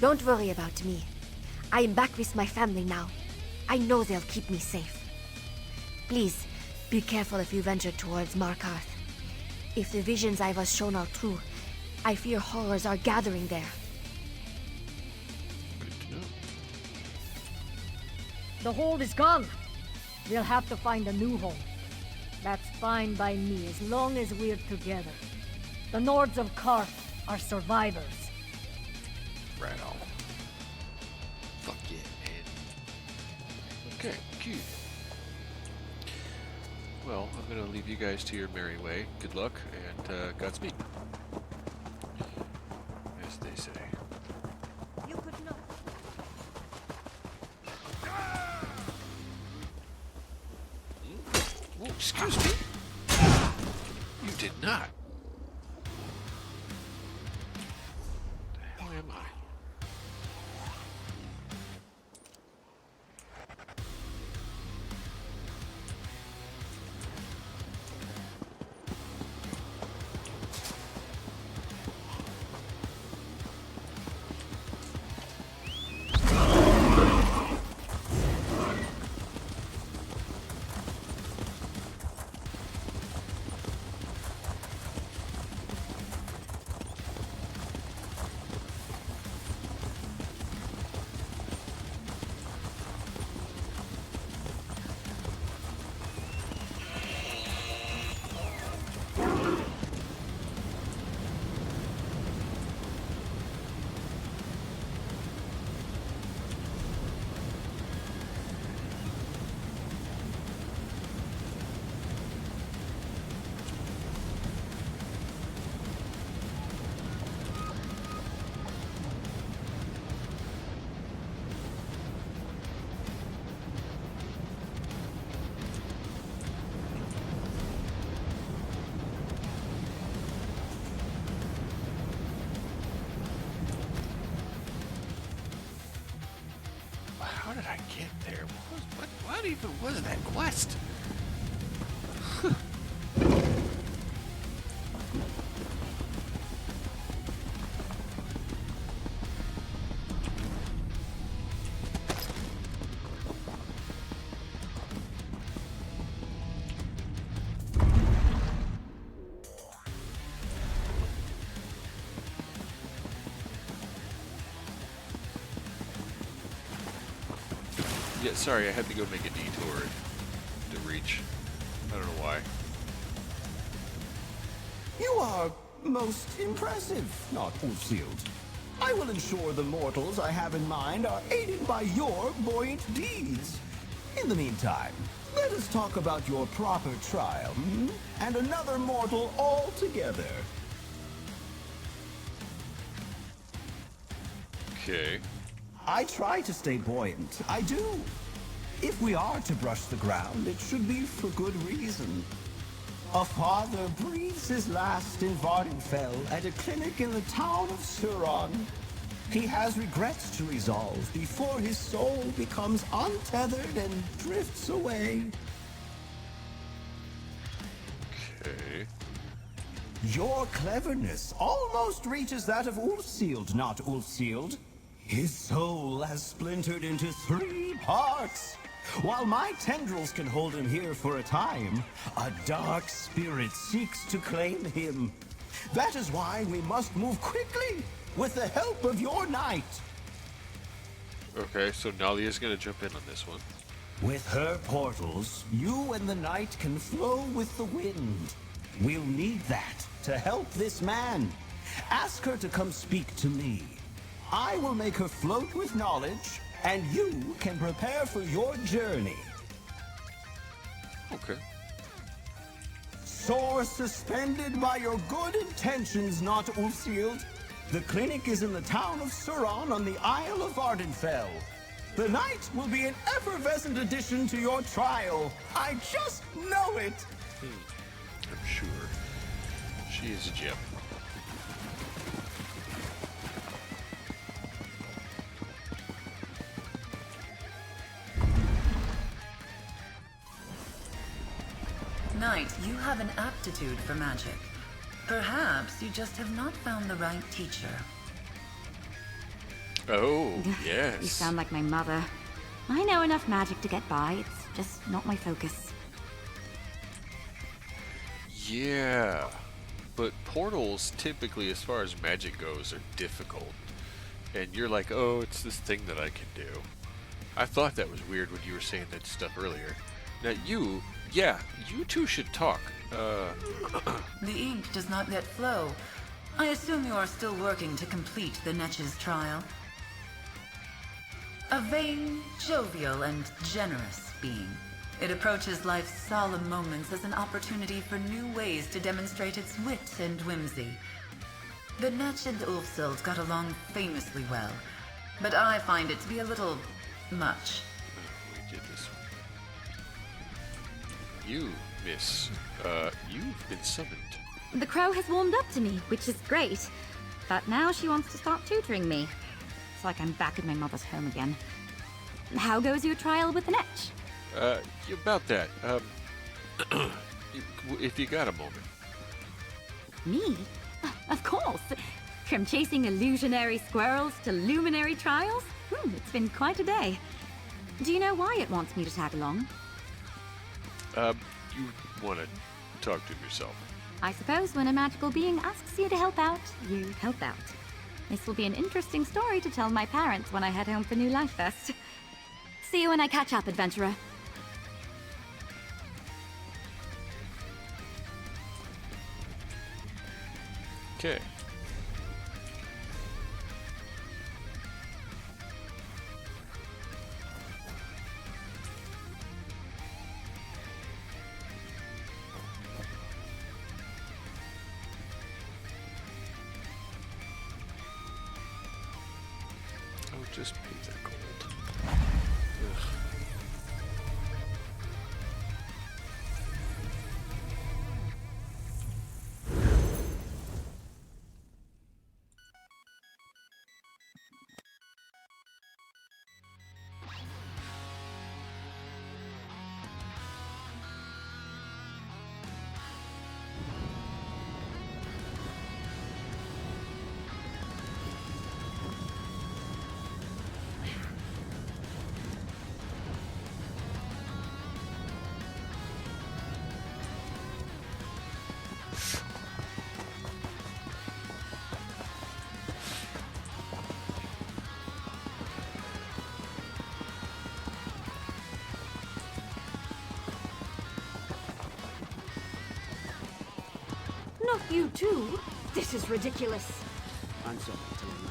Speaker 22: Don't worry about me. I am back with my family now. I know they'll keep me safe. Please, be careful if you venture towards Markarth. If the visions I was shown are true, I fear horrors are gathering there.
Speaker 1: Good to know.
Speaker 20: The hold is gone. We'll have to find a new home. That's fine by me, as long as we're together. The Nords of Karth are survivors.
Speaker 1: Right on. Fuck yeah, man. Okay, cute. Well, I'm gonna leave you guys to your merry way. Good luck, and Godspeed. As they say.
Speaker 20: You could not.
Speaker 1: Oh, excuse me. You did not. The hell am I? How did I get there? What even was that quest? Yeah, sorry, I had to go make a detour to reach. I don't know why.
Speaker 19: You are most impressive, not Ulfsealed. I will ensure the mortals I have in mind are aided by your buoyant deeds. In the meantime, let us talk about your proper trial, and another mortal altogether.
Speaker 1: Okay.
Speaker 19: I try to stay buoyant, I do. If we are to brush the ground, it should be for good reason. A father breathes his last in Vardenfell at a clinic in the town of Suron. He has regrets to resolve before his soul becomes untethered and drifts away.
Speaker 1: Okay.
Speaker 19: Your cleverness almost reaches that of Ulfsealed, not Ulfsealed. His soul has splintered into 3 parts. While my tendrils can hold him here for a time, a dark spirit seeks to claim him. That is why we must move quickly, with the help of your knight.
Speaker 1: Okay, so Nalia's gonna jump in on this one.
Speaker 19: With her portals, you and the night can flow with the wind. We'll need that to help this man. Ask her to come speak to me. I will make her float with knowledge, and you can prepare for your journey.
Speaker 1: Okay.
Speaker 19: Soar suspended by your good intentions, not Ulfsild. The clinic is in the town of Suron on the Isle of Ardenfell. The night will be an effervescent addition to your trial. I just know it.
Speaker 1: I'm sure. She is a gem.
Speaker 2: Knight, you have an aptitude for magic. Perhaps you just have not found the right teacher.
Speaker 1: Oh, yes.
Speaker 12: You sound like my mother. I know enough magic to get by. It's just not my focus.
Speaker 1: Yeah. But portals, typically, as far as magic goes, are difficult. And you're like, oh, it's this thing that I can do. I thought that was weird when you were saying that stuff earlier. Now you two should talk.
Speaker 2: The ink does not yet flow. I assume you are still working to complete the Netch's trial. A vain, jovial, and generous being. It approaches life's solemn moments as an opportunity for new ways to demonstrate its wit and whimsy. The Netch and Ulfsild got along famously well, but I find it to be a little much.
Speaker 1: We did this one. You, miss, you've been summoned.
Speaker 12: The crow has warmed up to me, which is great. But now she wants to start tutoring me. It's like I'm back in my mother's home again. How goes your trial with the Netch?
Speaker 1: About that, if you got a moment.
Speaker 12: Me? Of course. From chasing illusionary squirrels to luminary trials? It's been quite a day. Do you know why it wants me to tag along?
Speaker 1: You want to talk to him yourself.
Speaker 12: I suppose when a magical being asks you to help out, you help out. This will be an interesting story to tell my parents when I head home for New Life Fest. See you when I catch up, adventurer.
Speaker 1: Okay. Oh, just pay their gold. Ugh.
Speaker 5: Not you too. This is ridiculous.
Speaker 14: I'm sorry, Talina.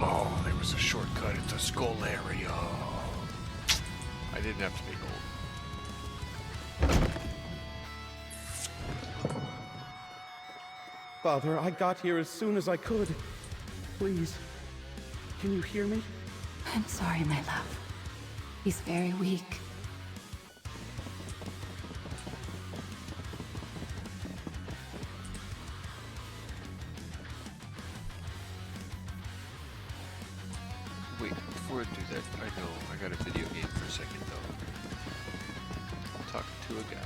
Speaker 1: Oh, there was a shortcut into Scolario. I didn't have to be gold.
Speaker 11: Father, I got here as soon as I could. Please, can you hear me?
Speaker 2: I'm sorry, my love. He's very weak.
Speaker 1: Wait, before I do that, I know I got a video game for a second though. I'm talking to a guy.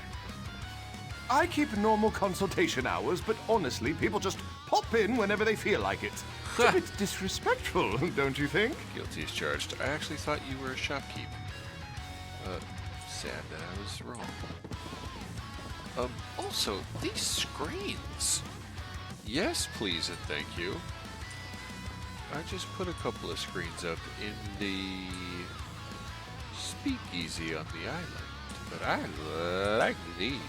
Speaker 7: I keep normal consultation hours, but honestly, people just pop in whenever they feel like it. It's a bit disrespectful, don't you think?
Speaker 1: Guilty as charged. I actually thought you were a shopkeep. Sad that I was wrong. Also, these screens. Yes, please and thank you. I just put a couple of screens up in the speakeasy on the island, but I like these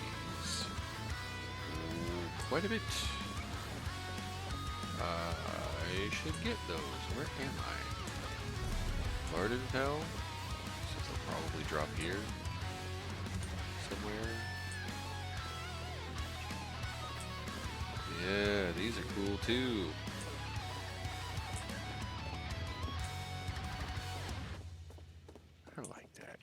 Speaker 1: quite a bit. I should get those. Where am I? Vardenfell? So they'll probably drop here somewhere. Yeah, these are cool too. I like that.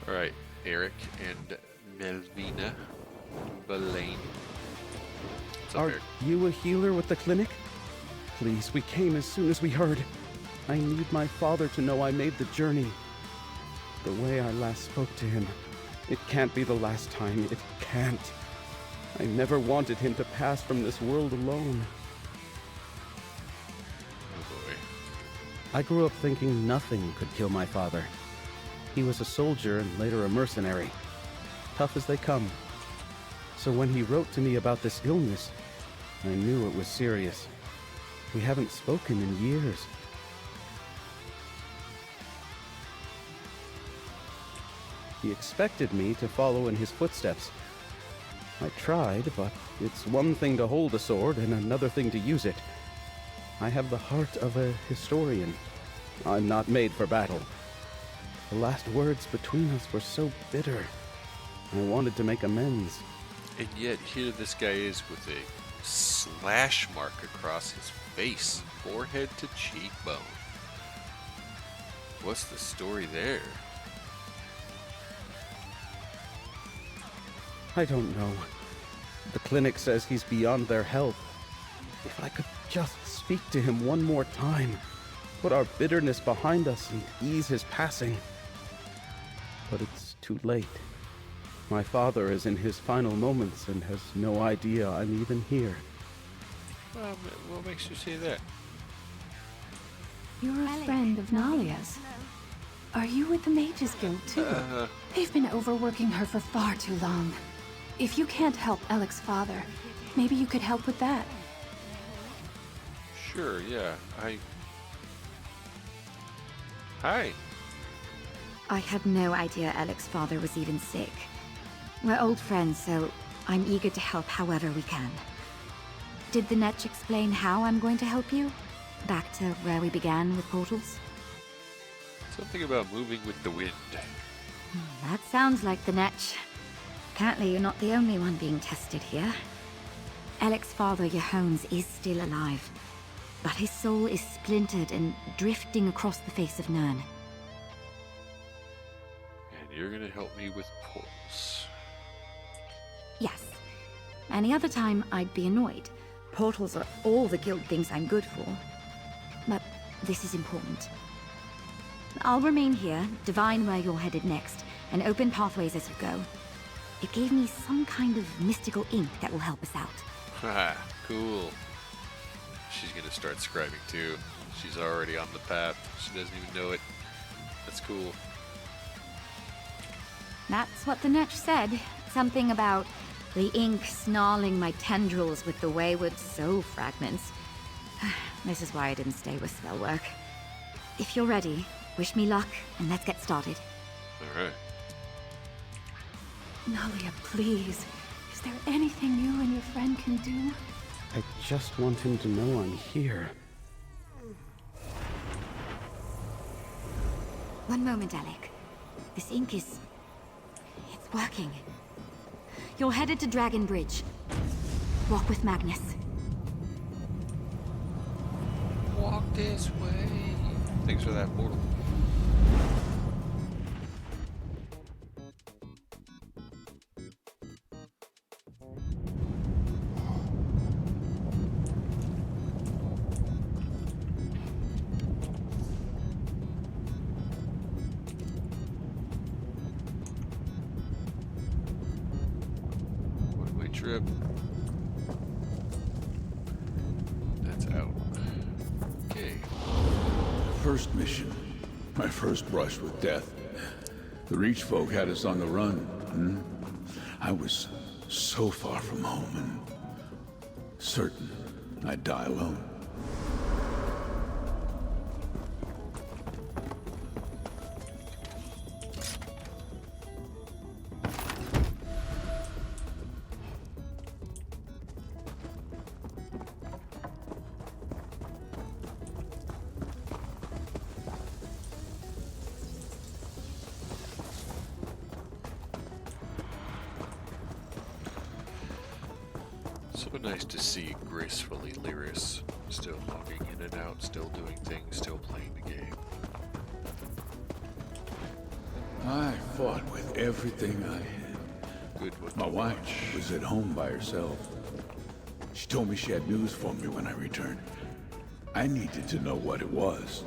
Speaker 1: Alright, Eric and Melvina Belaine.
Speaker 8: Are you a healer with the clinic? Please, we came as soon as we heard. I need my father to know I made the journey. The way I last spoke to him. It can't be the last time. It can't. I never wanted him to pass from this world alone.
Speaker 1: Oh boy.
Speaker 8: I grew up thinking nothing could kill my father. He was a soldier and later a mercenary. Tough as they come. So when he wrote to me about this illness, I knew it was serious. We haven't spoken in years. He expected me to follow in his footsteps. I tried, but it's one thing to hold a sword and another thing to use it. I have the heart of a historian. I'm not made for battle. The last words between us were so bitter. I wanted to make amends.
Speaker 1: And yet here this guy is with a slash mark across his face, forehead to cheekbone. What's the story there?
Speaker 8: I don't know. The clinic says he's beyond their help. If I could just speak to him one more time, put our bitterness behind us and ease his passing. But it's too late. My father is in his final moments and has no idea I'm even here.
Speaker 1: What makes you say that?
Speaker 13: You're a friend of Nalia's. Are you with the Mages Guild too? They've been overworking her for far too long. If you can't help Alec's father, maybe you could help with that.
Speaker 1: Sure, yeah. Hi.
Speaker 22: I had no idea Alec's father was even sick. We're old friends, so I'm eager to help however we can. Did the Netch explain how I'm going to help you? Back to where we began with portals?
Speaker 1: Something about moving with the wind.
Speaker 22: That sounds like the Netch. Apparently you're not the only one being tested here. Alec's father, Yehones, is still alive, but his soul is splintered and drifting across the face of Nirn.
Speaker 1: And you're gonna help me with portals.
Speaker 22: Yes. Any other time, I'd be annoyed. Portals are all the guild thinks I'm good for. But this is important. I'll remain here, divine where you're headed next, and open pathways as you go. It gave me some kind of mystical ink that will help us out.
Speaker 1: Haha, cool. She's gonna start scribing too. She's already on the path. She doesn't even know it. That's cool.
Speaker 22: That's what the Netch said. Something about the ink snarling my tendrils with the wayward soul fragments. This is why I didn't stay with spell work. If you're ready, wish me luck, and let's get started.
Speaker 1: Alright.
Speaker 13: Nalia, please. Is there anything you and your friend can do?
Speaker 8: I just want him to know I'm here.
Speaker 22: One moment, Alec. This ink is... it's working. You're headed to Dragon Bridge. Walk with Magnus.
Speaker 1: Walk this way. Thanks for that portal. One-way trip. That's out. Okay.
Speaker 23: First mission. My first brush with death. The Reach folk had us on the run. I was so far from home and certain I'd die alone.
Speaker 1: So nice to see gracefully Lyris still walking in and out, still doing things, still playing the game.
Speaker 23: I fought with everything I had.
Speaker 1: Good one.
Speaker 23: My wife was at home by herself. She told me she had news for me when I returned. I needed to know what it was.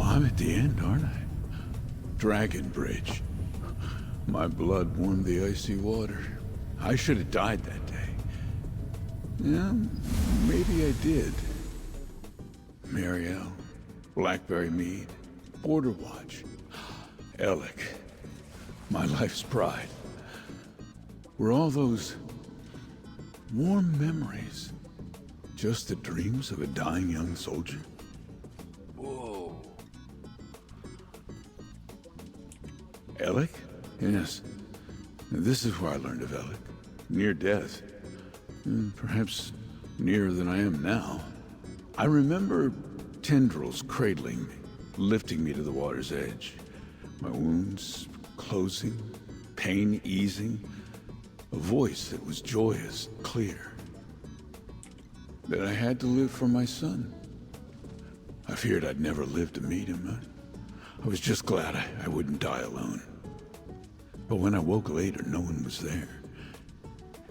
Speaker 23: I'm at the end, aren't I? Dragon Bridge. My blood warmed the icy water. I should have died that day. Yeah, maybe I did. Mariel, Blackberry Mead, Border Watch, Alec, my life's pride. Were all those warm memories just the dreams of a dying young soldier?
Speaker 1: Whoa.
Speaker 23: Alec? Yes. This is where I learned of Alec. Near death. Perhaps nearer than I am now. I remember tendrils cradling me, lifting me to the water's edge. My wounds closing, pain easing. A voice that was joyous, clear. That I had to live for my son. I feared I'd never live to meet him. I was just glad I wouldn't die alone. But when I woke later, no one was there.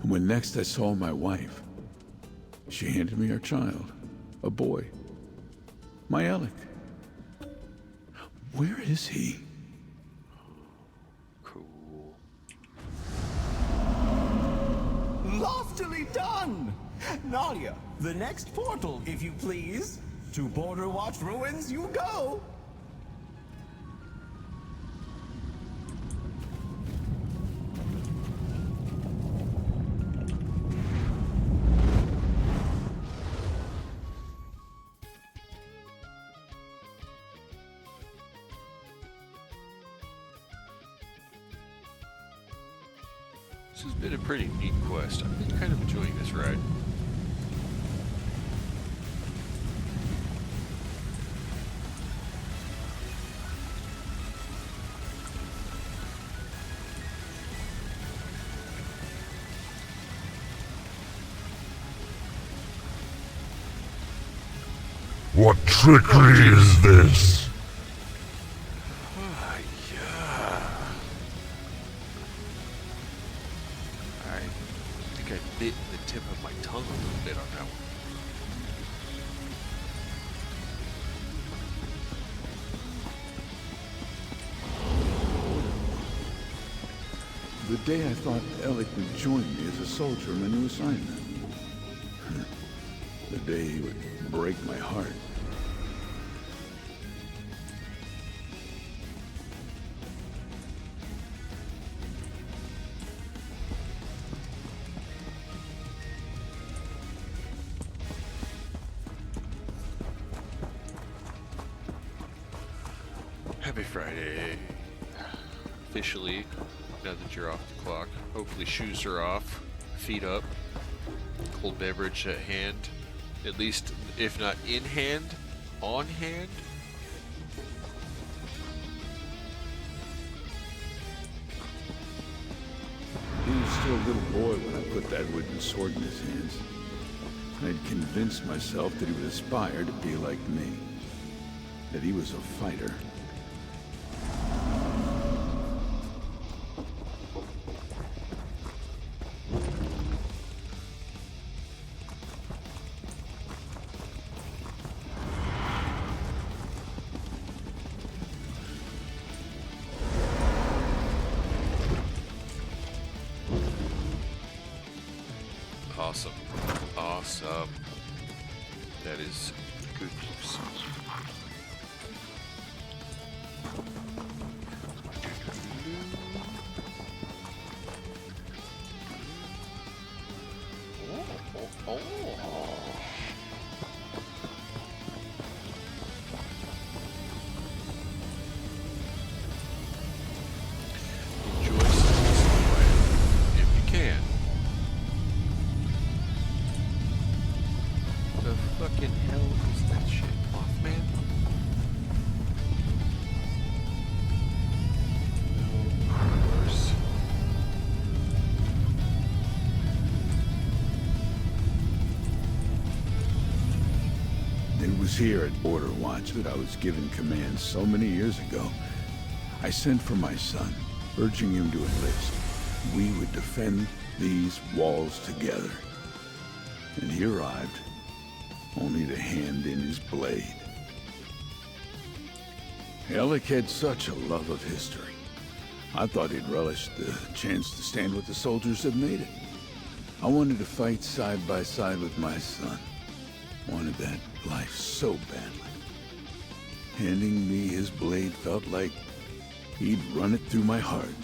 Speaker 23: And when next I saw my wife, she handed me our child, a boy. My Alec. Where is he?
Speaker 1: Cool.
Speaker 19: Loftily done! Nalia, the next portal, if you please. To Border Watch Ruins you go!
Speaker 1: This has been a pretty neat quest. I've been kind of enjoying this ride.
Speaker 6: What trickery is this?
Speaker 1: I think I bit the tip of my tongue a little bit on that one.
Speaker 23: The day I thought Alec would join me as a soldier in my new assignment. The day he would break my heart.
Speaker 1: Happy Friday. Officially, now that you're off the clock. Hopefully shoes are off, feet up, cold beverage at hand. At least, if not in hand, on hand.
Speaker 23: He was still a little boy when I put that wooden sword in his hands. I'd convinced myself that he would aspire to be like me. That he was a fighter.
Speaker 1: Awesome. Awesome. That is good news. Enjoy some quiet if you can. The fucking hell is that shit, Mothman? No, of course.
Speaker 23: It was here at Border Watch that I was given command so many years ago. I sent for my son, urging him to enlist. We would defend these walls together. And he arrived, only to hand in his blade. Alec had such a love of history. I thought he'd relish the chance to stand with the soldiers that made it. I wanted to fight side by side with my son. Wanted that life so badly. Handing me his blade felt like he'd run it through my heart.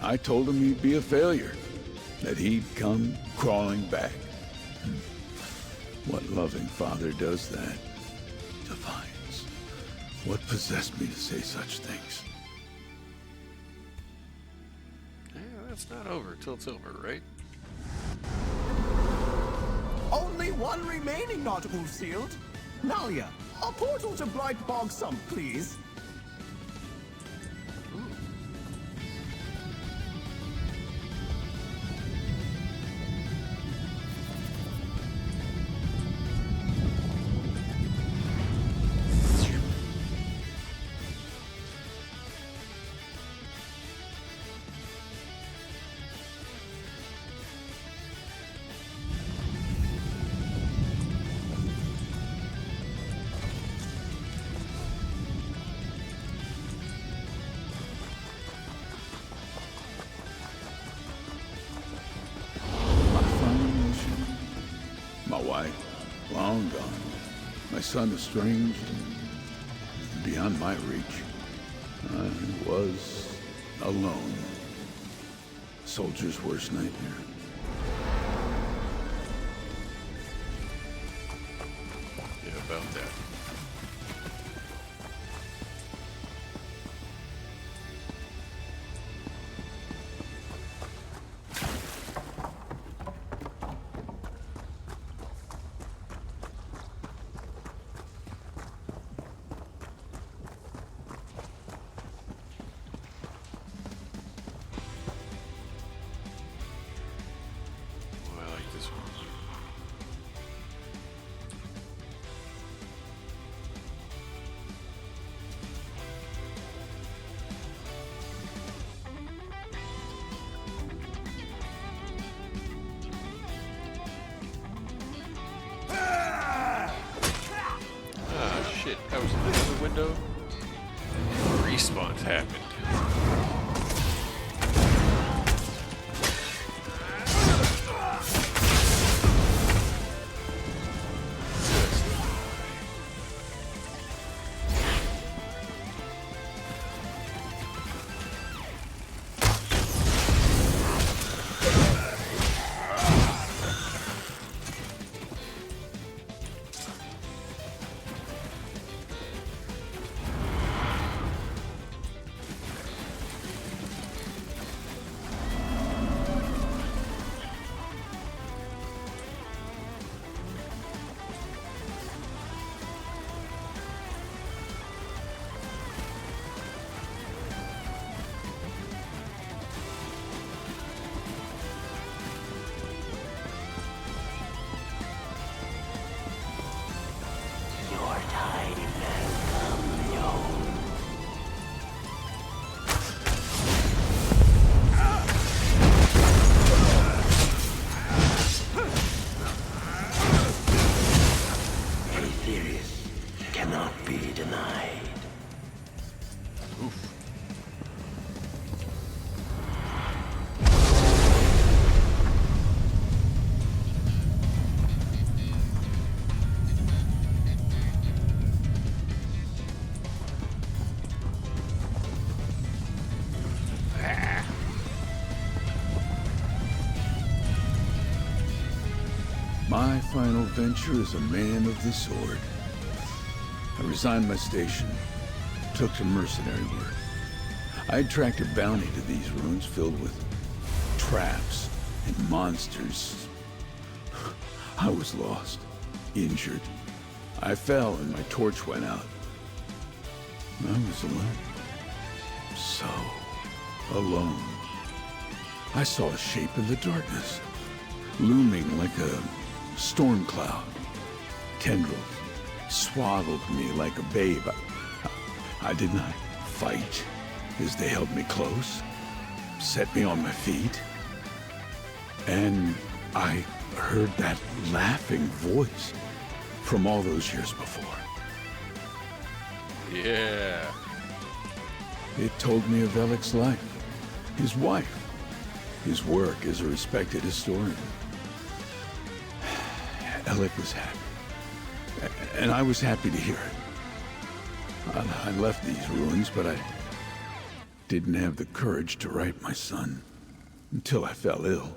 Speaker 23: I told him he'd be a failure, that he'd come crawling back. What loving father does that? Defiance. What possessed me to say such things?
Speaker 1: Yeah, that's not over till it's over, right?
Speaker 19: Only one remaining not sealed. Nalia, a portal to Bright Bog Sump, please.
Speaker 23: Long gone. My son estranged and beyond my reach. I was alone. Soldier's worst nightmare.
Speaker 1: Yeah, about that. Shit, I was in the other window. Respawn happened.
Speaker 23: my final venture as a man of the sword. I resigned my station, took to mercenary work. I had tracked a bounty to these ruins filled with traps and monsters. I was lost, injured. I fell and my torch went out. I was alone. So alone. I saw a shape in the darkness, looming like a storm cloud. Tendrils swaddled me like a babe. I did not fight as they held me close, set me on my feet, and I heard that laughing voice from all those years before.
Speaker 1: Yeah.
Speaker 23: It told me of Velik's life, his wife, his work as a respected historian. Alec was happy, and I was happy to hear it. I left these ruins, but I didn't have the courage to write my son until I fell ill.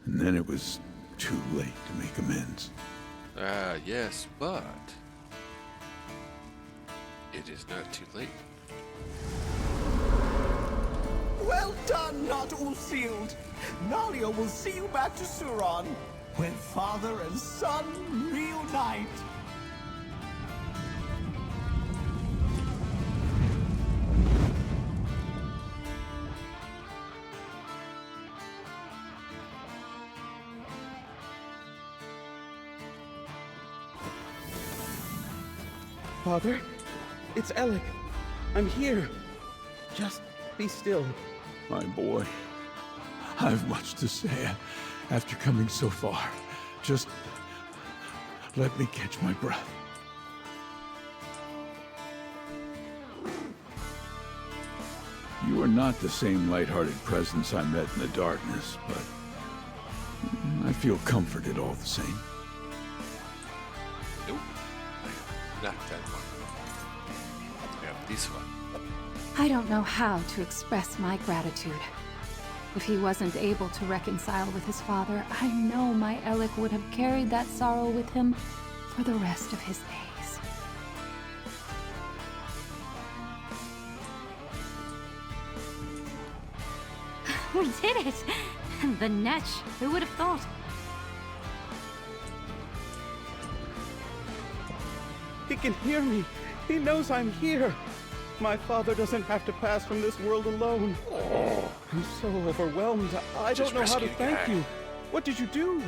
Speaker 23: And then it was too late to make amends.
Speaker 1: Yes, but it is not too late.
Speaker 19: Well done, not Ulfield. Nalia will see you back to Suron, when father and son reunite.
Speaker 8: Father, it's Alec. I'm here. Just be still.
Speaker 23: My boy, I have much to say after coming so far. Just let me catch my breath. You are not the same light-hearted presence I met in the darkness, but I feel comforted all the same.
Speaker 1: Nope. Not that one. Yeah, this one.
Speaker 13: I don't know how to express my gratitude. If he wasn't able to reconcile with his father, I know my Alec would have carried that sorrow with him for the rest of his days.
Speaker 12: We did it! The Netch, who would have thought?
Speaker 8: He can hear me. He knows I'm here. My father doesn't have to pass from this world alone. Oh, I'm so overwhelmed. I don't know how to thank you. What did you do?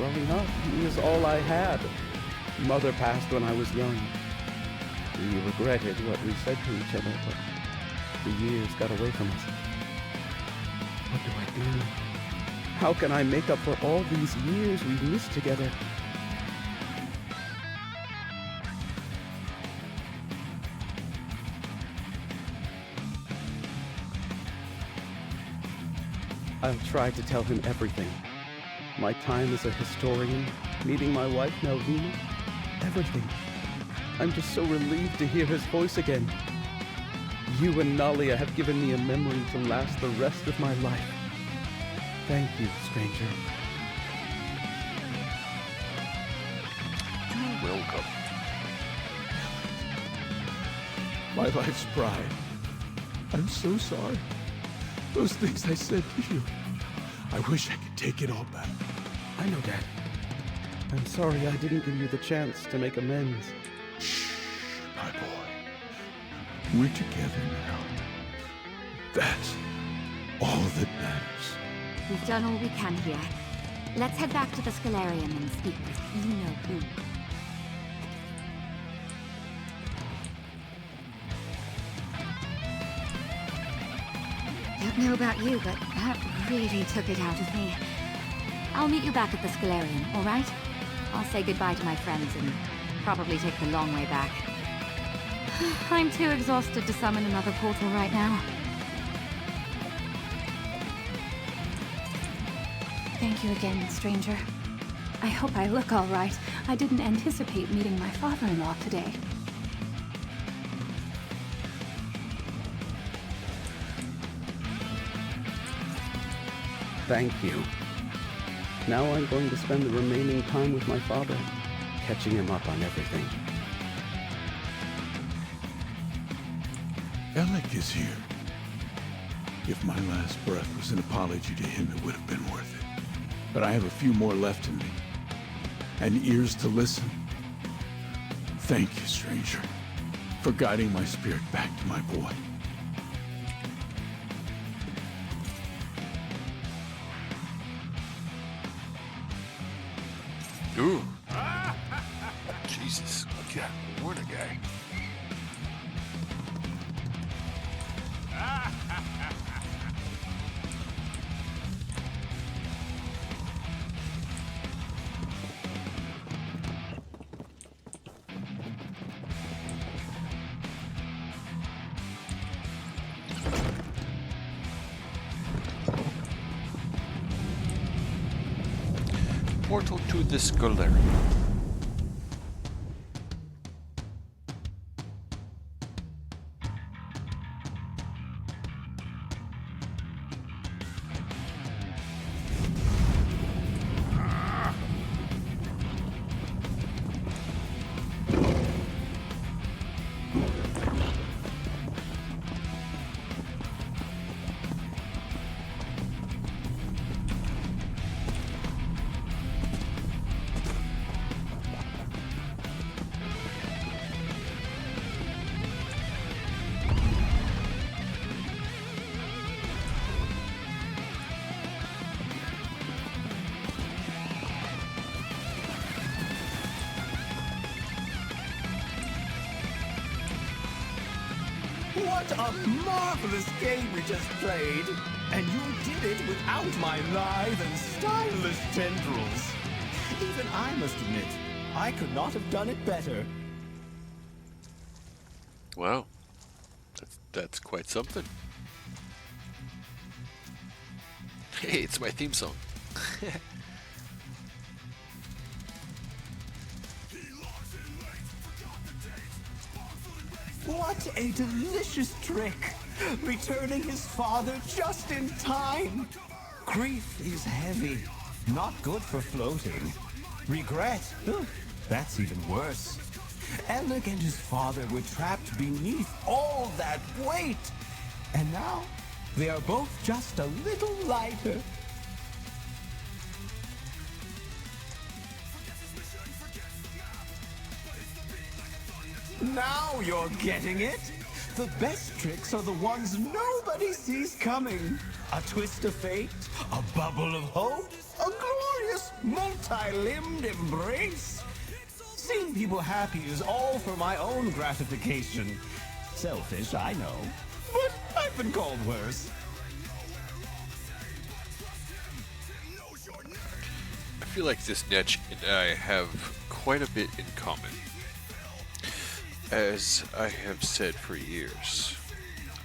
Speaker 8: Growing up, he was all I had. Mother passed when I was young. We regretted what we said to each other, but the years got away from us. What do I do? How can I make up for all these years we've missed together? I'll try to tell him everything. My time as a historian, meeting my wife Melvina, everything. I'm just so relieved to hear his voice again. You and Nalia have given me a memory to last the rest of my life. Thank you, stranger.
Speaker 1: You're welcome.
Speaker 23: My life's pride. I'm so sorry. Those things I said to you. I wish I could take it all back.
Speaker 8: I know, Dad. I'm sorry I didn't give you the chance to make amends.
Speaker 23: Shh, my boy. We're together now. That's all that matters.
Speaker 12: We've done all we can here. Let's head back to the Scalarium and speak with you-know-who. Don't know about you, but that really took it out of me. I'll meet you back at the Scalarium, all right? I'll say goodbye to my friends and probably take the long way back. I'm too exhausted to summon another portal right now.
Speaker 13: Thank you again, stranger. I hope I look all right. I didn't anticipate meeting my father-in-law today.
Speaker 8: Thank you. Now I'm going to spend the remaining time with my father, catching him up on everything.
Speaker 23: Alec is here. If my last breath was an apology to him, it would have been worth it. But I have a few more left in me, and ears to listen. Thank you, stranger, for guiding my spirit back to my boy.
Speaker 1: Ooh. Jesus. Okay. Warn a guy. Portal to the Scalarium.
Speaker 19: What a marvelous game we just played! And you did it without my lithe and stylish tendrils. Even I must admit, I could not have done it better.
Speaker 1: Wow. That's quite something. Hey, it's my theme song.
Speaker 19: What a delicious trick! Returning his father just in time! Grief is heavy, not good for floating. Regret, ugh, that's even worse. Alec and his father were trapped beneath all that weight. And now, they are both just a little lighter. Now you're getting it! The best tricks are the ones nobody sees coming. A twist of fate, a bubble of hope, a glorious course, multi-limbed embrace. Seeing people happy is all for my own gratification. Selfish, I know, but I've been called worse.
Speaker 1: I feel like this Netch and I have quite a bit in common. As I have said for years,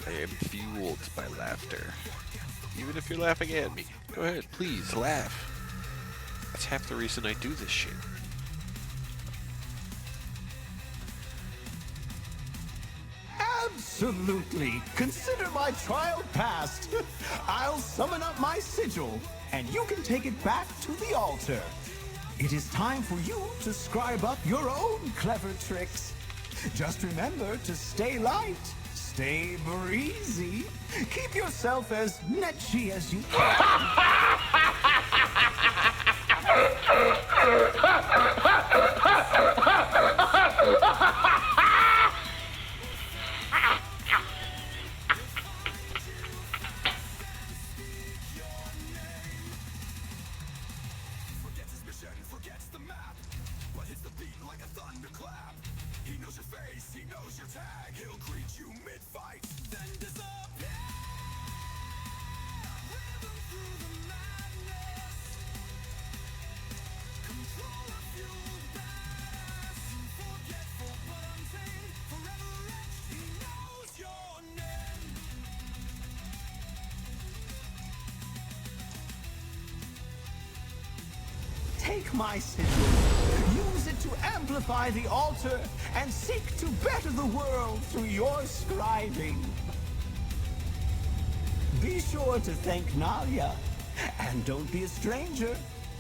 Speaker 1: I am fueled by laughter. Even if you're laughing at me, go ahead, please laugh. That's half the reason I do this shit.
Speaker 19: Absolutely. Consider my trial passed. I'll summon up my sigil, and you can take it back to the altar. It is time for you to scribe up your own clever tricks. Just remember to stay light, stay breezy, keep yourself as netchy as you can. Take my sigil, use it to amplify the altar, and seek to better the world through your scribing. Be sure to thank Nalia, and don't be a stranger,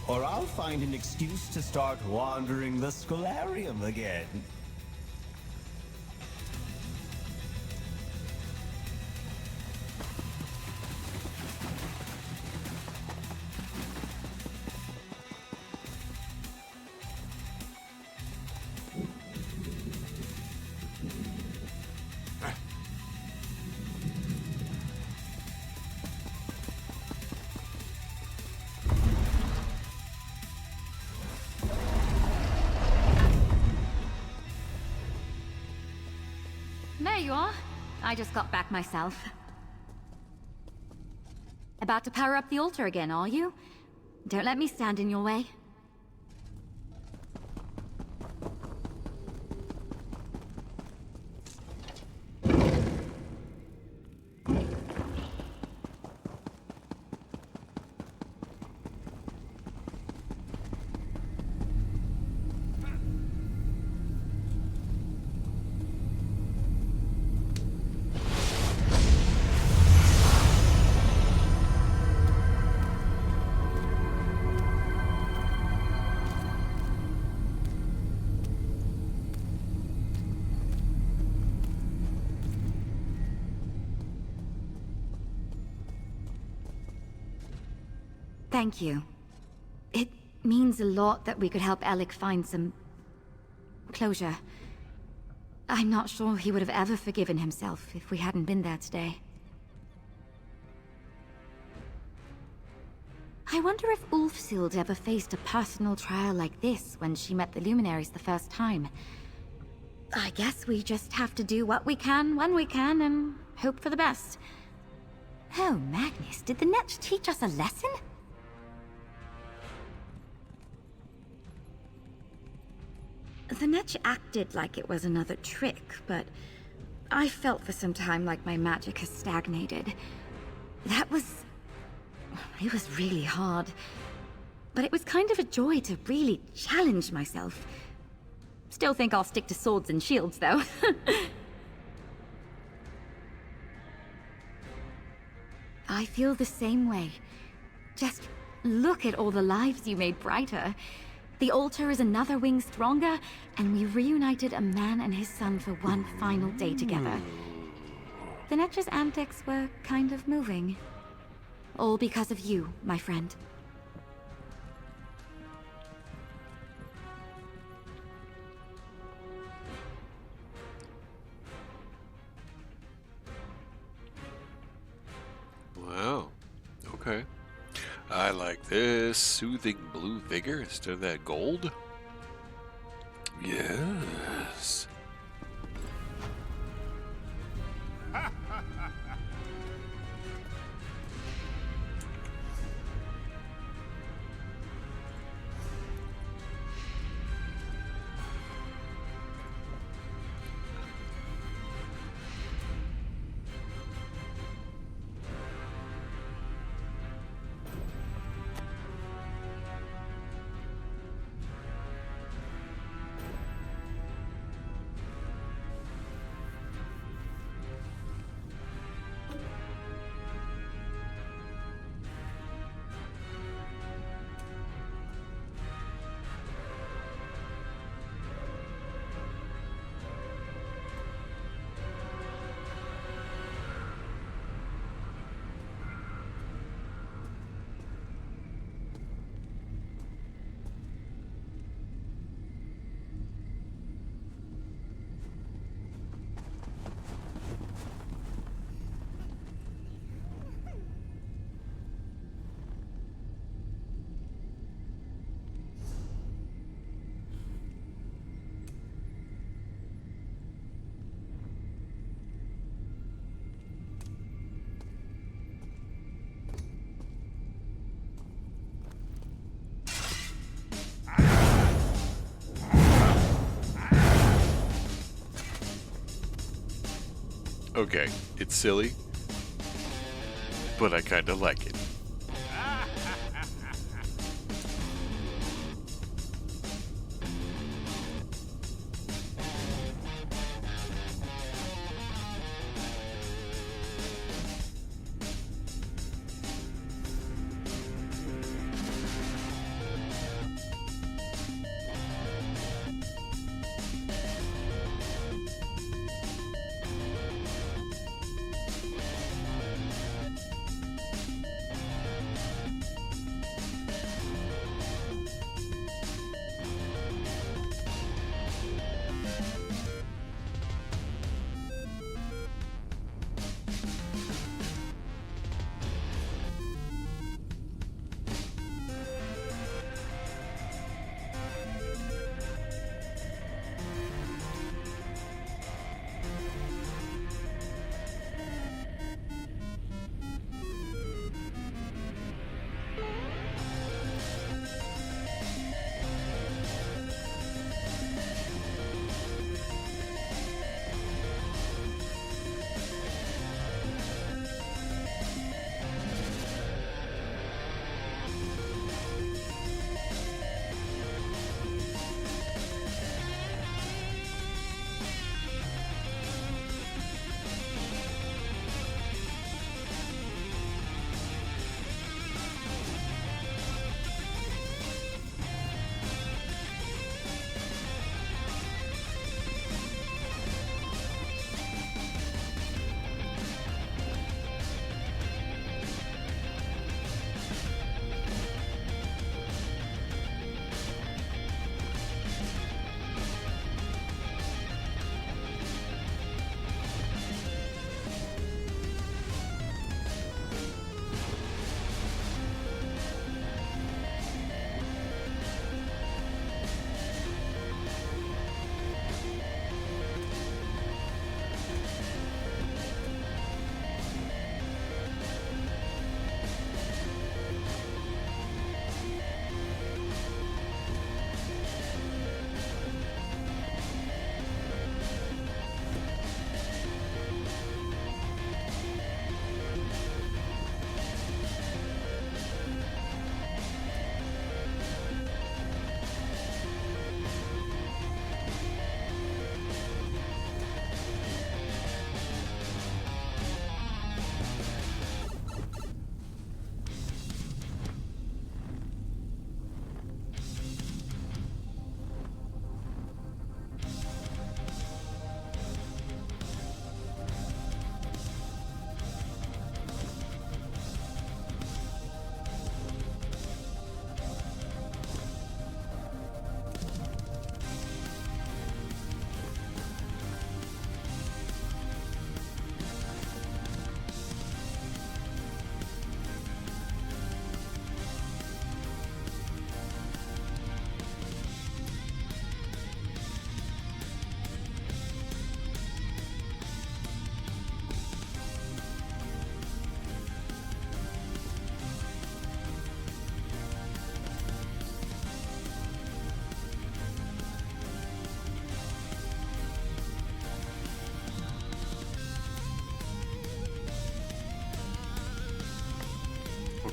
Speaker 19: or I'll find an excuse to start wandering the Scholarium again.
Speaker 12: There you are. I just got back myself. About to power up the altar again, are you? Don't let me stand in your way. Thank you. It means a lot that we could help Alec find some closure. I'm not sure he would have ever forgiven himself if we hadn't been there today. I wonder if Ulfsild ever faced a personal trial like this when she met the Luminaries the first time. I guess we just have to do what we can when we can and hope for the best. Oh, Magnus, did the Netch teach us a lesson? The Netch acted like it was another trick, but I felt for some time like my magic has stagnated. It was really hard. But it was kind of a joy to really challenge myself. Still think I'll stick to swords and shields, though. I feel the same way. Just look at all the lives you made brighter. The altar is another wing stronger, and we reunited a man and his son for one final day together. The Netch's antics were kind of moving. All because of you, my friend.
Speaker 1: Wow. Okay. I like this. Soothing blue vigor instead of that gold. Yes. Okay, it's silly, but I kind of like it.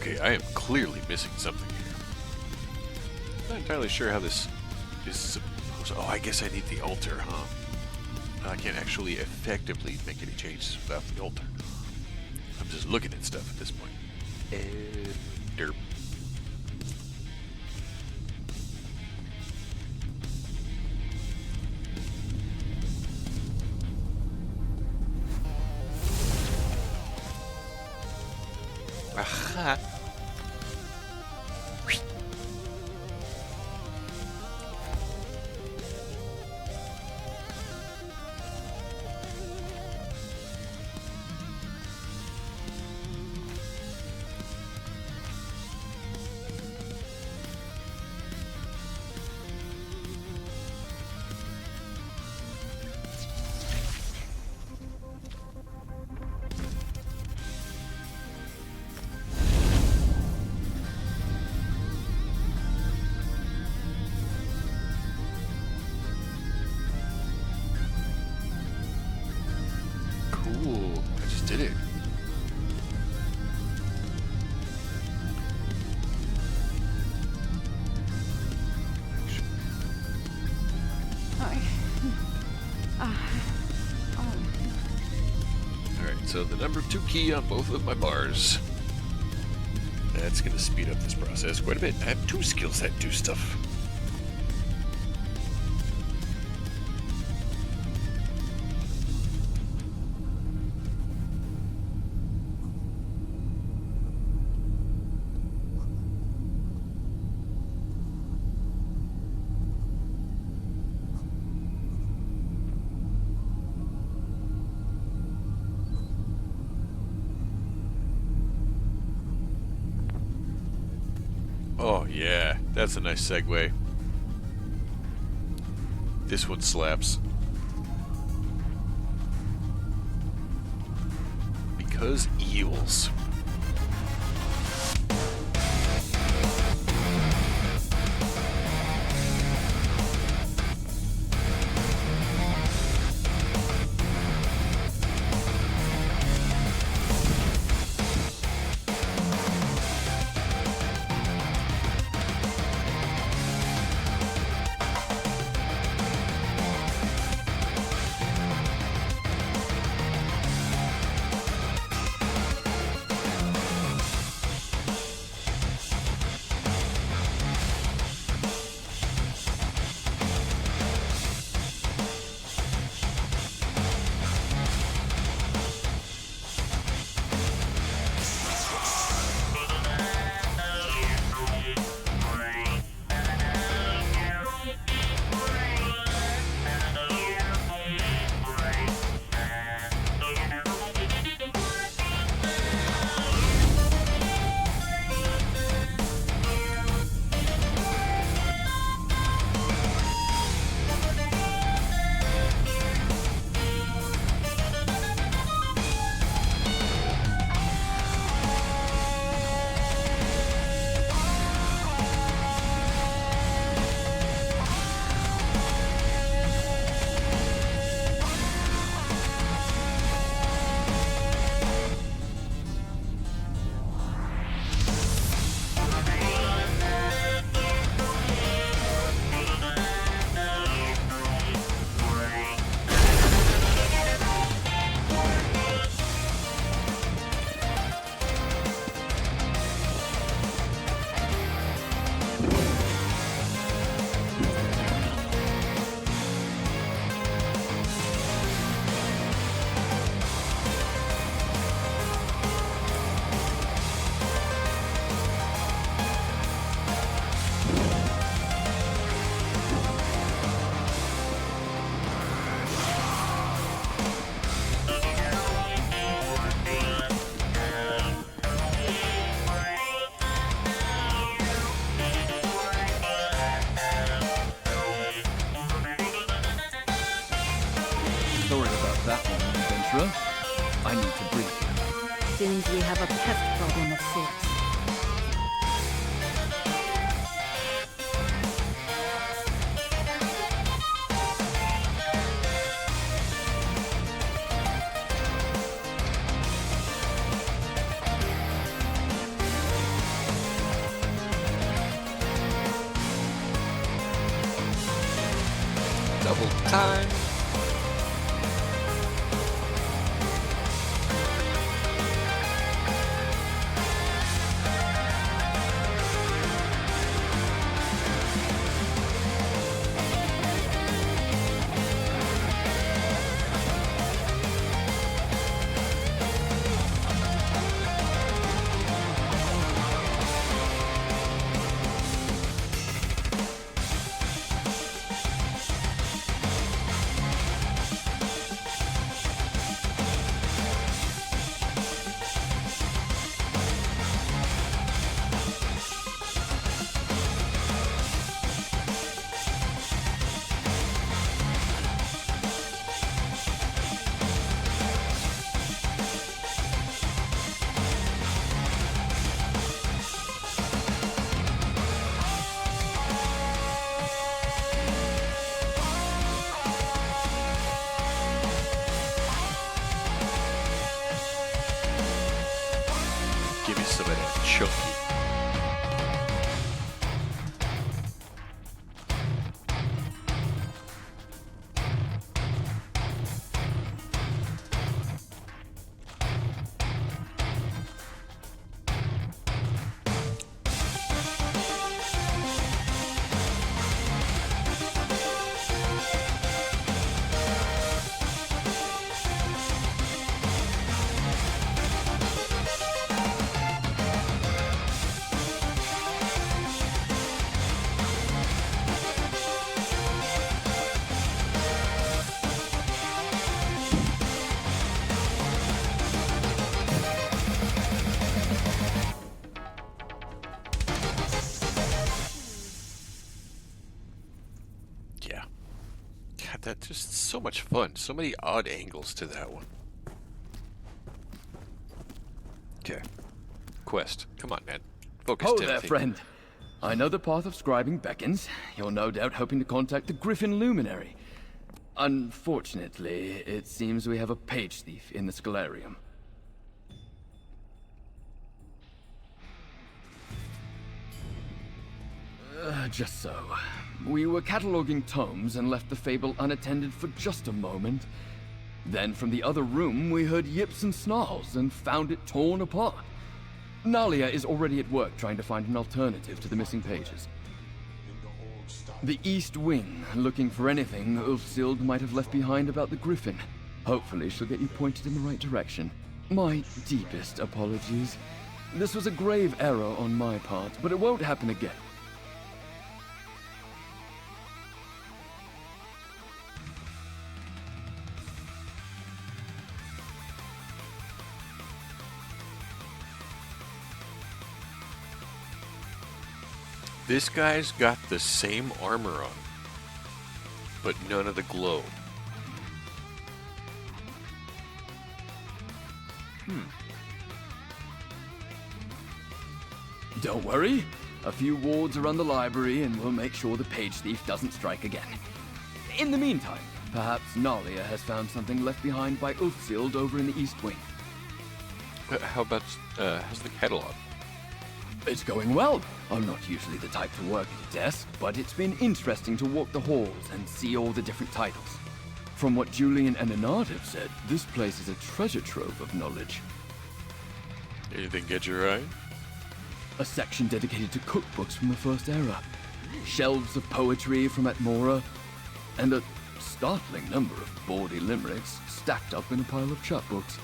Speaker 1: Okay, I am clearly missing something here. I'm not entirely sure how this is supposed. Oh, I guess I need the altar, huh? I can't actually effectively make any changes without the altar. I'm just looking at stuff at this point. Derp. Aha. Cool. I just did it. Alright, so the number 2 key on both of my bars. That's going to speed up this process quite a bit. I have 2 skills that do stuff. Oh yeah, that's a nice segue. This one slaps. Because eels.
Speaker 10: Sorry about that one, adventurer. I need to breathe.
Speaker 20: Seems we have a pest problem of sorts.
Speaker 1: Double time. Give me some of that chunky. That's just so much fun. So many odd angles to that one. Okay. Quest. Come on, man. Focus.
Speaker 10: Ho
Speaker 1: Timothy.
Speaker 10: there, friend. I know the path of scribing beckons. You're no doubt hoping to contact the Griffin Luminary. Unfortunately, it seems we have a page thief in the Scalarium. Just so. We were cataloging tomes and left the fable unattended for just a moment. Then from the other room, we heard yips and snarls and found it torn apart. Nalia is already at work trying to find an alternative to the missing pages. The East Wing, looking for anything Ulfsild might have left behind about the Griffin. Hopefully she'll get you pointed in the right direction. My deepest apologies. This was a grave error on my part, but it won't happen again.
Speaker 1: This guy's got the same armor on, but none of the glow.
Speaker 10: Don't worry. A few wards around the library and we'll make sure the page thief doesn't strike again. In the meantime, perhaps Nalia has found something left behind by Ulfsild over in the East Wing.
Speaker 1: How about, how's the catalog?
Speaker 10: It's going well. I'm not usually the type to work at a desk, but it's been interesting to walk the halls and see all the different titles. From what Julian and Anard have said, this place is a treasure trove of knowledge.
Speaker 1: Anything get your eye?
Speaker 10: A section dedicated to cookbooks from the First Era, shelves of poetry from Atmora, and a startling number of bawdy limericks stacked up in a pile of chapbooks.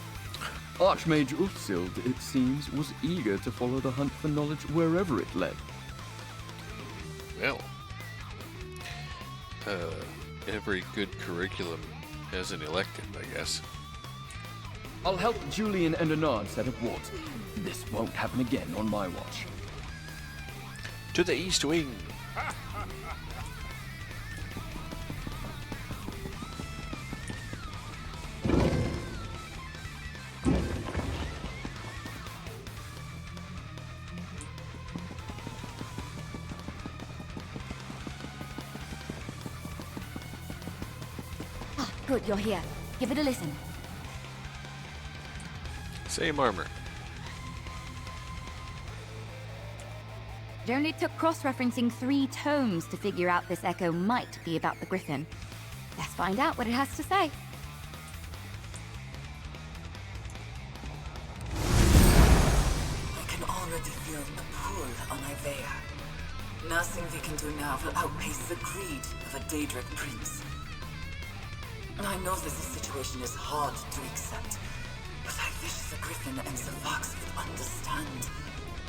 Speaker 10: Archmage Ulfsild, it seems, was eager to follow the hunt for knowledge wherever it led.
Speaker 1: Well, every good curriculum has an elective, I guess.
Speaker 10: I'll help Julian and Anard set up wards. This won't happen again on my watch.
Speaker 1: To the East Wing.
Speaker 12: Good, you're here. Give it a listen.
Speaker 1: Same armor.
Speaker 12: It only took cross-referencing 3 tomes to figure out this echo might be about the Griffin. Let's find out what it has to say.
Speaker 2: I can already feel the pull on Ivea. Nothing we can do now will outpace the greed of a Daedric prince. I know that this situation is hard to accept, but I wish the Griffin and the Fox would understand.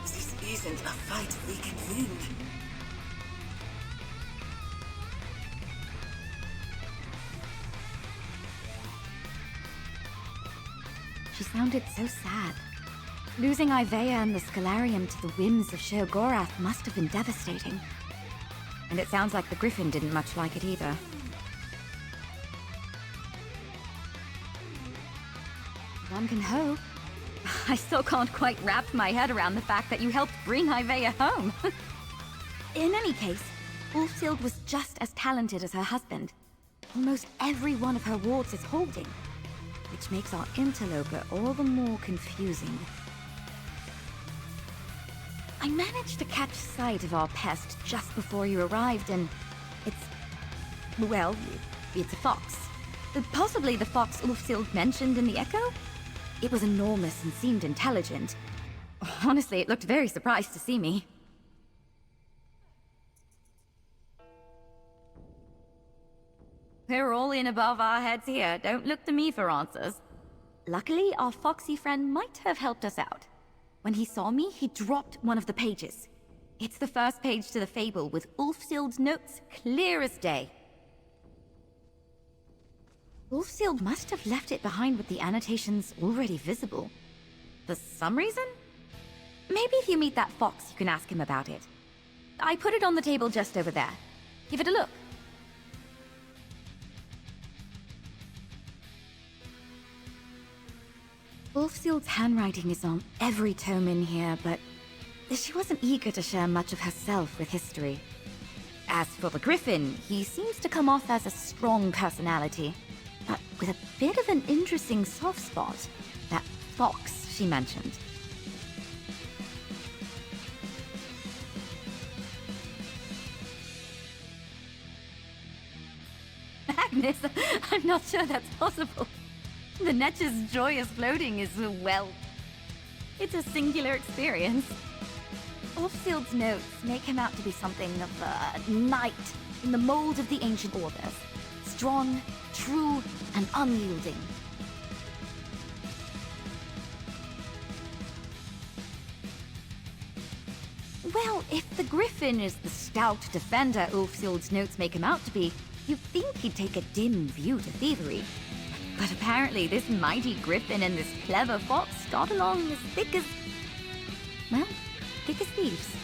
Speaker 2: This isn't a fight we can win.
Speaker 12: She sounded so sad. Losing Ivea and the Scalarium to the whims of Sheogorath must have been devastating. And it sounds like the Griffin didn't much like it either. One can hope. I still can't quite wrap my head around the fact that you helped bring Ivea home. In any case, Ulfsild was just as talented as her husband. Almost every one of her wards is holding, which makes our interloper all the more confusing. I managed to catch sight of our pest just before you arrived, and it's a fox. Possibly the fox Ulfsild mentioned in the Echo? It was enormous and seemed intelligent. Honestly, it looked very surprised to see me. We're all in above our heads here. Don't look to me for answers. Luckily, our foxy friend might have helped us out. When he saw me, he dropped one of the pages. It's the first page to the fable with Ulfsild's notes clear as day. Ulfsild must have left it behind with the annotations already visible. For some reason? Maybe if you meet that fox, you can ask him about it. I put it on the table just over there. Give it a look. Ulfsild's handwriting is on every tome in here, but she wasn't eager to share much of herself with history. As for the Griffin, he seems to come off as a strong personality, but with a bit of an interesting soft spot. That fox she mentioned. Agnes, I'm not sure that's possible. The Netch's joyous floating is, it's a singular experience. Ulfsild's notes make him out to be something of a knight in the mold of the ancient orders. Strong, true, and unyielding. Well, if the Griffin is the stout defender Ulfsild's notes make him out to be, you'd think he'd take a dim view to thievery. But apparently this mighty Griffin and this clever fox got along as thick as thieves.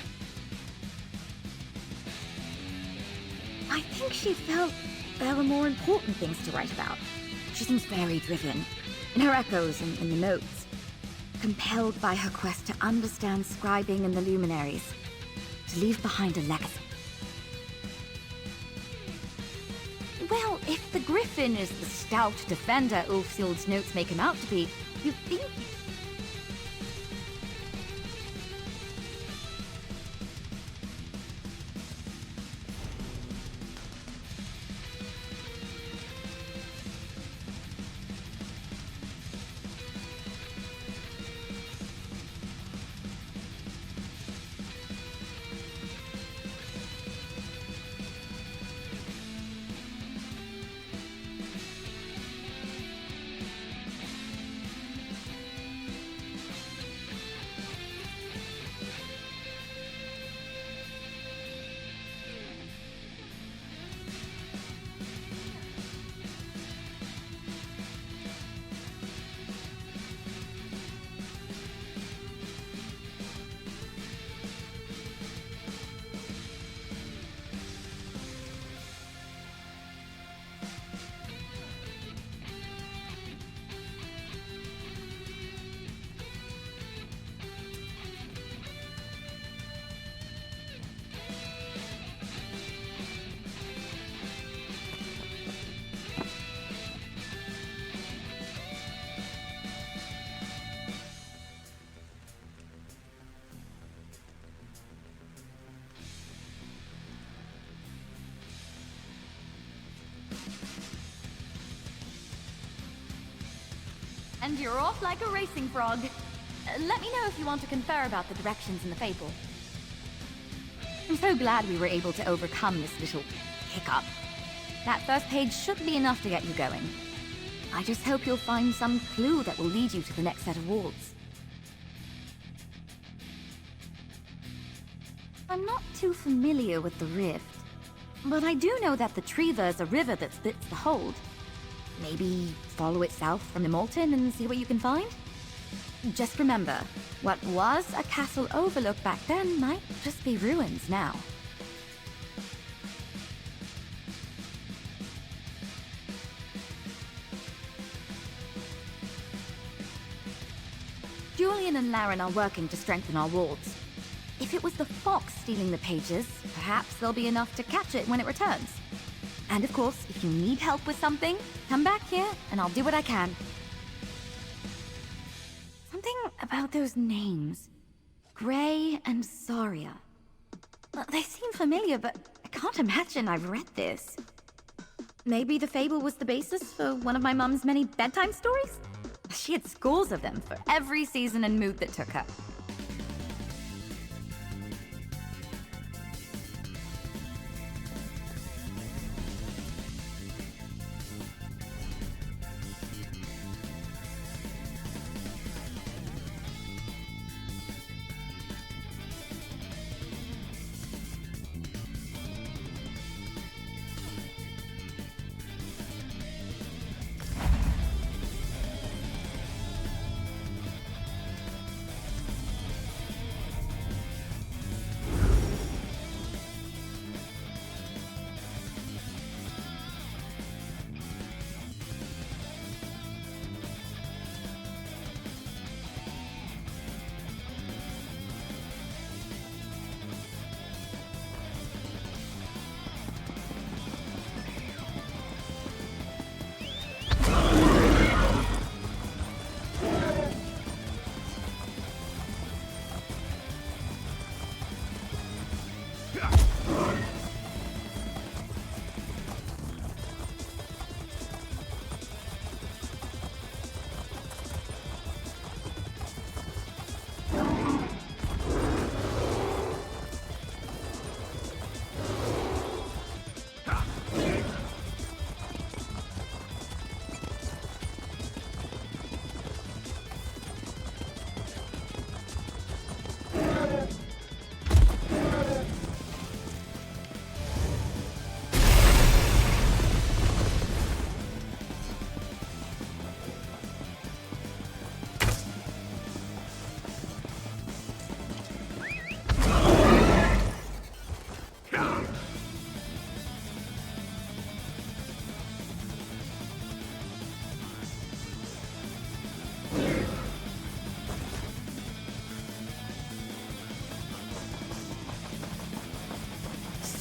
Speaker 12: I think she felt there were more important things to write about. She seems very driven, in her echoes and in the notes, compelled by her quest to understand scribing and the luminaries, to leave behind a legacy. Well, if the Griffin is the stout defender Ulfsild's notes make him out to be, you'd think... and you're off like a racing frog. Let me know if you want to confer about the directions in the fable. I'm so glad we were able to overcome this little hiccup. That first page should be enough to get you going. I just hope you'll find some clue that will lead you to the next set of walls. I'm not too familiar with the rift, but I do know that the Treva is a river that splits the hold. Maybe follow it south from Immolton and see what you can find? Just remember, what was a castle overlook back then might just be ruins now. Julian and Laren are working to strengthen our walls. If it was the fox stealing the pages, perhaps there'll be enough to catch it when it returns. And of course, if you need help with something, come back here and I'll do what I can. Something about those names. Gray and Zarya. They seem familiar, but I can't imagine I've read this. Maybe the fable was the basis for one of my mum's many bedtime stories? She had scores of them for every season and mood that took her.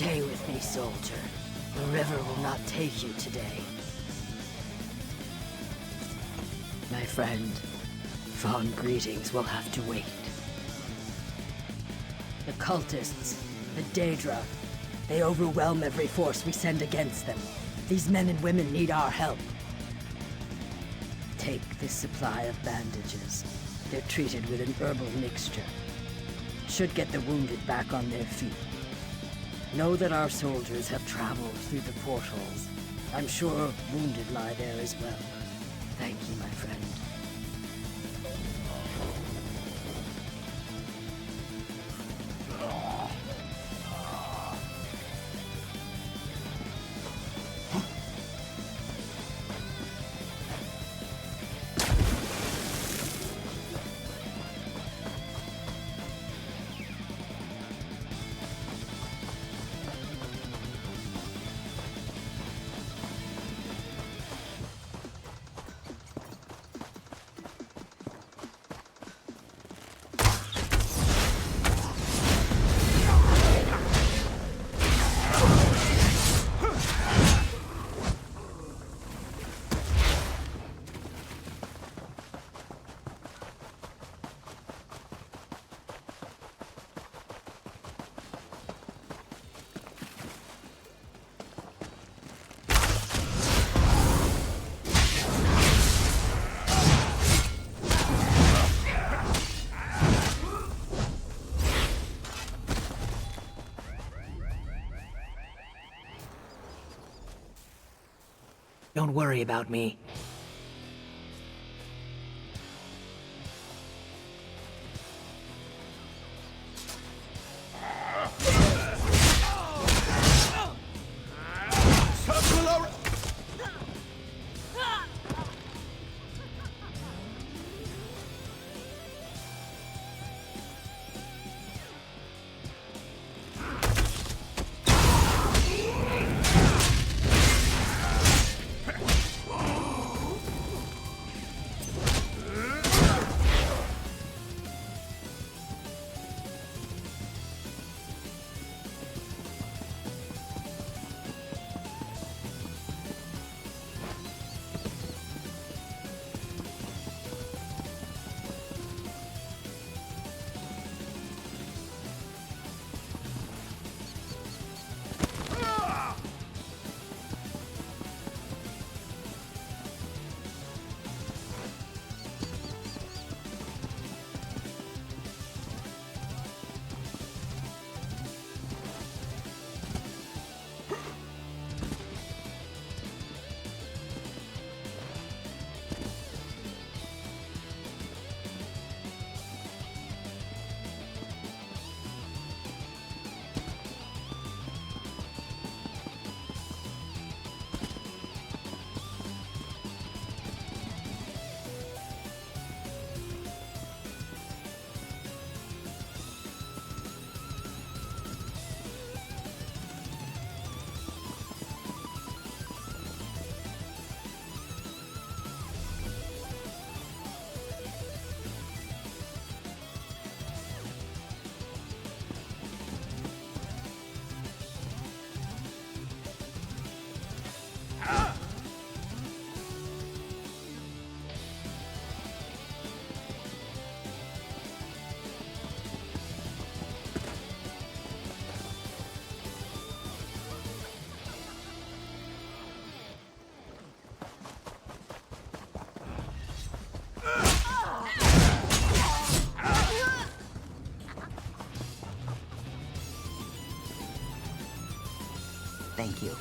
Speaker 3: Stay with me, soldier. The river will not take you today. My friend, fond greetings will have to wait. The cultists, the Daedra, they overwhelm every force we send against them. These men and women need our help. Take this supply of bandages. They're treated with an herbal mixture. Should get the wounded back on their feet. Know that our soldiers have traveled through the portals. I'm sure wounded lie there as well. Thank you, my friend.
Speaker 11: Don't worry about me.
Speaker 9: Thank you.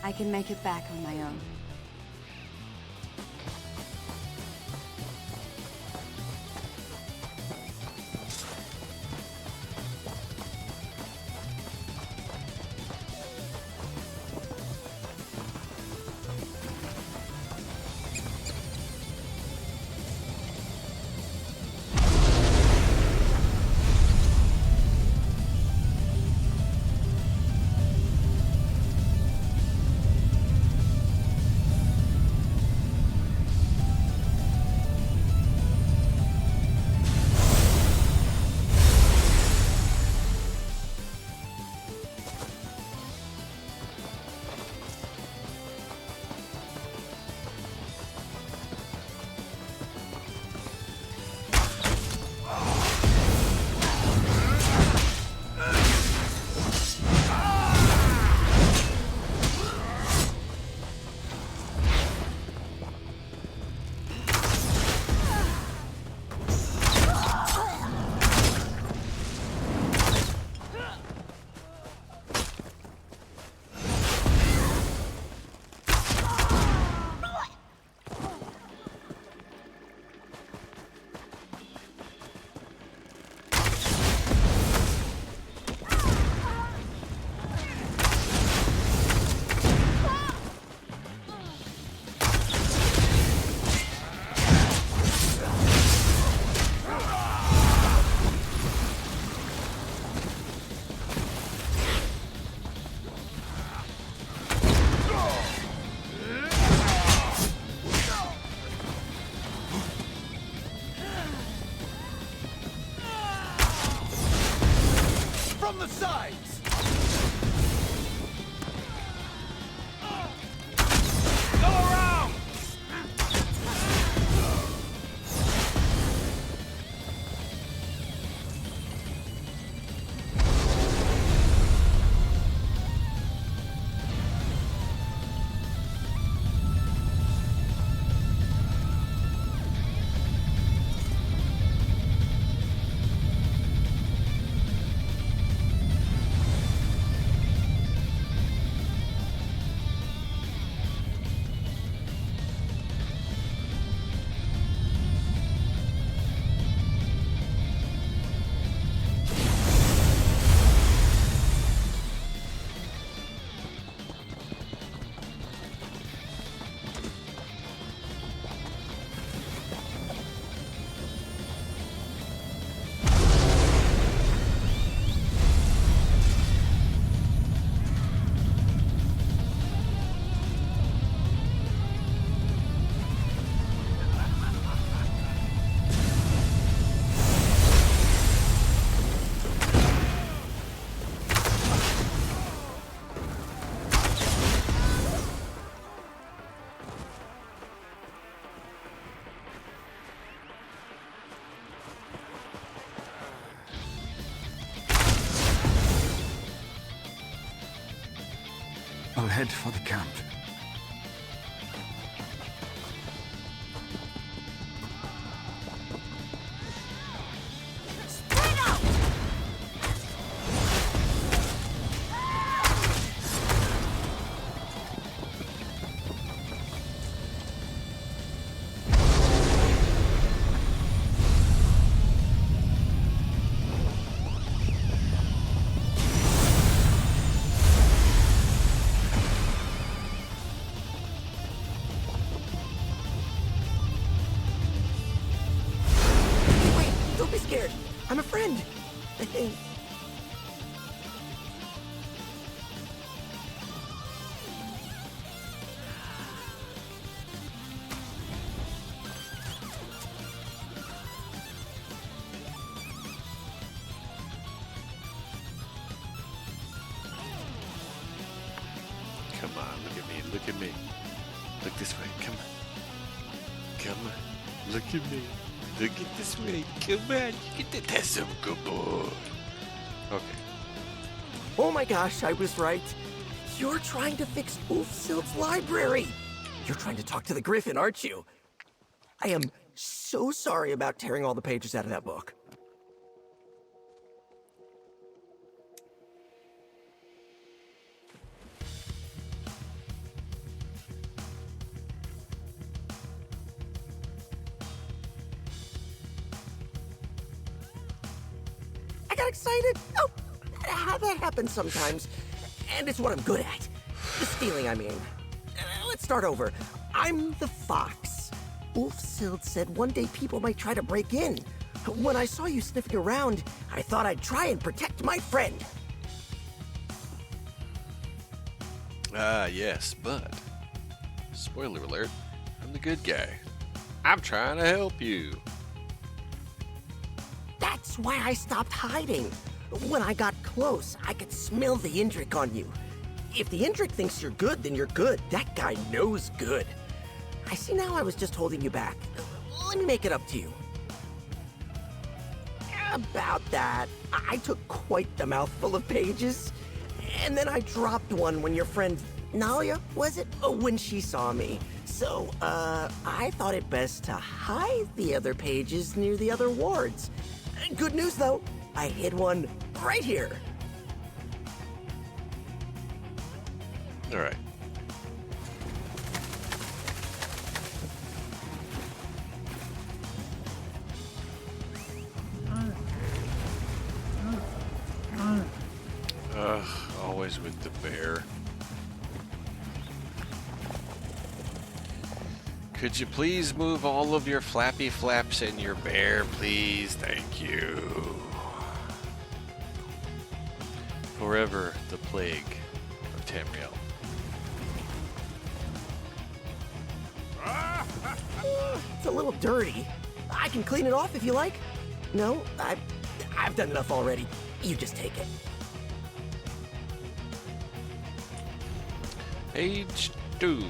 Speaker 12: I can make it back on my own.
Speaker 14: head for the camp.
Speaker 9: Don't be scared. I'm a friend.
Speaker 1: Come on, look at me, look at me. Look this way, come on. Come on, look at me. Look at this way, come on. That's some good boy. Okay.
Speaker 9: Oh my gosh, I was right. You're trying to fix Ulfsild's library. You're trying to talk to the Griffin, aren't you? I am so sorry about tearing all the pages out of that book. I got excited. Oh, that happens sometimes. And it's what I'm good at. The stealing, I mean. Let's start over. I'm the fox. Ulfsild said one day people might try to break in. When I saw you sniffing around, I thought I'd try and protect my friend.
Speaker 1: Yes, but spoiler alert, I'm the good guy. I'm trying to help you.
Speaker 9: That's why I stopped hiding. When I got close, I could smell the Indrik on you. If the Indrik thinks you're good, then you're good. That guy knows good. I see now I was just holding you back. Let me make it up to you. About that, I took quite the mouthful of pages. And then I dropped one when your friend, Nalia, was it? Oh, when she saw me. So, I thought it best to hide the other pages near the other wards. Good news, though. I hid one right here.
Speaker 1: All right. Always with the bear. Could you please move all of your flappy flaps and your bear, please? Thank you. Forever the plague of Tamriel.
Speaker 9: It's a little dirty. I can clean it off if you like. No, I've done enough already. You just take it.
Speaker 1: Page 2.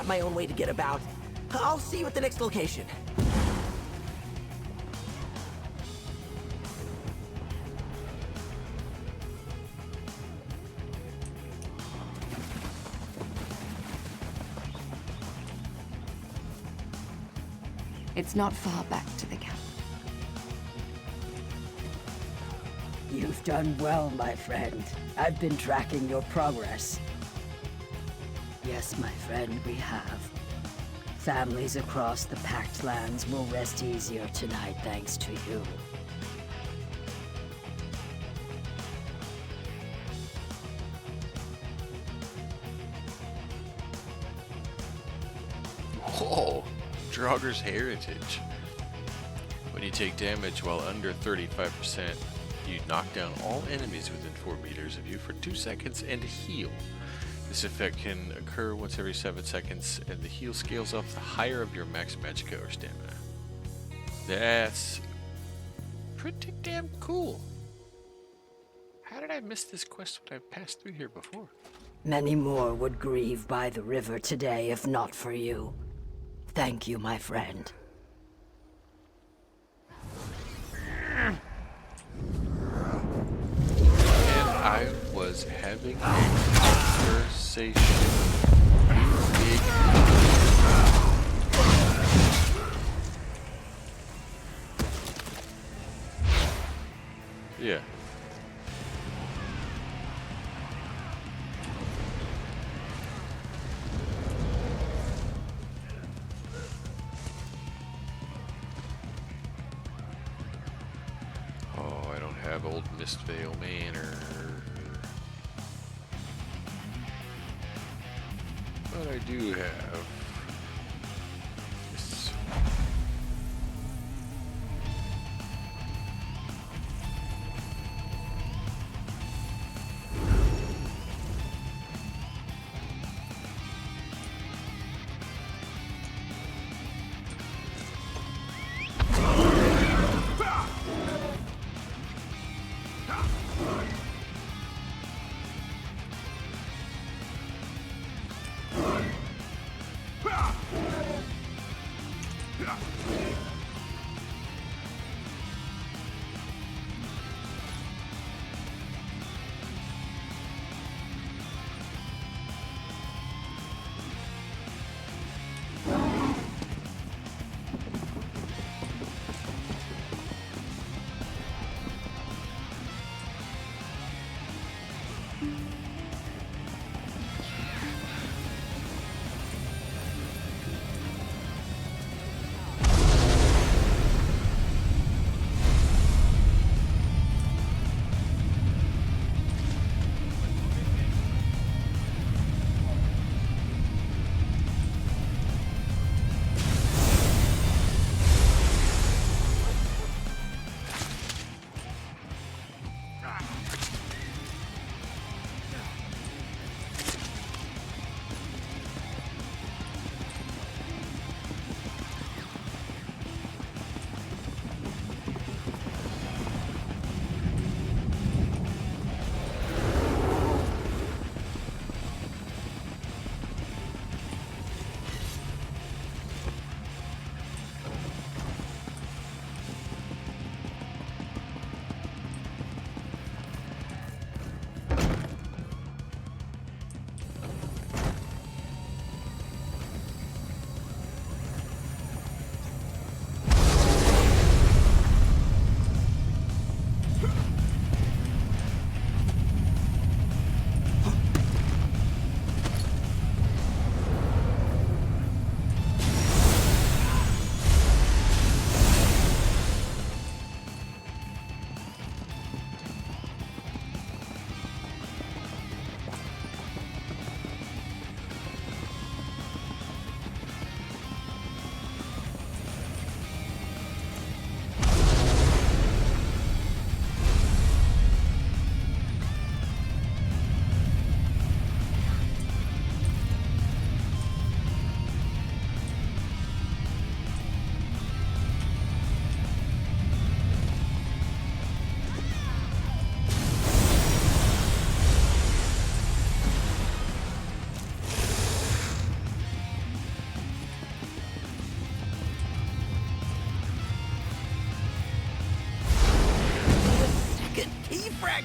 Speaker 9: have my own way to get about. I'll see you at the next location.
Speaker 22: It's not far back to the camp.
Speaker 3: You've done well, my friend. I've been tracking your progress. Yes, my friend, we have. Families across the Pact Lands will rest easier tonight thanks to you.
Speaker 1: Whoa! Draugr's heritage. When you take damage while under 35%, you knock down all enemies within 4 meters of you for 2 seconds and heal. This effect can occur once every 7 seconds, and the heal scales off the higher of your max magicka or stamina. That's pretty damn cool. How did I miss this quest when I've passed through here before?
Speaker 3: Many more would grieve by the river today if not for you. Thank you, my friend.
Speaker 1: And I was having a conversation. Big. Yeah. Oh, I don't have Old Mistvale Manor. But I do have this.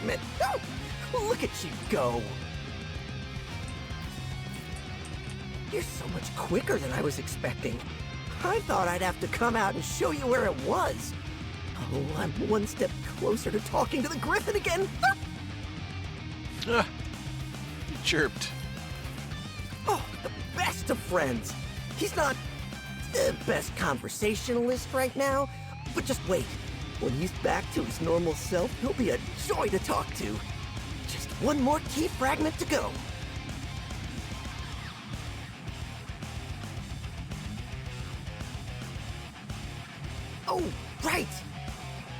Speaker 9: fragment. Oh, look at you go. You're so much quicker than I was expecting. I thought I'd have to come out and show you where it was. Oh, I'm one step closer to talking to the Griffin again.
Speaker 1: Ah, he chirped.
Speaker 9: Oh, the best of friends. He's not the best conversationalist right now, but just wait. When he's back to his normal self, he'll be a joy to talk to. Just one more key fragment to go. Oh, right.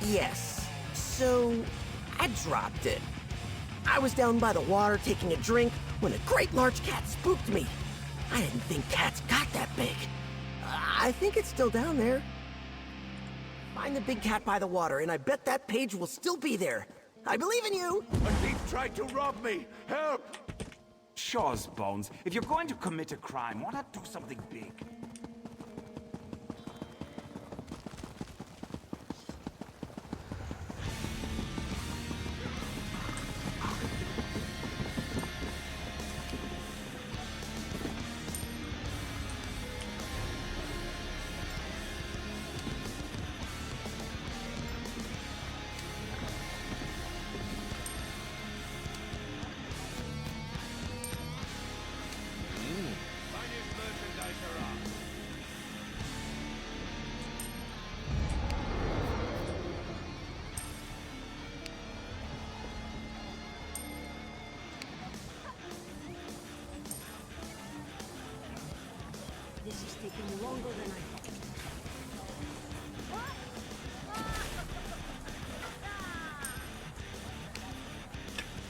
Speaker 9: Yes. So, I dropped it. I was down by the water taking a drink when a great large cat spooked me. I didn't think cats got that big. I think it's still down there. Find the big cat by the water, and I bet that page will still be there. I believe in you!
Speaker 7: A thief tried to rob me! Help!
Speaker 4: Shaw's bones. If you're going to commit a crime, why not do something big?
Speaker 20: This is taking longer than I thought.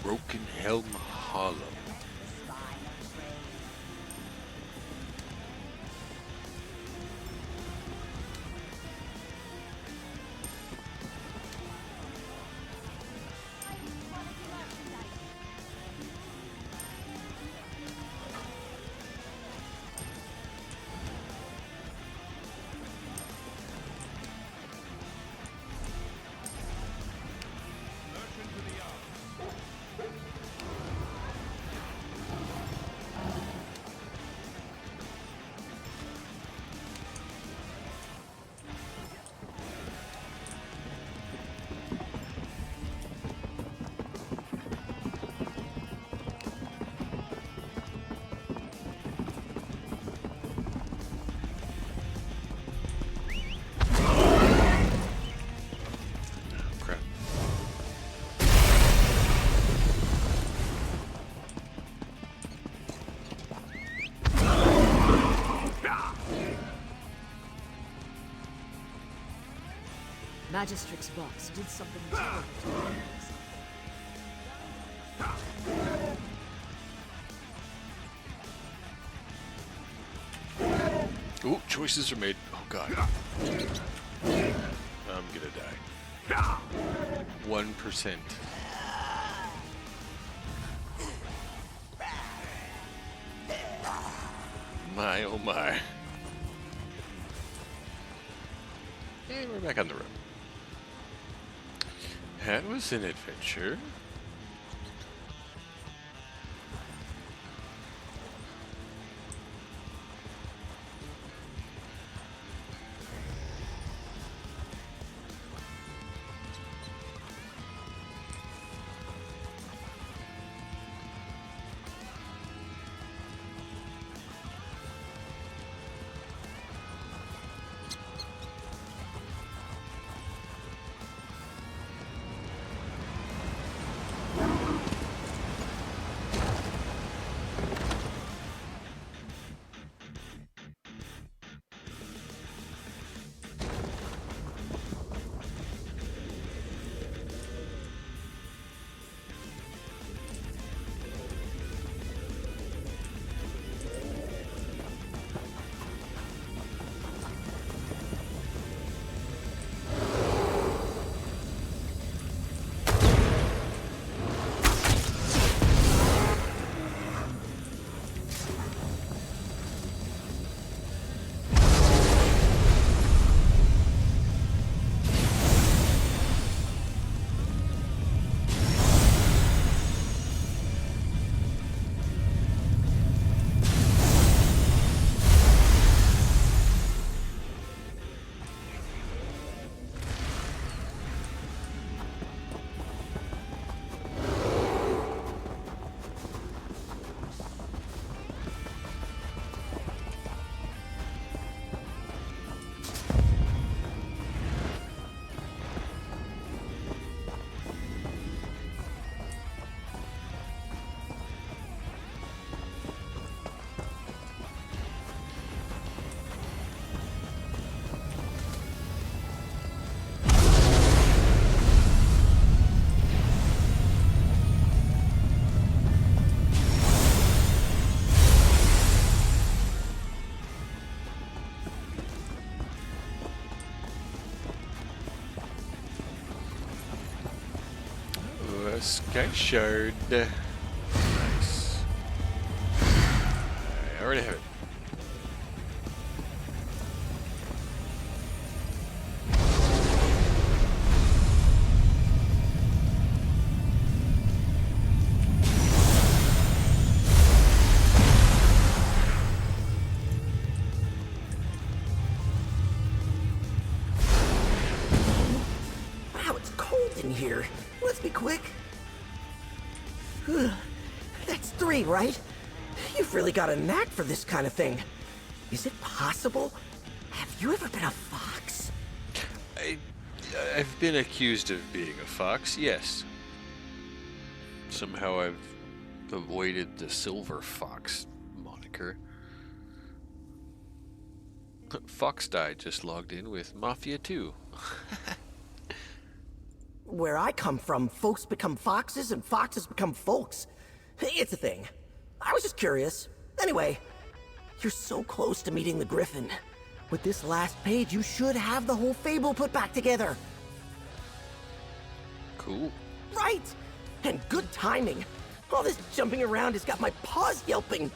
Speaker 1: Broken Helm Hollow.
Speaker 20: Magistrix box did something terrible to me.
Speaker 1: Oh, choices are made. Oh god. I'm gonna die. 1%. My oh my. And we're back on the road. That was an adventure. Sky Shard. Nice. I already have it.
Speaker 9: Wow, it's cold in here. Let's be quick. That's 3, right? You've really got a knack for this kind of thing. Is it possible? Have you ever been a fox?
Speaker 1: I've been accused of being a fox, yes. Somehow I've avoided the silver fox moniker. Fox died just logged in with Mafia 2.
Speaker 9: Where I come from, folks become foxes and foxes become folks. It's a thing. I was just curious. Anyway, you're so close to meeting the Griffin. With this last page, you should have the whole fable put back together.
Speaker 1: Cool.
Speaker 9: Right! And good timing. All this jumping around has got my paws yelping.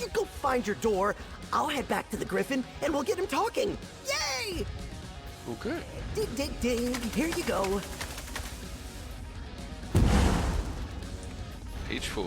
Speaker 9: You go find your door, I'll head back to the Griffin, and we'll get him talking. Yay!
Speaker 1: Okay.
Speaker 9: Dig, dig, dig. Here you go.
Speaker 1: Page 4.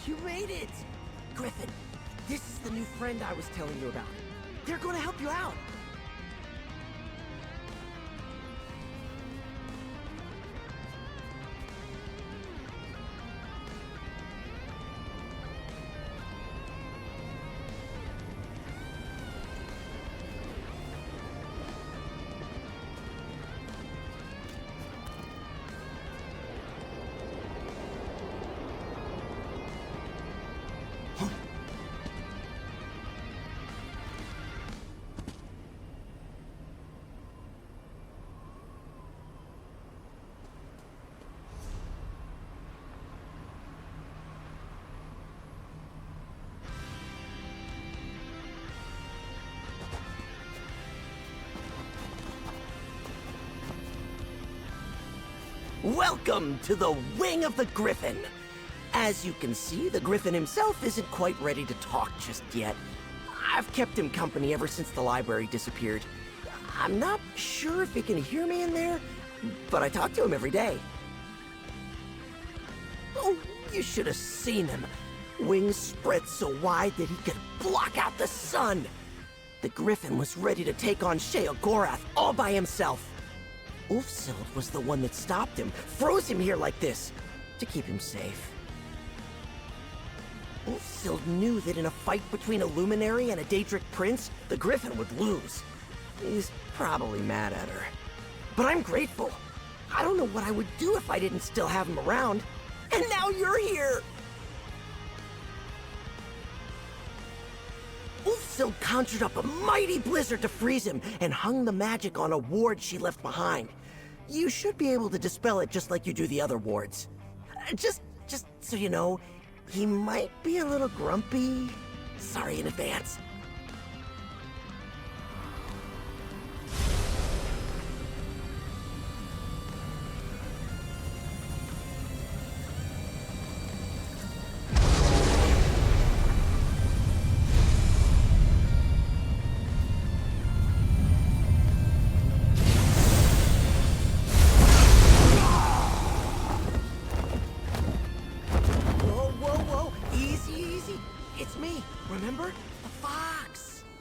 Speaker 9: You made it! Griffin, this is the new friend I was telling you about. They're gonna help you out. Welcome to the Wing of the Griffin. As you can see, the Griffin himself isn't quite ready to talk just yet. I've kept him company ever since the library disappeared. I'm not sure if he can hear me in there, but I talk to him every day. Oh, you should have seen him. Wings spread so wide that he could block out the sun. The Griffin was ready to take on Sheogorath all by himself. Ulfsild was the one that stopped him, froze him here like this, to keep him safe. Ulfsild knew that in a fight between a Luminary and a Daedric Prince, the Griffin would lose. He's probably mad at her. But I'm grateful. I don't know what I would do if I didn't still have him around. And now you're here! Ulfsild conjured up a mighty blizzard to freeze him and hung the magic on a ward she left behind. You should be able to dispel it just like you do the other wards. Just so you know, he might be a little grumpy. Sorry in advance.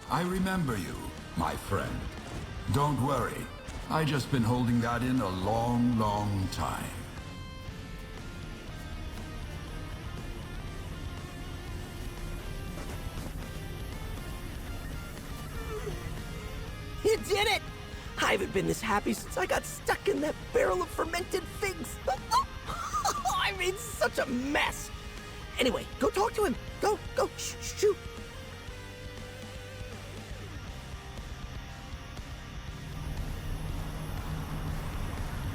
Speaker 23: I remember you, my friend. Don't worry. I just been holding that in a long, long time.
Speaker 9: You did it! I haven't been this happy since I got stuck in that barrel of fermented figs. I made such a mess. Anyway, go talk to him. Go, shoot.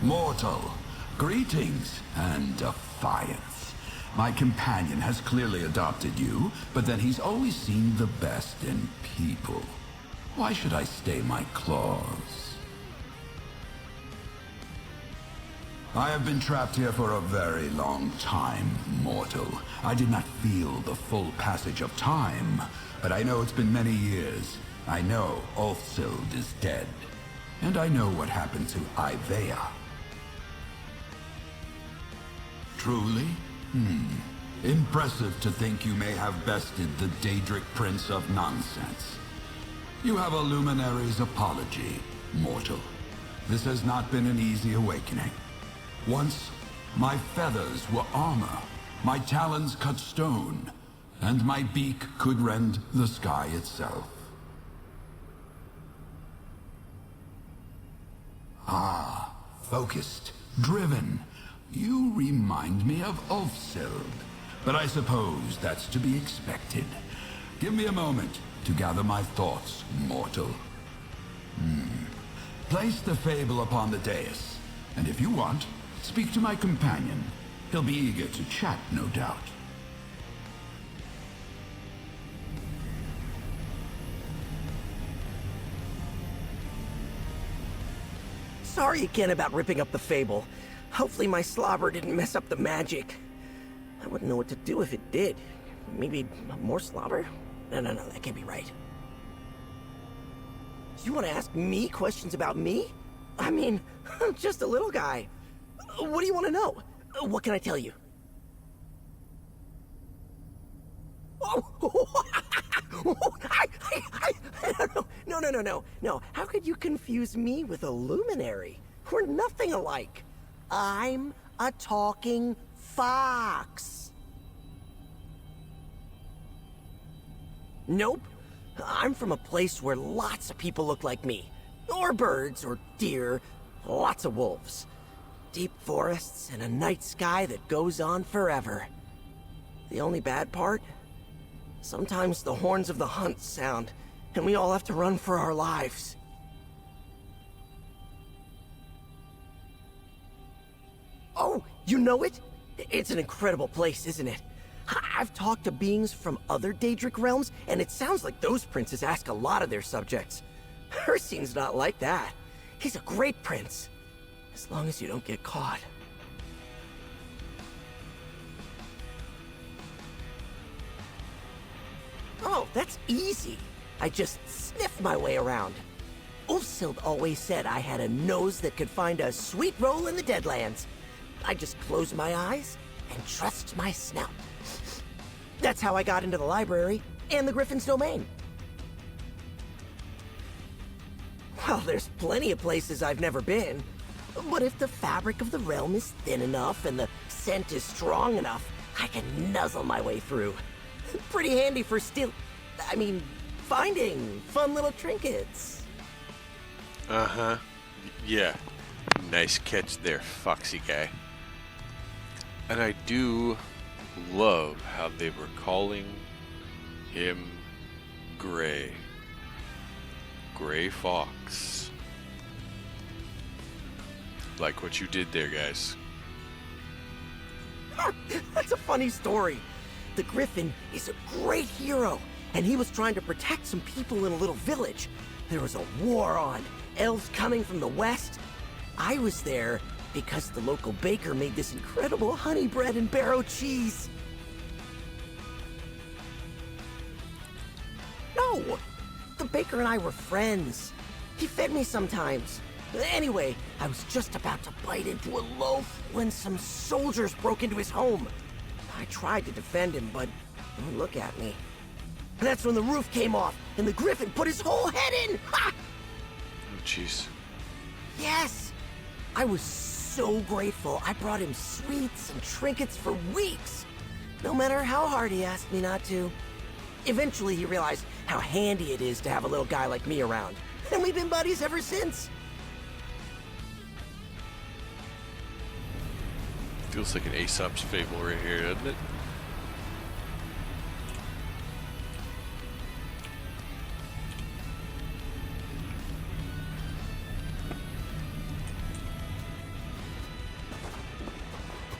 Speaker 23: Mortal, greetings and defiance. My companion has clearly adopted you, but then he's always seen the best in people. Why should I stay my claws? I have been trapped here for a very long time, mortal. I did not feel the full passage of time, but I know it's been many years. I know Ulfsild is dead, and I know what happened to Ivea. Truly? Impressive to think you may have bested the Daedric Prince of Nonsense. You have a Luminary's apology, mortal. This has not been an easy awakening. Once, my feathers were armor, my talons cut stone, and my beak could rend the sky itself. Ah, focused, driven. You remind me of Ulfsild, but I suppose that's to be expected. Give me a moment to gather my thoughts, mortal. Place the fable upon the dais, and if you want, speak to my companion. He'll be eager to chat, no doubt.
Speaker 9: Sorry again about ripping up the fable. Hopefully my slobber didn't mess up the magic. I wouldn't know what to do if it did. Maybe more slobber? No, that can't be right. You want to ask me questions about me? I mean, I'm just a little guy. What do you want to know? What can I tell you? No. How could you confuse me with a luminary? We're nothing alike. I'm a talking fox. Nope. I'm from a place where lots of people look like me. Or birds, or deer, lots of wolves. Deep forests and a night sky that goes on forever. The only bad part? Sometimes the horns of the hunt sound, and we all have to run for our lives. Oh, you know it? It's an incredible place, isn't it? I've talked to beings from other Daedric realms, and it sounds like those princes ask a lot of their subjects. Hercine's not like that. He's a great prince. As long as you don't get caught. Oh, that's easy. I just sniff my way around. Ulfsild always said I had a nose that could find a sweet roll in the Deadlands. I just close my eyes and trust my snout. That's how I got into the library and the Griffin's domain. Well, there's plenty of places I've never been. But if the fabric of the realm is thin enough and the scent is strong enough, I can nuzzle my way through. Pretty handy for finding fun little trinkets.
Speaker 1: Uh-huh. Yeah. Nice catch there, foxy guy. And I do love how they were calling him Gray. Gray Fox. Like what you did there, guys.
Speaker 9: That's a funny story. The Griffin is a great hero, and he was trying to protect some people in a little village. There was a war on, elves coming from the west. I was there because the local baker made this incredible honey bread and barrow cheese. No, the baker and I were friends. He fed me sometimes. Anyway, I was just about to bite into a loaf when some soldiers broke into his home. I tried to defend him, but look at me. That's when the roof came off, and the Griffin put his whole head in! Ha!
Speaker 1: Oh, jeez.
Speaker 9: Yes! I was so grateful. I brought him sweets and trinkets for weeks, no matter how hard he asked me not to. Eventually, he realized how handy it is to have a little guy like me around, and we've been buddies ever since.
Speaker 1: Feels like an Aesop's fable right here, doesn't it?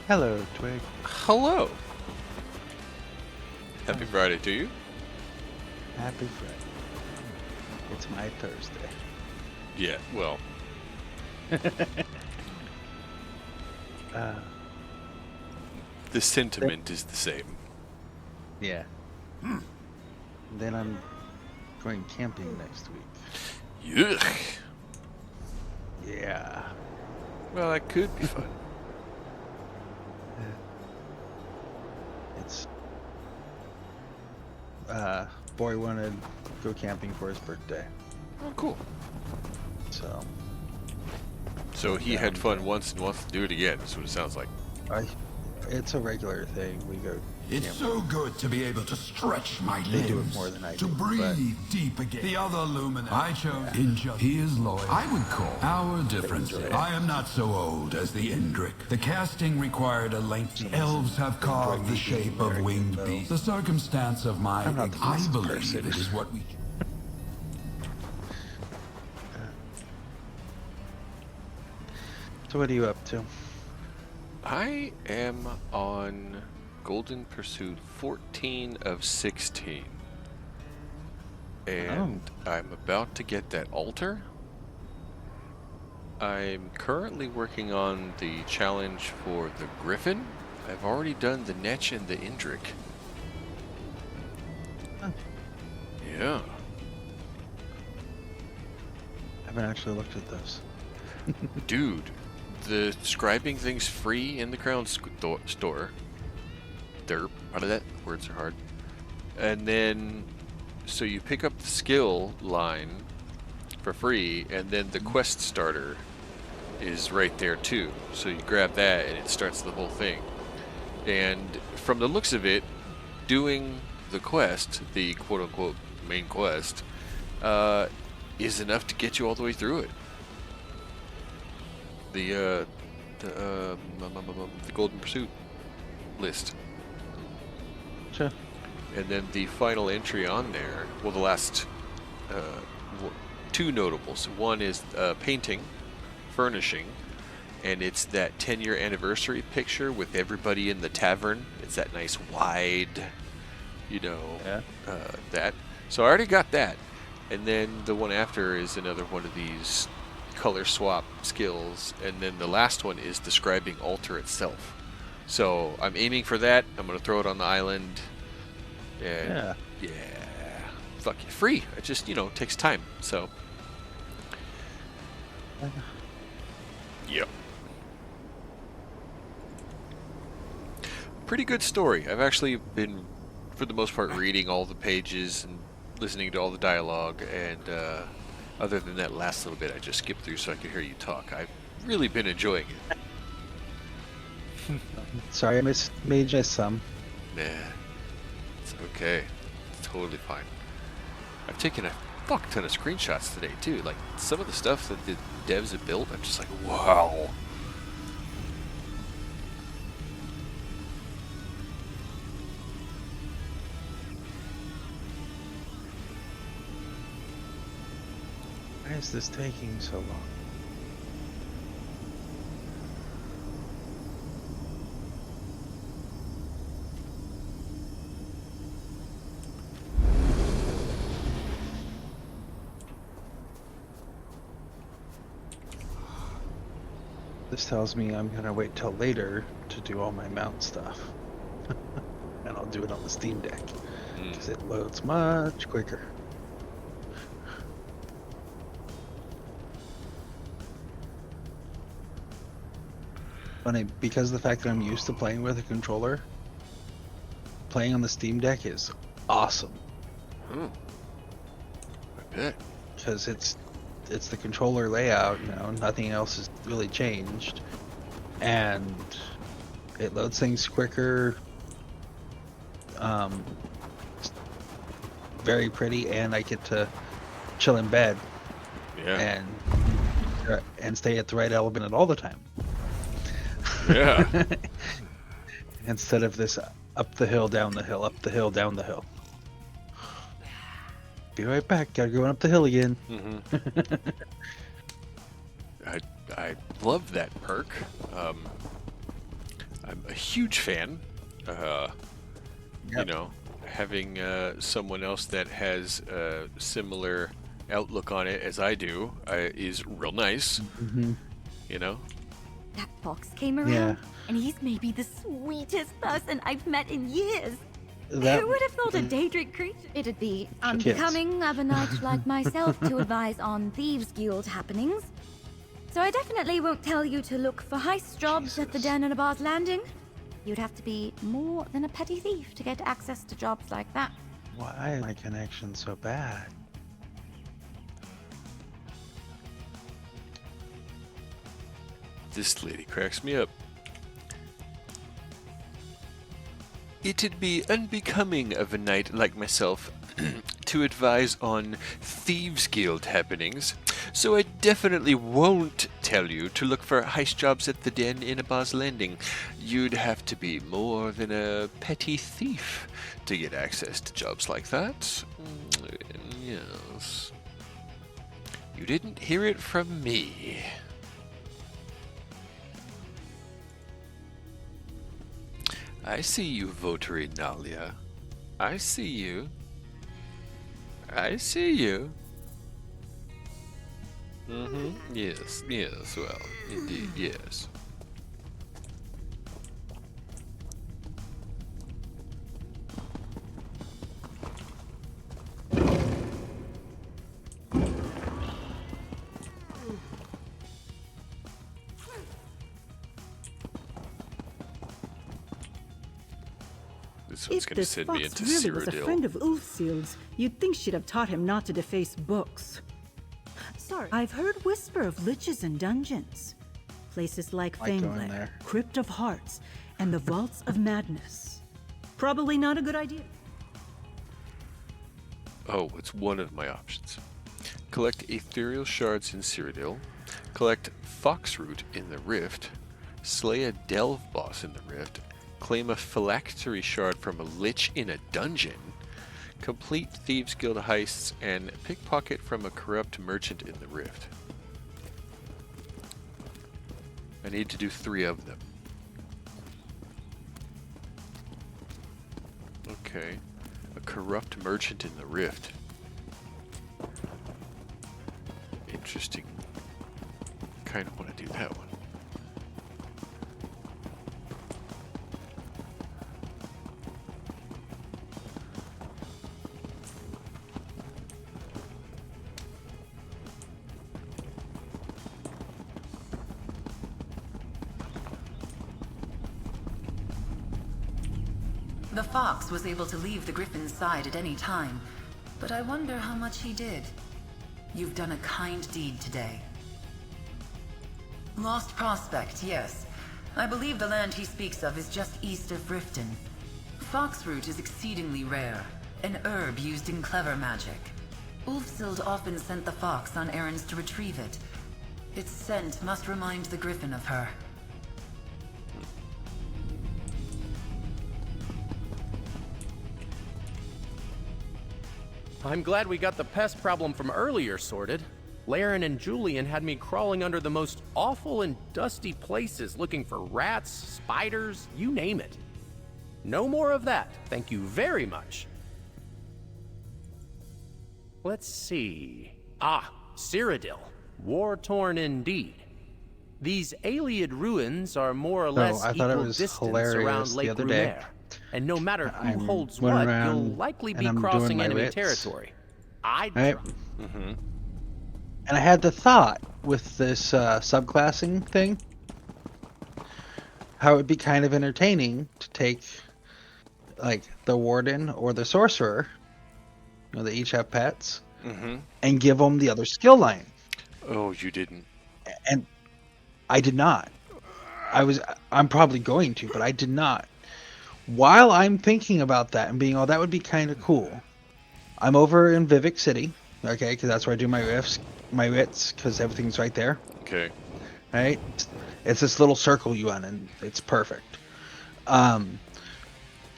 Speaker 15: Hello, Twig.
Speaker 1: Hello. Happy Friday to you.
Speaker 15: Happy Friday. It's my Thursday.
Speaker 1: Yeah, well. The sentiment is the same.
Speaker 15: Yeah. Then I'm going camping next week.
Speaker 1: Yuck.
Speaker 15: Yeah.
Speaker 1: Well, that could be fun.
Speaker 15: It's boy wanted to go camping for his birthday.
Speaker 1: Oh, cool.
Speaker 15: So
Speaker 1: he had fun once and wants to do it again. That's what it sounds like.
Speaker 15: It's a regular thing. We go.
Speaker 16: It's so good to be able to stretch my limbs.
Speaker 15: They do it more than I do.
Speaker 16: To breathe deep again. The other luminary I chose Injustice. He is loyal. I would call our difference. I am not so old as the Indrik. The casting required a lengthy. Elves have carved the shape of winged beasts. The circumstance of my I believe it is what we.
Speaker 15: So what are you up to?
Speaker 1: I am on Golden Pursuit 14 of 16. And I'm about to get that altar. I'm currently working on the challenge for the Griffin. I've already done the Netch and the Indrik.
Speaker 15: Oh.
Speaker 1: Yeah.
Speaker 15: I haven't actually looked at those.
Speaker 1: Dude, the scribing thing's free in the Crown store. Derp. Out of that, words are hard. And then, so you pick up the skill line for free, and then the quest starter is right there too. So you grab that and it starts the whole thing. And from the looks of it, doing the quest, the quote-unquote main quest, is enough to get you all the way through it. The Golden Pursuit list.
Speaker 15: Sure.
Speaker 1: And then the final entry on there, well, the last two notables. One is painting, furnishing, and it's that 10-year anniversary picture with everybody in the tavern. It's that nice wide, you know, that. So I already got that. And then the one after is another one of these color swap skills. And then the last one is the Scribing altar itself. So I'm aiming for that. I'm going to throw it on the island. And yeah. Fuck it. Free. It just, you know, takes time. So. Yep. Pretty good story. I've actually been, for the most part, reading all the pages and listening to all the dialogue, and other than that last little bit I just skipped through so I could hear you talk. I've really been enjoying it.
Speaker 15: Sorry, I made just some.
Speaker 1: Nah, it's okay. It's totally fine. I've taken a fuck ton of screenshots today too. Like some of the stuff that the devs have built, I'm just like, wow.
Speaker 15: Why is this taking so long? This tells me I'm gonna wait till later to do all my mount stuff. And I'll do it on the Steam Deck. Because it loads much quicker. Funny, because of the fact that I'm used to playing with a controller, playing on the Steam Deck is awesome.
Speaker 1: I bet.
Speaker 15: Because it's the controller layout, you know, nothing else has really changed. And it loads things quicker. Very pretty, and I get to chill in bed.
Speaker 1: Yeah.
Speaker 15: And stay at the right element all the time.
Speaker 1: Yeah.
Speaker 15: Instead of this up the hill, down the hill, up the hill, down the hill. Be right back. Gotta go up the hill again.
Speaker 1: I love that perk. I'm a huge fan. You know, having someone else that has a similar outlook on it as I do is real nice. You know.
Speaker 12: That box came around, and he's maybe the sweetest person I've met in years. Who would have thought a Daedric creature? It'd be unbecoming of a knight like myself to advise on Thieves Guild happenings. So I definitely won't tell you to look for heist jobs at the Den and a Bar's Landing. You'd have to be more than a petty thief to get access to jobs like that.
Speaker 15: Why is my connection so bad?
Speaker 1: This lady cracks me up. It'd be unbecoming of a knight like myself to advise on Thieves Guild happenings, so I definitely won't tell you to look for heist jobs at the Den in a Bar's Landing. You'd have to be more than a petty thief to get access to jobs like that. Yes. You didn't hear it from me. I see you, votary Nalia. I see you. I see you. Yes, yes, well, indeed, yes. This one's
Speaker 17: If
Speaker 1: going to
Speaker 17: this
Speaker 1: send me
Speaker 17: fox
Speaker 1: into
Speaker 17: really was a
Speaker 1: Cyrodiil.
Speaker 17: friend of Ulfsild's, you'd think she'd have taught him not to deface books. Sorry, I've heard whisper of liches and dungeons. Places like
Speaker 15: Might go in
Speaker 17: Fanglair,
Speaker 15: there.
Speaker 17: Crypt of Hearts, and the Vaults of Madness. Probably not a good idea.
Speaker 1: Oh, it's one of my options. Collect ethereal shards in Cyrodiil. Collect Foxroot in the Rift. Slay a Delve boss in the Rift. Claim a phylactery shard from a lich in a dungeon. Complete Thieves Guild heists and pickpocket from a corrupt merchant in the Rift. I need to do 3 of them. Okay. A corrupt merchant in the Rift. Interesting. Kind of want to do that one.
Speaker 2: The fox was able to leave the griffin's side at any time, but I wonder how much he did. You've done a kind deed today. Lost Prospect, yes. I believe the land he speaks of is just east of Riften. Foxroot is exceedingly rare, an herb used in clever magic. Ulfsild often sent the fox on errands to retrieve it. Its scent must remind the griffin of her.
Speaker 18: I'm glad we got the pest problem from earlier sorted. Laren and Julian had me crawling under the most awful and dusty places looking for rats, spiders, you name it. No more of that, thank you very much. Let's see. Cyrodiil. War-torn indeed. These Ayleid ruins are more or less
Speaker 15: I thought it
Speaker 18: equal
Speaker 15: was
Speaker 18: distance
Speaker 15: hilarious
Speaker 18: around
Speaker 15: the
Speaker 18: Lake
Speaker 15: other day.
Speaker 18: Runaire. And no matter who
Speaker 15: I'm
Speaker 18: holds
Speaker 15: going
Speaker 18: what, you'll
Speaker 15: around
Speaker 18: likely
Speaker 15: and
Speaker 18: be
Speaker 15: I'm doing
Speaker 18: crossing
Speaker 15: my
Speaker 18: enemy
Speaker 15: wits.
Speaker 18: territory. I'd
Speaker 15: Right.
Speaker 1: Mm-hmm.
Speaker 15: And I had the thought with this subclassing thing, how it would be kind of entertaining to take, like, the warden or the sorcerer, you know, they each have pets, and give them the other skill line.
Speaker 1: Oh, you didn't.
Speaker 15: And I did not. I'm probably going to, but I did not. While I'm thinking about that and being, oh, that would be kind of cool, I'm over in Vivek City, okay, because that's where I do my wits, because everything's right there.
Speaker 1: Okay.
Speaker 15: Right? It's this little circle you run, and it's perfect. But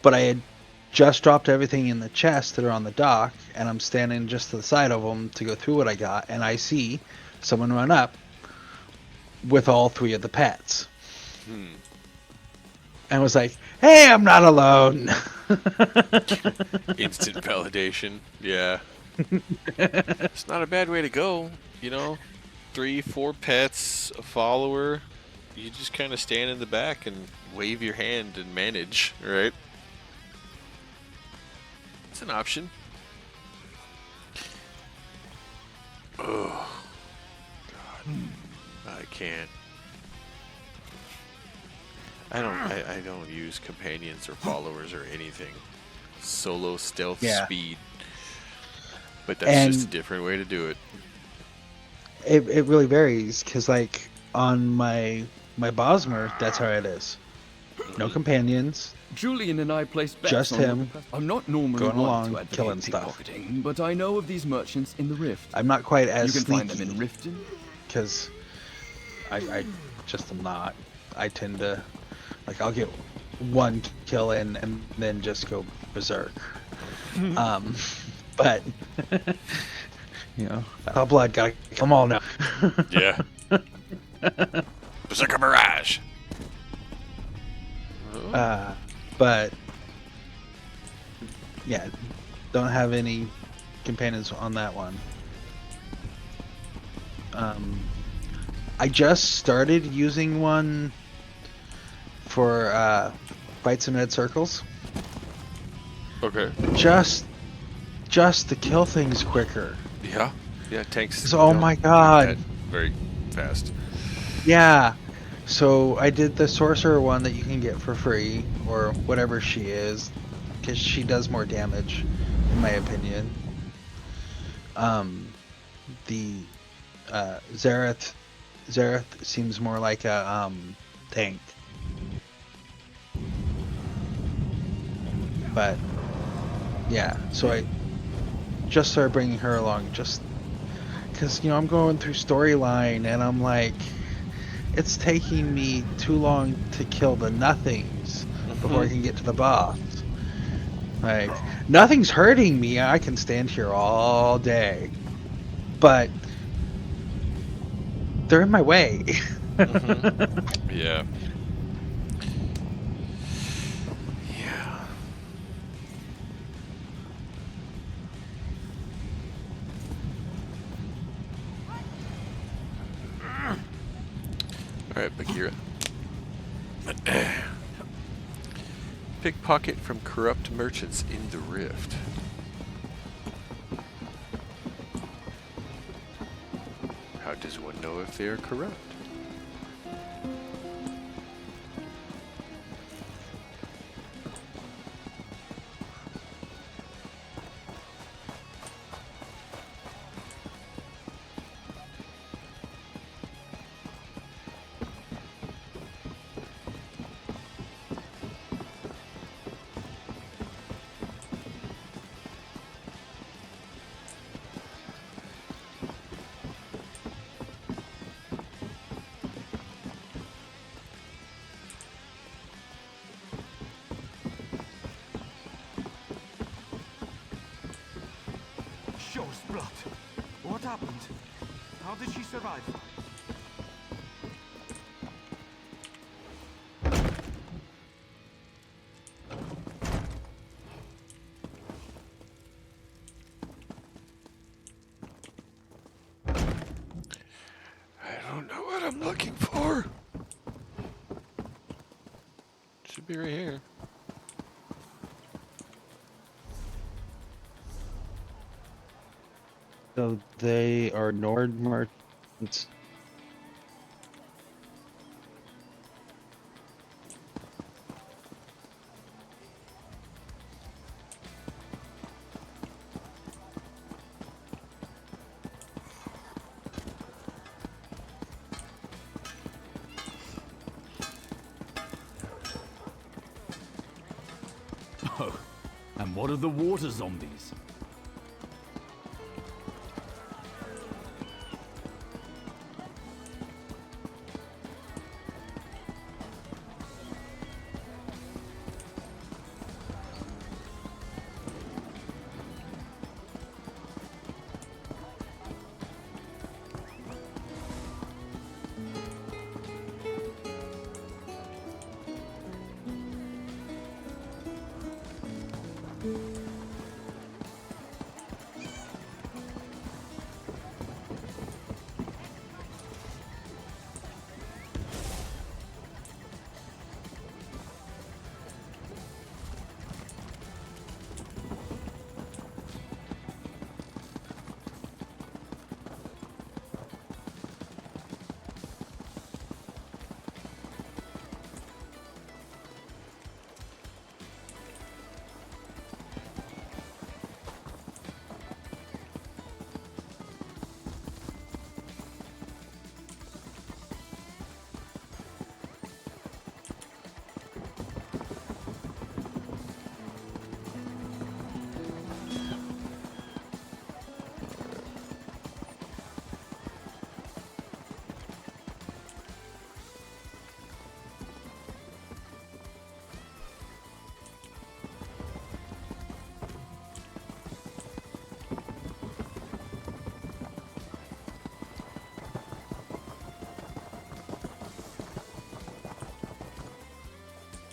Speaker 15: I had just dropped everything in the chest that are on the dock, and I'm standing just to the side of them to go through what I got, and I see someone run up with all 3 of the pets. And was like, hey, I'm not alone.
Speaker 1: Instant validation. Yeah. It's not a bad way to go, you know. 3, 4 pets, a follower. You just kind of stand in the back and wave your hand and manage, right? It's an option. Oh, God. I can't. I don't use companions or followers or anything. Solo stealth speed. But that's just a different way to do it.
Speaker 15: It really varies, because, like, on my Bosmer, that's how it is. No companions.
Speaker 10: Julian and I placed bets
Speaker 15: Just
Speaker 10: on
Speaker 15: him
Speaker 10: I'm not normally
Speaker 15: going
Speaker 10: one
Speaker 15: along,
Speaker 10: to advocate
Speaker 15: killing stuff.
Speaker 10: pickpocketing, but I know of these merchants in the Rift.
Speaker 15: I'm not quite as
Speaker 10: You can find
Speaker 15: sneaky,
Speaker 10: them in Riften.
Speaker 15: because I just am not. I tend to, like, I'll get 1 kill in and then just go berserk. But you know, oh, blood, gotta kill them all now.
Speaker 1: Yeah. Berserker Mirage.
Speaker 15: But yeah, don't have any companions on that one. I just started using one for fights in red circles.
Speaker 1: Okay.
Speaker 15: Just to kill things quicker.
Speaker 1: Yeah. Yeah, tanks.
Speaker 15: So, oh my god.
Speaker 1: Very fast.
Speaker 15: Yeah. So I did the sorcerer one that you can get for free, or whatever she is, because she does more damage, in my opinion. The Zareth seems more like a tank. But yeah, so I just started bringing her along just because, I'm going through storyline and I'm like, it's taking me too long to kill the nothings before I can get to the boss. Like, nothing's hurting me. I can stand here all day. But they're in my way.
Speaker 1: Yeah. Yeah. Alright, Bagheera. Pickpocket from corrupt merchants in the rift. How does one know if they are corrupt?
Speaker 4: Show's blood. What happened? How did she survive?
Speaker 1: I don't know what I'm looking for. Should be right here.
Speaker 15: So they are Nord merchants.
Speaker 14: Oh, and what are the water zombies?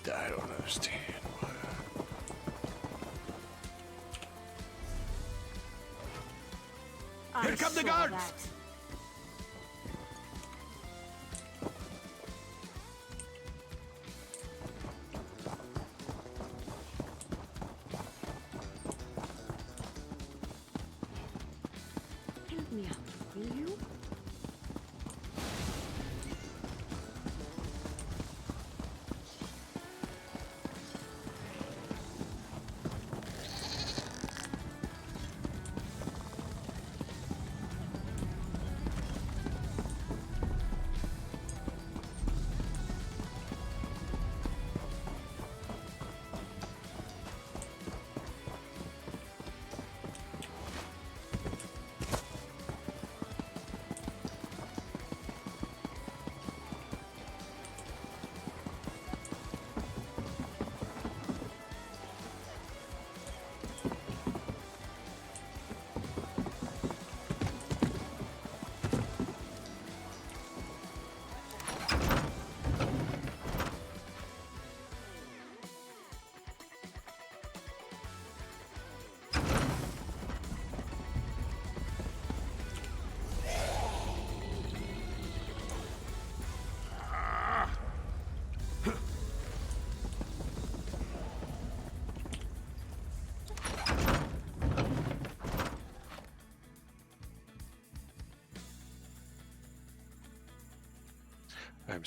Speaker 1: I don't understand.
Speaker 4: Here come the guards!
Speaker 20: Help me out, will you?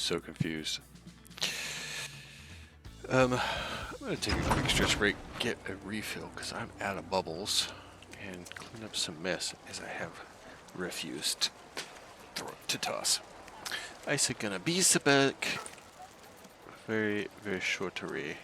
Speaker 1: so confused. I'm gonna take a quick stretch break, get a refill because I'm out of bubbles, and clean up some mess as I have refused to toss. I'm gonna be back very, very shortly.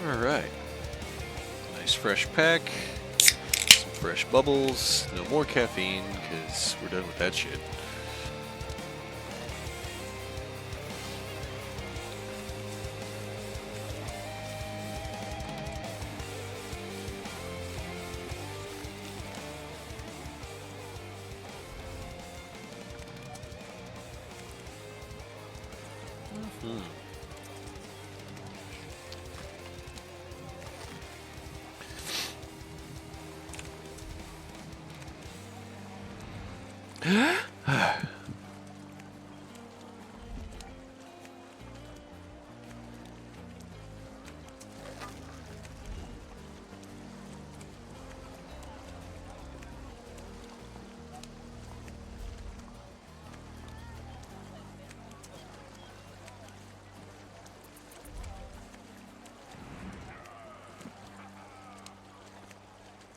Speaker 1: Alright. Nice fresh pack. Some fresh bubbles. No more caffeine, because we're done with that shit.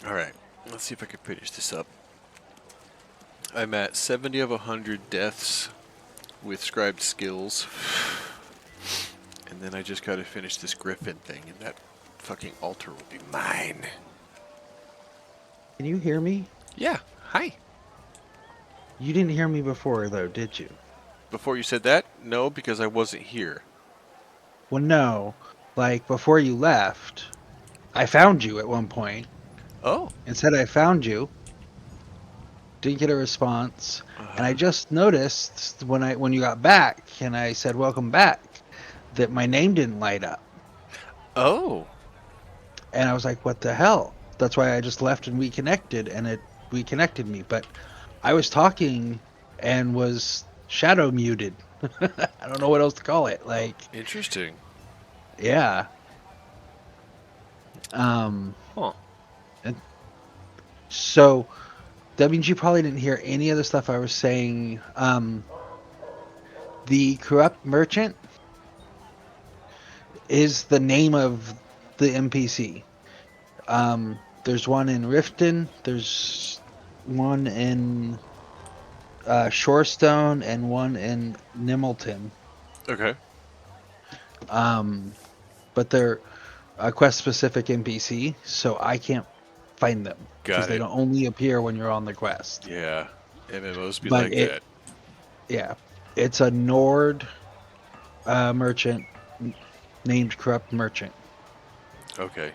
Speaker 1: Alright, let's see if I can finish this up. I'm at 70 of 100 deaths with scribed skills. And then I just gotta finish this griffin thing, and that fucking altar will be mine.
Speaker 15: Can you hear me?
Speaker 1: Yeah, hi.
Speaker 15: You didn't hear me before, though, did you?
Speaker 1: Before you said that? No, because I wasn't here.
Speaker 15: Well, no. Like, before you left, I found you at one point.
Speaker 1: Oh.
Speaker 15: And said I found you. Didn't get a response. And I just noticed when you got back, and I said, welcome back, that my name didn't light up.
Speaker 1: Oh.
Speaker 15: And I was like, what the hell? That's why I just left and reconnected, and it reconnected me. But I was talking and was shadow muted. I don't know what else to call it. Like,
Speaker 1: interesting.
Speaker 15: Yeah.
Speaker 1: Huh.
Speaker 15: And so that means you probably didn't hear any of the stuff I was saying. The corrupt merchant is the name of the NPC. There's one in Riften. There's one in Shorestone and one in Nimmelton.
Speaker 1: Okay.
Speaker 15: But they're a quest-specific NPC, so I can't find them because they don't only appear when you're on the quest.
Speaker 1: Yeah, MMOs be
Speaker 15: But
Speaker 1: like that.
Speaker 15: Yeah, it's a Nord merchant named Corrupt Merchant.
Speaker 1: Okay.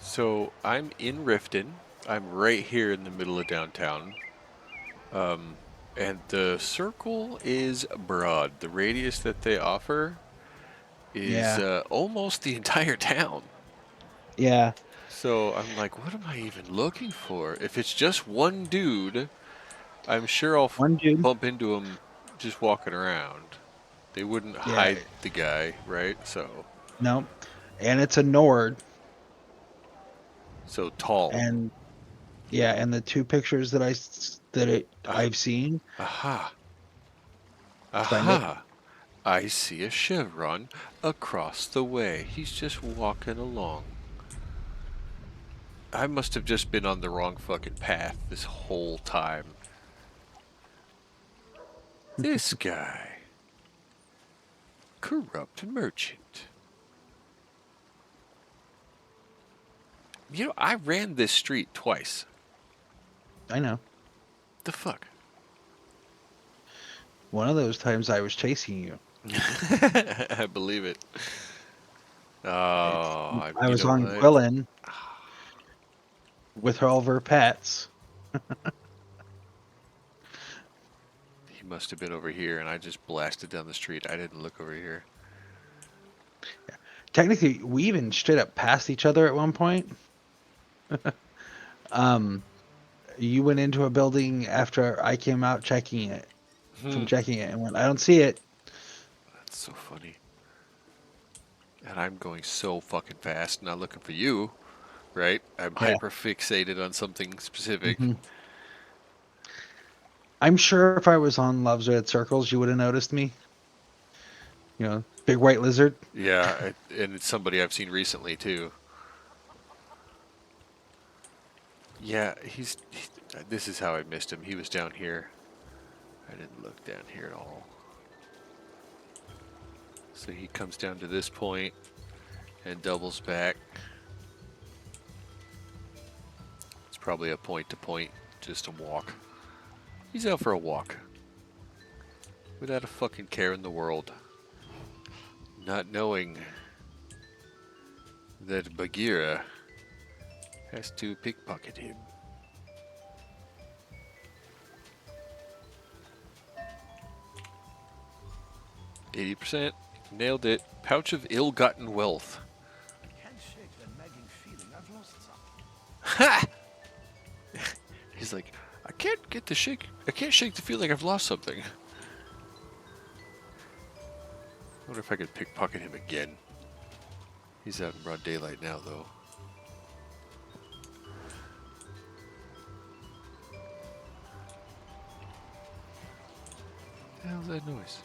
Speaker 1: So I'm in Riften. I'm right here in the middle of downtown. And the circle is broad. The radius that they offer is almost the entire town.
Speaker 15: Yeah.
Speaker 1: So I'm like, what am I even looking for? If it's just one dude, I'm sure I'll bump into him just walking around. They wouldn't hide the guy, right? So.
Speaker 15: No. And it's a Nord.
Speaker 1: So tall.
Speaker 15: And yeah, and the two pictures that I've seen.
Speaker 1: Aha.
Speaker 15: Find it.
Speaker 1: Aha. I see a chevron across the way. He's just walking along. I must have just been on the wrong fucking path this whole time. This guy. Corrupt merchant. You know, I ran this street twice.
Speaker 15: I know.
Speaker 1: The fuck?
Speaker 15: One of those times I was chasing you.
Speaker 1: I believe it. Oh,
Speaker 15: I was on Quillen with all of her pets.
Speaker 1: He must have been over here, and I just blasted down the street. I didn't look over here.
Speaker 15: Yeah. Technically, we even straight up passed each other at one point. You went into a building after I came out checking it, from checking it, and went, I don't see it.
Speaker 1: That's so funny. And I'm going so fucking fast, not looking for you, right? I'm hyper fixated on something specific.
Speaker 15: I'm sure if I was on Love's Red Circles, you would have noticed me. You know, big white lizard.
Speaker 1: Yeah, and it's somebody I've seen recently too. Yeah, this is how I missed him. He was down here. I didn't look down here at all. So he comes down to this point, And doubles back. It's probably a point-to-point, just a walk. He's out for a walk. Without a fucking care in the world. Not knowing that Bagheera has to pickpocket him. %. Nailed it. Pouch of ill-gotten wealth. Ha! He's like, I can't shake the feeling like I've lost something. I wonder if I could pickpocket him again. He's out in broad daylight now, though. What the hell's that noise?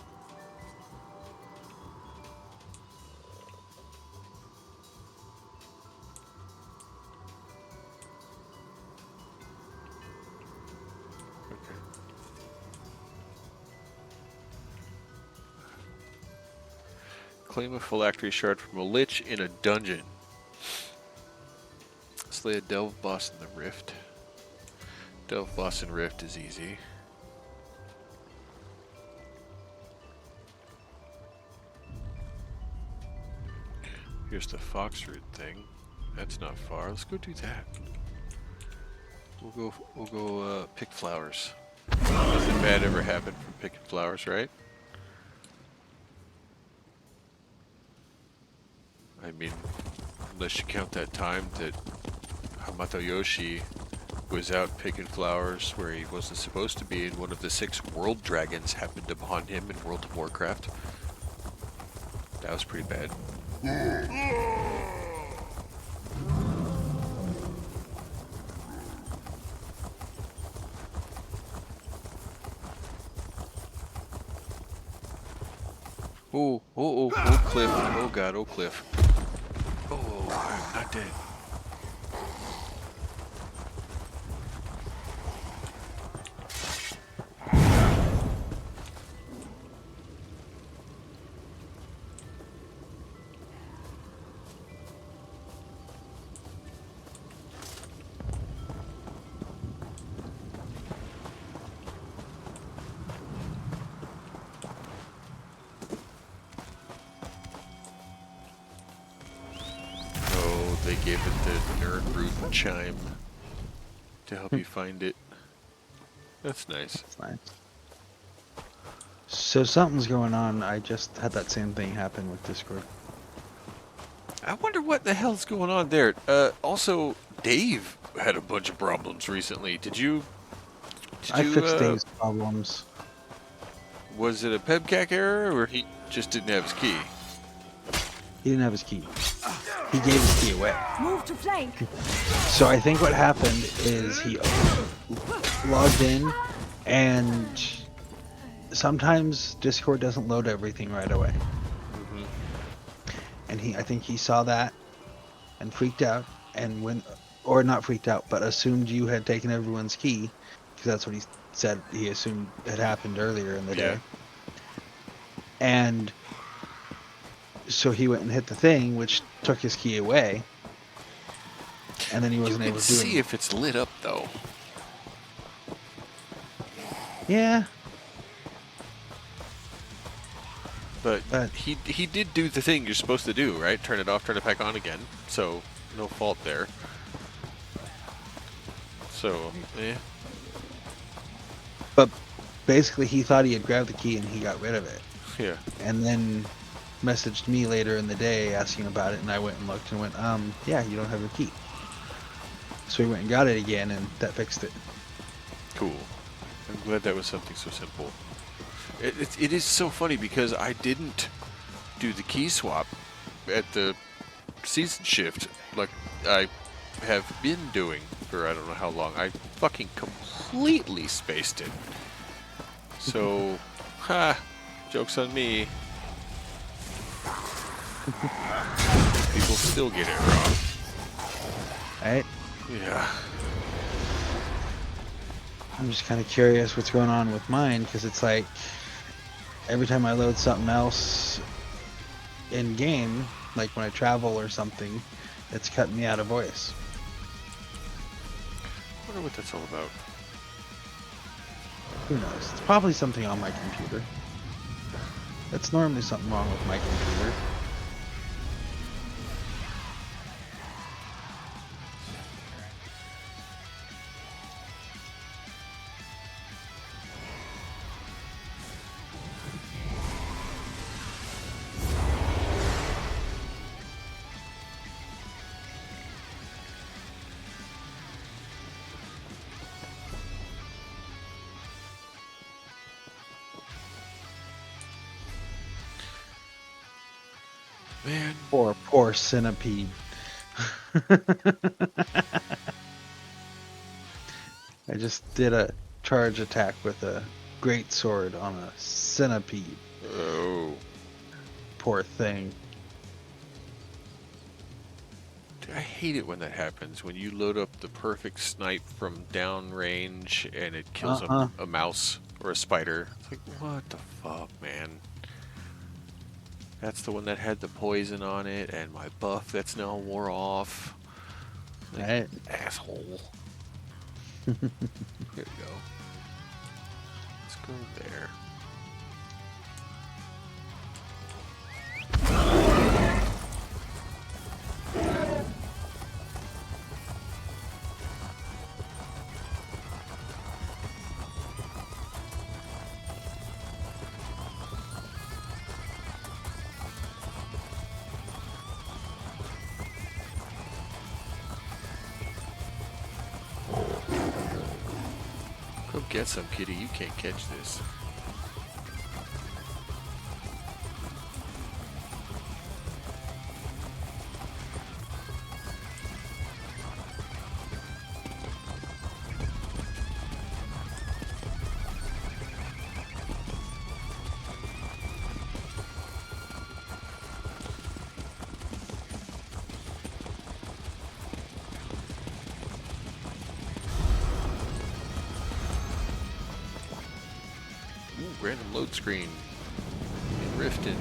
Speaker 1: Claim a phylactery shard from a lich in a dungeon. Slay a delve boss in the rift. Delve boss in rift is easy. Here's the foxroot thing. That's not far. Let's go do that. We'll go pick flowers. Nothing bad ever happened from picking flowers, right? I mean, unless you count that time that Hamato Yoshi was out picking flowers where he wasn't supposed to be, and one of the 6 world dragons happened upon him in World of Warcraft. That was pretty bad. Oh, Cliff. Oh god, oh Cliff. Oh, I'm not dead. They gave it the nerd root chime to help you find it. That's nice.
Speaker 15: That's nice. So something's going on. I just had that same thing happen with Discord.
Speaker 1: I wonder what the hell's going on there. Also, Dave had a bunch of problems recently. Did you
Speaker 15: I fixed Dave's problems.
Speaker 1: Was it a pebcac error, or he just didn't have his key?
Speaker 15: He didn't have his key. He gave his key away.
Speaker 22: Move to flank.
Speaker 15: So I think what happened is he logged in, and sometimes Discord doesn't load everything right away. And I think he saw that and freaked out, and or not freaked out, but assumed you had taken everyone's key, because that's what he said he assumed had happened earlier in the day. And so he went and hit the thing, which took his key away, and then he wasn't able to do it.
Speaker 1: You can see if it's lit up, though.
Speaker 15: Yeah.
Speaker 1: But he did do the thing you're supposed to do, right? Turn it off, turn it back on again. So, no fault there. So, eh.
Speaker 15: But basically, he thought he had grabbed the key and he got rid of it.
Speaker 1: Yeah.
Speaker 15: And then messaged me later in the day asking about it, and I went and looked and went, yeah, you don't have your key. So he went and got it again, and that fixed it.
Speaker 1: Cool. I'm glad that was something so simple. It is so funny because I didn't do the key swap at the season shift like I have been doing for I don't know how long. I fucking completely spaced it. So, joke's on me. People still get it wrong.
Speaker 15: Right?
Speaker 1: Yeah.
Speaker 15: I'm just kind of curious what's going on with mine, because it's like every time I load something else in game, like when I travel or something, it's cutting me out of voice.
Speaker 1: I wonder what that's all about.
Speaker 15: Who knows? It's probably something on my computer. It's normally something wrong with my computer.
Speaker 1: Man.
Speaker 15: Poor centipede. I just did a charge attack with a great sword on a centipede.
Speaker 1: Oh.
Speaker 15: Poor thing.
Speaker 1: Dude, I hate it when that happens. When you load up the perfect snipe from downrange and it kills a mouse or a spider. It's like, what the fuck, man? That's the one that had the poison on it, and my buff that's now wore off. Like,
Speaker 15: right.
Speaker 1: Asshole. Here we go. Let's go there. Go get some, kitty. You can't catch this. Random load screen in Riften.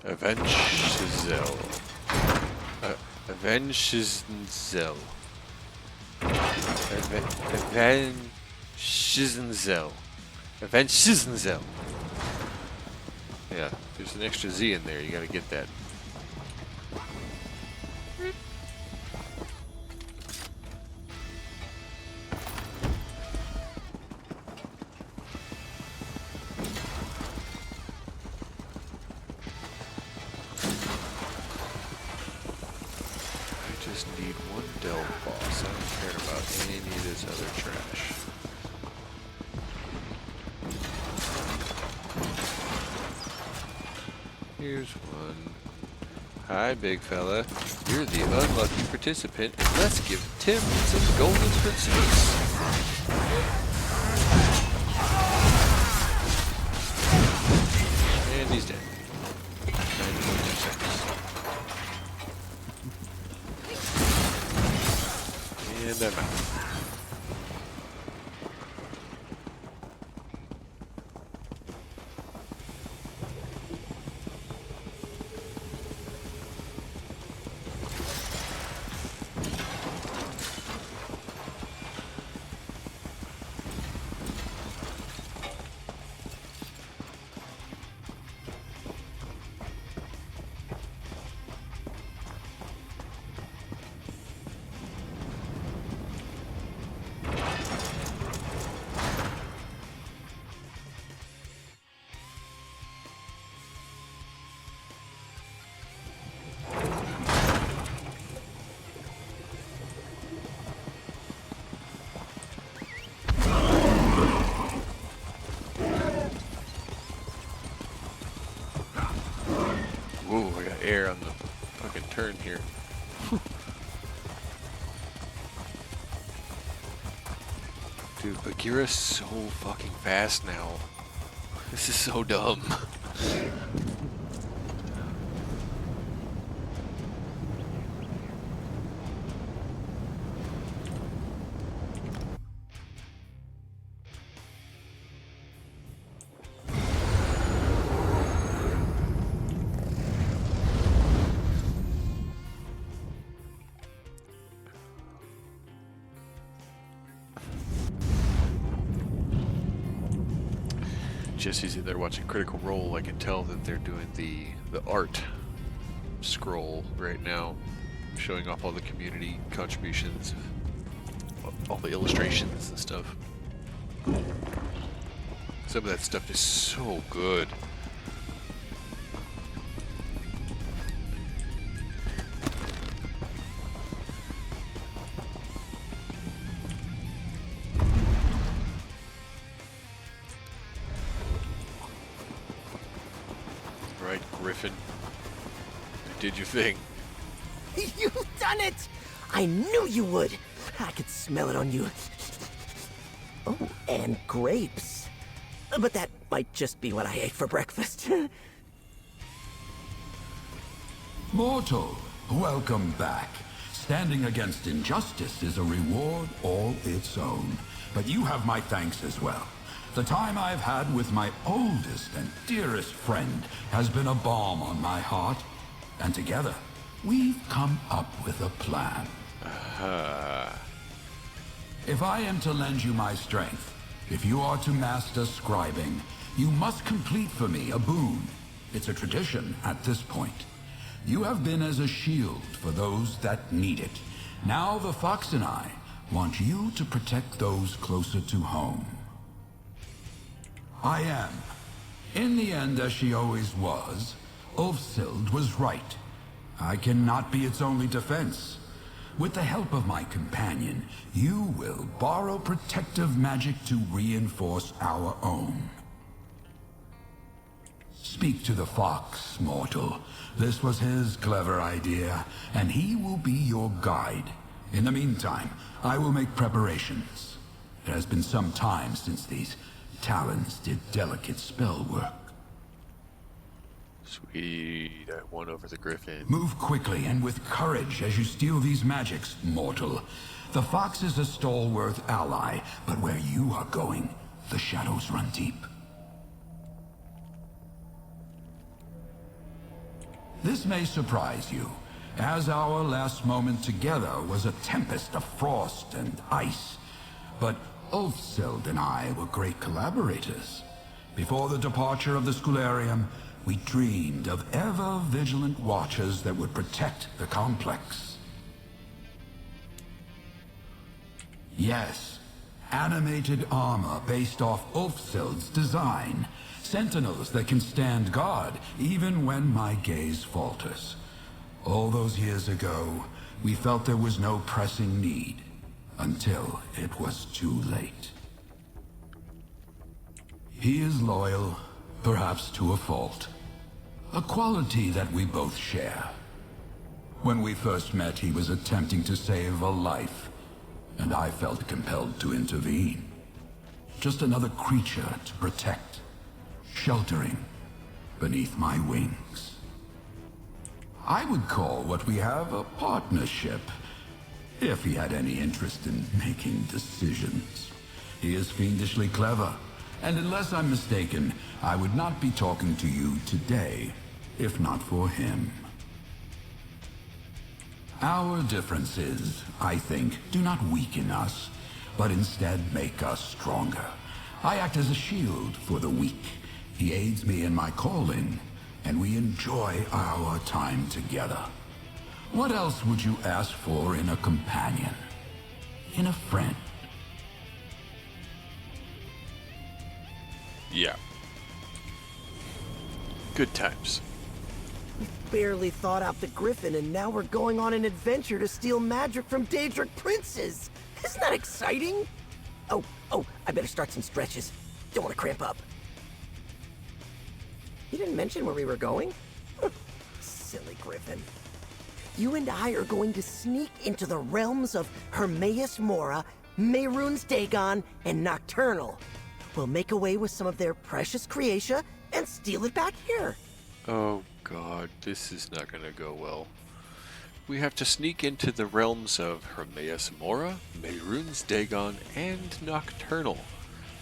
Speaker 1: Avenchizel. Avenchizel. Avenchizel. Avenchizel. Yeah, there's an extra Z in there. You gotta get that. Here's one. Hi, big fella. You're the unlucky participant, and let's give Tim some golden princess. And he's dead. 9.2 seconds. And I'm out. here. Dude, Bagheera's so fucking fast now. This is so dumb. Jesse's there watching Critical Role. I can tell that they're doing the art scroll right now, showing off all the community contributions, all the illustrations and stuff. Some of that stuff is so good. Right, Griffin. You did your thing.
Speaker 9: You've done it! I knew you would! I could smell it on you. Oh, and grapes. But that might just be what I ate for breakfast.
Speaker 16: Mortal, welcome back. Standing against injustice is a reward all its own. But you have my thanks as well. The time I've had with my oldest and dearest friend has been a balm on my heart. And together, we've come up with a plan. If I am to lend you my strength, if you are to master scribing, you must complete for me a boon. It's a tradition at this point. You have been as a shield for those that need it. Now the Fox and I want you to protect those closer to home. I am. In the end, as she always was, Ulfsild was right. I cannot be its only defense. With the help of my companion, you will borrow protective magic to reinforce our own. Speak to the fox, mortal. This was his clever idea, and he will be your guide. In the meantime, I will make preparations. It has been some time since these talons did delicate spell work.
Speaker 1: Sweet, I won over the Griffin.
Speaker 16: Move quickly and with courage as you steal these magics, mortal. The fox is a stalwart ally, but where you are going, the shadows run deep. This may surprise you, as our last moment together was a tempest of frost and ice. But Ulfsild and I were great collaborators. Before the departure of the Scribing, we dreamed of ever-vigilant watchers that would protect the complex. Yes, animated armor based off Ulfsild's design. Sentinels that can stand guard even when my gaze falters. All those years ago, we felt there was no pressing need, until it was too late. He is loyal, perhaps to a fault. A quality that we both share. When we first met, he was attempting to save a life, and I felt compelled to intervene. Just another creature to protect, sheltering beneath my wings. I would call what we have a partnership, if he had any interest in making decisions. He is fiendishly clever, and unless I'm mistaken, I would not be talking to you today, if not for him. Our differences, I think, do not weaken us, but instead make us stronger. I act as a shield for the weak. He aids me in my calling, and we enjoy our time together. What else would you ask for in a companion? In a friend?
Speaker 1: Yeah. Good times.
Speaker 9: We barely thought out the Griffin, and now we're going on an adventure to steal magic from Daedric princes. Isn't that exciting? Oh, I better start some stretches. Don't want to cramp up. You didn't mention where we were going? Silly Griffin. You and I are going to sneak into the realms of Hermaeus Mora, Mehrunes Dagon, and Nocturnal. We'll make away with some of their precious creatia and steal it back here.
Speaker 1: Oh god, this is not gonna go well. We have to sneak into the realms of Hermaeus Mora, Mehrunes Dagon, and Nocturnal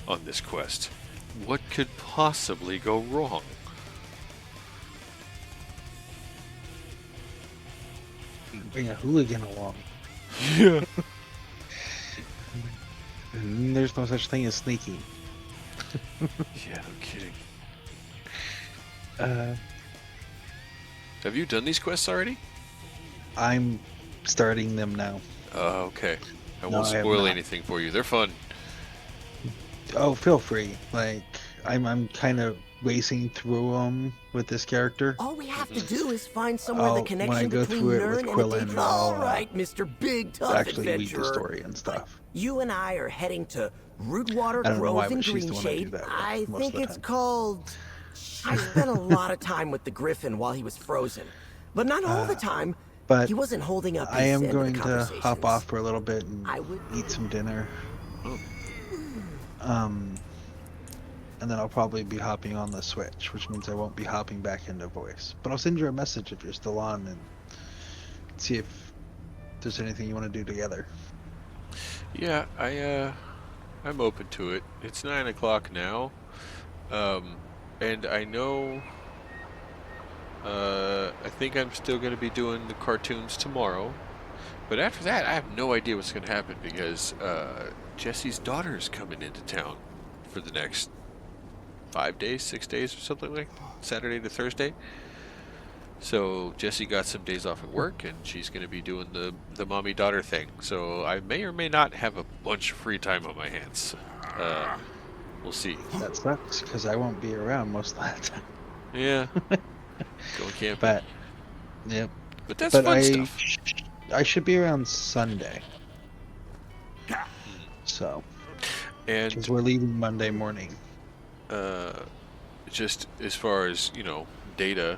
Speaker 1: on this quest. What could possibly go wrong?
Speaker 15: Bring a hooligan along.
Speaker 1: Yeah.
Speaker 15: And there's no such thing as sneaking.
Speaker 1: Yeah, no kidding. Have you done these quests already?
Speaker 15: I'm starting them now.
Speaker 1: Okay. I
Speaker 15: No,
Speaker 1: won't
Speaker 15: I have
Speaker 1: spoil
Speaker 15: not.
Speaker 1: anything for you. They're fun.
Speaker 15: Oh, feel free. Like, I'm kind of racing through them with this character.
Speaker 9: All we have to do is find somewhere the
Speaker 15: When I
Speaker 9: connection
Speaker 15: go
Speaker 9: between
Speaker 15: through it with
Speaker 9: Nern and
Speaker 15: Quillen,
Speaker 9: Adin.
Speaker 15: I'll
Speaker 9: All right, Mr. Big Tough
Speaker 15: actually read the
Speaker 9: Adventurer.
Speaker 15: story and stuff.
Speaker 9: You and I are heading to Rootwater
Speaker 15: I don't know
Speaker 9: Grove
Speaker 15: why,
Speaker 9: in
Speaker 15: but she's the one I do
Speaker 9: Greenshade.
Speaker 15: that with
Speaker 9: I
Speaker 15: most
Speaker 9: think
Speaker 15: of the
Speaker 9: it's
Speaker 15: time.
Speaker 9: called... I spent a lot of time with the Griffin while he was frozen. But not all the time.
Speaker 15: But
Speaker 9: he wasn't holding up his
Speaker 15: I am
Speaker 9: end
Speaker 15: going
Speaker 9: of the
Speaker 15: to
Speaker 9: conversations.
Speaker 15: hop off for a little bit and eat some dinner. And then I'll probably be hopping on the Switch, which means I won't be hopping back into voice. But I'll send you a message if you're still on and see if there's anything you want to do together.
Speaker 1: Yeah, I'm open to it. It's 9 o'clock now. And I know, I think I'm still going to be doing the cartoons tomorrow. But after that, I have no idea what's going to happen because, Jesse's daughter's coming into town for the next 5 days, 6 days or something like Saturday to Thursday. So Jessie got some days off at work and she's going to be doing the mommy-daughter thing. So I may or may not have a bunch of free time on my hands. We'll see.
Speaker 15: That sucks, because I won't be around most of that time.
Speaker 1: Yeah. Going camping.
Speaker 15: But, yep.
Speaker 1: But that's fun stuff.
Speaker 15: I should be around Sunday. So.
Speaker 1: And
Speaker 15: because we're leaving Monday morning.
Speaker 1: Just as far as, data,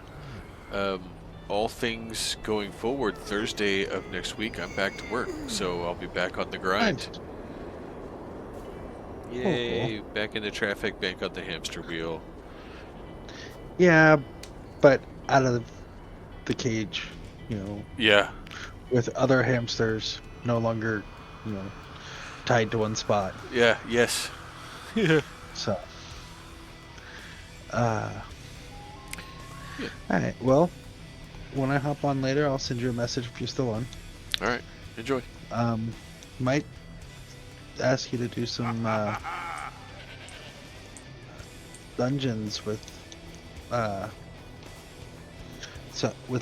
Speaker 1: all things going forward, Thursday of next week, I'm back to work. So I'll be back on the grind. Yay,
Speaker 15: cool.
Speaker 1: Back in the traffic, back on the hamster wheel.
Speaker 15: Yeah, but out of the cage,
Speaker 1: Yeah.
Speaker 15: with other hamsters no longer, tied to one spot.
Speaker 1: Yeah, yes. Yeah.
Speaker 15: So. Alright, well, when I hop on later, I'll send you a message if you're still on.
Speaker 1: Alright, enjoy.
Speaker 15: Might ask you to do some dungeons with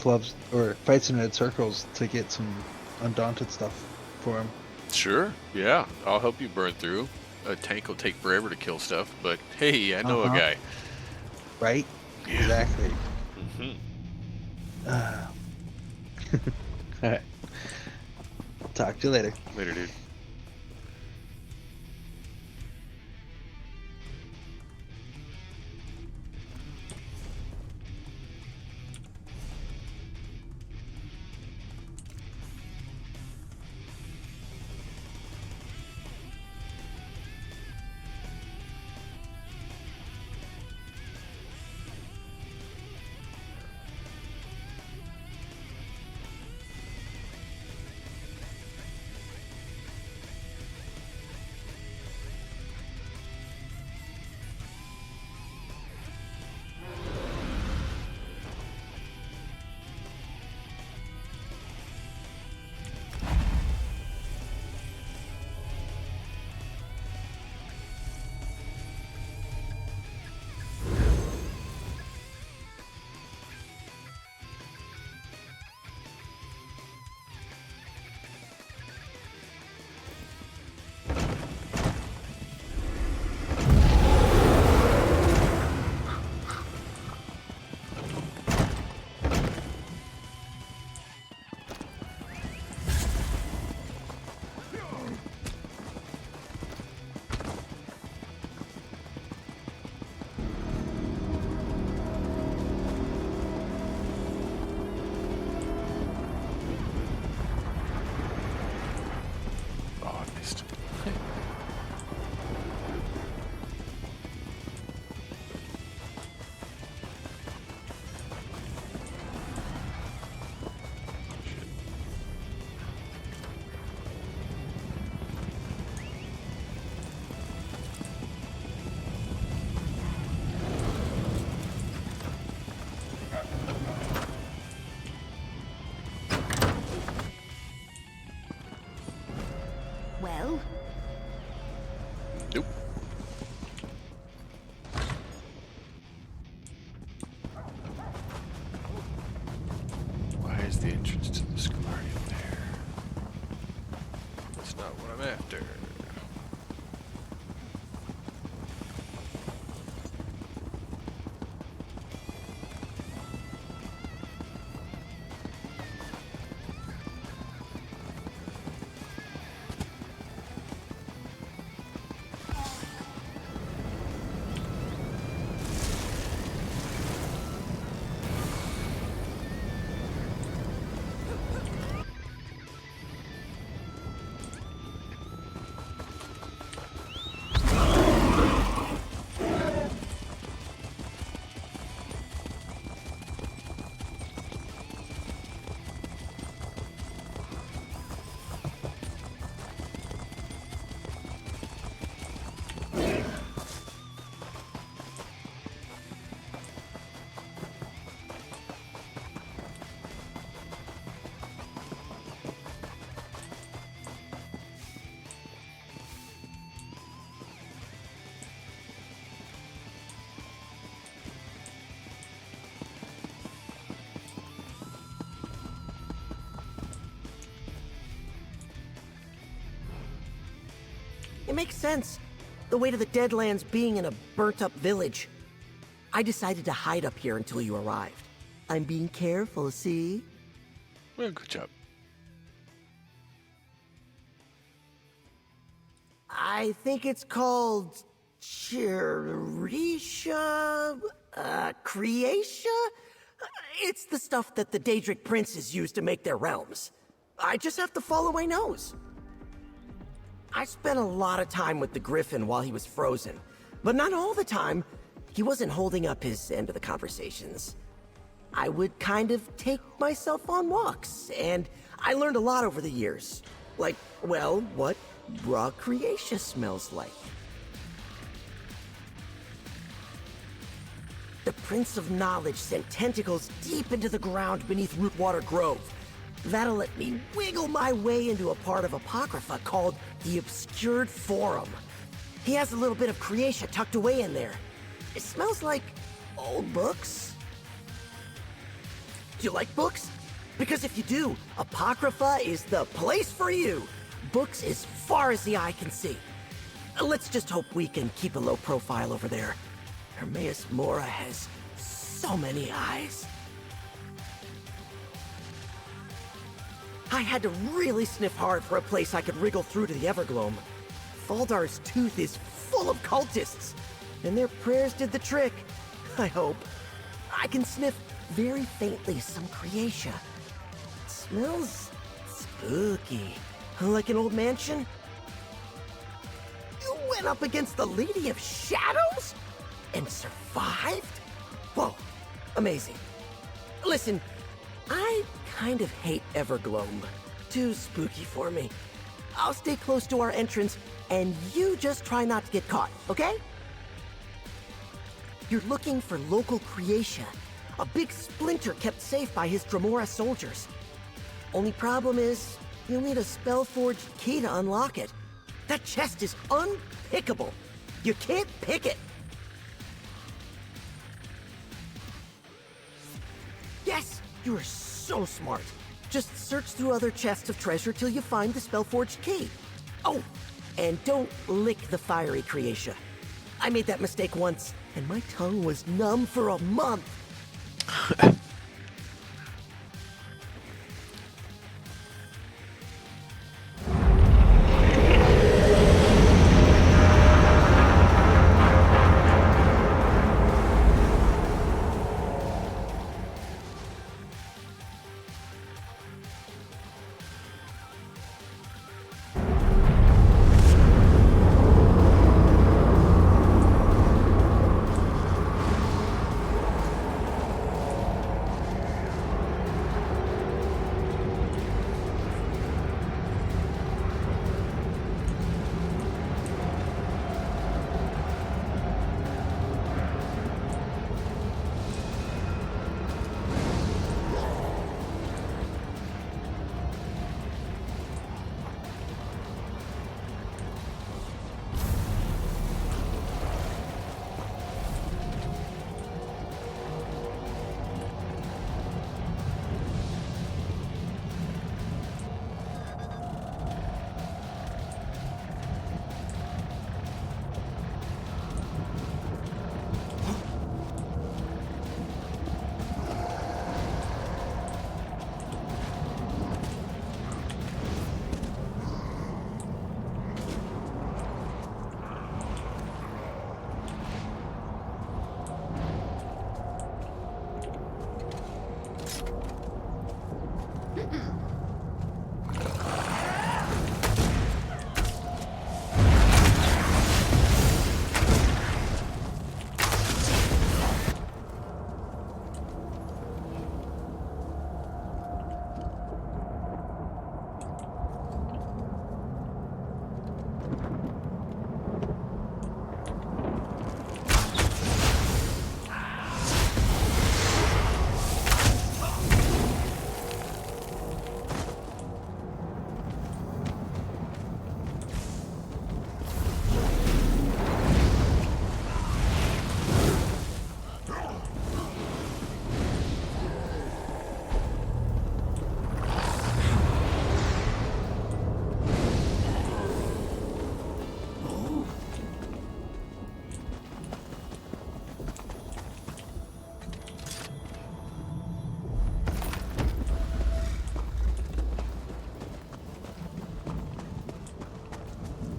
Speaker 15: loves or fights in red circles to get some undaunted stuff for him.
Speaker 1: Sure, yeah. I'll help you burn through. A tank will take forever to kill stuff, but hey, I know a guy.
Speaker 15: Right?
Speaker 1: Yeah.
Speaker 15: Exactly. Alright. Talk to you later.
Speaker 1: Later, dude.
Speaker 11: well?
Speaker 1: Nope. Why is the entrance to the Scribing there? That's not what I'm after.
Speaker 9: It makes sense. The way to the Deadlands being in a burnt-up village. I decided to hide up here until you arrived. I'm being careful, see?
Speaker 1: Well, good job.
Speaker 9: I think it's called... Chirisha? Creatia? It's the stuff that the Daedric princes use to make their realms. I just have to follow my nose. I spent a lot of time with the Griffin while he was frozen, but not all the time. He wasn't holding up his end of the conversations. I would kind of take myself on walks, and I learned a lot over the years. Like, well, what raw creation smells like. The Prince of Knowledge sent tentacles deep into the ground beneath Rootwater Grove. That'll let me wiggle my way into a part of Apocrypha called the Obscured Forum. He has a little bit of creation tucked away in there. It smells like old books. Do you like books? Because if you do, Apocrypha is the place for you. Books as far as the eye can see. Let's just hope we can keep a low profile over there. Hermaeus Mora has so many eyes. I had to really sniff hard for a place I could wriggle through to the Evergloam. Faldar's tooth is full of cultists, and their prayers did the trick, I hope. I can sniff very faintly some creatia. It smells spooky, like an old mansion. You went up against the Lady of Shadows and survived? Whoa, amazing. Listen, I kind of hate Evergloam. Too spooky for me. I'll stay close to our entrance, and you just try not to get caught, okay? You're looking for local creation. A big splinter kept safe by his Dremora soldiers. Only problem is, you'll need a spell-forged key to unlock it. That chest is unpickable. You can't pick it. Yes, you are so smart. Just search through other chests of treasure till you find the spell-forged key. Oh, and don't lick the fiery creatia. I made that mistake once, and my tongue was numb for a month.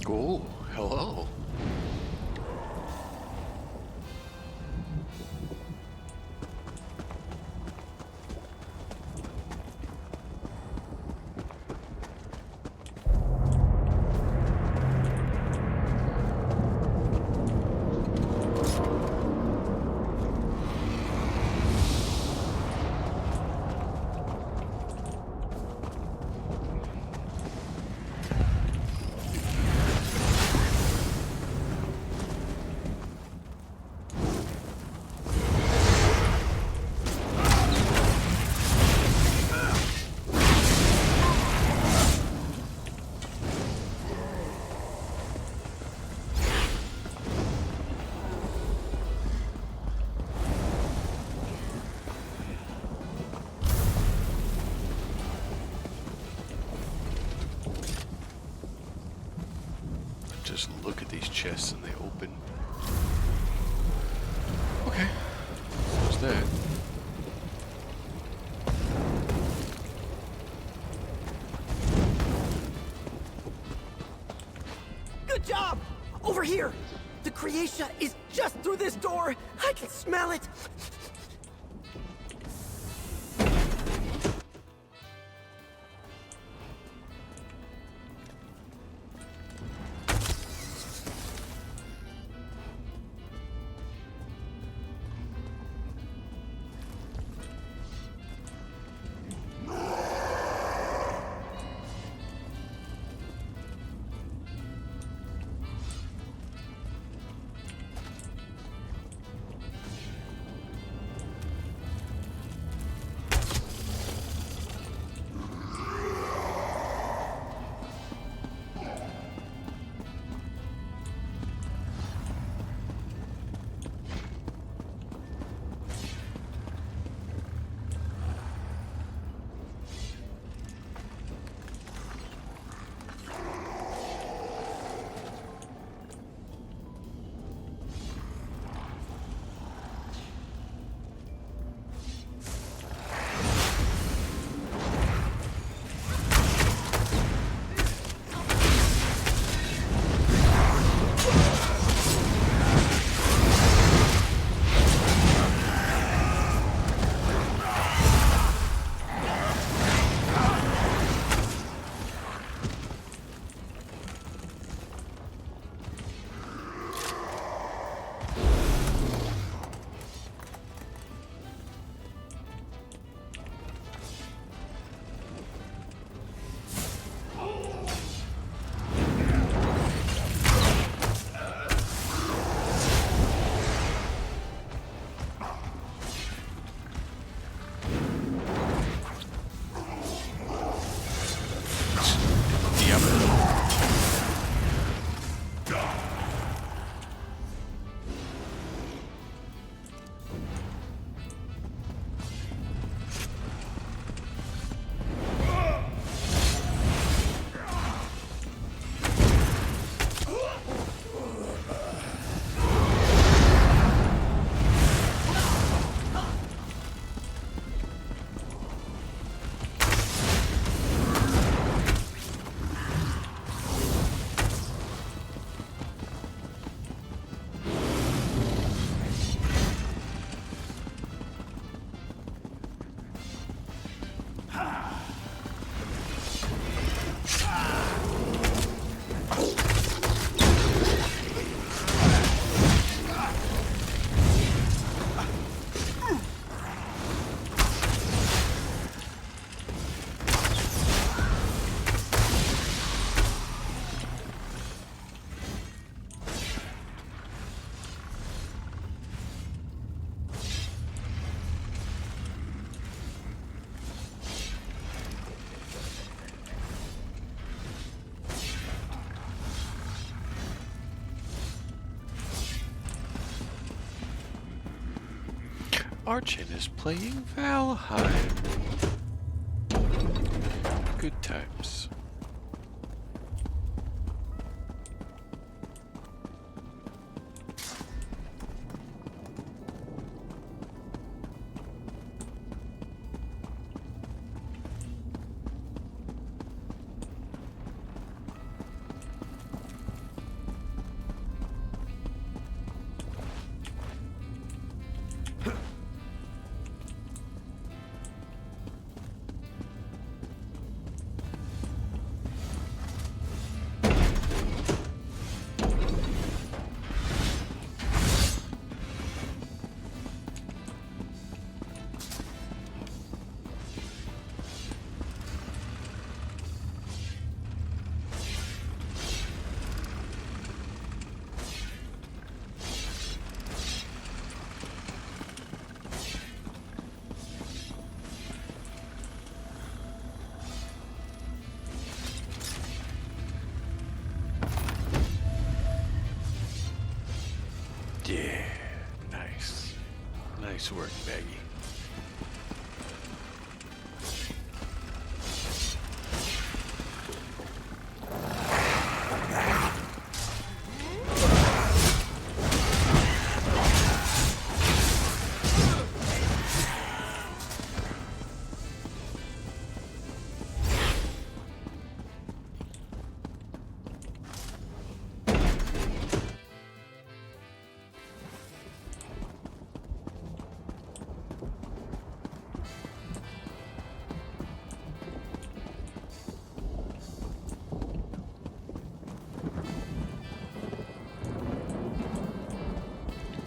Speaker 1: Oh, hello. Just look at these chests and they open. Okay. What's that?
Speaker 9: Good job! Over here! The Creatia is just through this door! I can smell it!
Speaker 1: Archon is playing Valheim. Good times. Nice work, Maggie.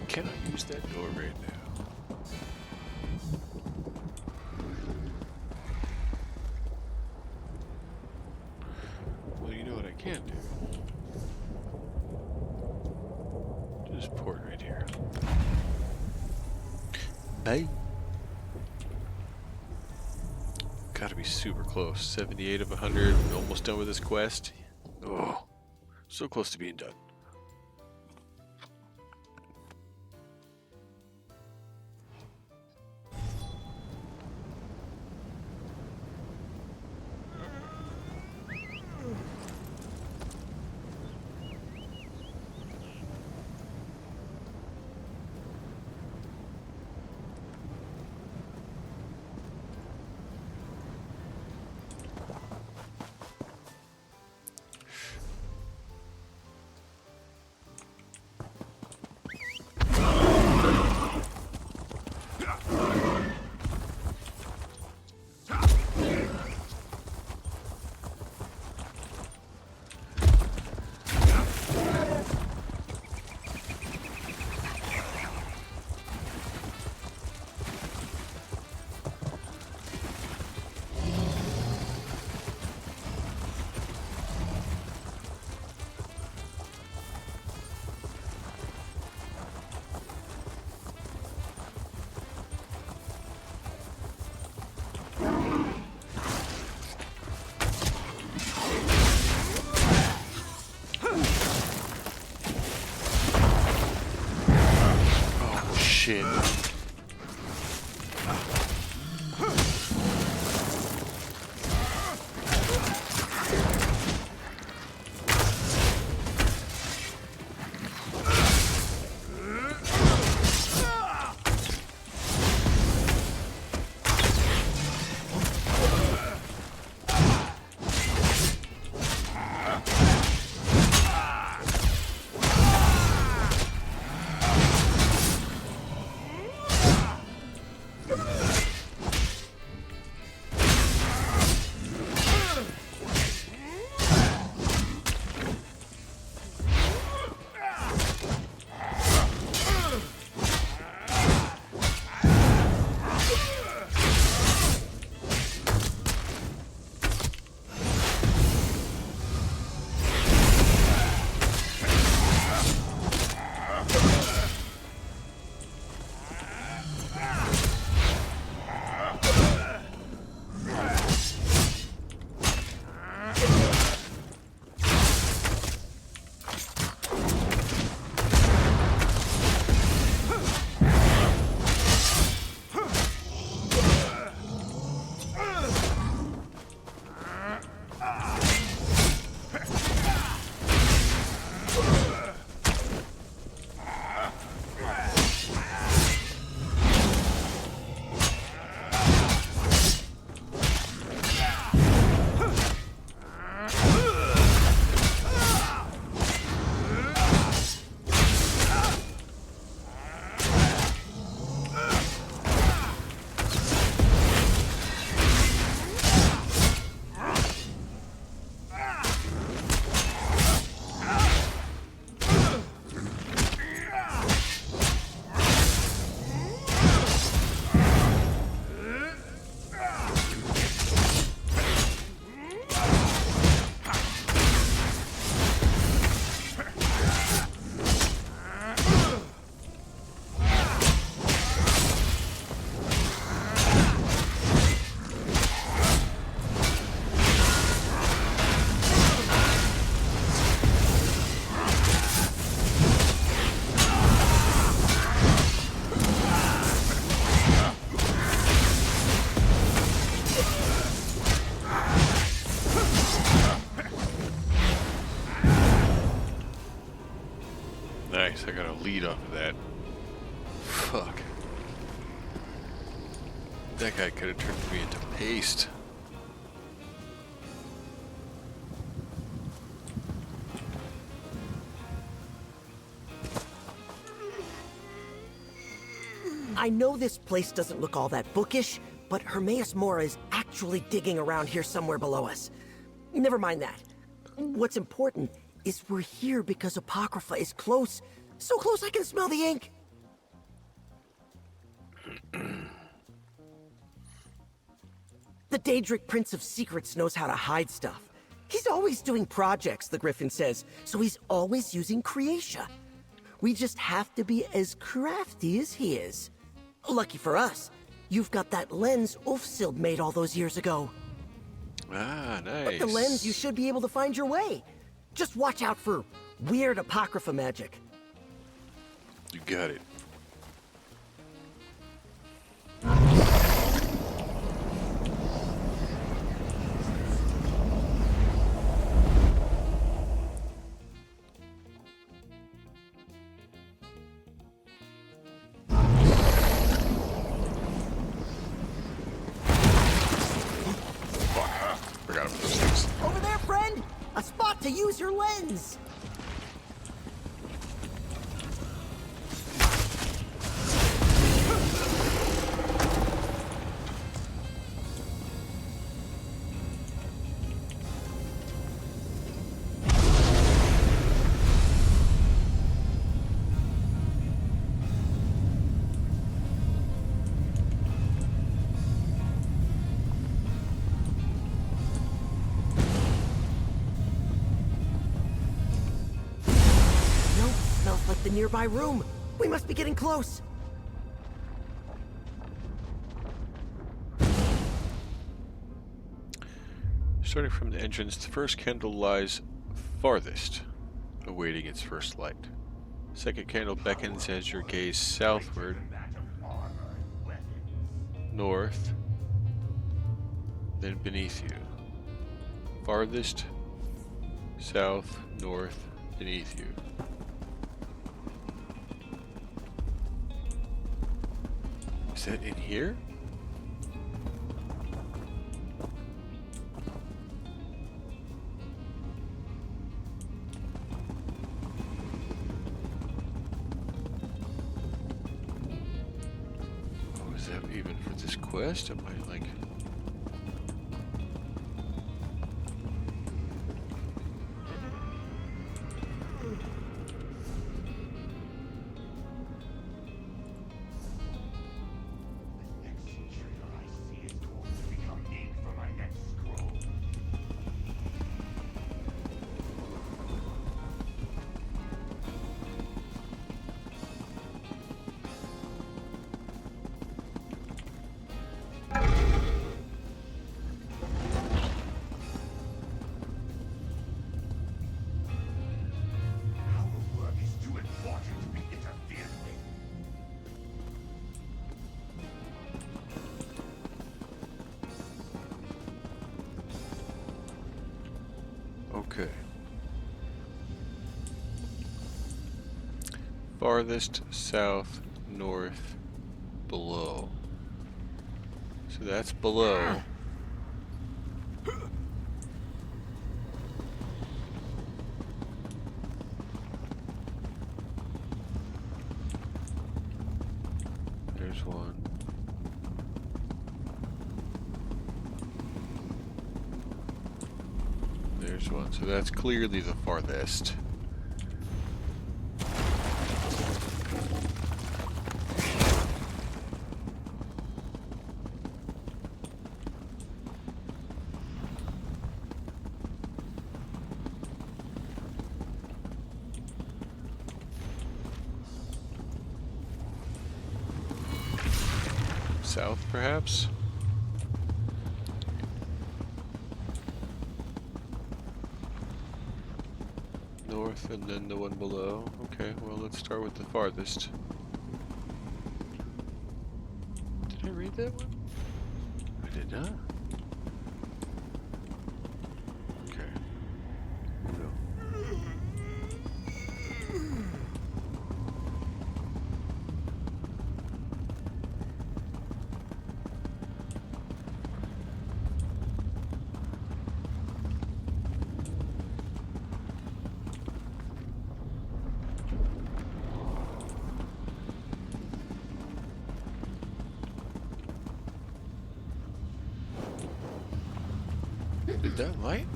Speaker 1: Cannot use that door right now. Well, you know what I can do? Just port right here. Bye. Gotta be super close. 78 of 100. Almost done with this quest. Oh, so close to being done. Shit. guess I got a lead off of that. Fuck. That guy could have turned me into paste.
Speaker 9: I know this place doesn't look all that bookish, but Hermaeus Mora is actually digging around here somewhere below us. Never mind that. What's important is we're here because Apocrypha is close. So close I can smell the ink. The Daedric Prince of Secrets knows how to hide stuff. He's always doing projects, the Griffin says, so he's always using Creatia. We just have to be as crafty as he is. Lucky for us, you've got that lens Ulfsild made all those years ago.
Speaker 1: Ah, nice.
Speaker 9: With the lens, you should be able to find your way. Just watch out for weird Apocrypha magic.
Speaker 1: You got it. Forgot about those things.
Speaker 9: Over there, friend! A spot to use your lens! Like the nearby room. We must be getting close.
Speaker 1: Starting from the entrance, the first candle lies farthest, awaiting its first light. Second candle beckons as your gaze southward, north, then beneath you. Farthest, south, north, beneath you. Is that in here? Oh, is that even for this quest? Am I like... Okay. Farthest, south, north, below. So that's below. There's one. There's one. So that's clearly the farthest. South, perhaps? North and then the one below. Okay, well, let's start with the farthest. Did I read that one? I did not. Okay. No. Did that light?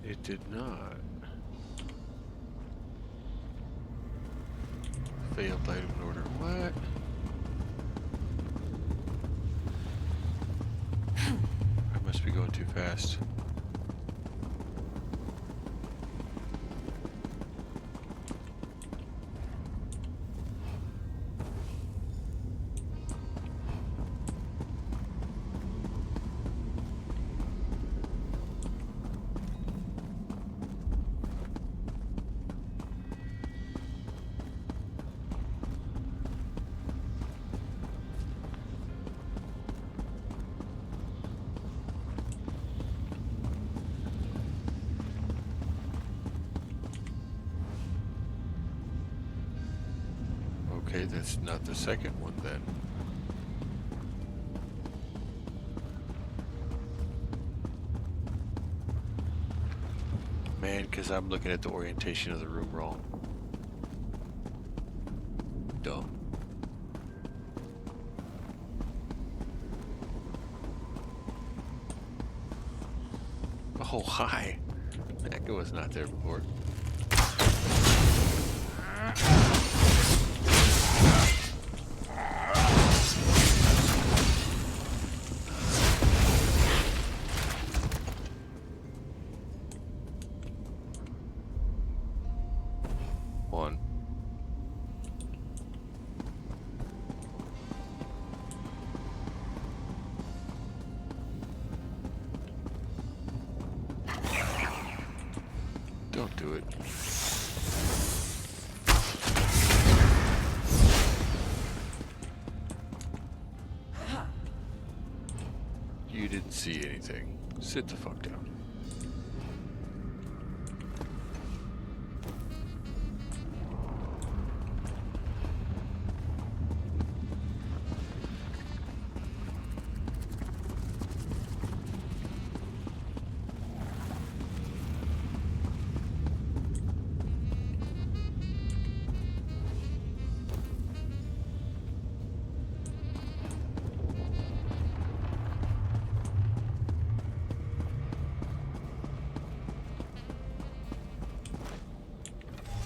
Speaker 1: It did not. Failed item order. What? I must be going too fast. Okay, that's not the second one then. Man, because I'm looking at the orientation of the room wrong. Dumb. Oh, hi. That guy was not there before. One. Don't do it. You didn't see anything. Sit the fuck down.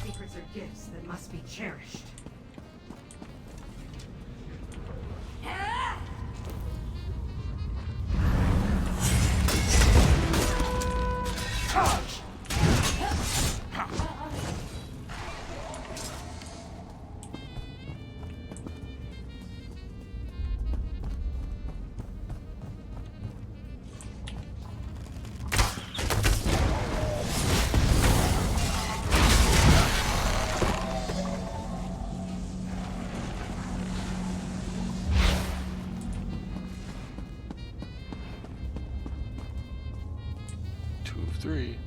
Speaker 11: Secrets are gifts that must be cherished. Charge!
Speaker 1: 2 of 3.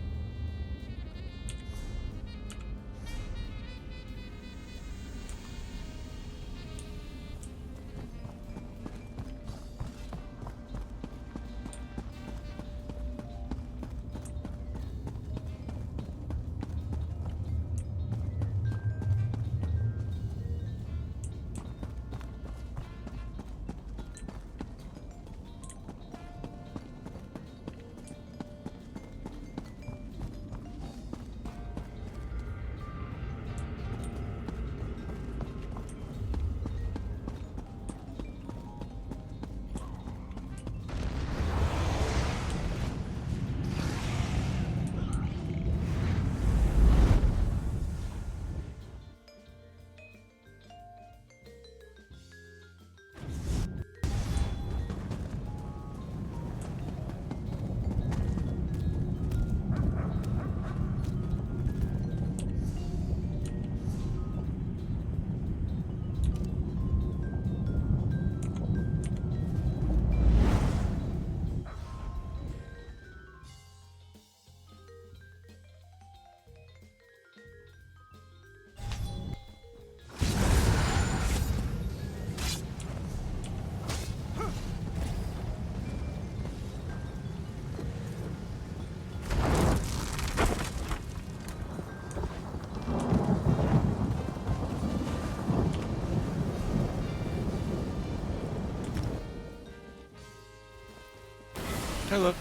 Speaker 1: Hello.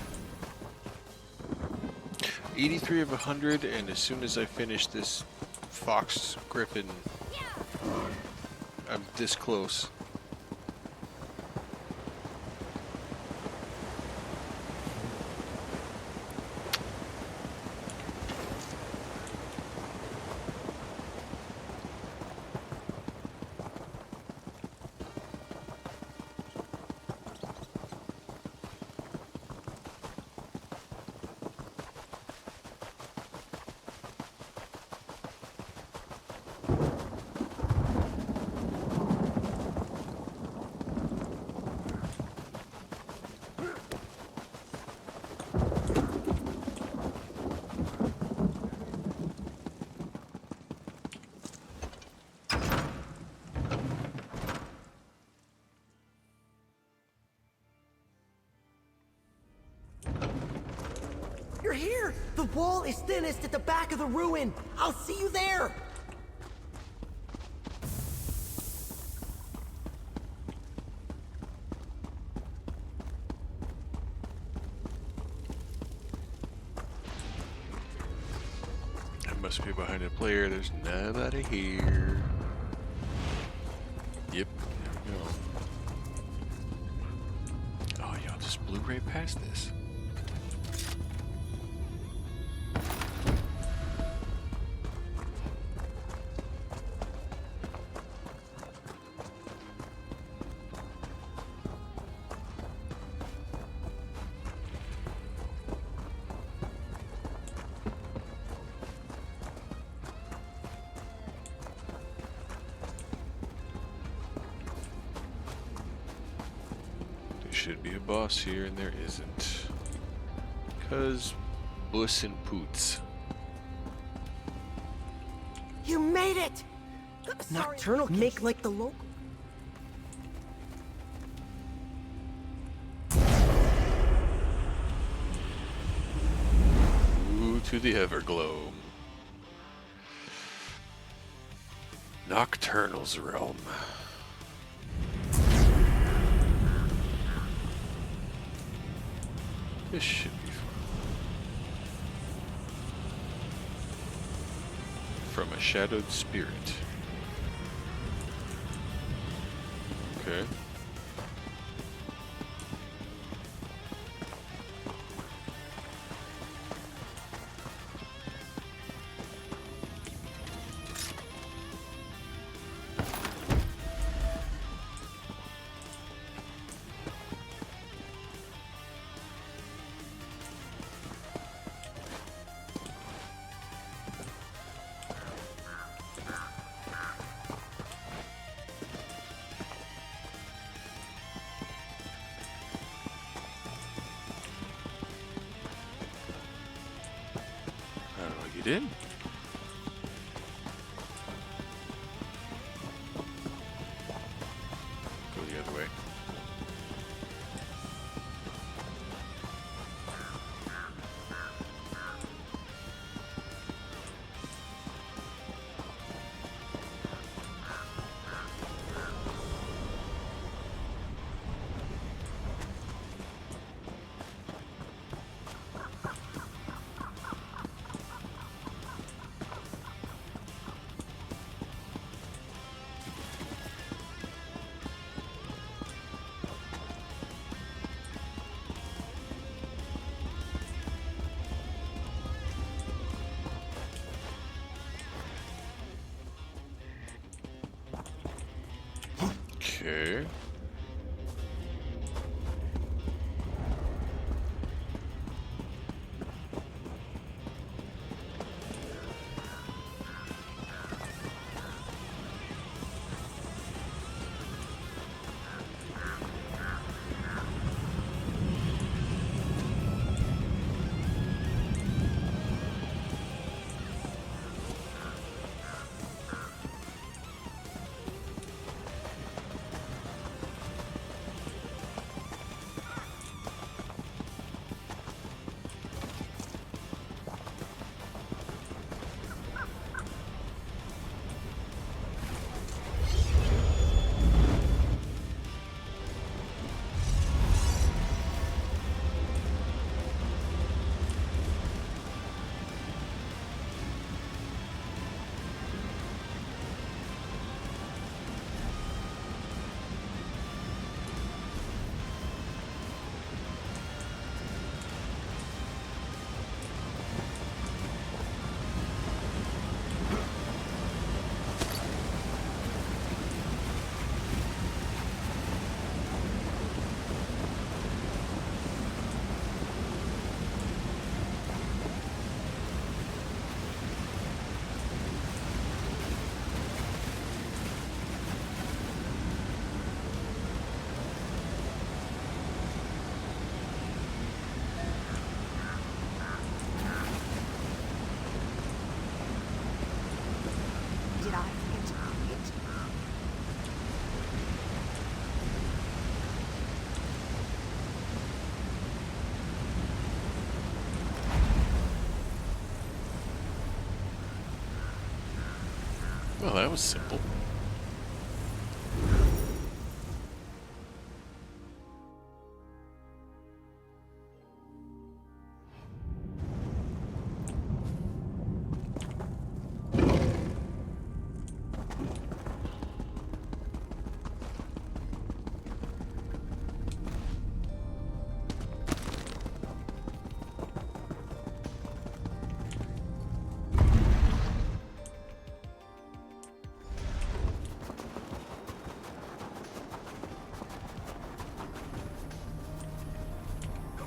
Speaker 1: 83 of 100, and as soon as I finish this Fox Griffin, I'm this close.
Speaker 9: You're here! The wall is thinnest at the back of the ruin! I'll see you there!
Speaker 1: I must be behind a player. There's nobody here. Yep, there we go. Oh, y'all just blew right past this. Should be a boss here, and there isn't. 'Cause Puss and Poots.
Speaker 9: You made it! Nocturnal make like the local.
Speaker 1: Ooh, to the Everglow. Nocturnal's realm. This should be fun. From a shadowed spirit. Okay. Get in. Go the other way. Okay. that was simple.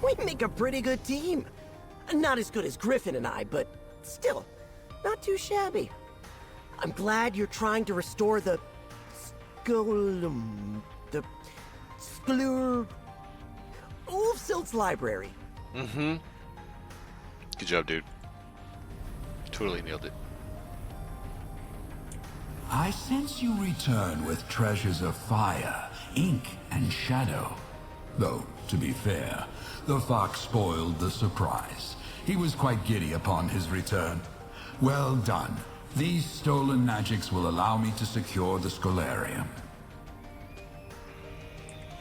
Speaker 9: We make a pretty good team. Not as good as Griffin and I, but still, not too shabby. I'm glad you're trying to restore the Ulfsild's library.
Speaker 1: Mm-hmm. Good job, dude. Totally nailed it.
Speaker 16: I sense you return with treasures of fire, ink, and shadow. Though, to be fair, the fox spoiled the surprise. He was quite giddy upon his return. Well done. These stolen magics will allow me to secure the Scholarium.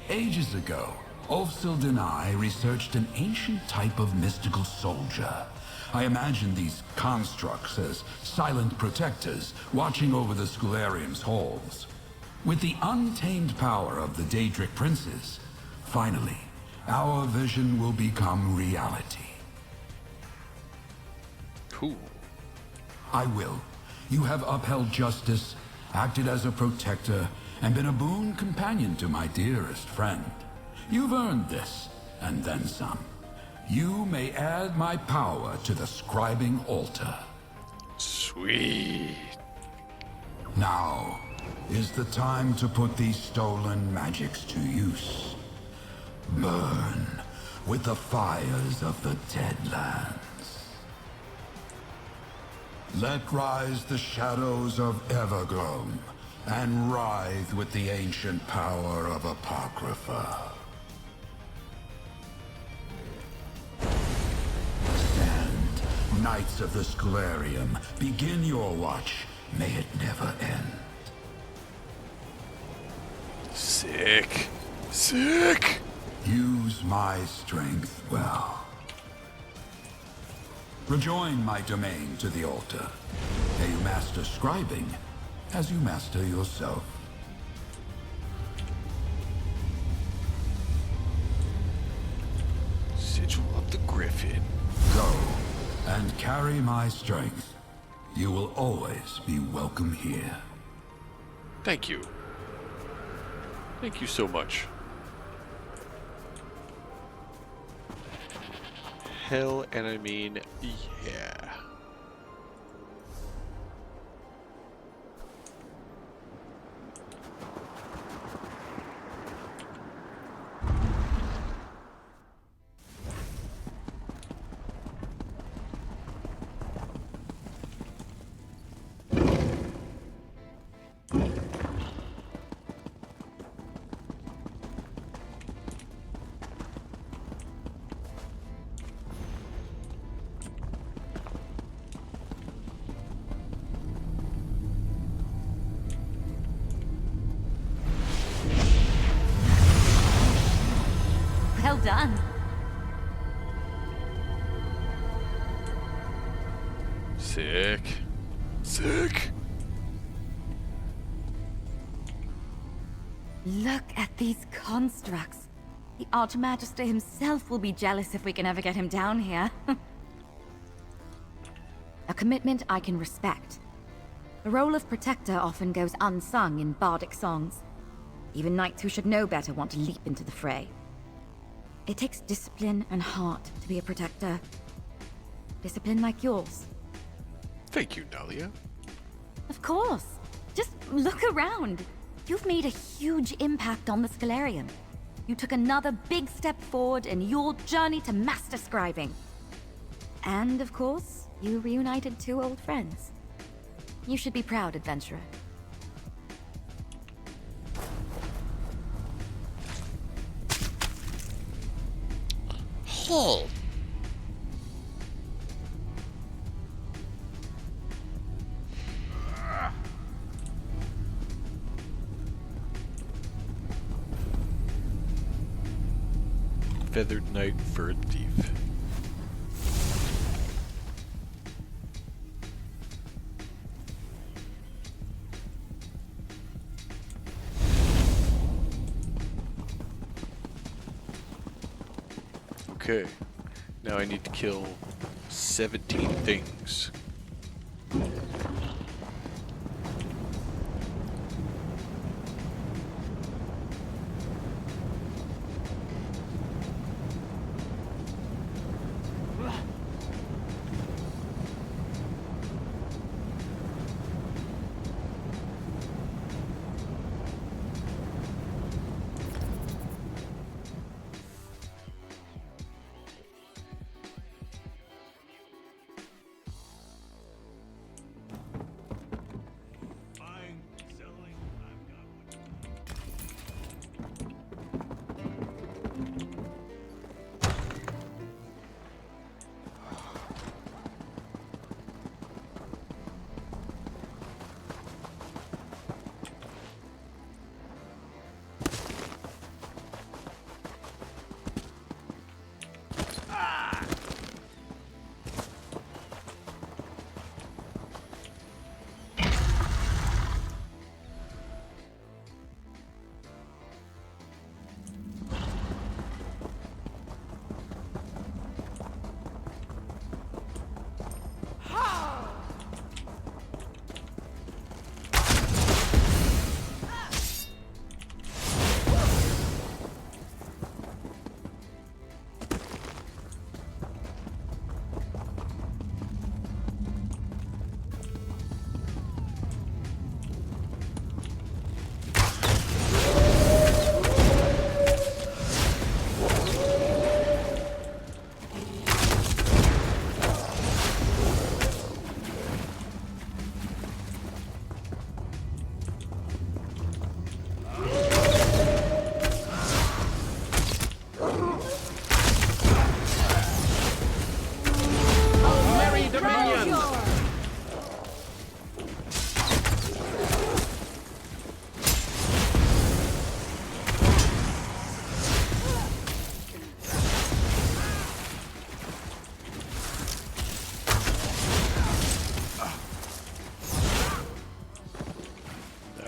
Speaker 16: Ages ago, Ulfsild and I researched an ancient type of mystical soldier. I imagine these constructs as silent protectors watching over the Scholarium's halls. With the untamed power of the Daedric princes, finally, our vision will become reality.
Speaker 1: Cool.
Speaker 16: I will. You have upheld justice, acted as a protector, and been a boon companion to my dearest friend. You've earned this, and then some. You may add my power to the scribing altar.
Speaker 1: Sweet.
Speaker 16: Now is the time to put these stolen magics to use. Burn with the fires of the Deadlands. Let rise the shadows of Evergloam, and writhe with the ancient power of Apocrypha. Stand, Knights of the Scholarium, begin your watch. May it never end.
Speaker 1: Sick. Sick!
Speaker 16: Use my strength well. Rejoin my domain to the altar. May you master scribing as you master yourself.
Speaker 1: Sigil of the Griffin.
Speaker 16: Go and carry my strength. You will always be welcome here.
Speaker 1: Thank you. Thank you so much. Hell, and I mean, yeah.
Speaker 12: Well done.
Speaker 1: Sick. Sick.
Speaker 12: Look at these constructs. The Archmagister himself will be jealous if we can ever get him down here. A commitment I can respect. The role of protector often goes unsung in bardic songs. Even knights who should know better want to leap into the fray. It takes discipline and heart to be a protector. Discipline like yours.
Speaker 1: Thank you, Nalia.
Speaker 12: Of course. Just look around. You've made a huge impact on the Scholarium. You took another big step forward in your journey to master scribing. And, of course, you reunited two old friends. You should be proud, adventurer.
Speaker 1: Oh. Feathered Knight Fur Thief. Okay, now I need to kill 17 things.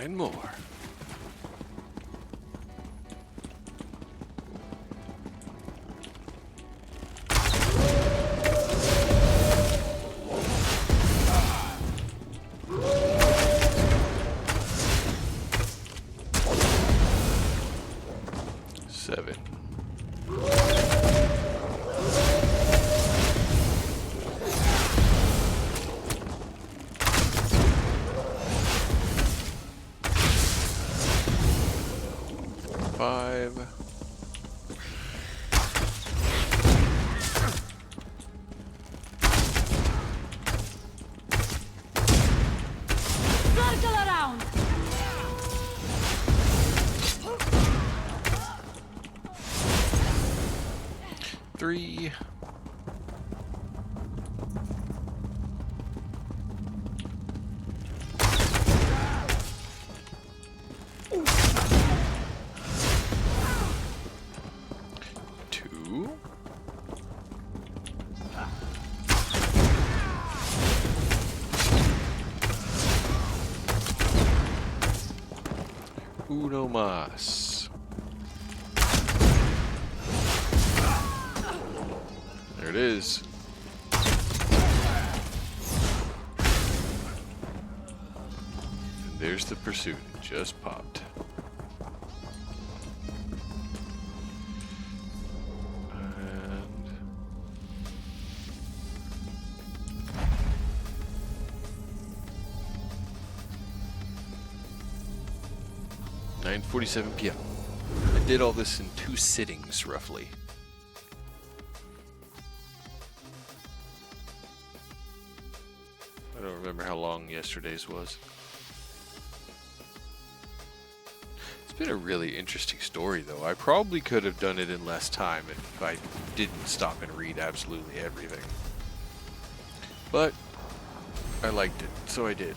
Speaker 1: More. Seven. Five.
Speaker 12: Circle around.
Speaker 1: Three. Two. Uno más. There it is. And there's the pursuit. Just popped. And 9:47 p.m. I did all this in 2 sittings, roughly. I don't remember how long yesterday's was. It's been a really interesting story, though. I probably could have done it in less time if I didn't stop and read absolutely everything. But I liked it, so I did.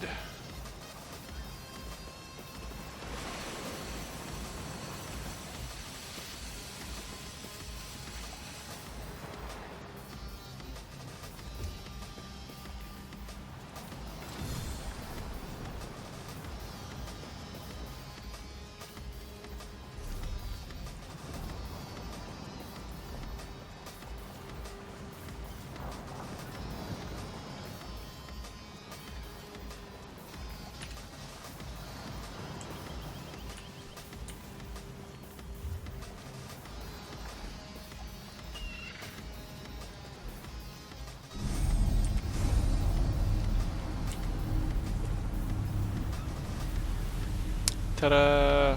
Speaker 1: Ta-da!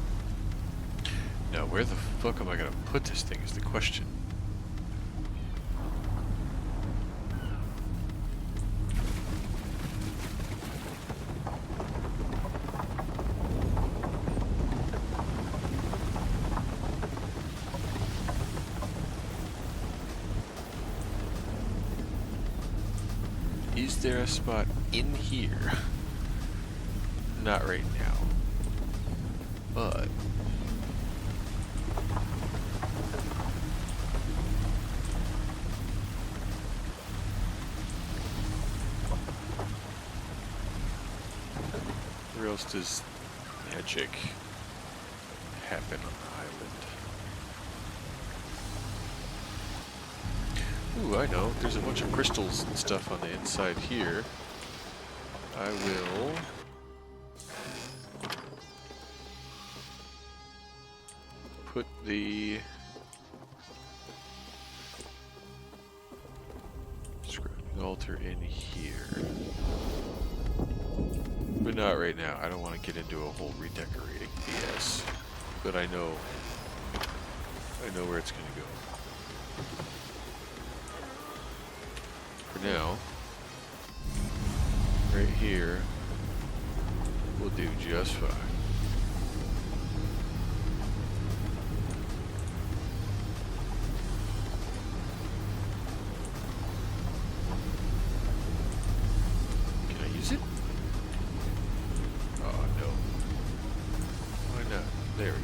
Speaker 1: Now, where the fuck am I gonna put this thing is the question. Is there a spot in here? Not right now. But where else does magic happen on the island? Ooh, I know. There's a bunch of crystals and stuff on the inside here. I will put the scribing altar in here. But not right now. I don't want to get into a whole redecorating BS. But I know where it's going to go. For now, right here will do just fine. Can I use it? Oh no. Why not? There we go.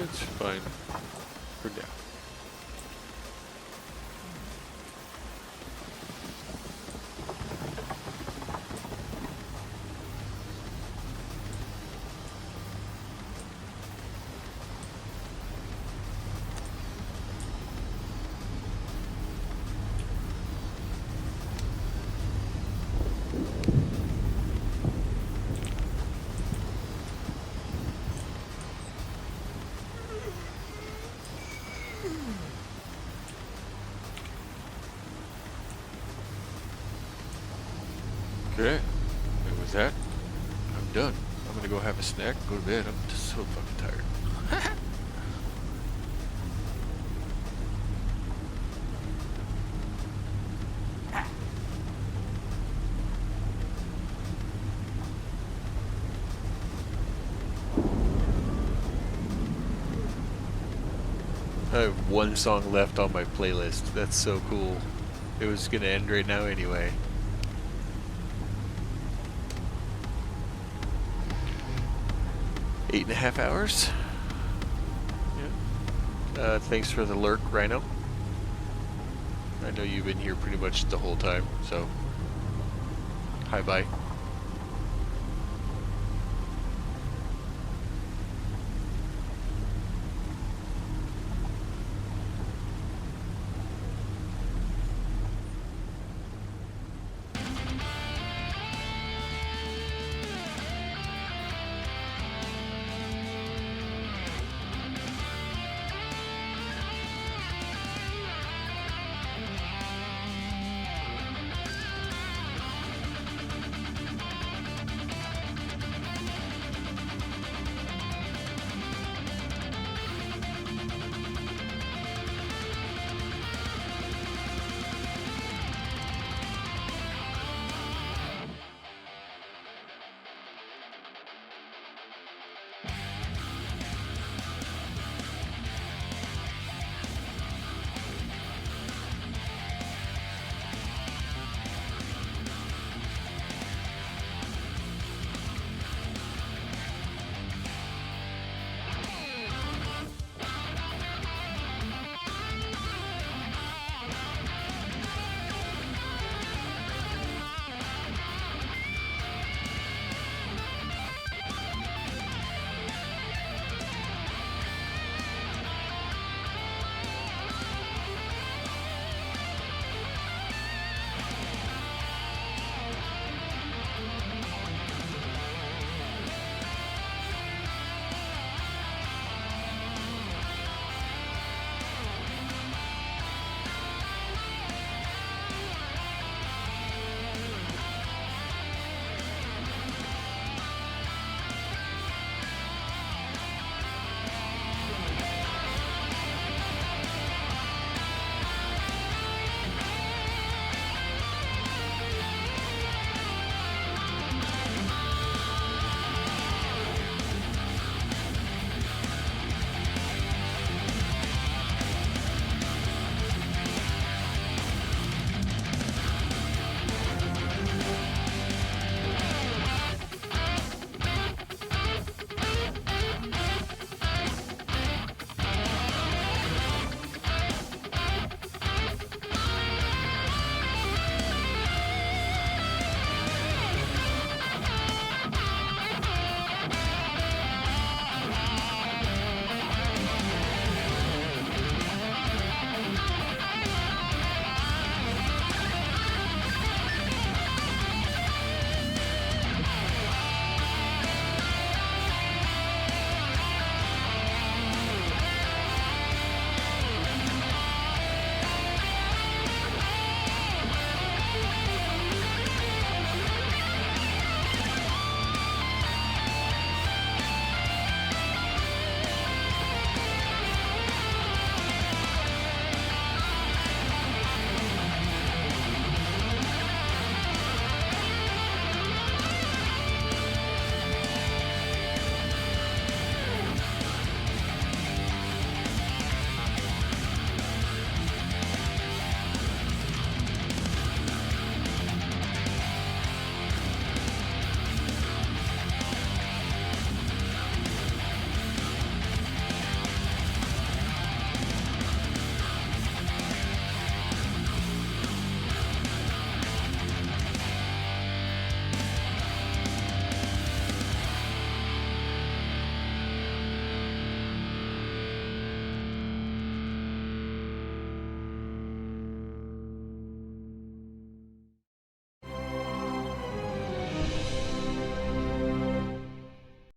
Speaker 1: It's fine for now. Okay, and with that, I'm done. I'm gonna go have a snack, go to bed. I'm just so fucking tired. I have one song left on my playlist. That's so cool. It was gonna end right now anyway. 8.5 hours. Yeah. Thanks for the lurk, Rhino. I know you've been here pretty much the whole time, so hi bye.